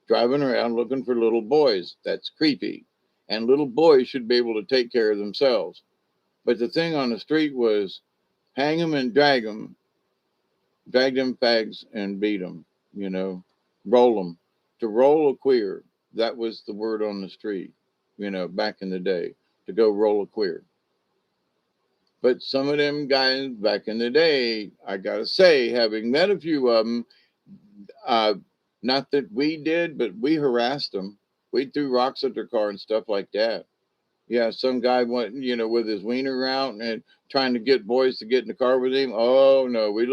S1: driving around looking for little boys. That's creepy, and little boys should be able to take care of themselves. But the thing on the street was hang them and drag them fags and beat them, you know, roll them. To roll a queer, that was the word on the street, back in the day, to go roll a queer. But some of them guys back in the day, I gotta say, having met a few of them, uh, not that we did, but we harassed them. We threw rocks at their car and stuff like that. Yeah, some guy went, with his wiener out and trying to get boys to get in the car with him. Oh no, we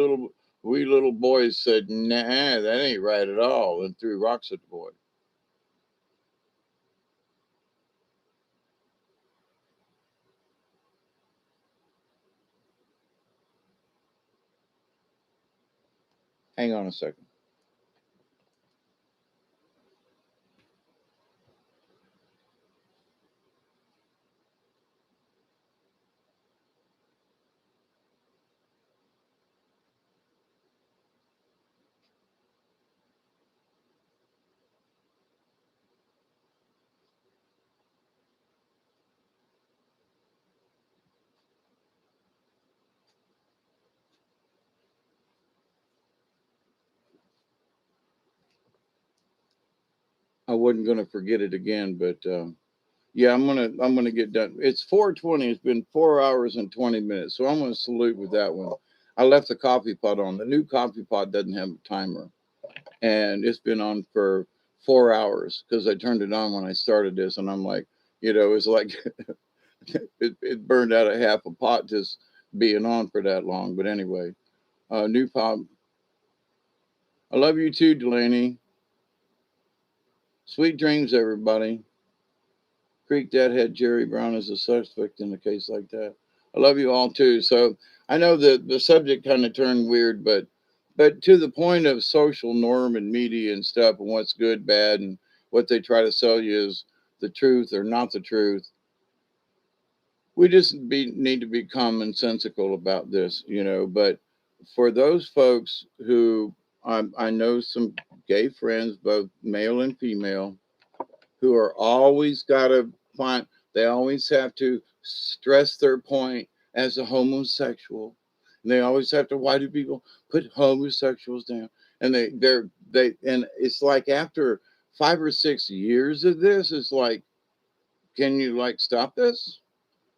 S1: little boys said, nah, that ain't right at all, and threw rocks at the boy. Hang on a second. I wasn't gonna forget it again, but yeah, I'm gonna get done. It's 4:20. It's been 4 hours and 20 minutes, so I'm gonna salute with that one. I left the coffee pot on. The new coffee pot doesn't have a timer, and it's been on for 4 hours because I turned it on when I started this, and I'm like, it's like it burned out a half a pot just being on for that long. But anyway, new pop. I love you too, Delaney. Sweet dreams, everybody. Creek Dad had Jerry Brown as a suspect in a case like that. I love you all too. So I know that the subject kind of turned weird, but to the point of social norm and media and stuff and what's good, bad, and what they try to sell you is the truth or not the truth. We just need to be commonsensical about this, But for those folks who I know some gay friends, both male and female, who are always got to find, they always have to stress their point as a homosexual. And they always have to, why do people put homosexuals down? And and it's like after 5 or 6 years of this, it's like, can you like stop this?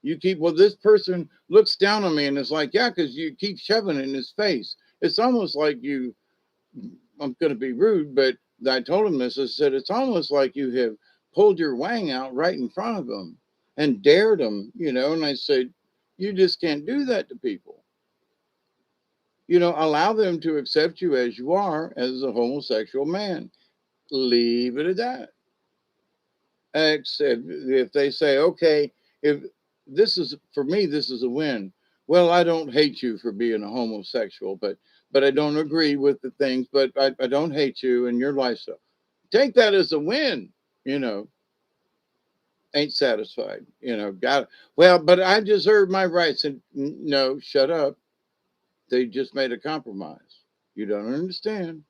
S1: You keep, well, this person looks down on me and it's like, yeah, because you keep shoving it in his face. It's almost like I'm going to be rude, but I told him this. I said, it's almost like you have pulled your wang out right in front of him and dared him, And I said, you just can't do that to people. Allow them to accept you as you are, as a homosexual man. Leave it at that. Except if they say, okay, if this is for me, this is a win. Well, I don't hate you for being a homosexual, but I don't agree with the things, but I don't hate you and your lifestyle. Take that as a win, you know, ain't satisfied, got it. Well, but I deserve my rights. And no, shut up. They just made a compromise. You don't understand.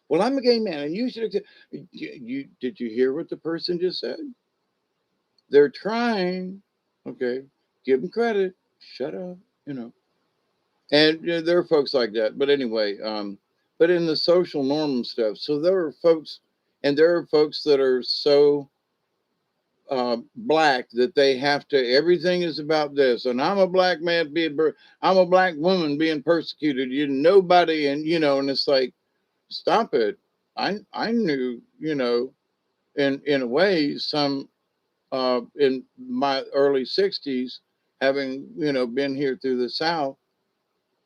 S1: Well, I'm a gay man and you should accept. Did you hear what the person just said? They're trying. Okay. Give them credit. Shut up, you know. And there are folks like that. But anyway, but in the social norm and stuff, so there are folks, and there are folks that are so black that they have to, everything is about this. And I'm a black man I'm a black woman being persecuted. You nobody, and and it's like, stop it. I knew, in a way, some in my early 60s, having been here through the South,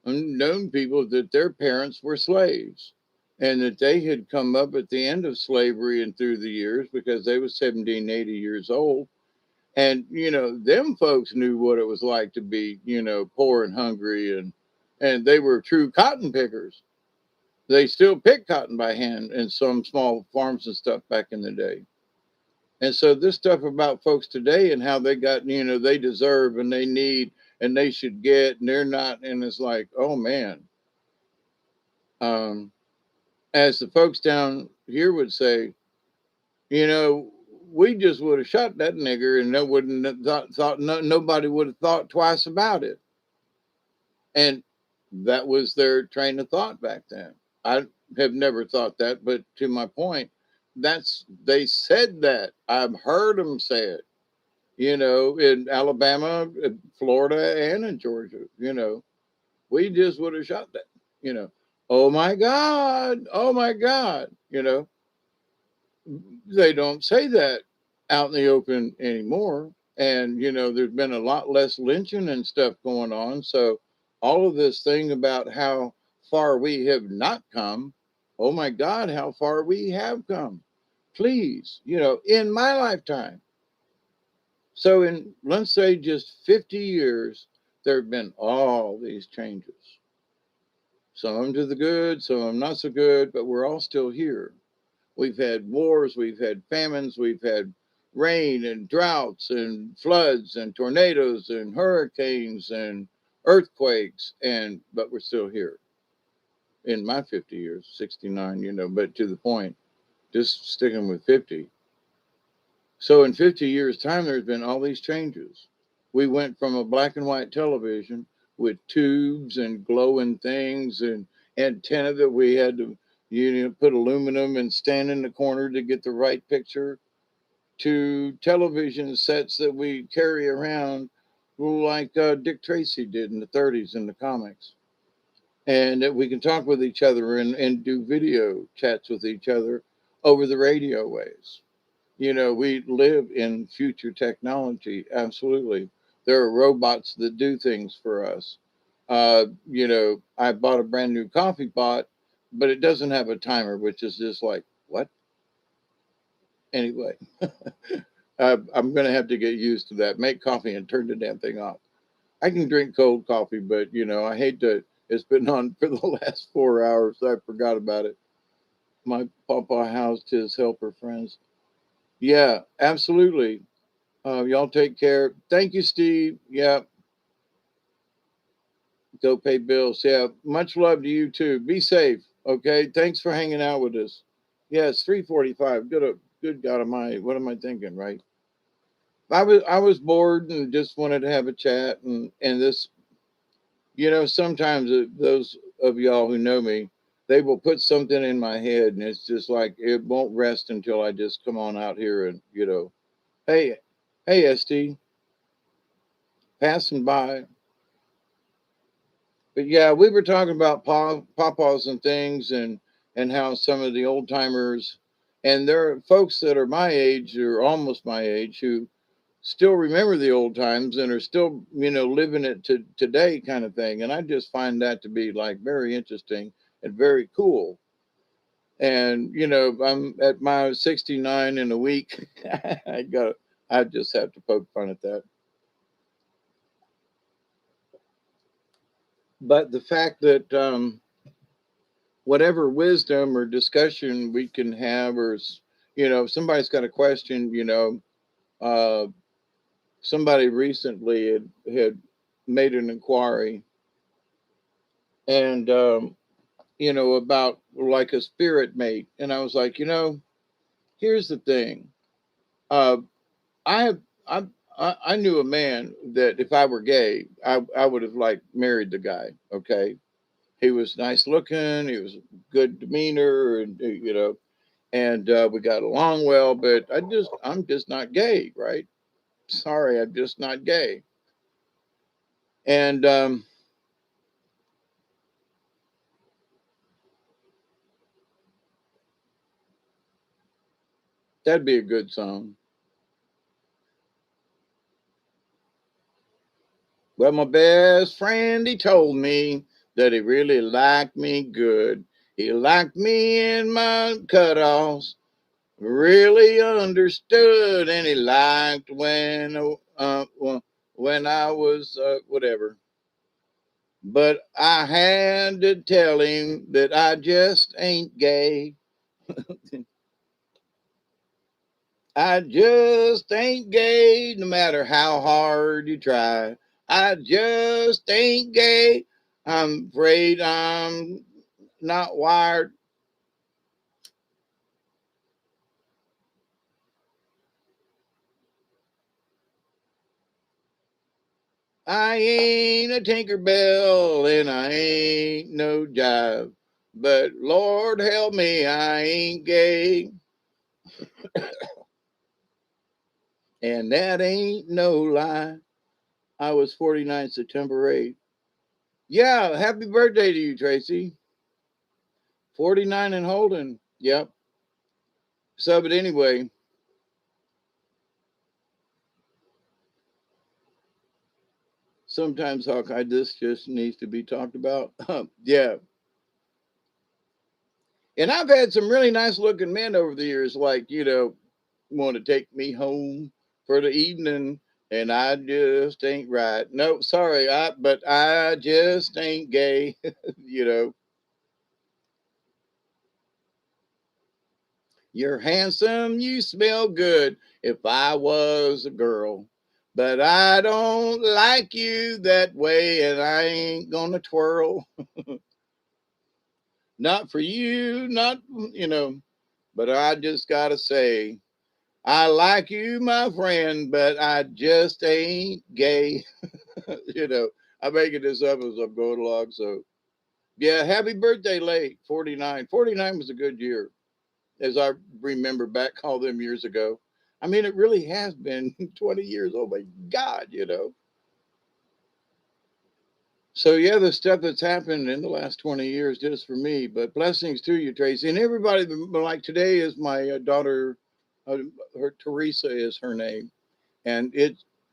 S1: and known people that their parents were slaves, and that they had come up at the end of slavery and through the years because they was 17, 80 years old. And, them folks knew what it was like to be, poor and hungry, and they were true cotton pickers. They still pick cotton by hand in some small farms and stuff back in the day. And so this stuff about folks today and how they got, they deserve and they need and they should get and they're not, and it's like, oh man. Um, as the folks down here would say, you know, we just would have shot that nigger and no wouldn't have thought no, nobody would have thought twice about it. And that was their train of thought back then. I have never thought that, but to my point, that's they said that. I've heard them say it, in Alabama, Florida, and in Georgia. We just would have shot that. You know, oh my God. They don't say that out in the open anymore. And, there's been a lot less lynching and stuff going on. So, all of this thing about how far we have not come, oh my God, how far we have come. Please, in my lifetime. So, in let's say just 50 years, there have been all these changes. Some of them to the good, some of them not so good, but we're all still here. We've had wars, we've had famines, we've had rain and droughts and floods and tornadoes and hurricanes and earthquakes, and but we're still here. In my 50 years, 69, but to the point, just sticking with 50. So in 50 years' time, there's been all these changes. We went from a black and white television with tubes and glowing things and antenna that we had to put aluminum and stand in the corner to get the right picture, to television sets that we carry around like Dick Tracy did in the 30s in the comics. And that we can talk with each other and do video chats with each other over the radio waves. We live in future technology. Absolutely. There are robots that do things for us. I bought a brand new coffee pot, but it doesn't have a timer, which is just like, what? Anyway, I'm going to have to get used to that. Make coffee and turn the damn thing off. I can drink cold coffee, but, I hate to. It's been on for the last 4 hours. I forgot about it. My papa housed his helper friends. Yeah, absolutely. Y'all take care. Thank you, Steve. Yeah, go pay bills. Yeah, much love to you too. Be safe. Okay. Thanks for hanging out with us. Yeah, it's 3:45. Good God Almighty. What am I thinking? Right. I was bored and just wanted to have a chat and this. Sometimes those of y'all who know me, they will put something in my head and it's just like it won't rest until I just come on out here and hey, hey, St. Passing by. But yeah, we were talking about pawpaws and things, and how some of the old timers, and there are folks that are my age or almost my age who still remember the old times and are still living it to today kind of thing. And I just find that to be like very interesting and very cool. And I'm at my 69 in a week. I just have to poke fun at that. But the fact that whatever wisdom or discussion we can have, or if somebody's got a question, uh, somebody recently had made an inquiry, and about like a spirit mate, and I was like, here's the thing. uh, I have I knew a man that if I were gay, I would have like married the guy. Okay, he was nice looking, he was good demeanor, and and we got along well. But I'm just not gay, right? Sorry, I'm just not gay. And that'd be a good song. Well, my best friend, he told me that he really liked me good. He liked me in my cutoffs, really understood, and he liked when I was whatever. But I had to tell him that I just ain't gay. I just ain't gay, no matter how hard you try. I just ain't gay. I'm afraid I'm not wired. I ain't a Tinkerbell and I ain't no jive. But Lord help me, I ain't gay. And that ain't no lie. I was 49 September 8th. Yeah, happy birthday to you, Tracy. 49 and holding. Yep. So, but anyway, sometimes Hawkeye, this just needs to be talked about. Yeah. And I've had some really nice looking men over the years, like, want to take me home for the evening. And I just ain't right. No, sorry, but I just ain't gay. you know, you're handsome, you smell good. If I was a girl, but I don't like you that way, and I ain't gonna twirl. Not for you, not, you know, but I just gotta say, I like you, my friend, but I just ain't gay. you know, I'm making this up as I'm going along. So, yeah, happy birthday, late 49. 49 was a good year, as I remember back all them years ago. I mean, it really has been 20 years. Oh my God. So, yeah, the stuff that's happened in the last 20 years just for me, but blessings to you, Tracy. And everybody, like today is my daughter, uh, her Teresa is her name. And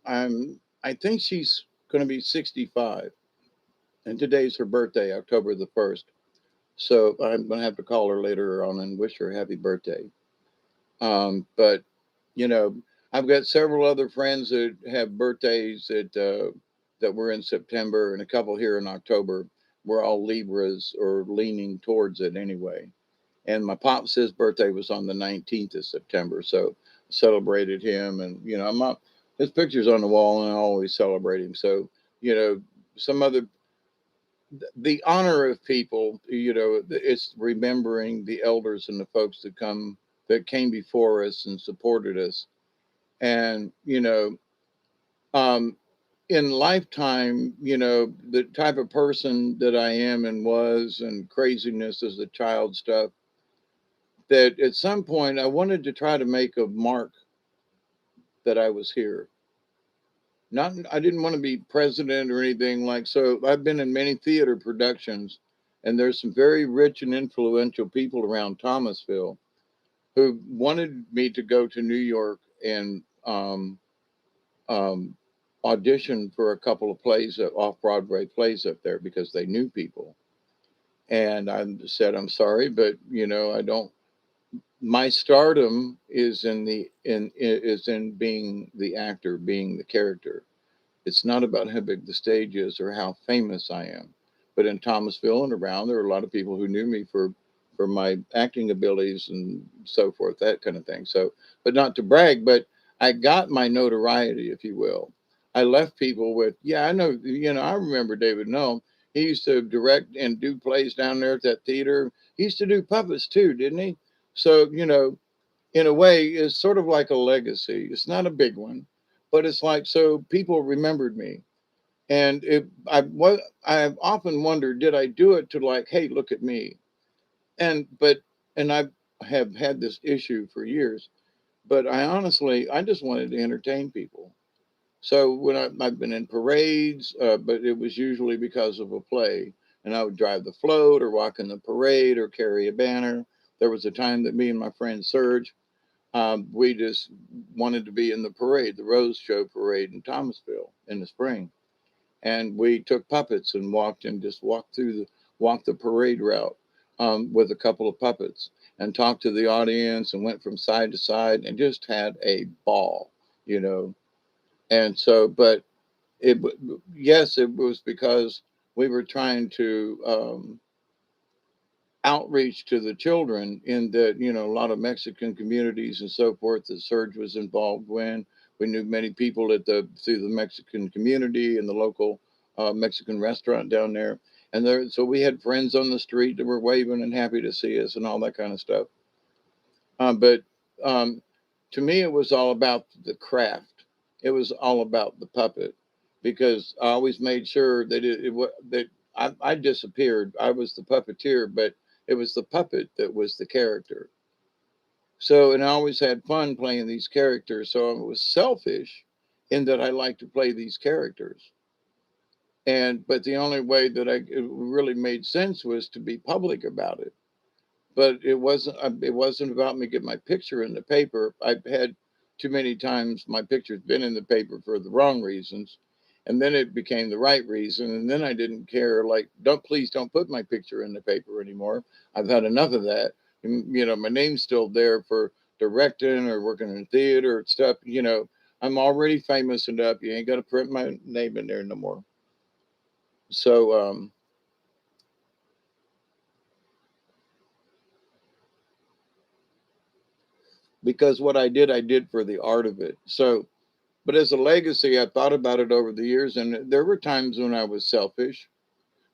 S1: I think she's going to be 65. And today's her birthday, October the 1st. So I'm going to have to call her later on and wish her a happy birthday. But you know, I've got several other friends that have birthdays that were in September, and a couple here in October. We're all Libras or leaning towards it anyway. And my pops, his birthday was on the 19th of September, so celebrated him. And I'm up. His picture's on the wall, and I always celebrate him. So you know, some other the honor of people, it's remembering the elders and the folks that came before us and supported us. And um, in lifetime, the type of person that I am and was, and craziness as a child stuff, that at some point I wanted to try to make a mark that I was here. Not, I didn't want to be president or anything like. So I've been in many theater productions, and there's some very rich and influential people around Thomasville who wanted me to go to New York and um, audition for a couple of plays, off Broadway plays up there, because they knew people. And I said, I'm sorry, but I don't. My stardom is in being the actor, being the character. It's not about how big the stage is or how famous I am. But in Thomasville and around, there are a lot of people who knew me for my acting abilities and so forth, that kind of thing. So, but not to brag, but I got my notoriety, if you will. I left people with, yeah, I know, I remember David Noam. He used to direct and do plays down there at that theater. He used to do puppets too, didn't he? So, in a way, it's sort of like a legacy. It's not a big one, but it's like, so people remembered me. And I've often wondered, did I do it to, like, hey, look at me? And I have had this issue for years, but I just wanted to entertain people. So when I've been in parades, but it was usually because of a play, and I would drive the float or walk in the parade or carry a banner. There was a time that me and my friend Serge, we just wanted to be in the parade, the Rose Show parade in Thomasville in the spring. And we took puppets and walked the parade route. with a couple of puppets and talked to the audience and went from side to side and just had a ball, you know. And so, but yes, it was because we were trying to outreach to the children in that, you know, a lot of Mexican communities and so forth that Surge was involved when we knew many people at the through the Mexican community and the local Mexican restaurant down there. And there, so we had friends on the street that were waving and happy to see us and all that kind of stuff. But um, to me, it was all about the craft. It was all about the puppet because I always made sure that that I disappeared. I was the puppeteer, but it was the puppet that was the character. So, and I always had fun playing these characters. So I was selfish in that I like to play these characters. And but the only way that it really made sense was to be public about it. But it wasn't about me getting my picture in the paper. I've had too many times my picture's been in the paper for the wrong reasons, and then it became the right reason, and then I didn't care. Like, don't put my picture in the paper anymore. I've had enough of that. You know, my name's still there for directing or working in theater stuff. You know, I'm already famous enough. You ain't got to print my name in there no more. So because what I did for the art of it. So but as a legacy, I thought about it over the years, and there were times when I was selfish,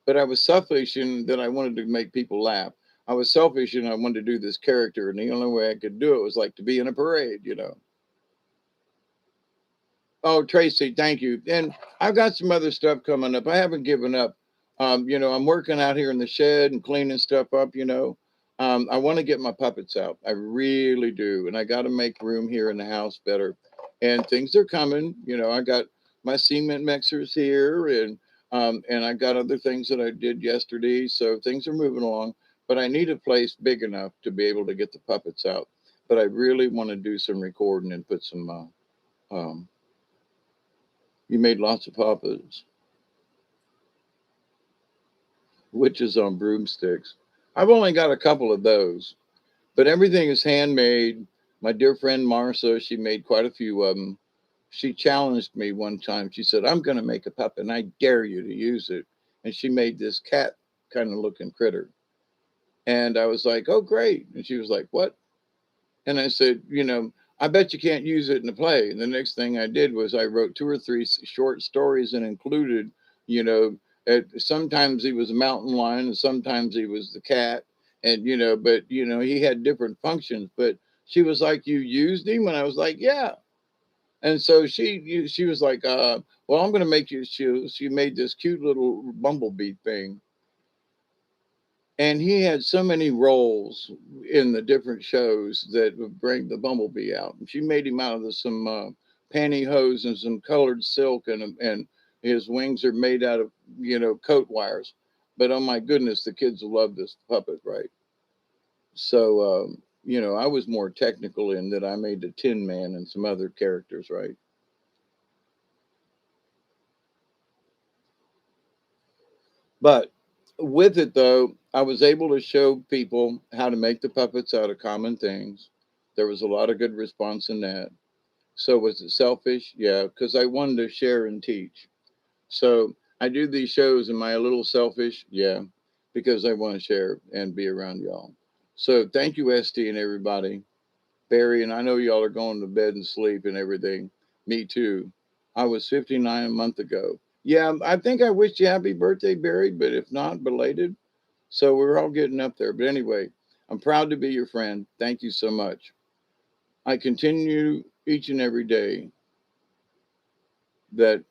S1: but I was selfish in that I wanted to make people laugh. I was selfish and I wanted to do this character, and the only way I could do it was like to be in a parade, you know. Oh, Tracy, thank you. And I've got some other stuff coming up. I haven't given up. You know, I'm working out here in the shed and cleaning stuff up, you know. I want to get my puppets out. I really do. And I got to make room here in the house better. And things are coming. You know, I got my cement mixers here and I got other things that I did yesterday. So things are moving along. But I need a place big enough to be able to get the puppets out. But I really want to do some recording and put some you made lots of papas, witches on broomsticks. I've only got a couple of those, but everything is handmade. My dear friend Marcia, she made quite a few of them. She challenged me one time. She said, I'm going to make a puppet and I dare you to use it. And she made this cat kind of looking critter. And I was like, oh, great. And she was like, what? And I said, you know, I bet you can't use it in the play. And the next thing I did was I wrote two or three short stories and included, you know, sometimes he was a mountain lion and sometimes he was the cat. And, you know, but, you know, he had different functions. But she was like, you used him? And I was like, yeah. And so she was like, well, I'm going to make you, she made this cute little bumblebee thing and he had so many roles in the different shows that would bring the bumblebee out. And she made him out of some pantyhose and some colored silk, and his wings are made out of coat wires. But oh my goodness, the kids love this puppet, right? So I was more technical in that I made the Tin Man and some other characters, right? But with it though, I was able to show people how to make the puppets out of common things. There was a lot of good response in that. So was it selfish? Yeah, because I wanted to share and teach. So I do these shows. Am I a little selfish? Yeah, because I want to share and be around y'all. So thank you, ST and everybody. Barry, and I know y'all are going to bed and sleep and everything. Me too. I was 59 a month ago. Yeah, I think I wished you happy birthday, Barry, but if not, belated. So we're all getting up there. But anyway, I'm proud to be your friend. Thank you so much. I continue each and every day that,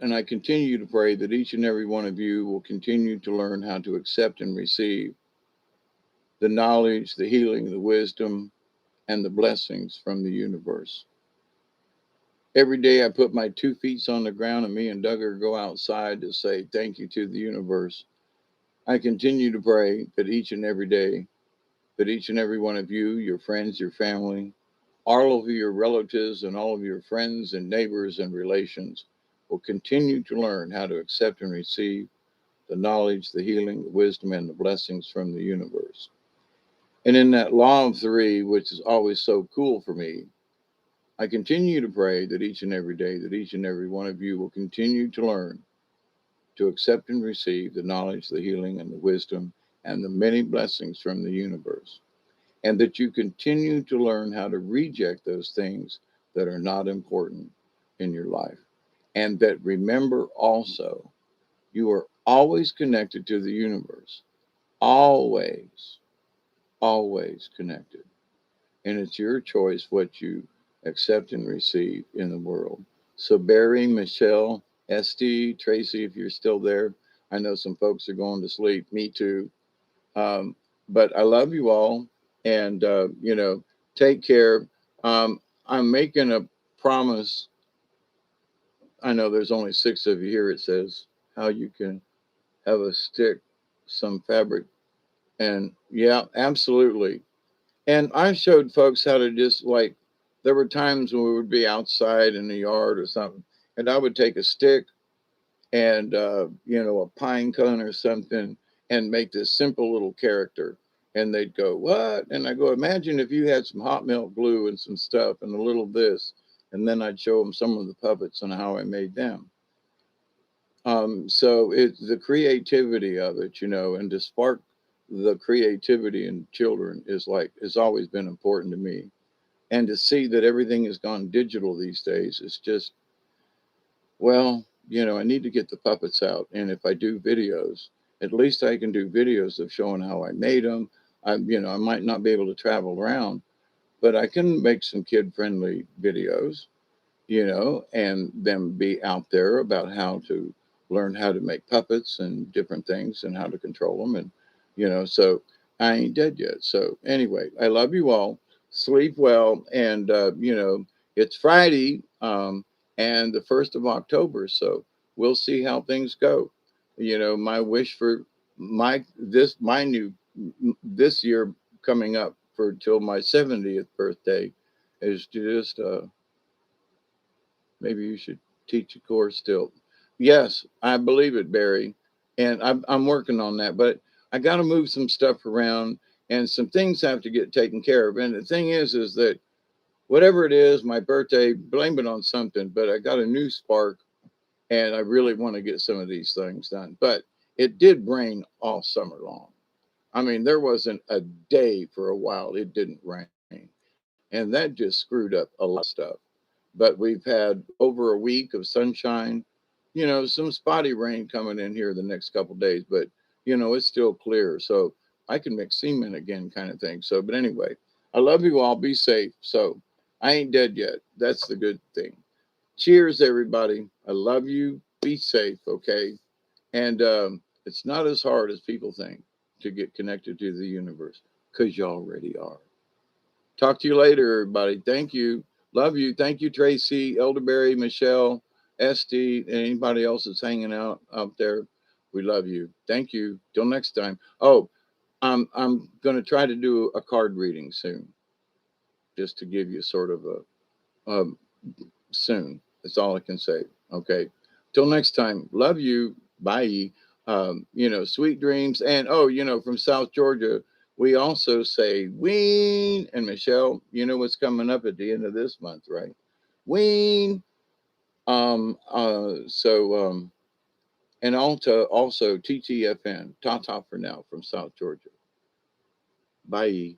S1: and I continue to pray that each and every one of you will continue to learn how to accept and receive the knowledge, the healing, the wisdom, and the blessings from the universe. Every day I put my 2 feet on the ground and me and Duggar go outside to say thank you to the universe. I continue to pray that each and every day, that each and every one of you, your friends, your family, all of your relatives, and all of your friends and neighbors and relations will continue to learn how to accept and receive the knowledge, the healing, the wisdom, and the blessings from the universe. And in that law of three, which is always so cool for me, I continue to pray that each and every day, that each and every one of you will continue to learn to accept and receive the knowledge, the healing, and the wisdom, and the many blessings from the universe. And that you continue to learn how to reject those things that are not important in your life. And that remember also, you are always connected to the universe. Always, always connected. And it's your choice what you accept and receive in the world. So, Barry, Michelle, Esty, Tracy, if you're still there, I know some folks are going to sleep. Me too. Um, but I love you all, and take care. I'm making a promise. I know there's only six of you here. It says how you can have a stick, some fabric, and yeah, absolutely. And I showed folks how to just like, there were times when we would be outside in the yard or something, and I would take a stick and, a pine cone or something and make this simple little character. And they'd go, "What?" And I go, "Imagine if you had some hot melt glue and some stuff and a little this." And then I'd show them some of the puppets and how I made them. So it's the creativity of it, and to spark the creativity in children is like, has always been important to me. And to see that everything has gone digital these days is just, well, I need to get the puppets out. And if I do videos, at least I can do videos of showing how I made them. I might not be able to travel around, but I can make some kid friendly videos, and them be out there about how to learn how to make puppets and different things and how to control them. And, so I ain't dead yet. So anyway, I love you all. Sleep well. And, it's Friday and the 1st of October. So we'll see how things go. My wish for my new, this year coming up for till my 70th birthday is just, maybe you should teach a course still. Yes, I believe it, Barry. And I'm working on that, but I got to move some stuff around and some things have to get taken care of. And the thing is that whatever it is, my birthday, blame it on something, but I got a new spark and I really want to get some of these things done. But it did rain all summer long. I mean, there wasn't a day for a while it didn't rain. And that just screwed up a lot of stuff. But we've had over a week of sunshine, some spotty rain coming in here the next couple of days, but it's still clear. So I can mix cement again, kind of thing. So, but anyway, I love you all. Be safe. So I ain't dead yet. That's the good thing. Cheers, everybody. I love you. Be safe. Okay. And it's not as hard as people think to get connected to the universe because you already are. Talk to you later, everybody. Thank you. Love you. Thank you, Tracy, Elderberry, Michelle, Esty, and anybody else that's hanging out there. We love you. Thank you. Till next time. Oh, I'm going to try to do a card reading soon, just to give you sort of a soon. That's all I can say. Okay. Till next time. Love you. Bye. Sweet dreams. And oh, from South Georgia, we also say Ween. And Michelle, you know what's coming up at the end of this month, right? Ween. And also TTFN, Ta Ta for now from South Georgia. Bye.